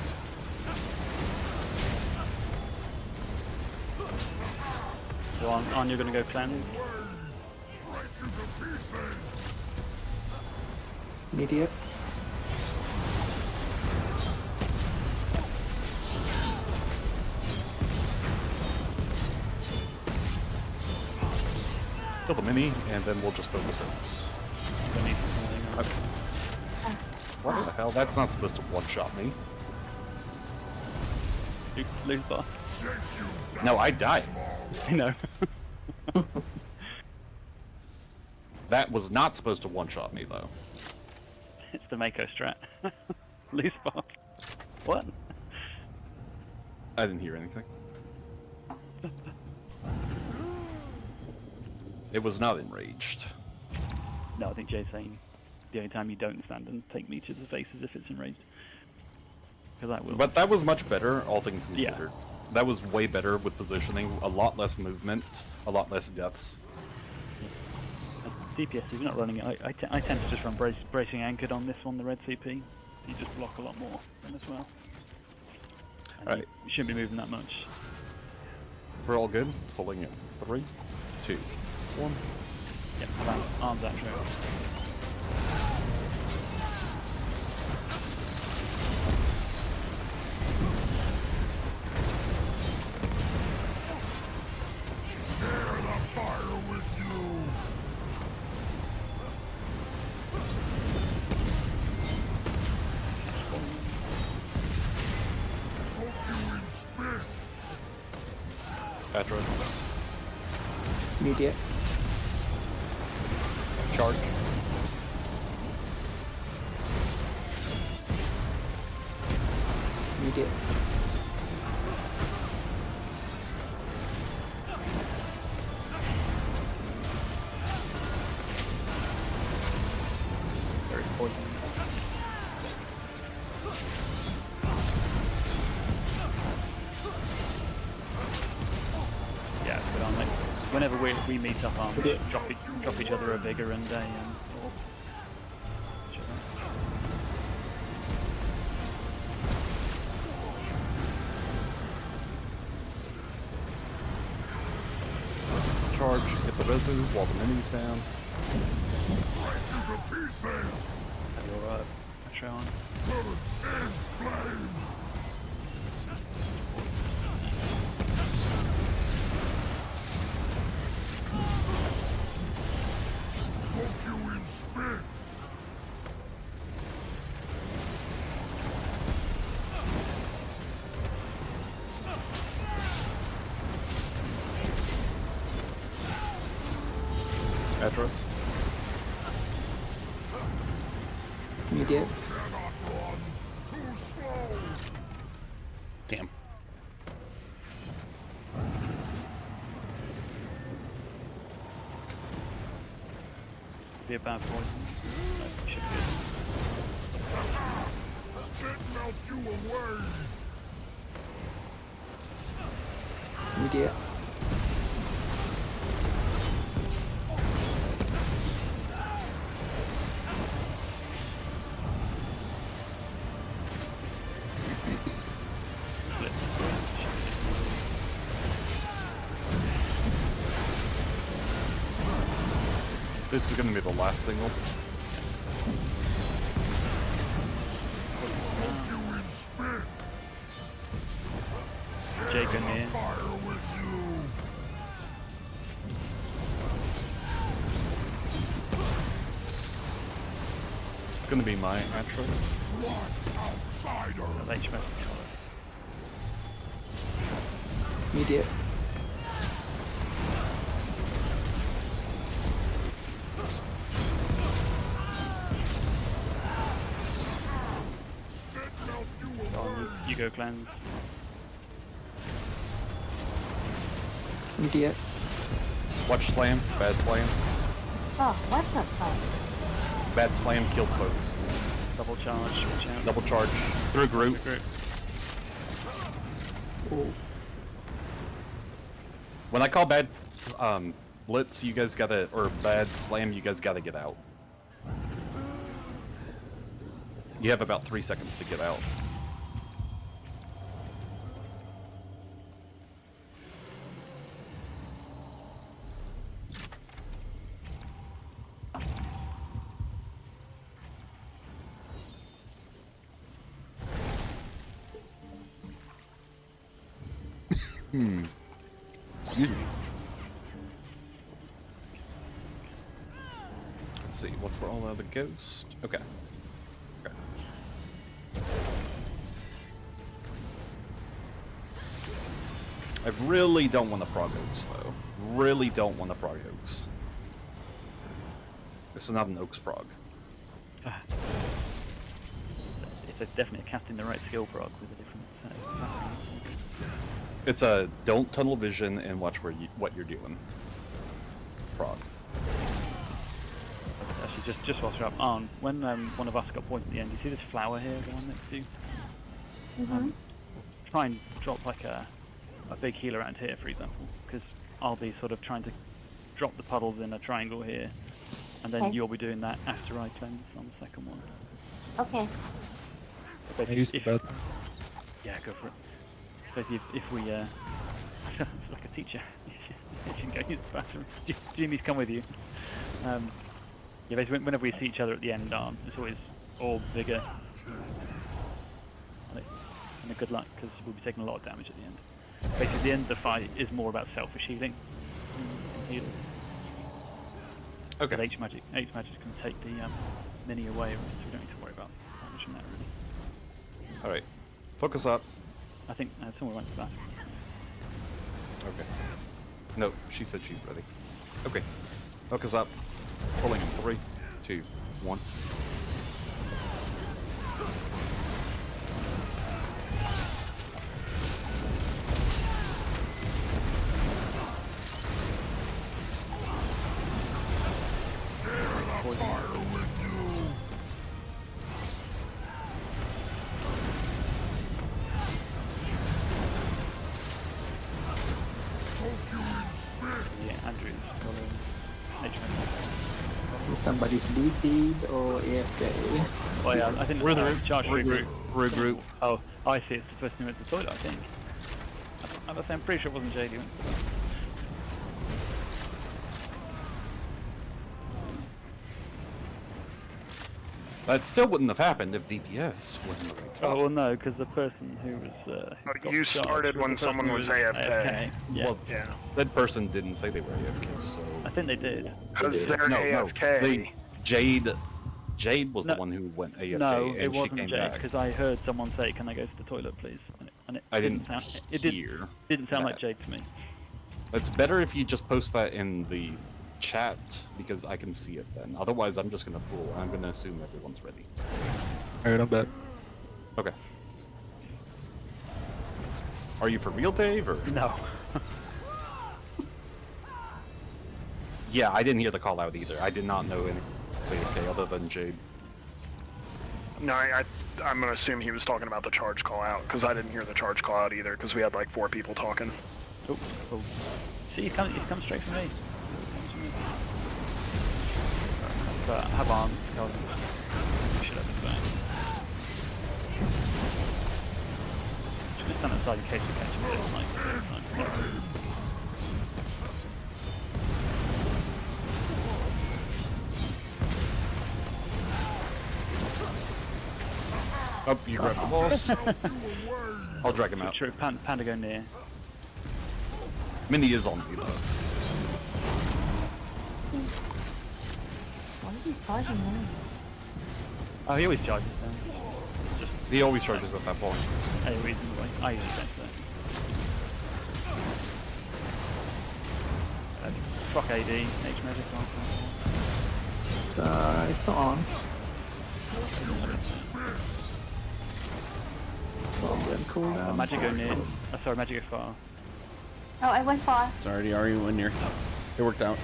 So on you're gonna go cleanse. Immediate. Kill the mini, and then we'll just focus on this. Don't need something Okay. What the hell? That's not supposed to one-shot me. Lose bar. No, I died. I know. That was not supposed to one-shot me, though. It's the Mako strat. Loose bar. What? I didn't hear anything. It was not enraged. No, I think Jay's saying the only time you don't stand and take me to the face is if it's enraged. Because that will. But that was much better, all things Yeah. considered. That was way better with positioning, a lot less movement, a lot less deaths. DPS, if you're not running it, I tend to just run bracing anchored on this one, the red CP. You just block a lot more as well. And Alright. You shouldn't be moving that much. We're all good. Pulling in 3, 2, 1. Yep, arms Atro. Atro. Immediate. Charge. Immediate. Very poison. Yeah, but on like whenever we meet up on drop each other a vigor and a orb. Each other. Charge. Get the reses while the minis down. Have your Atro on. Atro. Immediate. Damn. Be a bad poison. No, should be good. Immediate. This is going to be the last single. Jake and me. It's going to be my Atro. HMS Immediate. You go cleanse. Immediate. Watch slam. Bad slam. Oh, what the fuck? Bad slam killed foes. Double charge. Watch out. Double charge. Through group. Ooh. When I call bad blitz, you guys gotta, or bad slam, you guys gotta get out. You have about 3 seconds to get out. Excuse me. Let's see, what's for all the other ghost? Okay. Okay. I really don't want the Prog Oaks, though. Really don't want the Prog Oaks. This is not an Oaks Prog. It's definitely a casting the right skill prog with a different It's a don't tunnel vision and watch where what you're doing. Prog. Actually, just whilst you're up, Arn, when one of us got pointed at the end, you see this flower here, the one next to you? Mm-hmm. Try and drop like a big heal around here, for example, because I'll be sort of trying to drop the puddles in a triangle here, and then Okay. you'll be doing that asteroid cleanse on the second one. Okay. But I used if- that. Yeah, go for it. So if we it's like a teacher, you can go use the bathroom. Jimmy's come with you. Yeah, basically whenever we see each other at the end, it's always all bigger. And a good luck, because we'll be taking a lot of damage at the end. Basically, the end of the fight is more about selfish healing. Healing. Okay. But H-Magic can take the mini away, so we don't need to worry about damaging that really. Alright. Focus up. I think someone went to the bathroom. Okay. No, she said she's ready. Okay. Focus up. Pulling in 3, 2, 1. Yeah, Andrew's got Somebody's BC'd or AFK. Oh yeah, I think Regroup. Oh, I see. It's the person who went to the toilet. I think. I'm pretty sure it wasn't JD who went to the toilet. That still wouldn't have happened if DPS wasn't the right time. Oh well, no, because the person who was who got You charged started was when the person someone who was AFK. Yeah. Well, Yeah. that person didn't say they were AFK, so... I think they did. Because they're AFK. Jade was the one who went AFK, No, and it she wasn't came Jade, back. because I heard someone say, "Can I go to the toilet, please?" And it I didn't sound, hear didn't sound like that. Jade to me. It's better if you just post that in the chat, because I can see it then. Otherwise, I'm just gonna fool. I'm gonna assume everyone's ready. Alright, I'm back. Okay. Are you for real, Dave, or...? No. Yeah, I didn't hear the call out either. I did not know any AFK other than Jade. No, I'm gonna assume he was talking about the charge call out, because I didn't hear the charge call out either, because we had like 4 people talking. Oh. See, he's come straight from me. But I have arms, because should have been fine. Should just stand outside in case we catch him with this mic. Oh, you grabbed the boss. I'll drag him out. True, Panda go near. Minnie is on me though. Why is he charging me? Oh, he always charges them. He always charges at that point. Any reason why? I usually don't do that. Fuck AD, H-Magic on. It's on. Cooldown. Magic go near. Sorry, Magic go far. Oh, I went far. It's already when near. It worked out.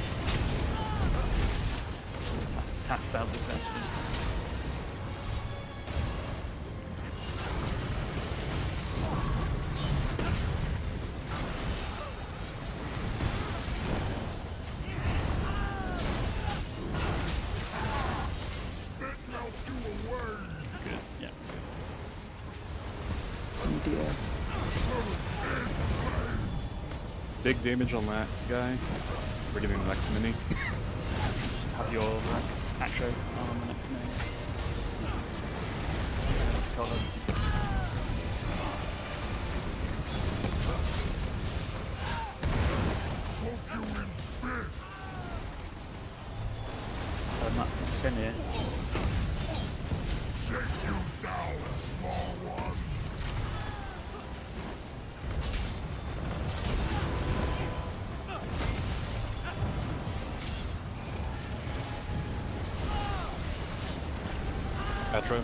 Tap spells essentially. Good, yeah. Oh dear. Big damage on that guy. We're getting the next mini. Have your Atro on the next mini. Been here. Petro.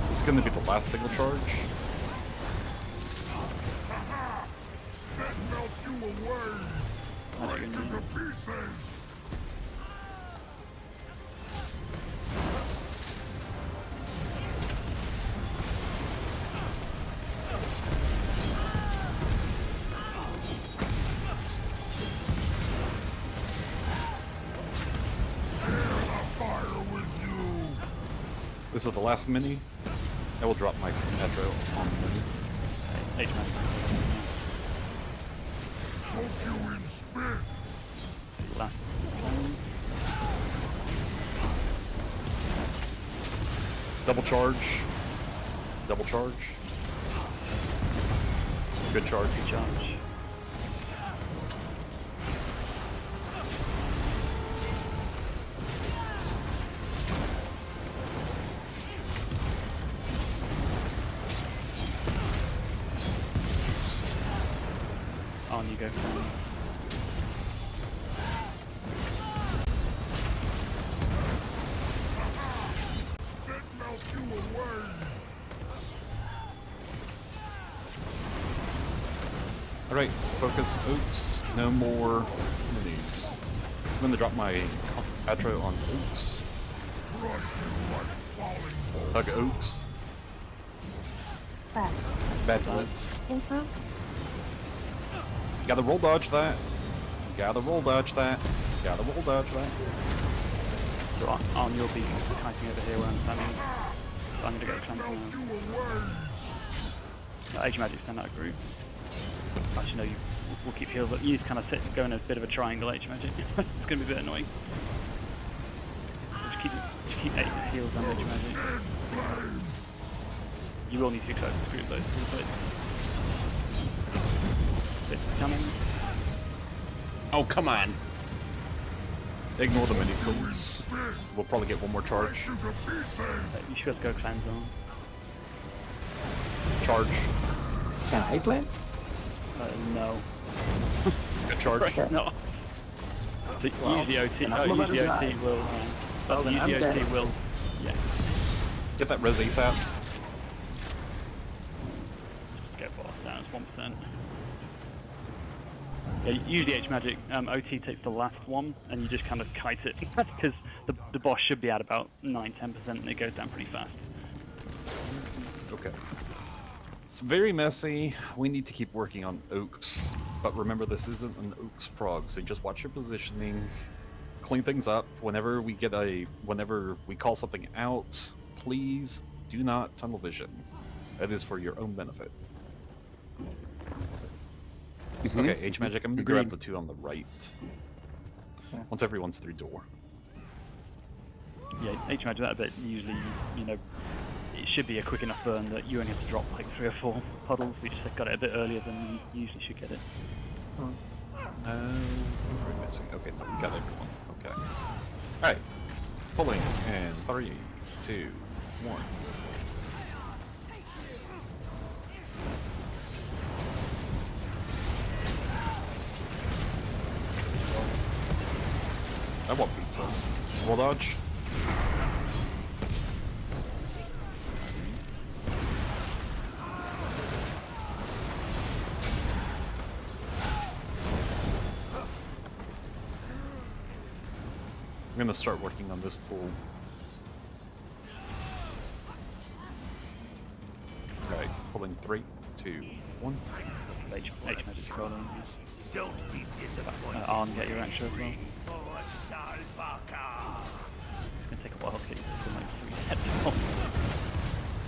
This is going to be the last single charge. This is the last mini. I will drop my Atro on the mini. H-Man. Last. Double charge. Double charge. Good charge. Good charge. On you go. Alright, focus Oaks. No more minis. I'm gonna drop my Atro on Oaks. Hug Oaks. Bad blitz. Gotta roll dodge that. Gotta roll dodge that. Gotta roll dodge that. So on you'll be kiting over here where I'm standing. So I'm gonna go clamp now. Age Magic stand out of group. Actually no, we'll keep heals up. You just kind of go in a bit of a triangle Age Magic. It's gonna be a bit annoying. So just keep 8 heals on Age Magic. You will need to extract this group though. It's coming. Oh, come on. Ignore the mini, please. We'll probably get one more charge. You should go cleanse on. Charge. Can I cleanse? No. Good charge. No. So Well, use the OT. I'm Use the not OT will. then Use I'm the OT dead. will. Yeah. Get that res ASAP. Get boss down. It's 1%. Yeah, use the H magic. OT takes the last one, and you just kind of kite it because the boss should be at about 9-10%, and it goes down pretty fast. Okay. It's very messy. We need to keep working on Oaks, but remember this isn't an Oaks prog, so just watch your positioning, clean things up. Whenever we call something out, please do not tunnel vision. That is for your own benefit. Okay, Age Magic, I'm gonna grab the 2 on the right. Once everyone's through door. Yeah, H magic that bit usually, it should be a quick enough burn that you only have to drop like 3 or 4 puddles. We just got it a bit earlier than you usually should get it. What are we missing? Okay, no, we got everyone. Okay. Alright. Pulling in 3, 2, 1. I want pizza. Roll dodge. I'm gonna start working on this pool. Okay, pulling 3, 2, 1. H magic scrolling. Don't be disappointed. Arn, get your extra as well. It's gonna take a while to get you to like 3 steps off.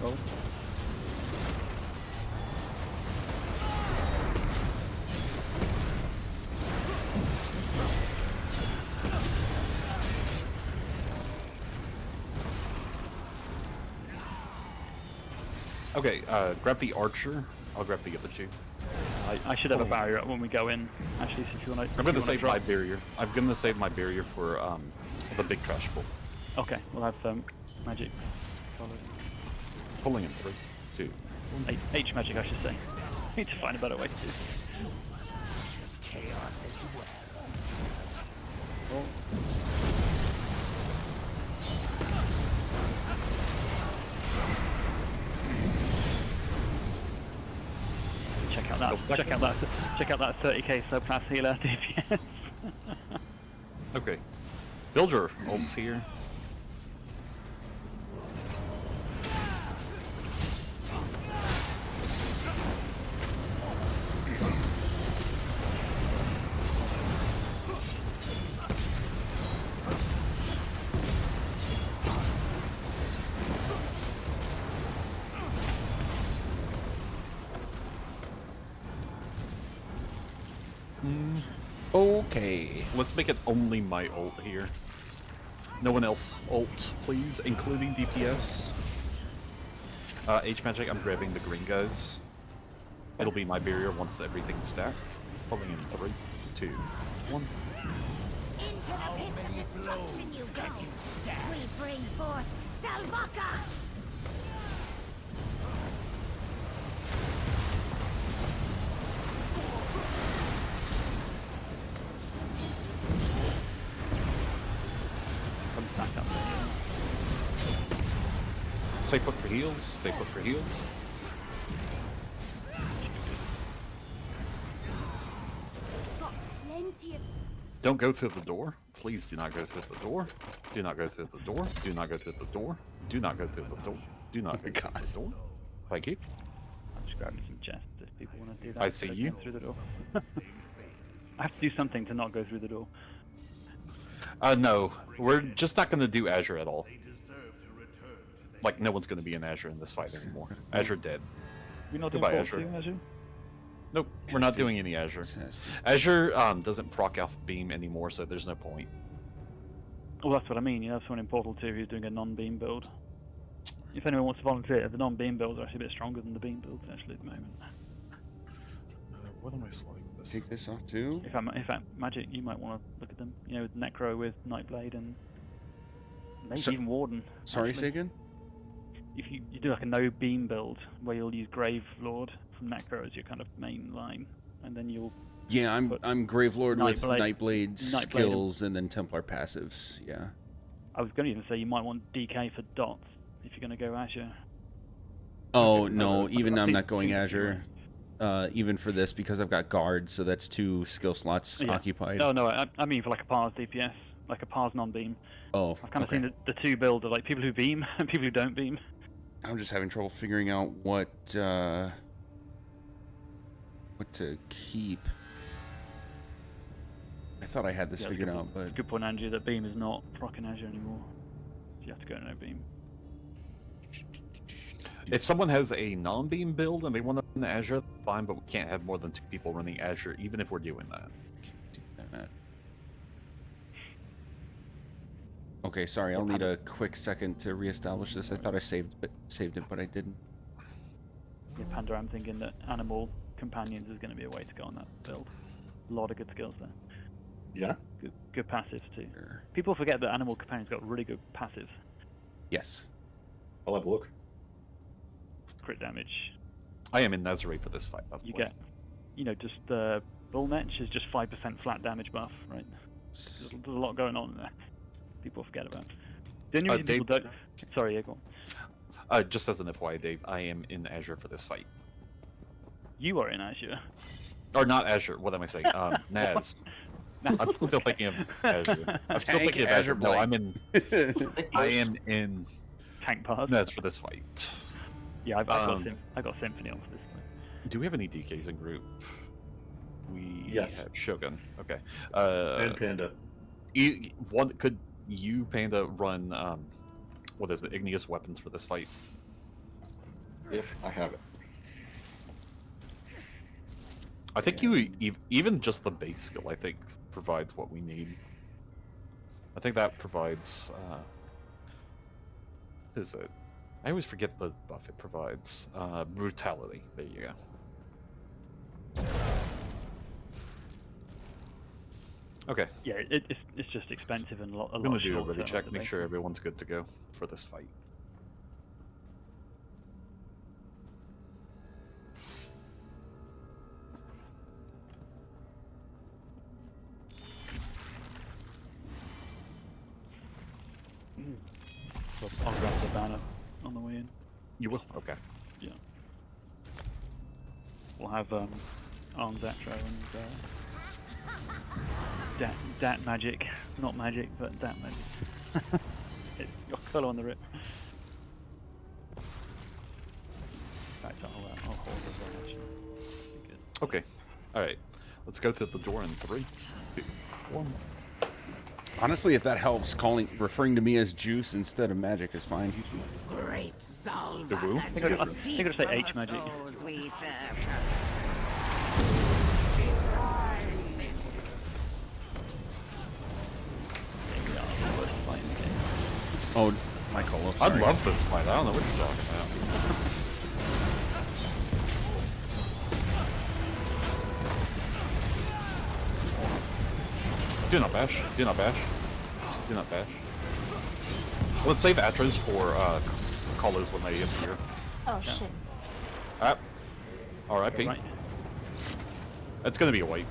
Roll. Okay, grab the archer. I'll grab the other 2. I should have a barrier up when we go in. Actually, since you want to. I'm gonna save my barrier. I'm gonna save my barrier for the big trash pool. Okay, we'll have magic. Pulling in 3, 2. H magic, I should say. Need to find a better way to do this. Chaos as well. Check out check out that 30k subclass healer DPS. Okay. Build your ults here. Okay. Let's make it only my ult here. No one else ult, please, including DPS. H magic, I'm grabbing the green guys. It'll be my barrier once everything's stacked. Probably in 3, 2, 1. How many blows can you stack? We bring forth Salvaka! Back up there. Stay put for heals, stay put for heals. Don't go through the door. Please do not go through the door. Do not go through the door. Do not go through the door. Do not go through the door. Do not go through the door. Thank you. I'm just grabbing some chests if people want to do that. I see you. Through the door. I have to do something to not go through the door. No, we're just not going to do Azure at all. Like, no one's going to be in Azure in this fight anymore. Azure dead. We're not doing Goodbye, Azure. Azure? Nope, we're not doing any Azure. Azure doesn't proc off beam anymore, so there's no point. Well, that's what I mean. You have someone in Portal 2 who's doing a non-beam build. If anyone wants to volunteer, the non-beam builds are actually a bit stronger than the beam builds actually at the moment. What am I sliding? Take this off too. If I'm Magic, you might want to look at them. You know, with Necro with Nightblade and maybe even Warden. Sorry, actually. say again? If you do like a no beam build where you'll use Grave Lord from Necro as your kind of main line, and then you'll Yeah, I'm Gravelord with Nightblade skills and then Templar passives. Yeah. I was going to even say you might want DK for dots if you're going to go Azure. Oh no, even I'm not going Azure. Even for this because I've got guards, so that's 2 skill slots occupied. No, I mean for like a Pars DPS, like a Pars non-beam. Oh, I've kind of seen the 2 builds of like people who beam and people who don't beam. I'm just having trouble figuring out what to keep. I thought I had this figured out, but good point, Andrew. That beam is not rocking Azure anymore. So you have to go no beam. If someone has a non-beam build and they want to run the Azure, fine, but we can't have more than 2 people running Azure, even if we're doing that. Okay, sorry, I'll need a quick second to reestablish this. I thought I saved it, but I didn't. Yeah, Panda, I'm thinking that Animal Companions is going to be a way to go on that build. A lot of good skills there. Yeah? Good passives too. People forget that Animal Companions got really good passives. Yes. I'll have a look. Crit damage. I am in Nazareth for this fight, by the way. You get, just Bull Netch is just 5% flat damage buff, right? There's a lot going on there. People forget about. The only reason people don't. Sorry, yeah, go on. Just as an FYI, Dave, I am in Azure for this fight. You are in Azure. Or not Azure. What am I saying? Naz. I'm still thinking of Azure. I'm still thinking of Azure. No, I'm in. I am in Tank Pars. Naz for this fight. Yeah, I got Symphony on for this fight. Do we have any DKs in group? We have Shogun. Okay. And Panda. Could you, Panda, run what is it, Igneous Weapons for this fight? If I have it. I think even just the base skill, I think, provides what we need. I think that provides. What is it? I always forget the buff it provides. Brutality. There you go. Okay. Yeah, it's just expensive and a lot. I'm gonna do a ready check, make sure everyone's good to go for this fight. I'll grab the banner on the way in. You will? Okay. Yeah. we'll have Arms Atro and Dat Magic, not magic, but Dat Magic. It's got colour on the rip. In fact, I'll hold as well, actually. Be good. Okay. Alright. Let's go to the door in 3, 2, 1. Honestly, if that helps, referring to me as Juice instead of Magic is fine. Great Salva. The woo? I think I'll say H Magic. We serve. Oh, Michael. I love this fight. I don't know what you're talking about. Do not bash. Do not bash. Do not bash. Let's save Atros for callers when they appear. Oh shit. Ah. R.I.P. Right. That's gonna be a wipe.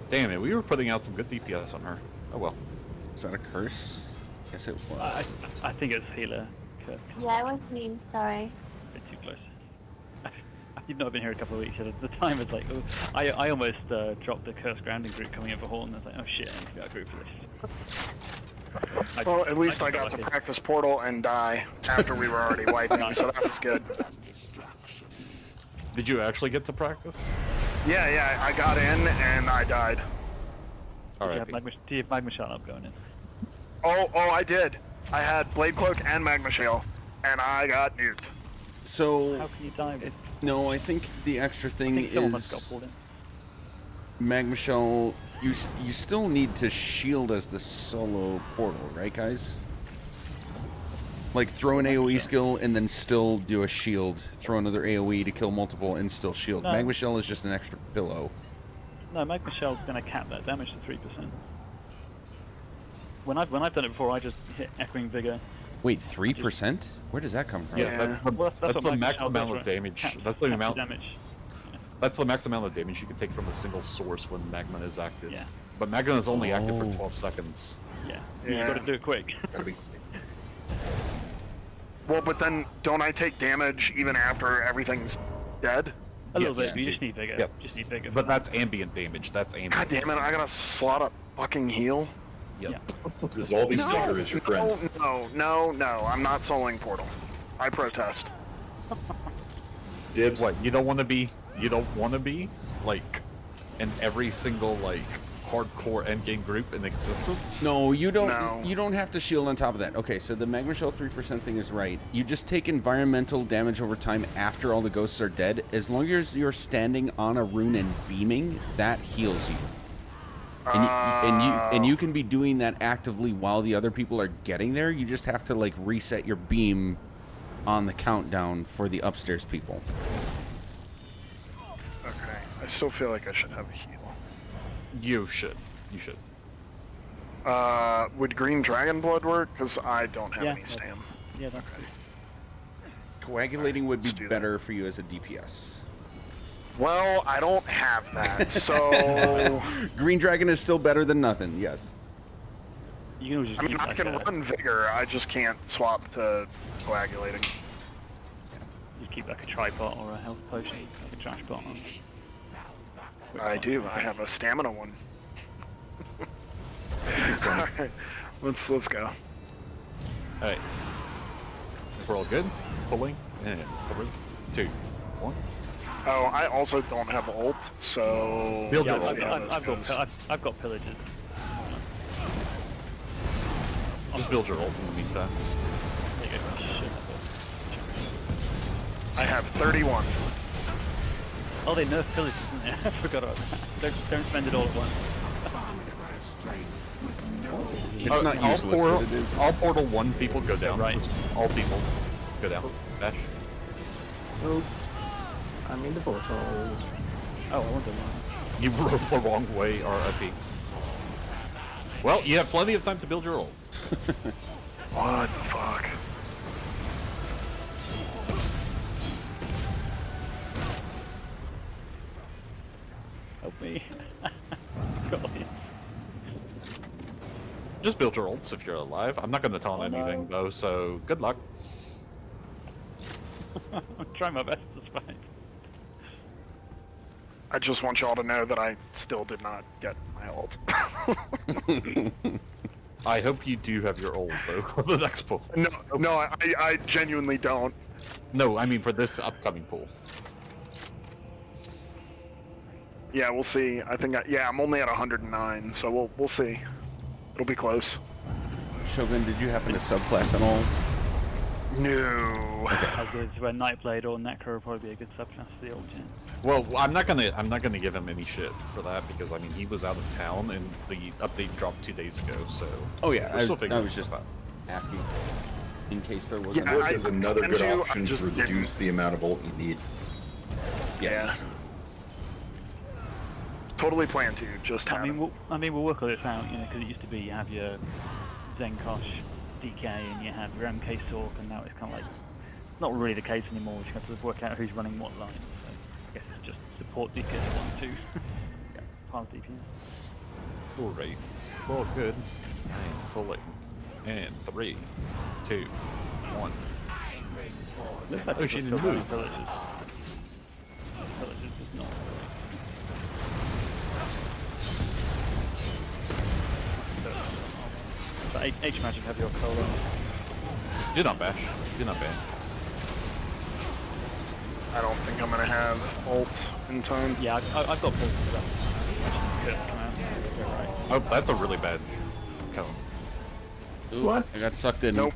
Damn it, we were putting out some good DPS on her. Oh well. Is that a curse? Yes, it was. I think it's healer. Curse. Yeah, it was me. Sorry. A bit too close. You've not been here a couple of weeks. The time is like, oh, I almost dropped the Curse Grounding group coming in for Horn. I was like, oh shit, I need to get a group for this. Well, at least I got to practice Portal and die after we were already wiping, so that was good. Did you actually get to practice? Yeah, I got in and I died. Alright. Do you have Magma Shot up going in? Oh, I did. I had Blade Cloak and Magma Shale, and I got nuked. So, how can you die? No, I think the extra thing is Magma Shell. You still need to shield as the solo portal, right, guys? Like throw an AOE skill and then still do a shield. Throw another AOE to kill multiple and still shield. No. Magma Shell is just an extra pillow. No, Magma Shell's going to cap that damage to 3%. When I've done it before, I just hit Echoing Vigor. Wait, 3%? Where does that come from? Yeah, that's the max amount of damage. That's the amount. That's the max amount of damage you can take from a single source when Magma is active. Yeah. But Magma is only active for 12 seconds. Yeah. You got to do it quick. Well, but then don't I take damage even after everything's dead? A little bit. But you just need Vigor. Yep. Just need Vigor. But that's ambient damage. That's ambient. God damn it! I gotta slot up fucking heal. Yep. Dissolving Sticker is your friend. No, I'm not soloing Portal. I protest. Dibs. What? You don't want to be? You don't want to be like in every single like hardcore endgame group in existence? No, you don't. No. You don't have to shield on top of that. Okay, so the Magma Shell 3% thing is right. You just take environmental damage over time after all the ghosts are dead. As long as you're standing on a rune and beaming, that heals you. And you can be doing that actively while the other people are getting there. You just have to like reset your beam on the countdown for the upstairs people. Okay, I still feel like I should have a heal. You should. You should. Would Green Dragon Blood work? Because I don't have any stam. Yeah, that's okay. Coagulating would be better for you as a DPS. Well, I don't have that, so... Green Dragon is still better than nothing, yes. You can just I mean, I can run Vigor, I just can't swap to Coagulating. You keep like a tripod or a health potion, like a trash bot on. I do, I have a stamina one. Alright, let's go. Alright. We're all good? Pulling? And 3, 2, 1. Oh, I also don't have ult, so... Build Yeah, your I've got pillages. Just build your ult in the meantime. There you go. Shit. I have 31. Oh, they nerfed pillages, didn't they? I forgot about that. Don't spend it all at once. It's not useless, but it is. All Portal 1 people go down. Right. All people go down. Bash. Oh, I'm in the portal. Oh, I went the wrong. You rode the wrong way, RIP. Well, you have plenty of time to build your ult. What the fuck? Help me. God. Just build your ults if you're alive. I'm not going to taunt anything though, so good luck. I'm trying my best to survive. I just want y'all to know that I still did not get my ult. I hope you do have your ult though for the next pool. No, I genuinely don't. No, I mean for this upcoming pool. Yeah, we'll see. I think I'm only at 109, so we'll see. It'll be close. Shogun, did you happen to subclass at all? No. As is when Nightblade or Necro would probably be a good subclass for the ult gen. Well, I'm not gonna give him any shit for that because I mean he was out of town and the update dropped 2 days ago. So. Oh yeah, we're still I figuring was just stuff out. asking in case there wasn't. Yeah, Wood is another good I option to just reduce the amount of ult you need. Yeah. Totally plan to, just I mean, we'll work all this out, you know, because it used to be you have your Zenkosh DK and you have your MK Sork, and now it's kind of like not really the case anymore. You have to work out who's running what line. So I guess it's just support DPS 1, 2, yeah, half DPS. Full rate. Well, good. And pulling. And 3, 2, 1. Looks like Oh, she people didn't still move. running Villagers. Villagers just not. So H Magic have your Colo. Do not bash. Do not ban. I don't think I'm gonna have ult in time. Yeah, I've got both of them. Come out. Right. Oh, that's a really bad cone. Ooh, What? I got sucked in. Nope.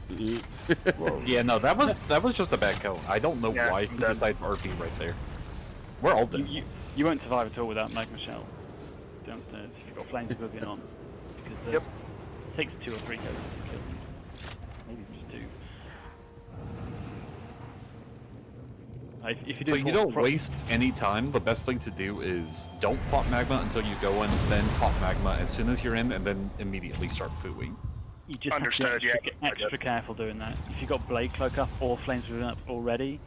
Yeah, no, that was just a bad cone. I don't know Yeah, why I'm he dead. decided to RP right there. We're all dead. You won't survive at all without Magma Shell downstairs if you've got Flames Oblivion on. Because it takes 2 or 3 goes to kill them. Maybe just 2. If you do So you don't waste any time. The best thing to do is don't pop magma until you go in, then pop magma as soon as you're in, and then immediately start fooing. You just Understood, have to be extra careful doing that. If you've got Blade Cloak up or Flames Oblivion up already,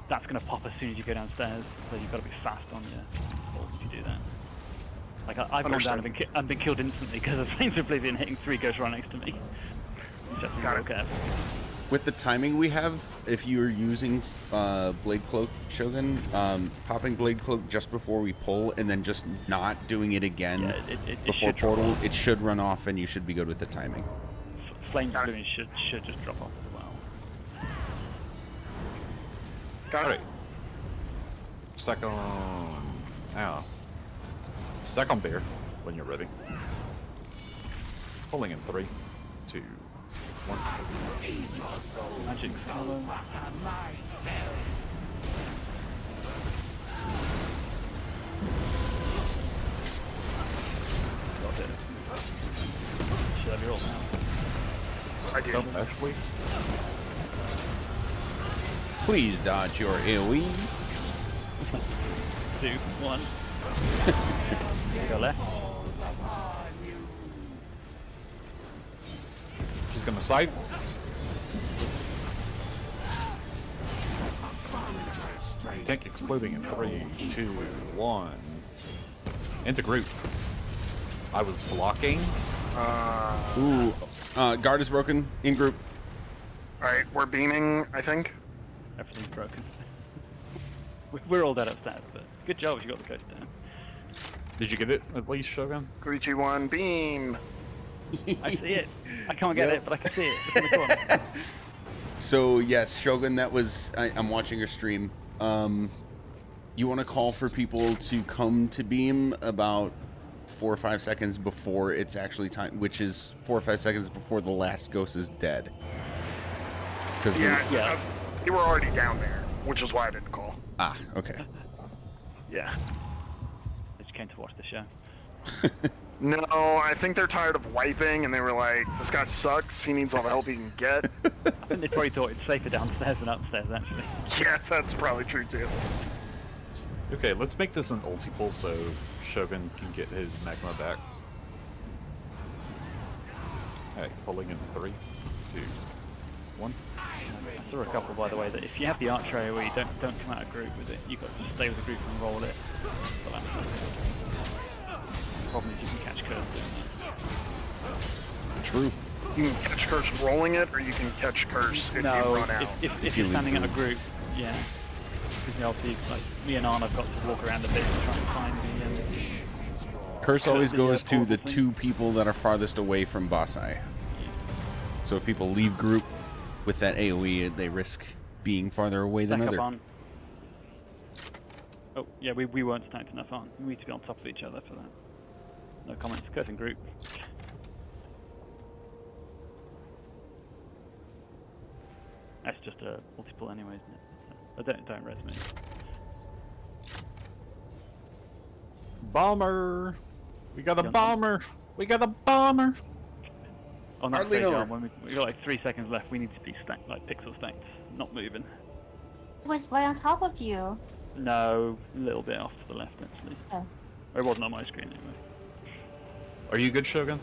that's going to pop as soon as you go downstairs. So you've got to be fast on your ult if you do that. Like I've gone down and been killed instantly because of Flames Oblivion hitting 3 ghosts right next to me. You just have to be real careful. With the timing we have, if you're using Blade Cloak, Shogun, popping Blade Cloak just before we pull and then just not doing it again before portal, it should run off and you should be good with the timing. Flames Oblivion should just drop off as well. Alright. Stack on... Ow. Stack on bear when you're ready. Pulling in 3, 2, 1. Magic Solo. Got it. Should have your ult now. I do. Don't bash, please. Please dodge your AoE. 2, 1. Go left. She's gonna side. Tank exploding in 3, 2, 1. Into group. I was blocking. Ooh. Guard is broken. In group. Alright, we're beaming, I think. Everything's broken. We're all dead upstairs, but good job you got the ghost down. Did you get it at least, Shogun? 3, 2, 1, beam! I see it. I can't get it, but I can see it. It's in the corner. So yes, Shogun, that was I'm watching your stream. You want to call for people to come to beam about 4 or 5 seconds before it's actually time, which is 4 or 5 seconds before the last ghost is dead. Yeah, they were already down there, which is why I didn't call. Ah, okay. Yeah. I just came to watch the show. No, I think they're tired of wiping, and they were like, this guy sucks, he needs all the help he can get. I think they probably thought it's safer downstairs than upstairs, actually. Yeah, that's probably true too. Okay, let's make this an ulti pull so Shogun can get his magma back. Alright, pulling in 3, 2, 1. I saw a couple, by the way, that if you have the archer AoE, don't come out of group with it. You've got to stay with the group and roll it. But the problem is you can catch curse. True. You can catch curse rolling it, or you can catch curse if you run out. If you're standing in a group, yeah. Disney LT, like me and Arn have got to walk around a bit to try and find the. Curse always the, goes to portal the thing. 2 people that are farthest away from boss eye. So if people leave group with that AoE, they risk being farther away than Stack up other. on. Oh yeah, we weren't stacked enough on. We need to be on top of each other for that. No comments. Curse in group. That's just a multiple anyway, isn't it? Don't res me. Bomber! We got a bomber! We got a bomber! On that Hardly stage, know. Arn, when we got like 3 seconds left, we need to be stacked, like pixel stacked, not moving. It was right on top of you. No, a little bit off to the left actually. Oh. Or it wasn't on my screen anyway. Are you good, Shogun?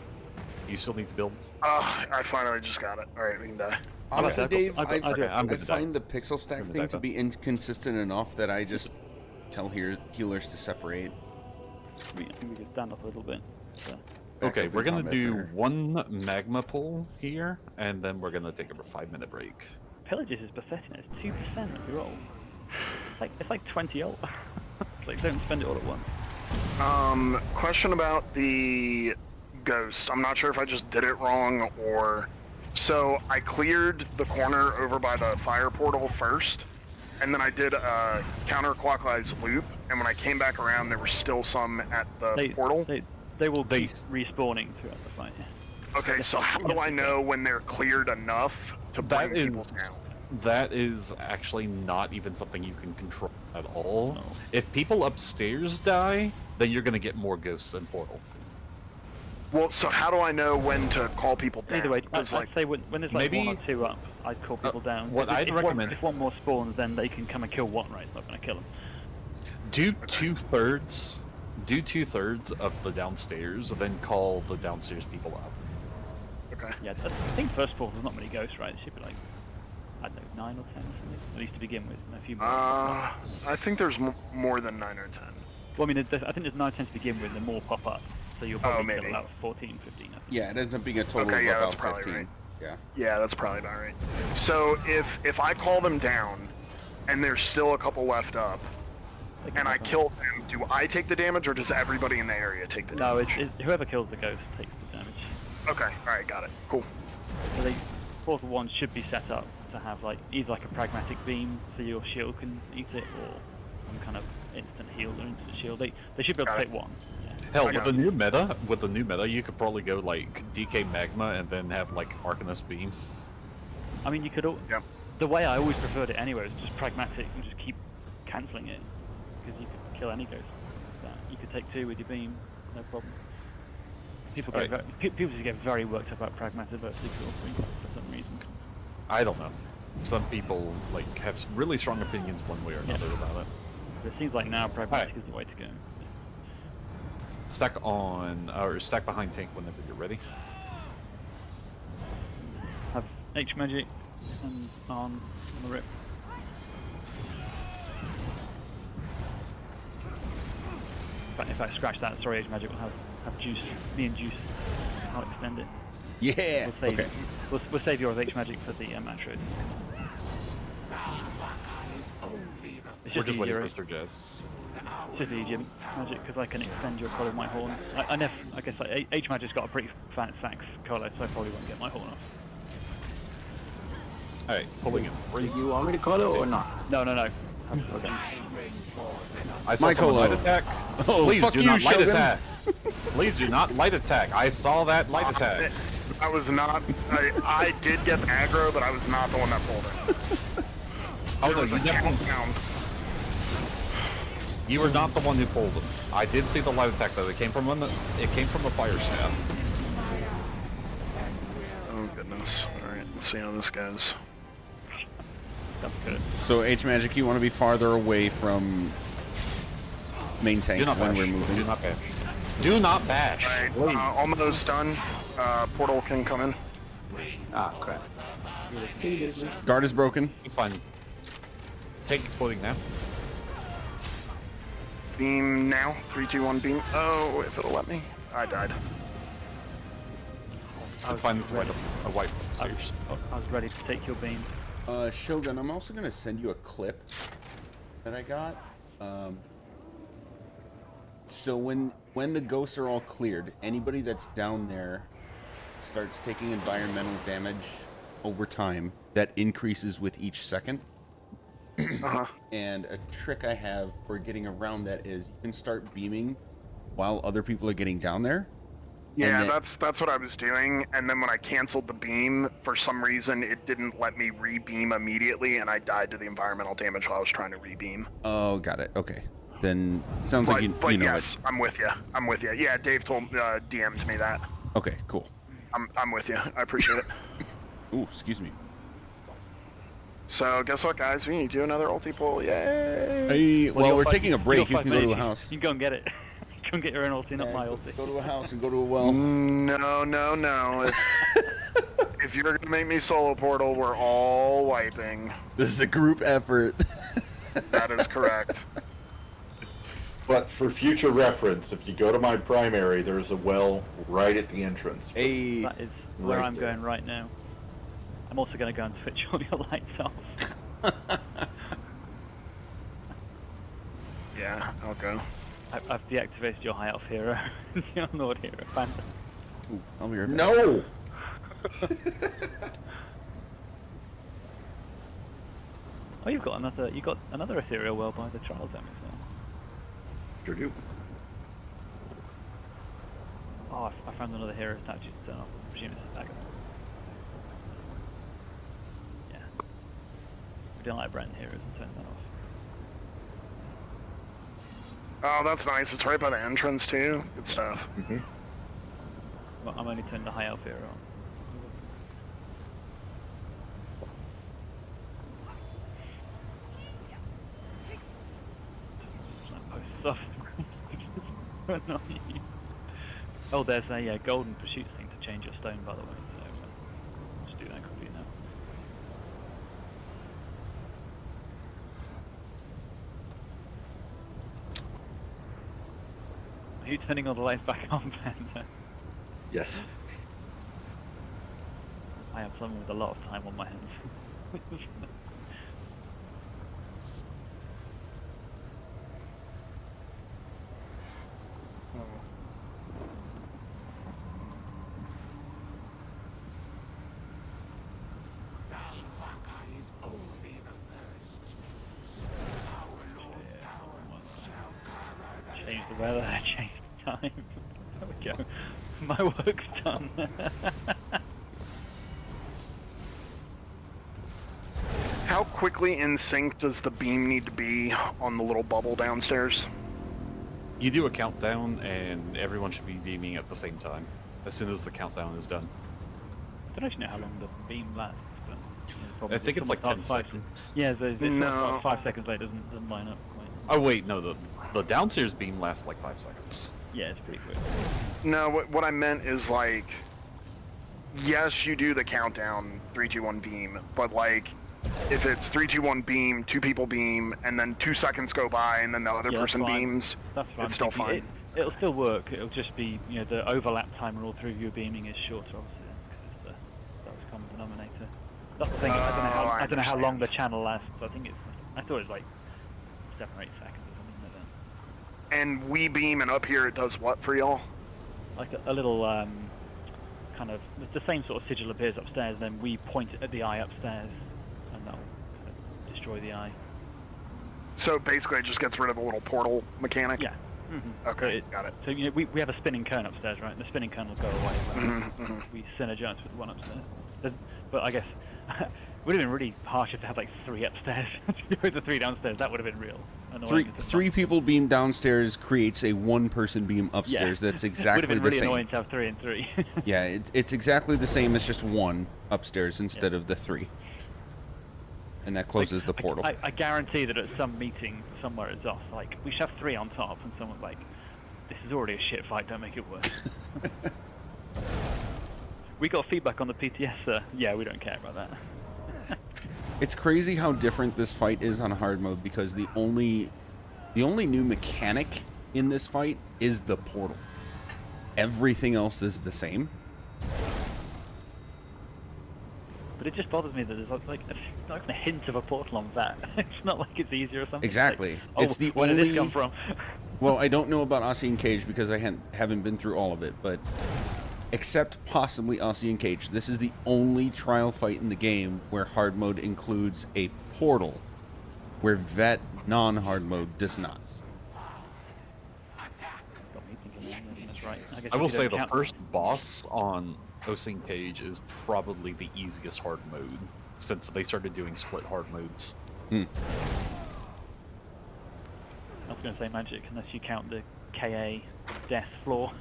You still need to build? I finally just got it. Alright, we can die. Honestly, Okay, Dave, I'm good I to die. find the pixel stack I'm good thing to to die. be inconsistent enough that I just tell healers to separate. I think we can stand up a little bit. So. Okay, Back up we're in gonna combat do better. 1 magma pull here, and then we're gonna take a 5-minute break. Pillages is pathetic. It's 2% of your roll. It's like 20 ult. It's like don't spend it all at once. Question about the ghost. I'm not sure if I just did it wrong or... So, I cleared the corner over by the fire portal first, and then I did a counterclockwise loop, and when I came back around, there were still some at the portal. They will be respawning throughout the fight. Okay, so how do I know when they're cleared enough to bring people down? That is actually not even something you can control at all. If people upstairs die, then you're gonna get more ghosts in Portal. Well, so how do I know when to call people down? Either way, I'd 'Cause, say when there's like maybe- 1 or 2 up, I'd call people down. what I'd recommend- If one more spawns, then they can come and kill one, right? It's not going to kill them. Do 2/3. Do 2/3 of the downstairs, then call the downstairs people up. Okay. Yeah, I think first portal there's not many ghosts, right? It should be like, I don't know, 9 or 10 or something, at least to begin with, and a few more. I think there's more than 9 or 10. Well, I mean, I think there's 9 or 10 to begin with, and more pop up. So you'll probably maybe. kill about 14, 15. I think. Yeah, it ends up being a total Okay, of yeah, about that's probably 15. right. Yeah. Yeah, that's probably about right. So if I call them down, and there's still a couple left up, and I kill them, do I take the damage, or does everybody in the area take the No, damage? whoever kills the ghost takes the damage. Okay, alright, got it. Cool. So portal 1 should be set up to have like either like a pragmatic beam so your shield can eat it, or some kind of instant heal or instant shield. They should be able to take one. Hell, with the new meta, you could probably go like DK Magma and then have like Arcanist Beam. I mean, you could. The way I always preferred it anyway was just pragmatic and just keep cancelling it, because you could kill any ghost. You could take 2 with your beam, no problem. People just get very worked up about pragmatic versus exhausting for some reason. I don't know. Some people like have really strong opinions one way or another about it. But it seems like now pragmatic is the way to go. Stack on, or stack behind tank whenever you're ready. Have H magic and on the rip. If I scratch that, sorry, H magic will have juice. Me and juice. I'll extend it. Yeah. We'll save, Okay. We'll save yours H magic for the matros. We're just waiting for Mr. Jazz. It's just easier magic because I can extend your collar of my horn. I guess like, H magic's got a pretty fat sax collar, so I probably won't get my horn off. Alright, pulling it. You want me to call it or not? No. Okay. I saw someone light attack. Oh, Please fuck do you, not light Shogun. attack. Please do not light attack. I saw that light attack. I was not. I did get the aggro, but I was not the one that pulled it. Oh, There no, was a you definitely- countdown. You were not the one who pulled them. I did see the light attack though. It came from a fire staff. Oh goodness. Alright, let's see how this goes. That's good. So H magic, you want to be farther away from main tank Do not when bash. we're moving. Do not bash. Do not bash. Alright, almost done. Portal can come in. Ah, crap. Guard is broken. It's fine. Tank exploding now. Beam now. 3, 2, 1, beam. Oh, if it'll let me. I died. It's fine. It's white upstairs. I was ready to take your beam. Shogun, I'm also gonna send you a clip that I got. So when the ghosts are all cleared, anybody that's down there starts taking environmental damage over time that increases with each second. And a trick I have for getting around that is you can start beaming while other people are getting down there. Yeah, that's what I was doing, and then when I canceled the beam, for some reason it didn't let me re-beam immediately, and I died to the environmental damage while I was trying to re-beam. Oh, got it. Okay. Then sounds like you know yes, I'm with you. I'm with you. Yeah, Dave DM'd me that. Okay, cool. I'm with you. I appreciate it. Ooh, excuse me. So guess what, guys? We need to do another ulti pull. Yay! Hey, well, we're taking a break. You can go to a house. You can go and get it. Go and get your own ulti, not my ulti. Go to a house and go to a well. No. If you're gonna make me solo portal, we're all wiping. This is a group effort. That is correct. But for future reference, if you go to my primary, there's a well right at the entrance. Hey, that is where right I'm there. going right now. I'm also going to go and switch all your lights off. Yeah, I'll go. I've deactivated your high elf hero. Your Lord hero, Phantom. Ooh, I'll be right back. No! Oh, you got another ethereal well by the trial zone as well. Sure do. Oh, I found another hero statue to turn off. I presume it's a dagger. Yeah. We don't like Brent heroes and turn that off. Oh, that's nice. It's right by the entrance too. Good stuff. Well, I'm only turning the high elf hero on. Stuff. So annoying. Oh, there's a golden pursuit thing to change your stone, by the way. So just do that quickly now. Are you turning all the lights back on, Panda? Yes. I have someone with a lot of time on my hands. Change the weather, change the time. There we go. My work's done. How quickly in sync does the beam need to be on the little bubble downstairs? You do a countdown, and everyone should be beaming at the same time as soon as the countdown is done. I don't actually know how long the beam lasts, but I think it's like 10 5 seconds. Yeah, it's No. like 5 seconds later doesn't line up quite. Oh wait, no, the downstairs beam lasts like 5 seconds. Yeah, it's pretty quick. No, what I meant is like, yes, you do the countdown, 3, 2, 1 beam, but like, if it's 3, 2, 1 beam, 2 people beam, and then 2 seconds go by, and then the other Yeah, that's person fine. beams, That's fine. it's still fine. It'll still work. It'll just be, you know, the overlap time when all 3 of you are beaming is shorter, obviously, because it's the lowest common denominator. That's the thing. I don't know how long the channel lasts. I think I thought it was like 7 or 8 seconds or something like that. And we beam, and up here it does what for y'all? Like a little kind of the same sort of sigil appears upstairs. Then we point it at the eye upstairs, and that'll kind of destroy the eye. So basically, it just gets rid of the little portal mechanic. Yeah. Okay, got it. So you know, we have a spinning cone upstairs, right? And the spinning cone will go away. We synergize with the one upstairs. But I guess it would have been really harsh if they had like 3 upstairs. With the 3 downstairs, that would have been real annoying. Three people beam downstairs creates a 1-person beam upstairs. Yeah. That's exactly would have been the really same. annoying to have 3 and 3. Yeah, it's exactly the same as just 1 upstairs instead of the 3. And that closes the portal. I guarantee that at some meeting somewhere it's off. Like, we should have 3 on top, and someone's like, this is already a shit fight, don't make it worse. We got feedback on the PTS, sir. Yeah, we don't care about that. It's crazy how different this fight is on hard mode, because the only new mechanic in this fight is the portal. Everything else is the same. But it just bothers me that there's like a hint of a portal on that. It's not like it's easier or something. Exactly. It's, like, It's the where did only. this come from? Well, I don't know about Aussie and Cage because I haven't been through all of it, but except possibly Aussie and Cage, this is the only trial fight in the game where hard mode includes a portal, where Vet non-hard mode does not. That's right. guess I if will you say don't the count- first boss on Osing Cage is probably the easiest hard mode since they started doing split hard modes. I was going to say magic, unless you count the KA death floor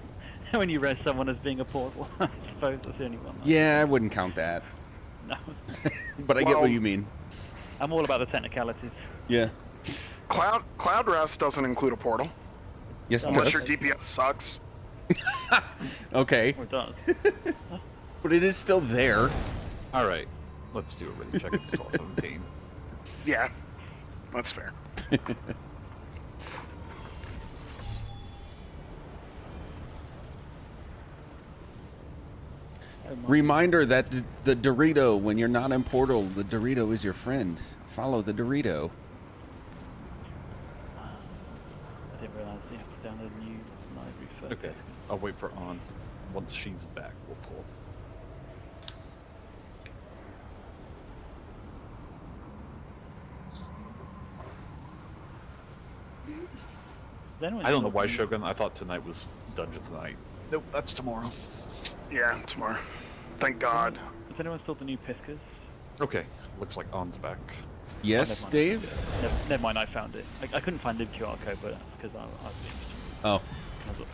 when you res someone as being a portal. I suppose that's the only one. Yeah, I wouldn't count that. No. But I get what you mean. I'm all about the technicalities. Yeah. Cloud Rest doesn't include a portal. Yes, it unless does. your DPS sucks. Okay. Or it does. But it is still there. Alright, let's do a ready check at Skull 17. Yeah, that's fair. Reminder that the Dorito, when you're not in Portal, the Dorito is your friend. Follow the Dorito. I didn't realise you have to download a new library first. Okay, I'll wait for On. Once she's back, we'll pull. I don't know why Shogun. I thought tonight was Dungeons Night. Nope, that's tomorrow. Yeah, tomorrow. Thank God. Has anyone installed the new Piskas? Okay, looks like On's back. Yes, Oh, Dave? Never mind, I found it. I couldn't find the QR code, but that's because Oh.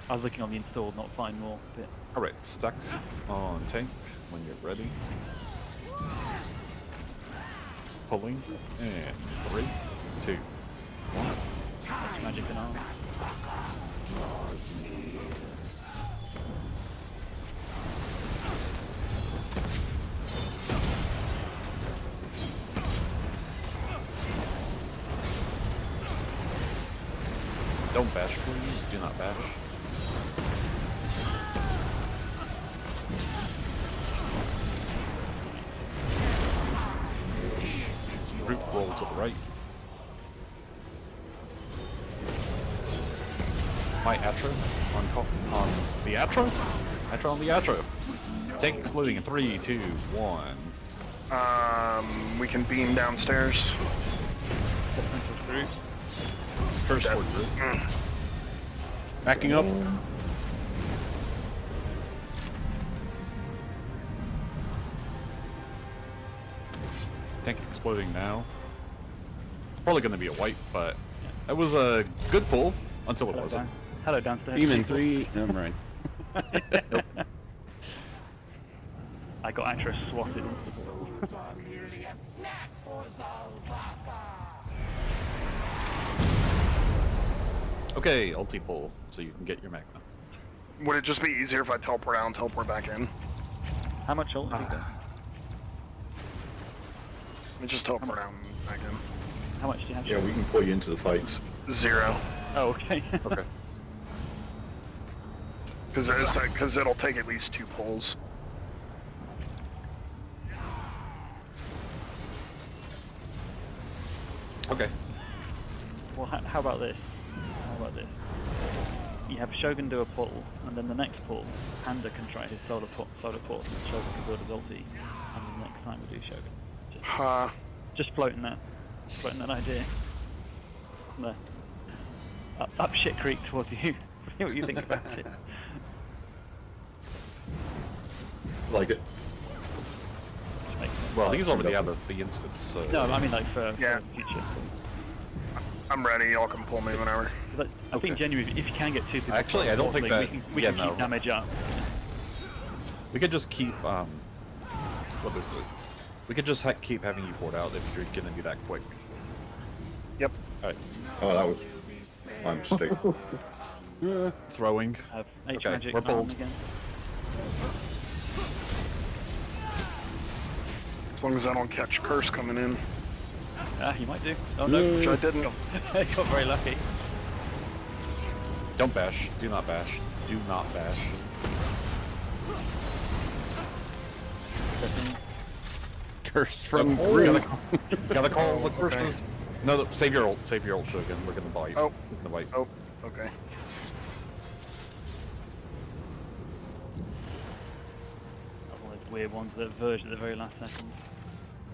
I was looking on the install, not find more bit. Alright, stack on tank when you're ready. Pulling, and 3, 2, 1. Magic and all. Don't bash, please. Do not bash. Root roll to the right. My Atro on the Atro? Atro on the Atro. Tank exploding in 3, 2, 1. We can beam downstairs. First sword through. Backing up. Tank exploding now. It's probably going to be a wipe, but that was a good pull until it wasn't. Hello downstairs. Beam in 3. No, I'm right. I got Atro swatted. Okay, ulti pull, so you can get your magma. Would it just be easier if I teleport out and teleport back in? How much ult have you got? Let me just teleport out and back in. How much do you have? Yeah, we can pull you into the fights. 0. Oh, okay. Okay. Because it'll take at least 2 pulls. Okay. Well, how about this? How about this? You have Shogun do a pull, and then the next pull, Panda can try his solar port, and Shogun can build his ulti, and the next time we do Shogun. Just floating that idea. No. Up shit creek towards you. See what you think about it. Like it. Well, he's already out of the instance, so... No, I mean like for future. I'm ready, y'all can pull me whenever. I think genuinely, if you can get 2 people... Actually, I don't think that... We can keep damage up. We could just keep, what is it? We could just keep having you poured out if you're gonna be that quick. Yep. Alright. Oh, that was my mistake. Throwing. H Okay, magic we're pulled. again. As long as I don't catch Curse coming in. Ah, you might do. Oh no, Which I didn't. Got very lucky. Don't bash. Do not bash. Do not bash. Curse from Oh, group. gotta call the okay. curses. No, save your ult. Save your ult, Shogun. We're gonna bite. Oh. We're gonna bite. Oh, okay. All those weird ones that verge at the very last second.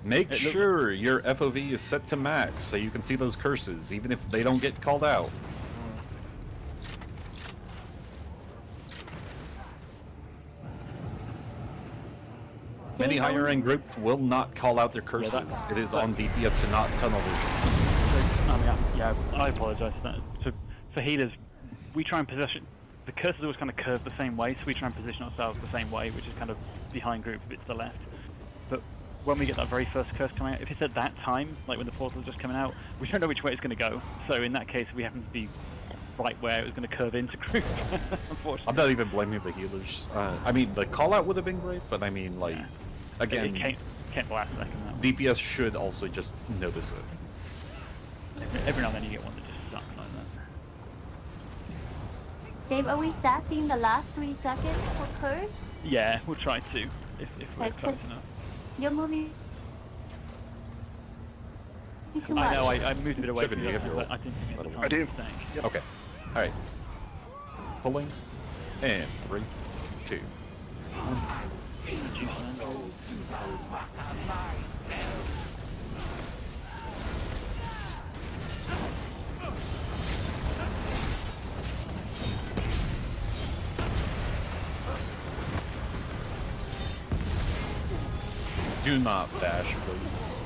Make It look- sure your FOV is set to max so you can see those curses, even if they don't get called out. Many higher end groups will not call out their curses. It is on DPS to not tunnel vision. I mean, yeah, I apologise for that. So, for healers, we try and position. The curses always kind of curve the same way, so we try and position ourselves the same way, which is kind of behind group, a bit to the left. But when we get that very first curse coming out, if it's at that time, like when the portal's just coming out, we don't know which way it's going to go. So in that case, we happen to be right where it was going to curve into group, unfortunately. I'm not even blaming the healers. I mean, the call out would have been great, but I mean, like, again, It came last second. That DPS should also just notice it. every now and then you get one that just sucks like that. Dave, are we stacking the last 3 seconds for curse? Yeah, we'll try to, if we're Like, close 'cause enough. You're moving too I much. know, I moved a bit away Shogun, from you you, have your but ult. I didn't think it was I do. mistake. Yep. Okay. Alright. Pulling. And 3, 2. Do not dash, please.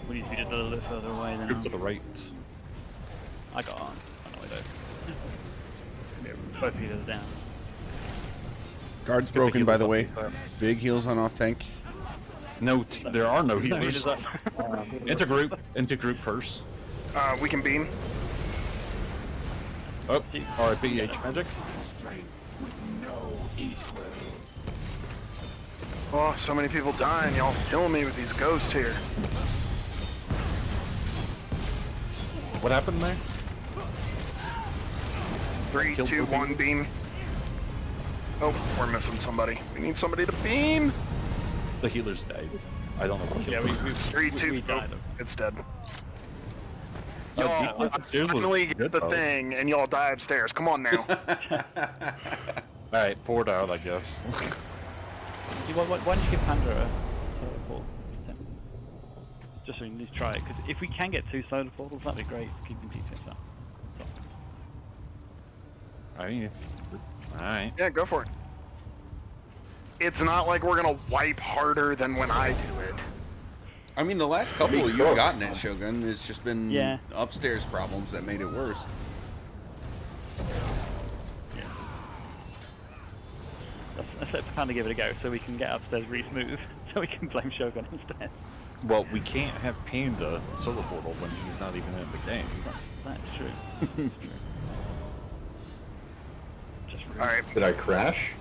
We need to be just a little bit further away then. Group to the right. I got on. I know I don't. Both healers down. Guard's broken, by the way. Big heals on off tank. No, there are no No healers. healers up. Into group first. We can beam. Oh, RIP H magic. Oh, so many people dying. Y'all killing me with these ghosts here. What happened there? 3, Killed 2, two 1, beam. Oh, we're missing somebody. We need somebody to beam. The healer's died. I don't know what Yeah, killed him. 3, 2, we died. it's dead. DPS Y'all, upstairs was finally get good, the though. thing, and y'all die upstairs. Come on now. Alright, poured out, I guess. Why don't you give Panda a solar portal? Just so we can at least try it, because if we can get 2 solar portals, that'd be great, keeping DPS up. Alright. Yeah, go for it. It's not like we're gonna wipe harder than when I do it. I mean, the last couple you've gotten at Shogun, it's just been Yeah. upstairs problems that made it worse. Let's let Panda give it a go, so we can get upstairs really smooth, so we can blame Shogun instead. Well, we can't have Panda solo portal when he's not even in the game. That's true. Just rude. Alright, Did I crash?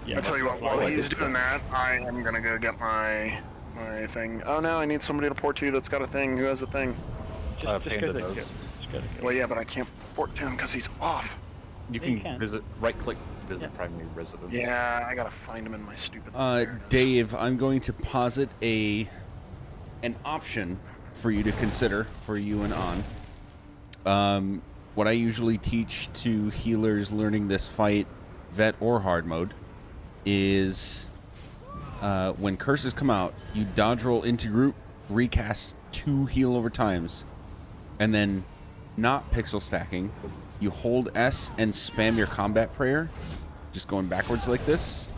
I tell you what, while he's doing that, I am gonna go get my thing. Oh no, I need somebody to port to that's got a thing. Who has a thing? Just go Panda to the does. Just go to the Well, yeah, but I can't port to him because he's off. You Yeah, can, you can. visit, right-click, visit primary residence. Yeah, I gotta find him in my stupid. Dave, I'm going to posit an option for you to consider for you and On. What I usually teach to healers learning this fight, vet or hard mode, is when curses come out, you dodge roll into group, recast 2 heal over times, and then not pixel stacking. You hold S and spam your combat prayer, just going backwards like this,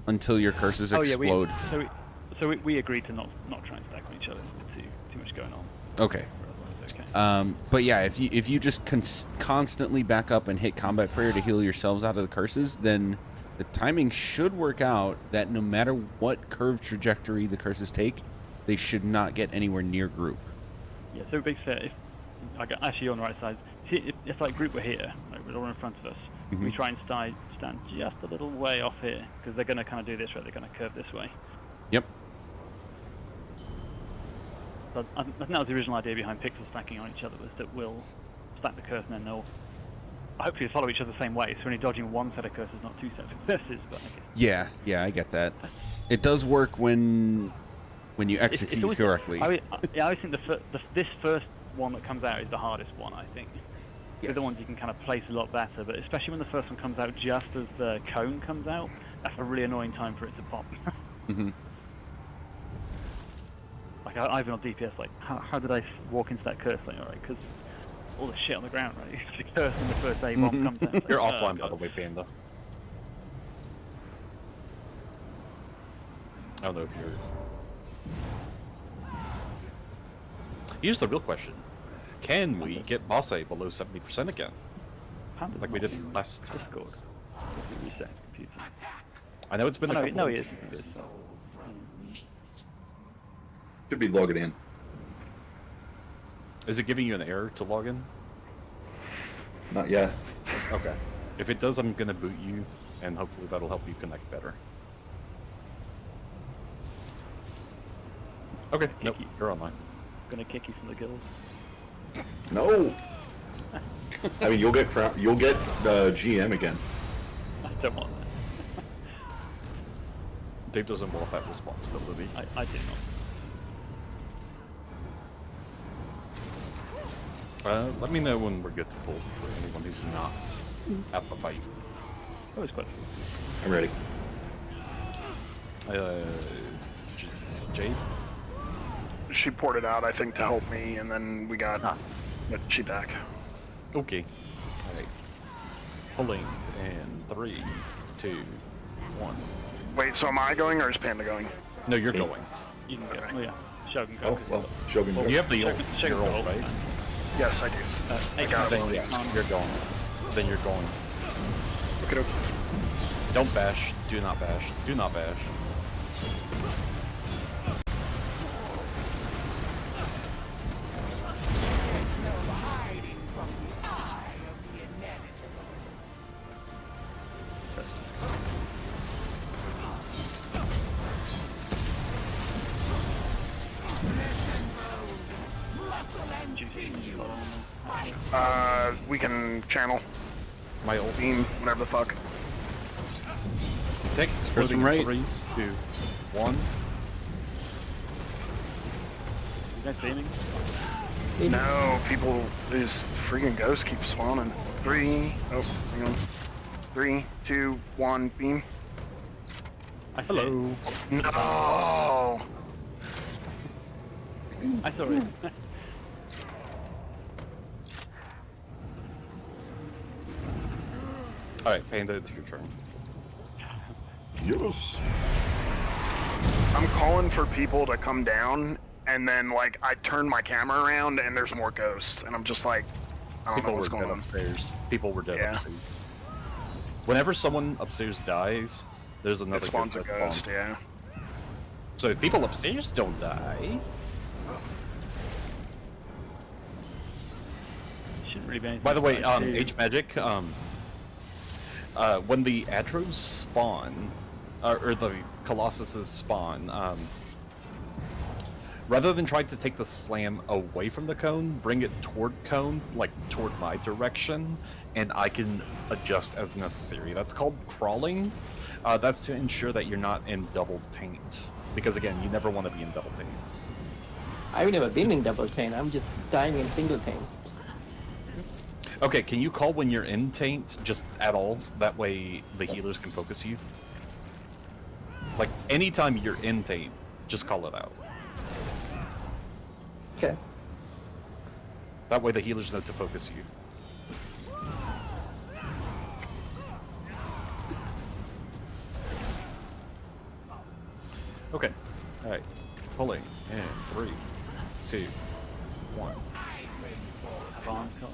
until your curses explode. We agreed to not try and stack on each other. There's too much going on. Okay. Okay. But yeah, if you just constantly back up and hit combat prayer to heal yourselves out of the curses, then the timing should work out that no matter what curve trajectory the curses take, they should not get anywhere near group. Yeah, so basically, if actually you're on the right side. See, it's like group were here, like we're all in front of us. Mhm. We try and stand just a little way off here, because they're going to kind of do this, right? They're going to curve this way. Yep. So I think that was the original idea behind pixel stacking on each other, was that we'll stack the curve and then they'll hopefully they follow each other the same way, so only dodging one set of curses, not two sets of curses. But I guess Yeah, I get that. It does work when you execute always, correctly. I always think this first one that comes out is the hardest one. I think. The other ones you can kind of place a lot better, but especially when the first one comes out just as the cone comes out, that's a really annoying time for it to pop. Mm-hmm. Like I've been on DPS, like how did I walk into that curse thing? Alright, because all the shit on the ground, right? It's the curse when the first A bomb comes out. Like, You're oh, offline, by God. the way, Panda. I don't know if you're... Here's the real question. Can we get boss A below 70% again? Like we did last time. Discord. Reset computer. I know it's been a couple No, of he weeks. is. Should be logging in. Is it giving you an error to log in? Not yet. Okay. If it does, I'm gonna boot you, and hopefully that'll help you connect better. Okay, nope, you're online. Gonna kick you from the guild. No. I mean, you'll get GM again. I don't want Dave doesn't want that responsibility. that. I do not. Let me know when we're good to pull for anyone who's not at the fight. That was quite. I'm ready. Jade? She ported out, I think, to help me, and then we got she back. Okay. Alright. Pulling in 3, 2, 1. Wait, so am I going or is Panda going? No, you're going. You can go. Oh yeah, Shogun go. Oh, well, Shogun go. You have the Shogun your go. ult, right? Yes, I do. I got it. Then you're going. Then you're going. Okay. Don't bash. Do not bash. Do not bash. We can channel. My ult. Beam, whatever the fuck. Take Person right. 3, 2, 1. You guys beaming? No, people, these freaking ghosts keep spawning. 3, oh, hang on. 3, 2, 1, beam. Hello. No! I saw it. Alright, Panda, it's your turn. Yes. I'm calling for people to come down, and then, like, I turn my camera around, and there's more ghosts, and I'm just like, I don't People know were what's dead going on. upstairs. People were dead Yeah. upstairs. Whenever someone upstairs dies, there's another It spawns a that ghost, spawns. yeah. So if people upstairs don't die, Shouldn't really be anything. by the way, to do. H Magic, when the Atros spawn, or the Colossuses spawn, rather than trying to take the slam away from the cone, bring it toward cone, like toward my direction, and I can adjust as necessary. That's called crawling. That's to ensure that you're not in double taint. Because again, you never want to be in double taint. I've never been in double taint. I'm just dying in single taint. Okay, can you call when you're in taint, just at all? That way the healers can focus you? Like, anytime you're in taint, just call it out. Okay. That way the healers know to focus you. Okay, alright. Pulling in 3, 2, 1. Have arms up.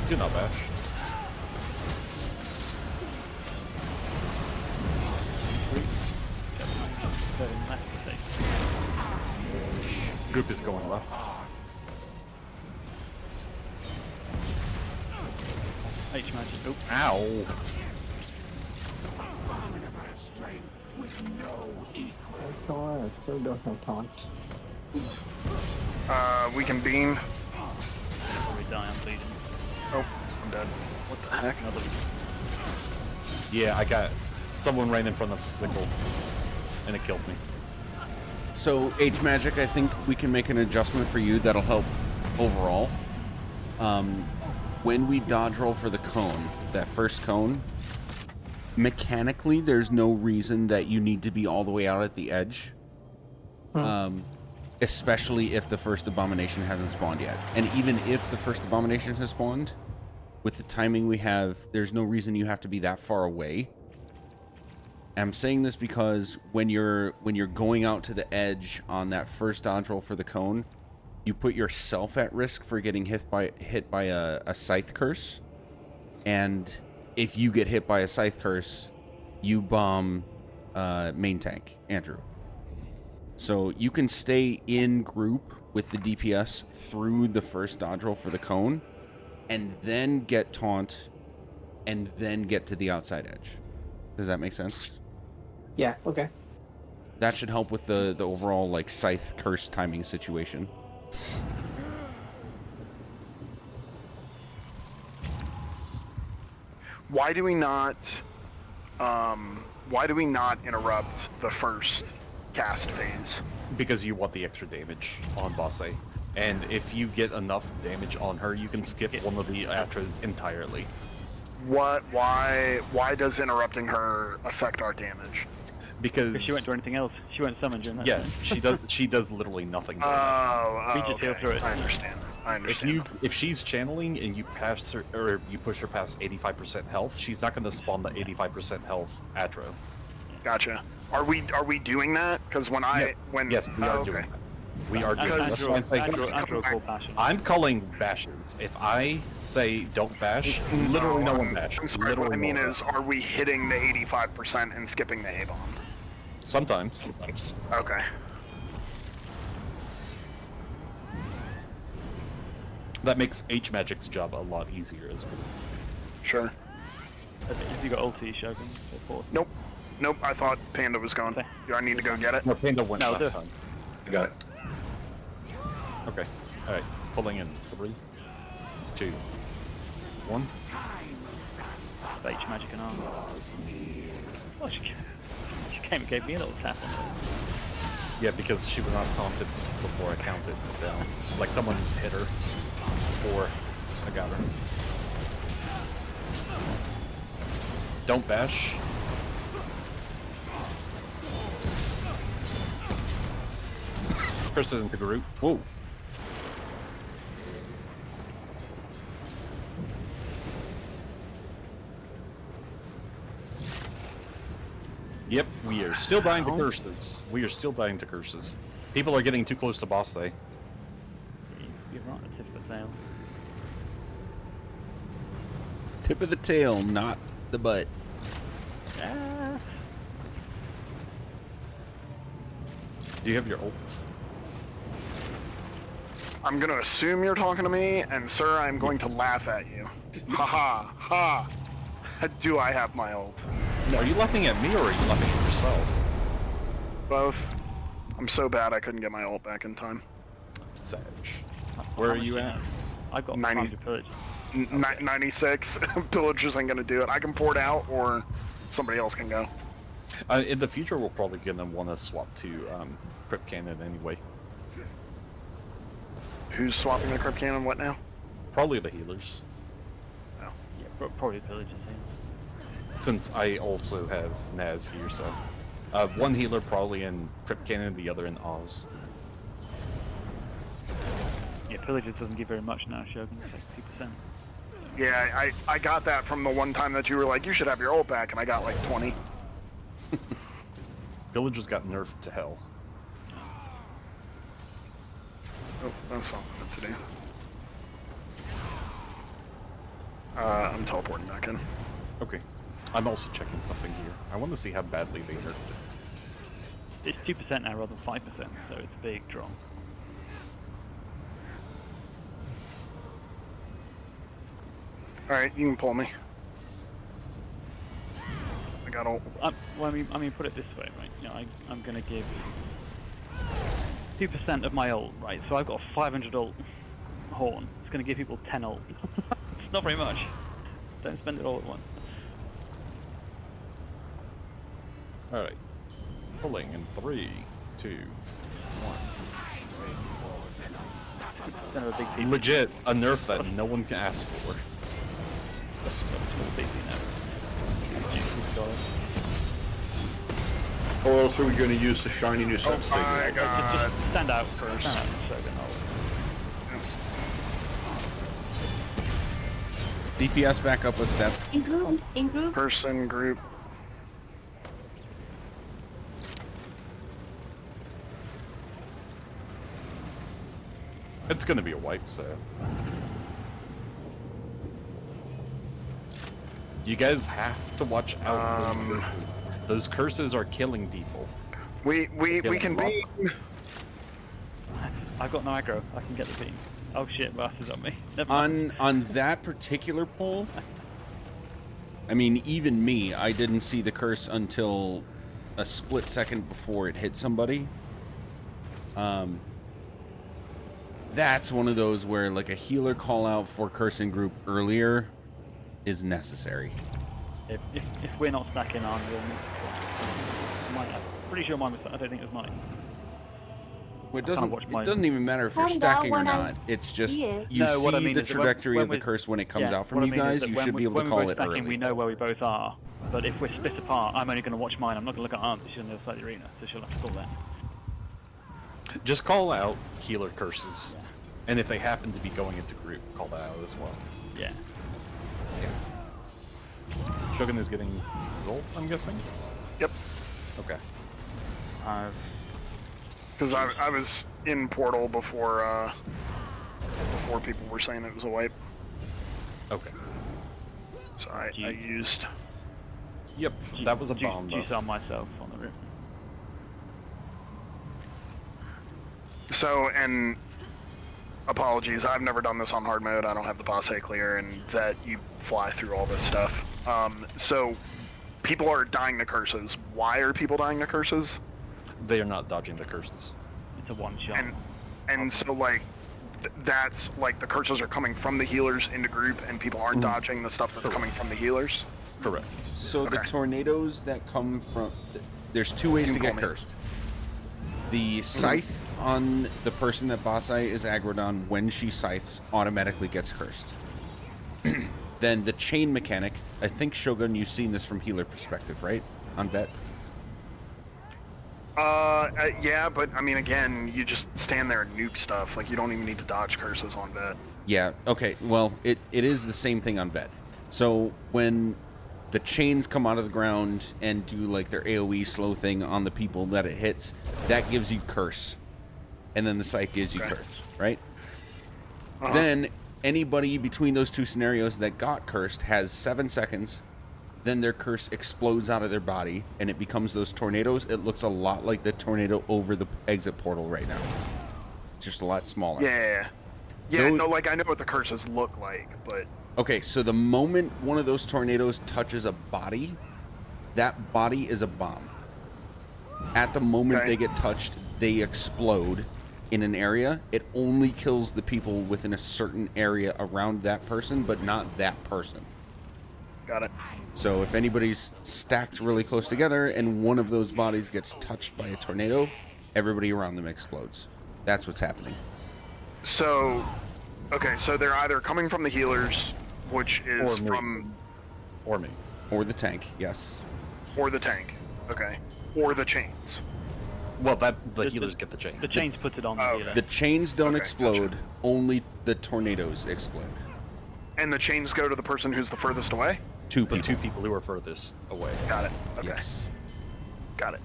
Do not bash. Group is going left. H magic. Oh. Ow. I still don't have taunt. We can beam. Probably die, I'm bleeding. Oh, I'm dead. What the heck? Yeah, I got someone right in front of Sickle, and it killed me. So H magic, I think we can make an adjustment for you that'll help overall. When we dodge roll for the cone, that first cone, mechanically there's no reason that you need to be all the way out at the edge. Especially if the first abomination hasn't spawned yet. And even if the first abomination has spawned, with the timing we have, there's no reason you have to be that far away. I'm saying this because when you're going out to the edge on that first dodge roll for the cone, you put yourself at risk for getting hit by a scythe curse. And if you get hit by a scythe curse, you bomb main tank, Andrew. So you can stay in group with the DPS through the first dodge roll for the cone, and then get taunt, and then get to the outside edge. Does that make sense? Yeah, okay. That should help with the overall like scythe curse timing situation. Why do we not interrupt the first cast phase? Because you want the extra damage on Bosse. And if you get enough damage on her, you can skip one of the Atras entirely. Why does interrupting her affect our damage? Because she won't do anything else. She won't summon during that. Yeah, she does literally nothing. Okay. Through it. I understand. If she's channeling and you pass her, or you push her past 85% health, she's not going to spawn the 85% health Atro. Gotcha. Are we doing that? Because yes, we are doing that. We are doing that. I'm calling bashes. If I say don't bash, literally no one bash. I'm sorry. What I mean is, are we hitting the 85% and skipping the A-bomb? Sometimes. Okay. That makes H Magic's job a lot easier as well. Sure. Have you got ulti, Shogun? Nope. Nope, I thought Panda was gone. Do I need to go get it? No, Panda went last do. time. I got it. Okay. Alright. Pulling in. 3, 2, 1. H magic and armor. Oh, she came and gave me a little tap on it. Yeah, because she was not taunted before I counted down. Like someone hit her before I got her. Don't bash. Chris isn't the group. Whoa. Yep, we are still dying to curses. We are still dying to curses. People are getting too close to Bosse. You're right, tip of the tail. Tip of the tail, not the butt. Do you have your ult? I'm gonna assume you're talking to me, and sir, I'm going to laugh at you. Ha ha ha! Do I have my ult? Are you laughing at me or are you laughing at yourself? Both. I'm so bad I couldn't get my ult back in time. Savage. Where are you at? I've got 90 pillage. 96. Pillagers ain't gonna do it. I can pour it out, or somebody else can go. In the future, we're probably gonna want to swap to Crypt Cannon anyway. Who's swapping the Crypt Cannon what now? Probably the healers. Oh. Yeah, probably pillagers. Yeah. Since I also have Naz here, so one healer probably in Crypt Cannon, the other in Oz. Yeah, pillagers doesn't give very much now, Shogun. It's like 2%. Yeah, I got that from the one time that you were like, you should have your ult back, and I got like 20. Villagers got nerfed to hell. Oh, that's all I meant to do. I'm teleporting back in. Okay. I'm also checking something here. I want to see how badly they nerfed it. It's 2% now rather than 5%, so it's a big drop. Alright, you can pull me. I got ult. Well, I mean, put it this way, right? You know, I'm gonna give 2% of my ult, right? So I've got 500 ult horn. It's gonna give people 10 ult. It's not very much. Don't spend it all at once. Alright. Pulling in 3, 2, 1. Legit, a nerf that no one can ask for. Or else are we going to use the shiny new set? Oh my god. Just stand out first. Stand out Shogun ult. DPS back up a step. In group. In group. Person, group. It's gonna be a wipe, so. You guys have to watch out. Those curses are killing people. We can be. I've got no aggro. I can get the beam. Oh shit, bastards on me. Never mind. On that particular pull, I mean, even me, I didn't see the curse until a split second before it hit somebody. That's one of those where like a healer call out for cursing group earlier is necessary. If we're not stacking on, I'm pretty sure mine was. I don't think it was mine. Well, it doesn't even matter if you're stacking or not. It's just you see the trajectory of the curse when it comes out from you guys. You should be able to call it early. We know where we both are, but if we're split apart, I'm only going to watch mine. I'm not going to look at Arms. She's on the other side of the arena, so she'll have to call that. Just call out healer curses, and if they happen to be going into group, call that out as well. Yeah. Shogun is getting Zolt, I'm guessing? Yep. Okay. Because I was in Portal before people were saying it was a wipe. Okay. So I used... Yep, that was a bomb, though. Juice on myself on the roof. So, and... apologies, I've never done this on hard mode. I don't have the posse clear, and that you fly through all this stuff. So, people are dying to curses. Why are people dying to curses? They are not dodging the curses. It's a one shot. And so, like, that's like the curses are coming from the healers into group, and people aren't dodging the stuff that's coming from the healers. Correct. So the tornadoes that come from, there's two ways to get cursed. The scythe on the person that Basai is aggroed on when she scythes automatically gets cursed. Then the chain mechanic, I think Shogun, you've seen this from healer perspective, right? On vet? Yeah, but I mean, again, you just stand there and nuke stuff. Like, you don't even need to dodge curses on vet. Yeah, okay, well, it is the same thing on vet. So when the chains come out of the ground and do like their AoE slow thing on the people that it hits, that gives you curse. And then the scythe gives you curse, right? Then anybody between those two scenarios that got cursed has 7 seconds. Then their curse explodes out of their body and it becomes those tornadoes. It looks a lot like the tornado over the exit portal right now. Just a lot smaller. Yeah, no, like, I know what the curses look like, but... Okay, so the moment one of those tornadoes touches a body, that body is a bomb. At the moment they get touched, they explode in an area. It only kills the people within a certain area around that person, but not that person. Got it. So if anybody's stacked really close together and one of those bodies gets touched by a tornado, everybody around them explodes. That's what's happening. So, okay, so they're either coming from the healers, which is from... Or me. Or the tank, yes. Or the tank, okay. Or the chains. Well, the healers get the chains. The chains puts it on the healer. The chains don't explode, only the tornadoes explode. And the chains go to the person who's the furthest away? The two people who are furthest away. Got it. Okay. Yes. Got it.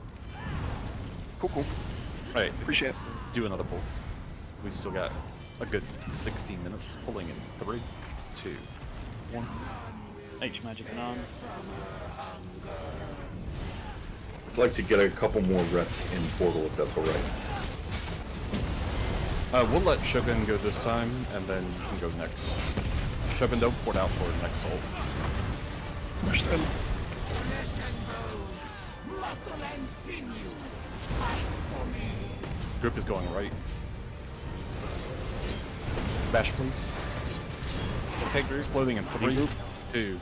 Cool. Right. Appreciate it. Do another pull. We still got a good 16 minutes. Pulling in 3, 2, 1. H magic and on. I'd like to get a couple more reps in Portal if that's alright. We'll let Shogun go this time, and then you can go next. Bash up and don't port out for the next soul. Understood. Group is going right. Bash, please. Okay, group exploding in 3, 2,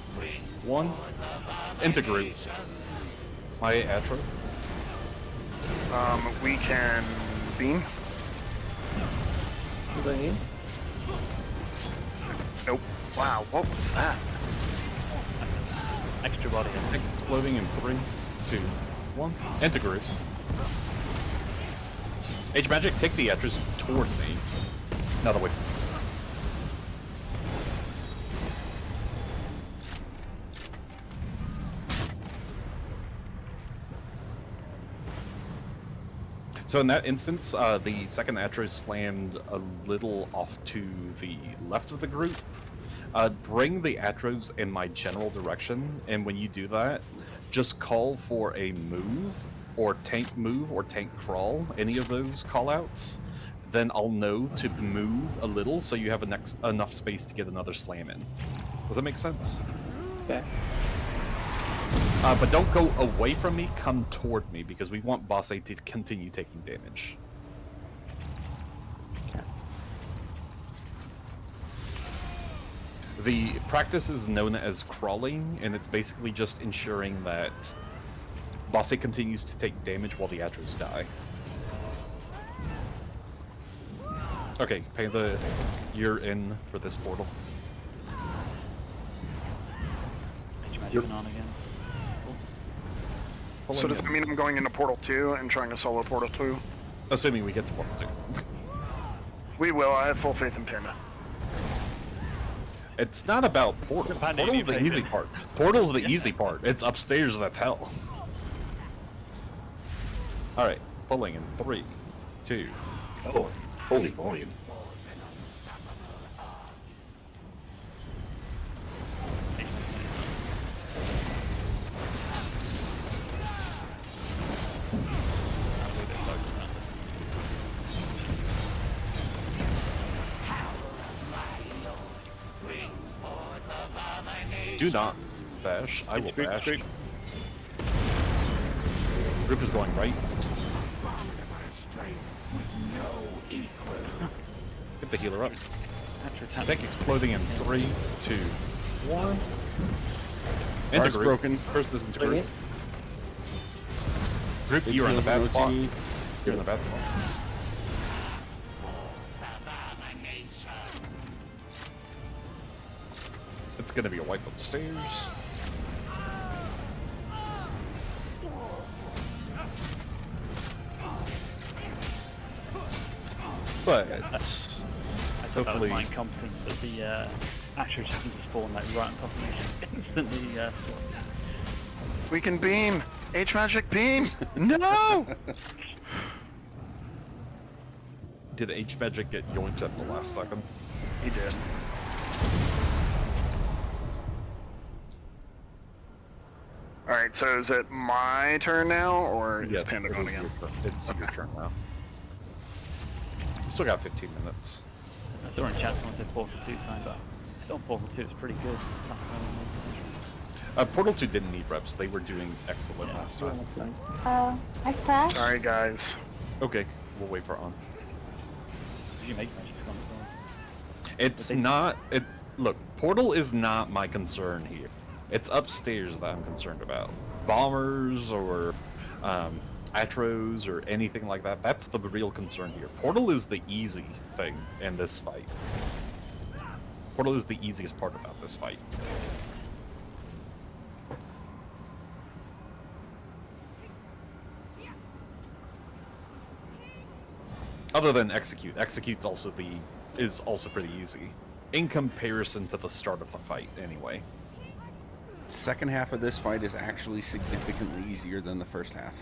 1. Into group. My Atro. We can beam. Going in. Nope. Wow, what was that? Extra body. Exploding in 3, 2, 1. Into group. Age Magic, take the Atros toward me. Not away. So in that instance, the second Atros slammed a little off to the left of the group. Bring the Atros in my general direction, and when you do that, just call for a move, or tank crawl, any of those callouts. Then I'll know to move a little so you have enough space to get another slam in. Does that make sense? Okay. But don't go away from me, come toward me, because we want Boss A to continue taking damage. The practice is known as crawling, and it's basically just ensuring that Boss A continues to take damage while the Atros die. Okay, Panda, you're in for this portal. Yep. On again. So does that mean I'm going into Portal 2 and trying to solo Portal 2? Assuming we get to Portal 2. We will. I have full faith in Panda. It's not about Portal. Portal's the easy part. Portal's the easy part. It's upstairs that's hell. Alright, pulling in 3, 2. Oh, holy volume. Do not bash. I will bash. Group is going right. Get the healer up. Deck exploding in 3, 2, 1. Into group. Broken. First is into group. Group, you're in the bad spot. You're in the bad spot. It's gonna be a wipe upstairs. But hopefully, mind competence, but the Atros just can just spawn like right on top of me instantly. We can beam. H magic beam. No. Did H magic get yoinked at the last second? He did. Alright, so is it my turn now, or is Panda going again? It's your turn now. You still got 15 minutes. I saw in chat someone said Portal 2 time, but I thought Portal 2 is pretty good. Portal 2 didn't need reps, they were doing excellent last time. I crashed. Sorry, guys. Okay, we'll wait for on. Did you make magic? It's not. Look, Portal is not my concern here. It's upstairs that I'm concerned about. Bombers or Atros or anything like that. That's the real concern here. Portal is the easy thing in this fight. Portal is the easiest part about this fight. Other than Execute. Execute's also is also pretty easy. In comparison to the start of the fight, anyway. Second half of this fight is actually significantly easier than the first half.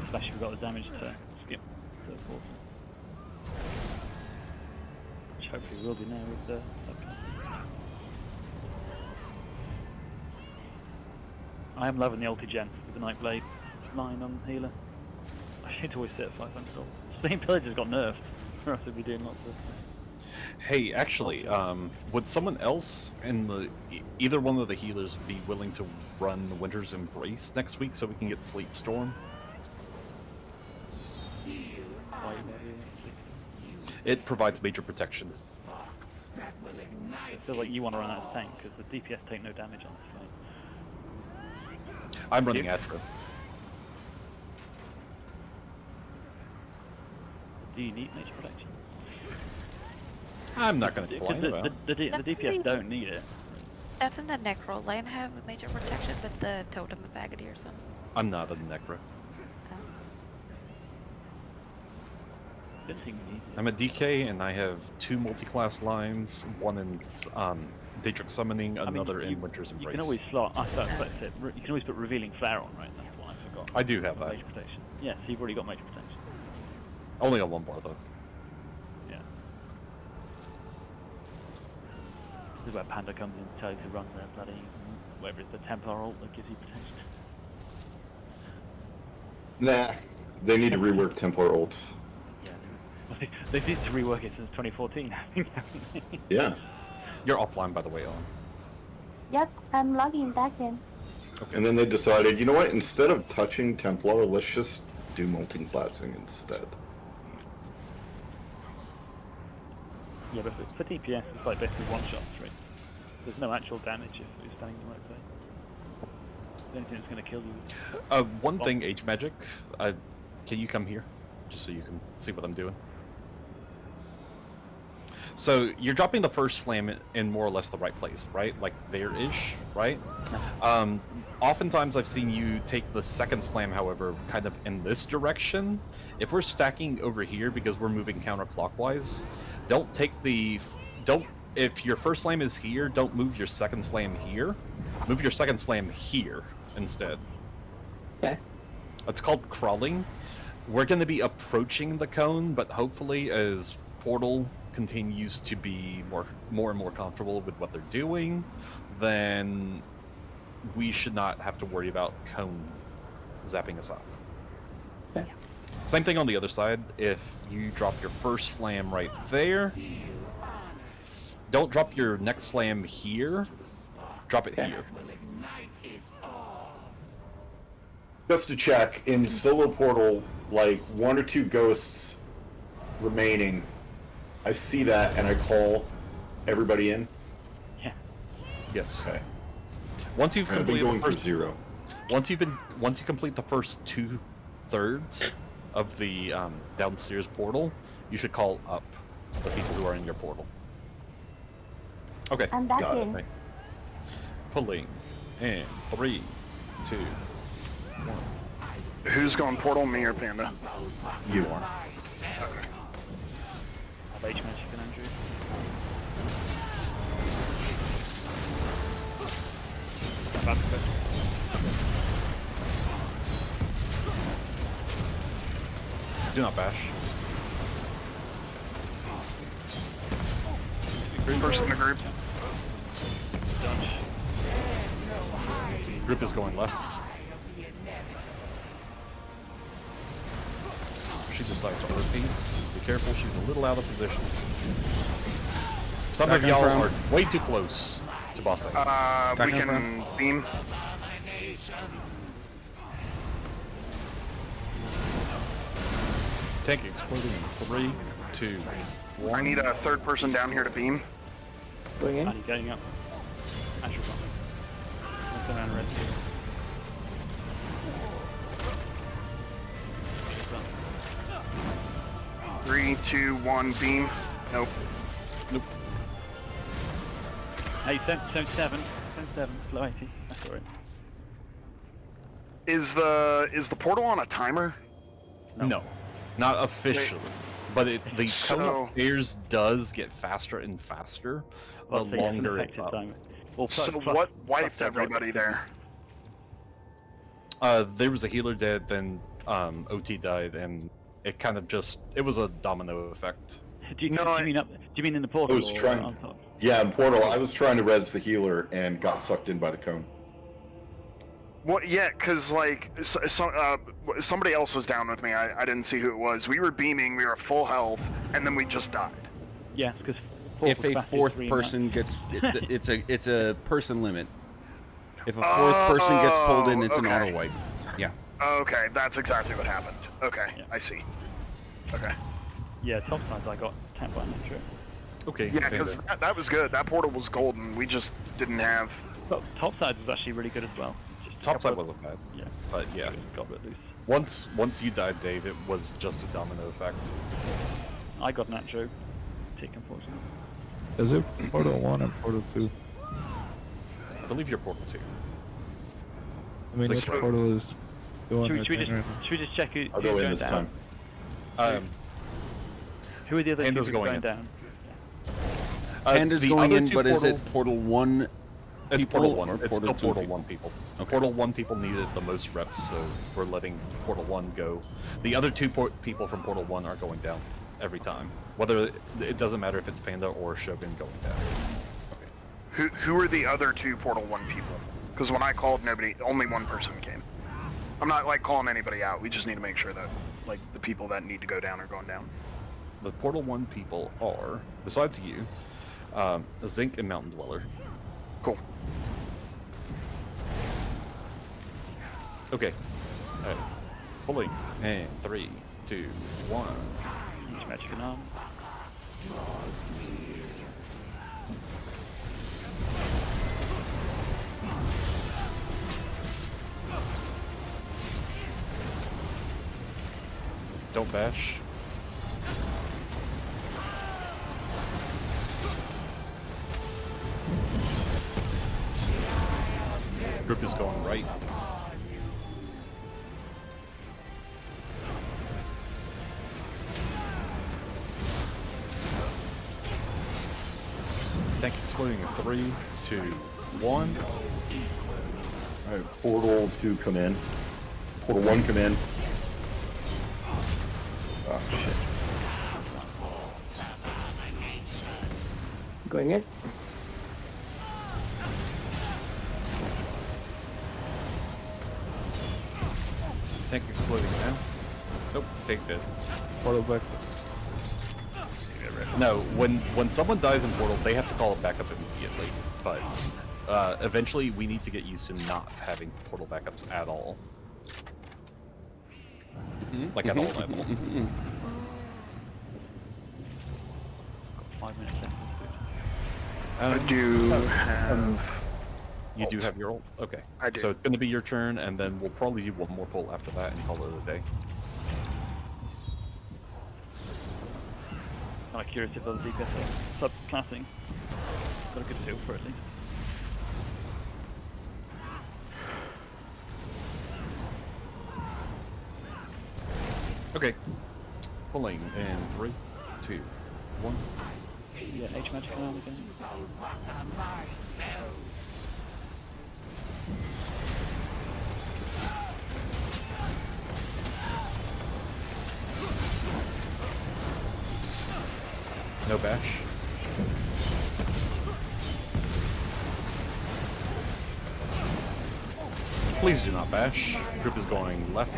Especially if we've got the damage to skip to the portal. Which hopefully will be now with the I am loving the ulti gen with the Nightblade line on healer. should always sit at 500 dollars. Steam Pillager's got nerfed, or else we'd be doing lots of. Hey, actually, would someone else in the either one of the healers be willing to run Winter's Embrace next week so we can get Sleet Storm? It provides major protection. It feels like you want to run out of tank because the DPS take no damage on this fight. I'm running Atro. Do you need major protection? I'm not going to complain about it. The DPS don't need it. Doesn't the Necro lane have major protection with the Totem of Agony or something? I'm not a Necro. I'm a DK and I have 2 multi-class lines, one in Daedric Summoning, another in Winter's Embrace. You can always slot. You can always put Revealing Flare on, right? That's what I forgot. I do have that. Major protection. Yeah, so you've already got major protection. Only on 1 bar though. Yeah. This is where Panda comes in to tell you to run the bloody, whatever it's the Templar ult that gives you protection. Nah, they need to rework Templar ults. They need to rework it since 2014. Yeah. You're offline, by the way, Ellen. Yep, I'm logging back in. Okay. And then they decided, you know what? Instead of touching Templar, let's just do multi-collapsing instead. Yeah, but for DPS, it's like basically one-shots, right? There's no actual damage if you're standing in the right place. The only thing that's going to kill you. One thing, Age Magic, can you come here? Just so you can see what I'm doing. So you're dropping the first slam in more or less the right place, right? Like there-ish, right? Oftentimes I've seen you take the second slam, however, kind of in this direction. If we're stacking over here because we're moving counterclockwise, don't take the... If your first slam is here, don't move your second slam here. Move your second slam here instead. Okay. It's called crawling. We're going to be approaching the cone, but hopefully as Portal continues to be more and more comfortable with what they're doing, then we should not have to worry about cone zapping us up. Okay. Same thing on the other side. If you drop your first slam right there, don't drop your next slam here, drop it here. Just to check, in solo Portal, like 1 or 2 ghosts remaining, I see that and I call everybody in. Yeah. Yes. Okay. Once you've I've been completed going the for first 0. once you complete the first 2/3 of the downstairs portal, you should call up the people who are in your portal. Okay. I'm back got in. It. Pulling in 3, 2, 1. Who's going Portal, me or Panda? You. H magic and Andrew. Do not bash. First in the group. Group is going left. She decides to repeat. Be careful, she's a little out of position. Some of y'all are way too close to bossing. We can beam. Tank exploding in 3, 2, 1. I need a third person down here to beam. Going in. Andy going up. Astral Bomb. Let's go around red here. 3, 2, 1, beam. Nope. Nope. Hey, 77. Slow 80. That's alright. Is the portal on a timer? No, not officially. But the So- cone upstairs does get faster and faster the longer it's up. So what wiped everybody there? There was a healer dead, then OT died, and it kind of it was a domino effect. Do you mean in the portal? I was or trying. on top? Yeah, in Portal, I was trying to res the healer and got sucked in by the cone. What? Yeah, because like somebody else was down with me. I didn't see who it was. We were beaming. We were at full health, and then we just died. Yes, because If a fourth person gets, it's a person limit. If a fourth person gets pulled in, it's an okay. auto wipe. Yeah. Okay, that's exactly what happened. Okay, I see. Okay. Yeah, topsides I got tapped by Nitro. Okay. Yeah, because that was good. That portal was golden. We just didn't have. But topsides was actually really good as well. Topside wasn't bad. Yeah. But yeah. Got a bit loose. Once you died, Dave, it was just a domino effect. I got Nitro. Tick, unfortunately. Is it Portal 1 and Portal 2? I believe you're Portal 2. I mean, which portal is the one Should we just check who's I'll go in going this down? time. Who are the other two Panda's people going going in. down? Panda's the going other in, two but is it portal- Portal 1 It's people Portal 1. or It's Portal still 2 Portal people? 1 people. Okay. Portal 1 people needed the most reps, so we're letting Portal 1 go. The other two people from Portal 1 are going down every time. Whether it doesn't matter if it's Panda or Shogun going down. Who are the other two Portal 1 people? Because when I called, only one person came. I'm not like calling anybody out. We just need to make sure that like the people that need to go down are going down. The Portal 1 people are, besides you, Zinc and Mountain Dweller. Cool. Okay. Alright. Pulling. And 3, 2, 1. Each magic and arm. Don't bash. Group is going right. Tank exploding in 3, 2, 1. Alright, Portal 2 come in. Portal 1 come in. Oh shit. Going in. Tank exploding now. Nope, tank dead. Portal back. No, when someone dies in Portal, they have to call it back up immediately. But eventually, we need to get used to not having Portal backups at all. Like at all level. 5 minutes left. I do have. You do have your ult? Okay. I do. So it's going to be your turn, and then we'll probably do one more pull after that and call it a day. I'm curious if those DPS are subclassing. Got a good feel for it at least. Okay. Pulling in 3, 2, 1. Yeah, H magic arm again. No bash. Please do not bash. Group is going left.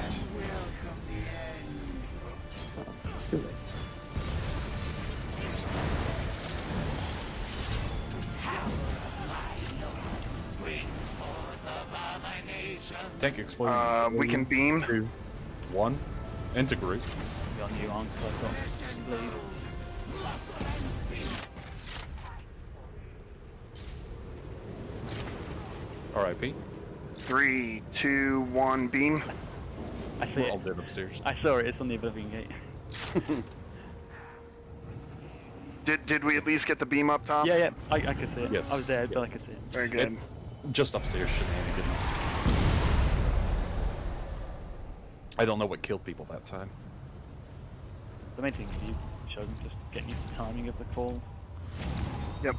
Tank exploding. We can beam. 2, 1. Into group. Got new arms, so I've got bleed. R.I.P. 3, 2, 1, beam. I see We're it. all dead upstairs. I saw it. It's on the Oblivion Gate. Did we at least get the beam up top? Yeah, I could see it. Yes. I was there, but I could see it. Very good. It's just upstairs shenanigans. I don't know what killed people that time. The main thing is you showed them just getting used to the timing of the call. Yep.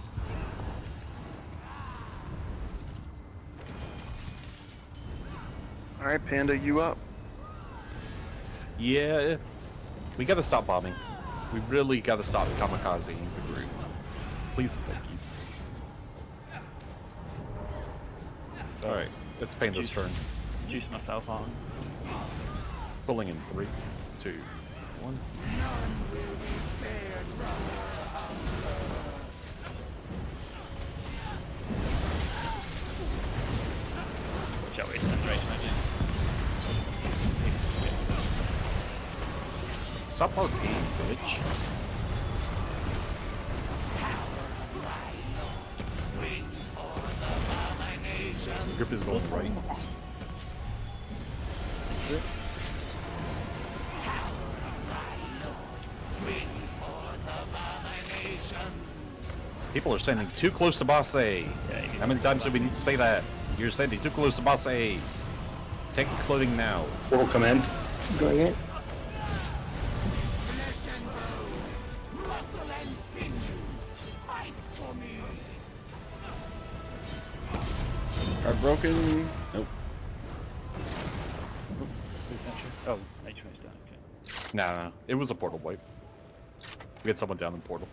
Alright, Panda, you up. Yeah, we gotta stop bombing. We really gotta stop kamikazing the group. Please, thank you. Alright, it's Panda's turn. Juice myself on. Pulling in 3, 2, 1. Shall we? Concentration, I think. Stop RPing, bitch. Grip is going right. People are standing too close to Boss A. How many times do we need to say that? You're standing too close to Boss A. Tank exploding now. Portal come in. Going in. Are broken. Nope. Oh, HM's down. Okay. No, it was a portal wipe. We had someone down in portal.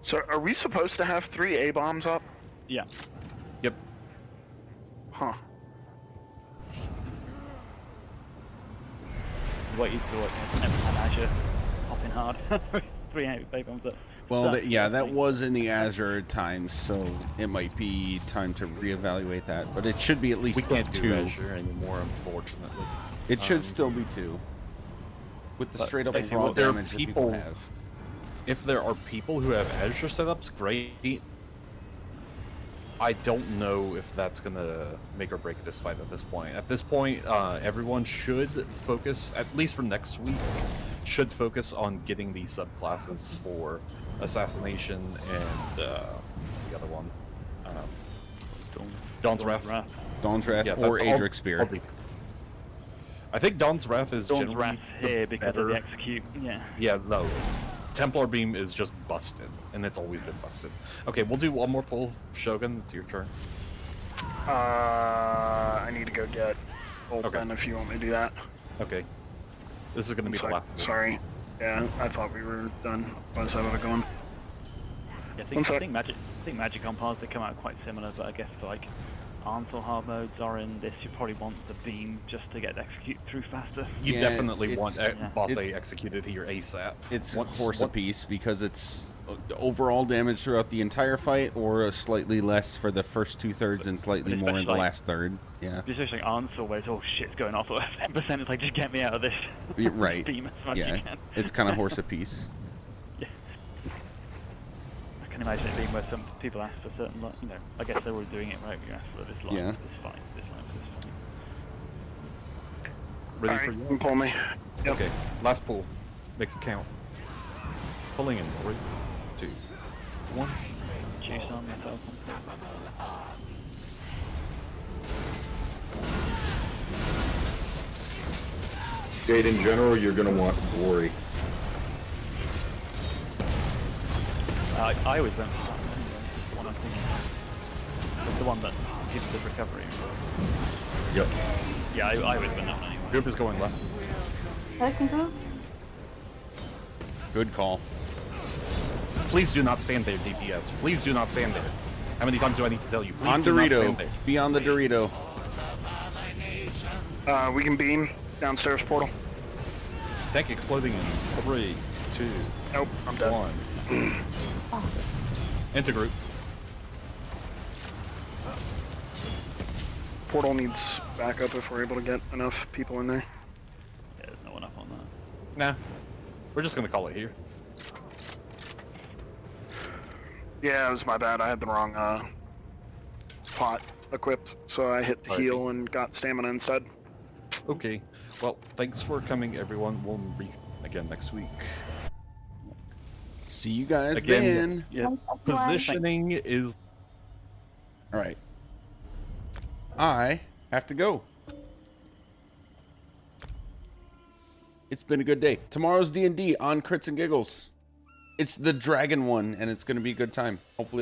So are we supposed to have 3 A-bombs up? Yeah. Yep. Huh. What you thought? Every time Azure hopping hard. 3 A-bombs up. Well, yeah, that was in the Azure times, so it might be time to reevaluate that. But it should be at least We can't 2. do Azure anymore, unfortunately. It should still be 2. With the But straight up if raw there are damage that people have. If there are people who have Azure setups, great. I don't know if that's gonna make or break this fight at this point. At this point, everyone should focus, at least for next week, should focus on getting these subclasses for Assassination and the other one. Dawn's Wrath. Dawn's Wrath Yeah, or that's all- Adric Spear. all the- I think Dawn's Wrath is Dawn's generally Wrath here because of better. the execute. Yeah. Yeah, no. Templar Beam is just busted, and it's always been busted. Okay, we'll do one more pull. Shogun, it's your turn. I need to go get Old Okay. Ben if you want me to do that. Okay. This is gonna be the last pull. Sorry. Yeah, I thought we were done. Otherwise I would have gone. Yeah, One sec. I think Magic Compounds, they come out quite similar, but I guess for like Arms or hard modes are in this, you probably want the beam just to get the execute through faster. You Yeah, definitely it's- want yeah. Boss A executed here ASAP. It's Once- horse a once- piece because it's overall damage throughout the entire fight, or a slightly less for the first 2/3 and slightly more in the especially, last third. Yeah. Especially Ansel, where it's, oh shit's going off at 10%, it's like, just get me out of this. Right. Beam as much as Yeah. you can. It's kind of horse a piece. I can imagine it being where some people ask for certain, like, you know, I guess they're already doing it right, you ask for this line, Yeah. this fight, this line, this fight. Ready Alright, for you you? can pull me. Yep. Okay, last pull. Make it count. Pulling in 3, 2, 1. Juice on myself. Jade, in general, you're gonna want Glory. I always went for that anyway, the one I'm thinking. The one that gives the recovery. Yep. Yeah, I always went that one anyway. Group is going left. Person group? Good call. Please do not stand there, DPS. Please do not stand there. How many times do I need to tell you? Please On do not Dorito. stand there. Be on the Dorito. We can beam downstairs portal. Tank exploding in 3, 2, Nope, I'm dead. 1. Enter group. Portal needs backup if we're able to get enough people in there. Yeah, there's no one up on that. Nah. We're just gonna call it here. Yeah, it was my bad. I had the wrong pot equipped, so I hit the Alright. heal and got stamina instead. Okay. Well, thanks for coming, everyone. We'll again next week. See you guys Again, then. positioning is... Alright. I have to go. It's been a good day. Tomorrow's D&D on Crits and Giggles. It's the dragon one, and it's going to be a good time. Hopefully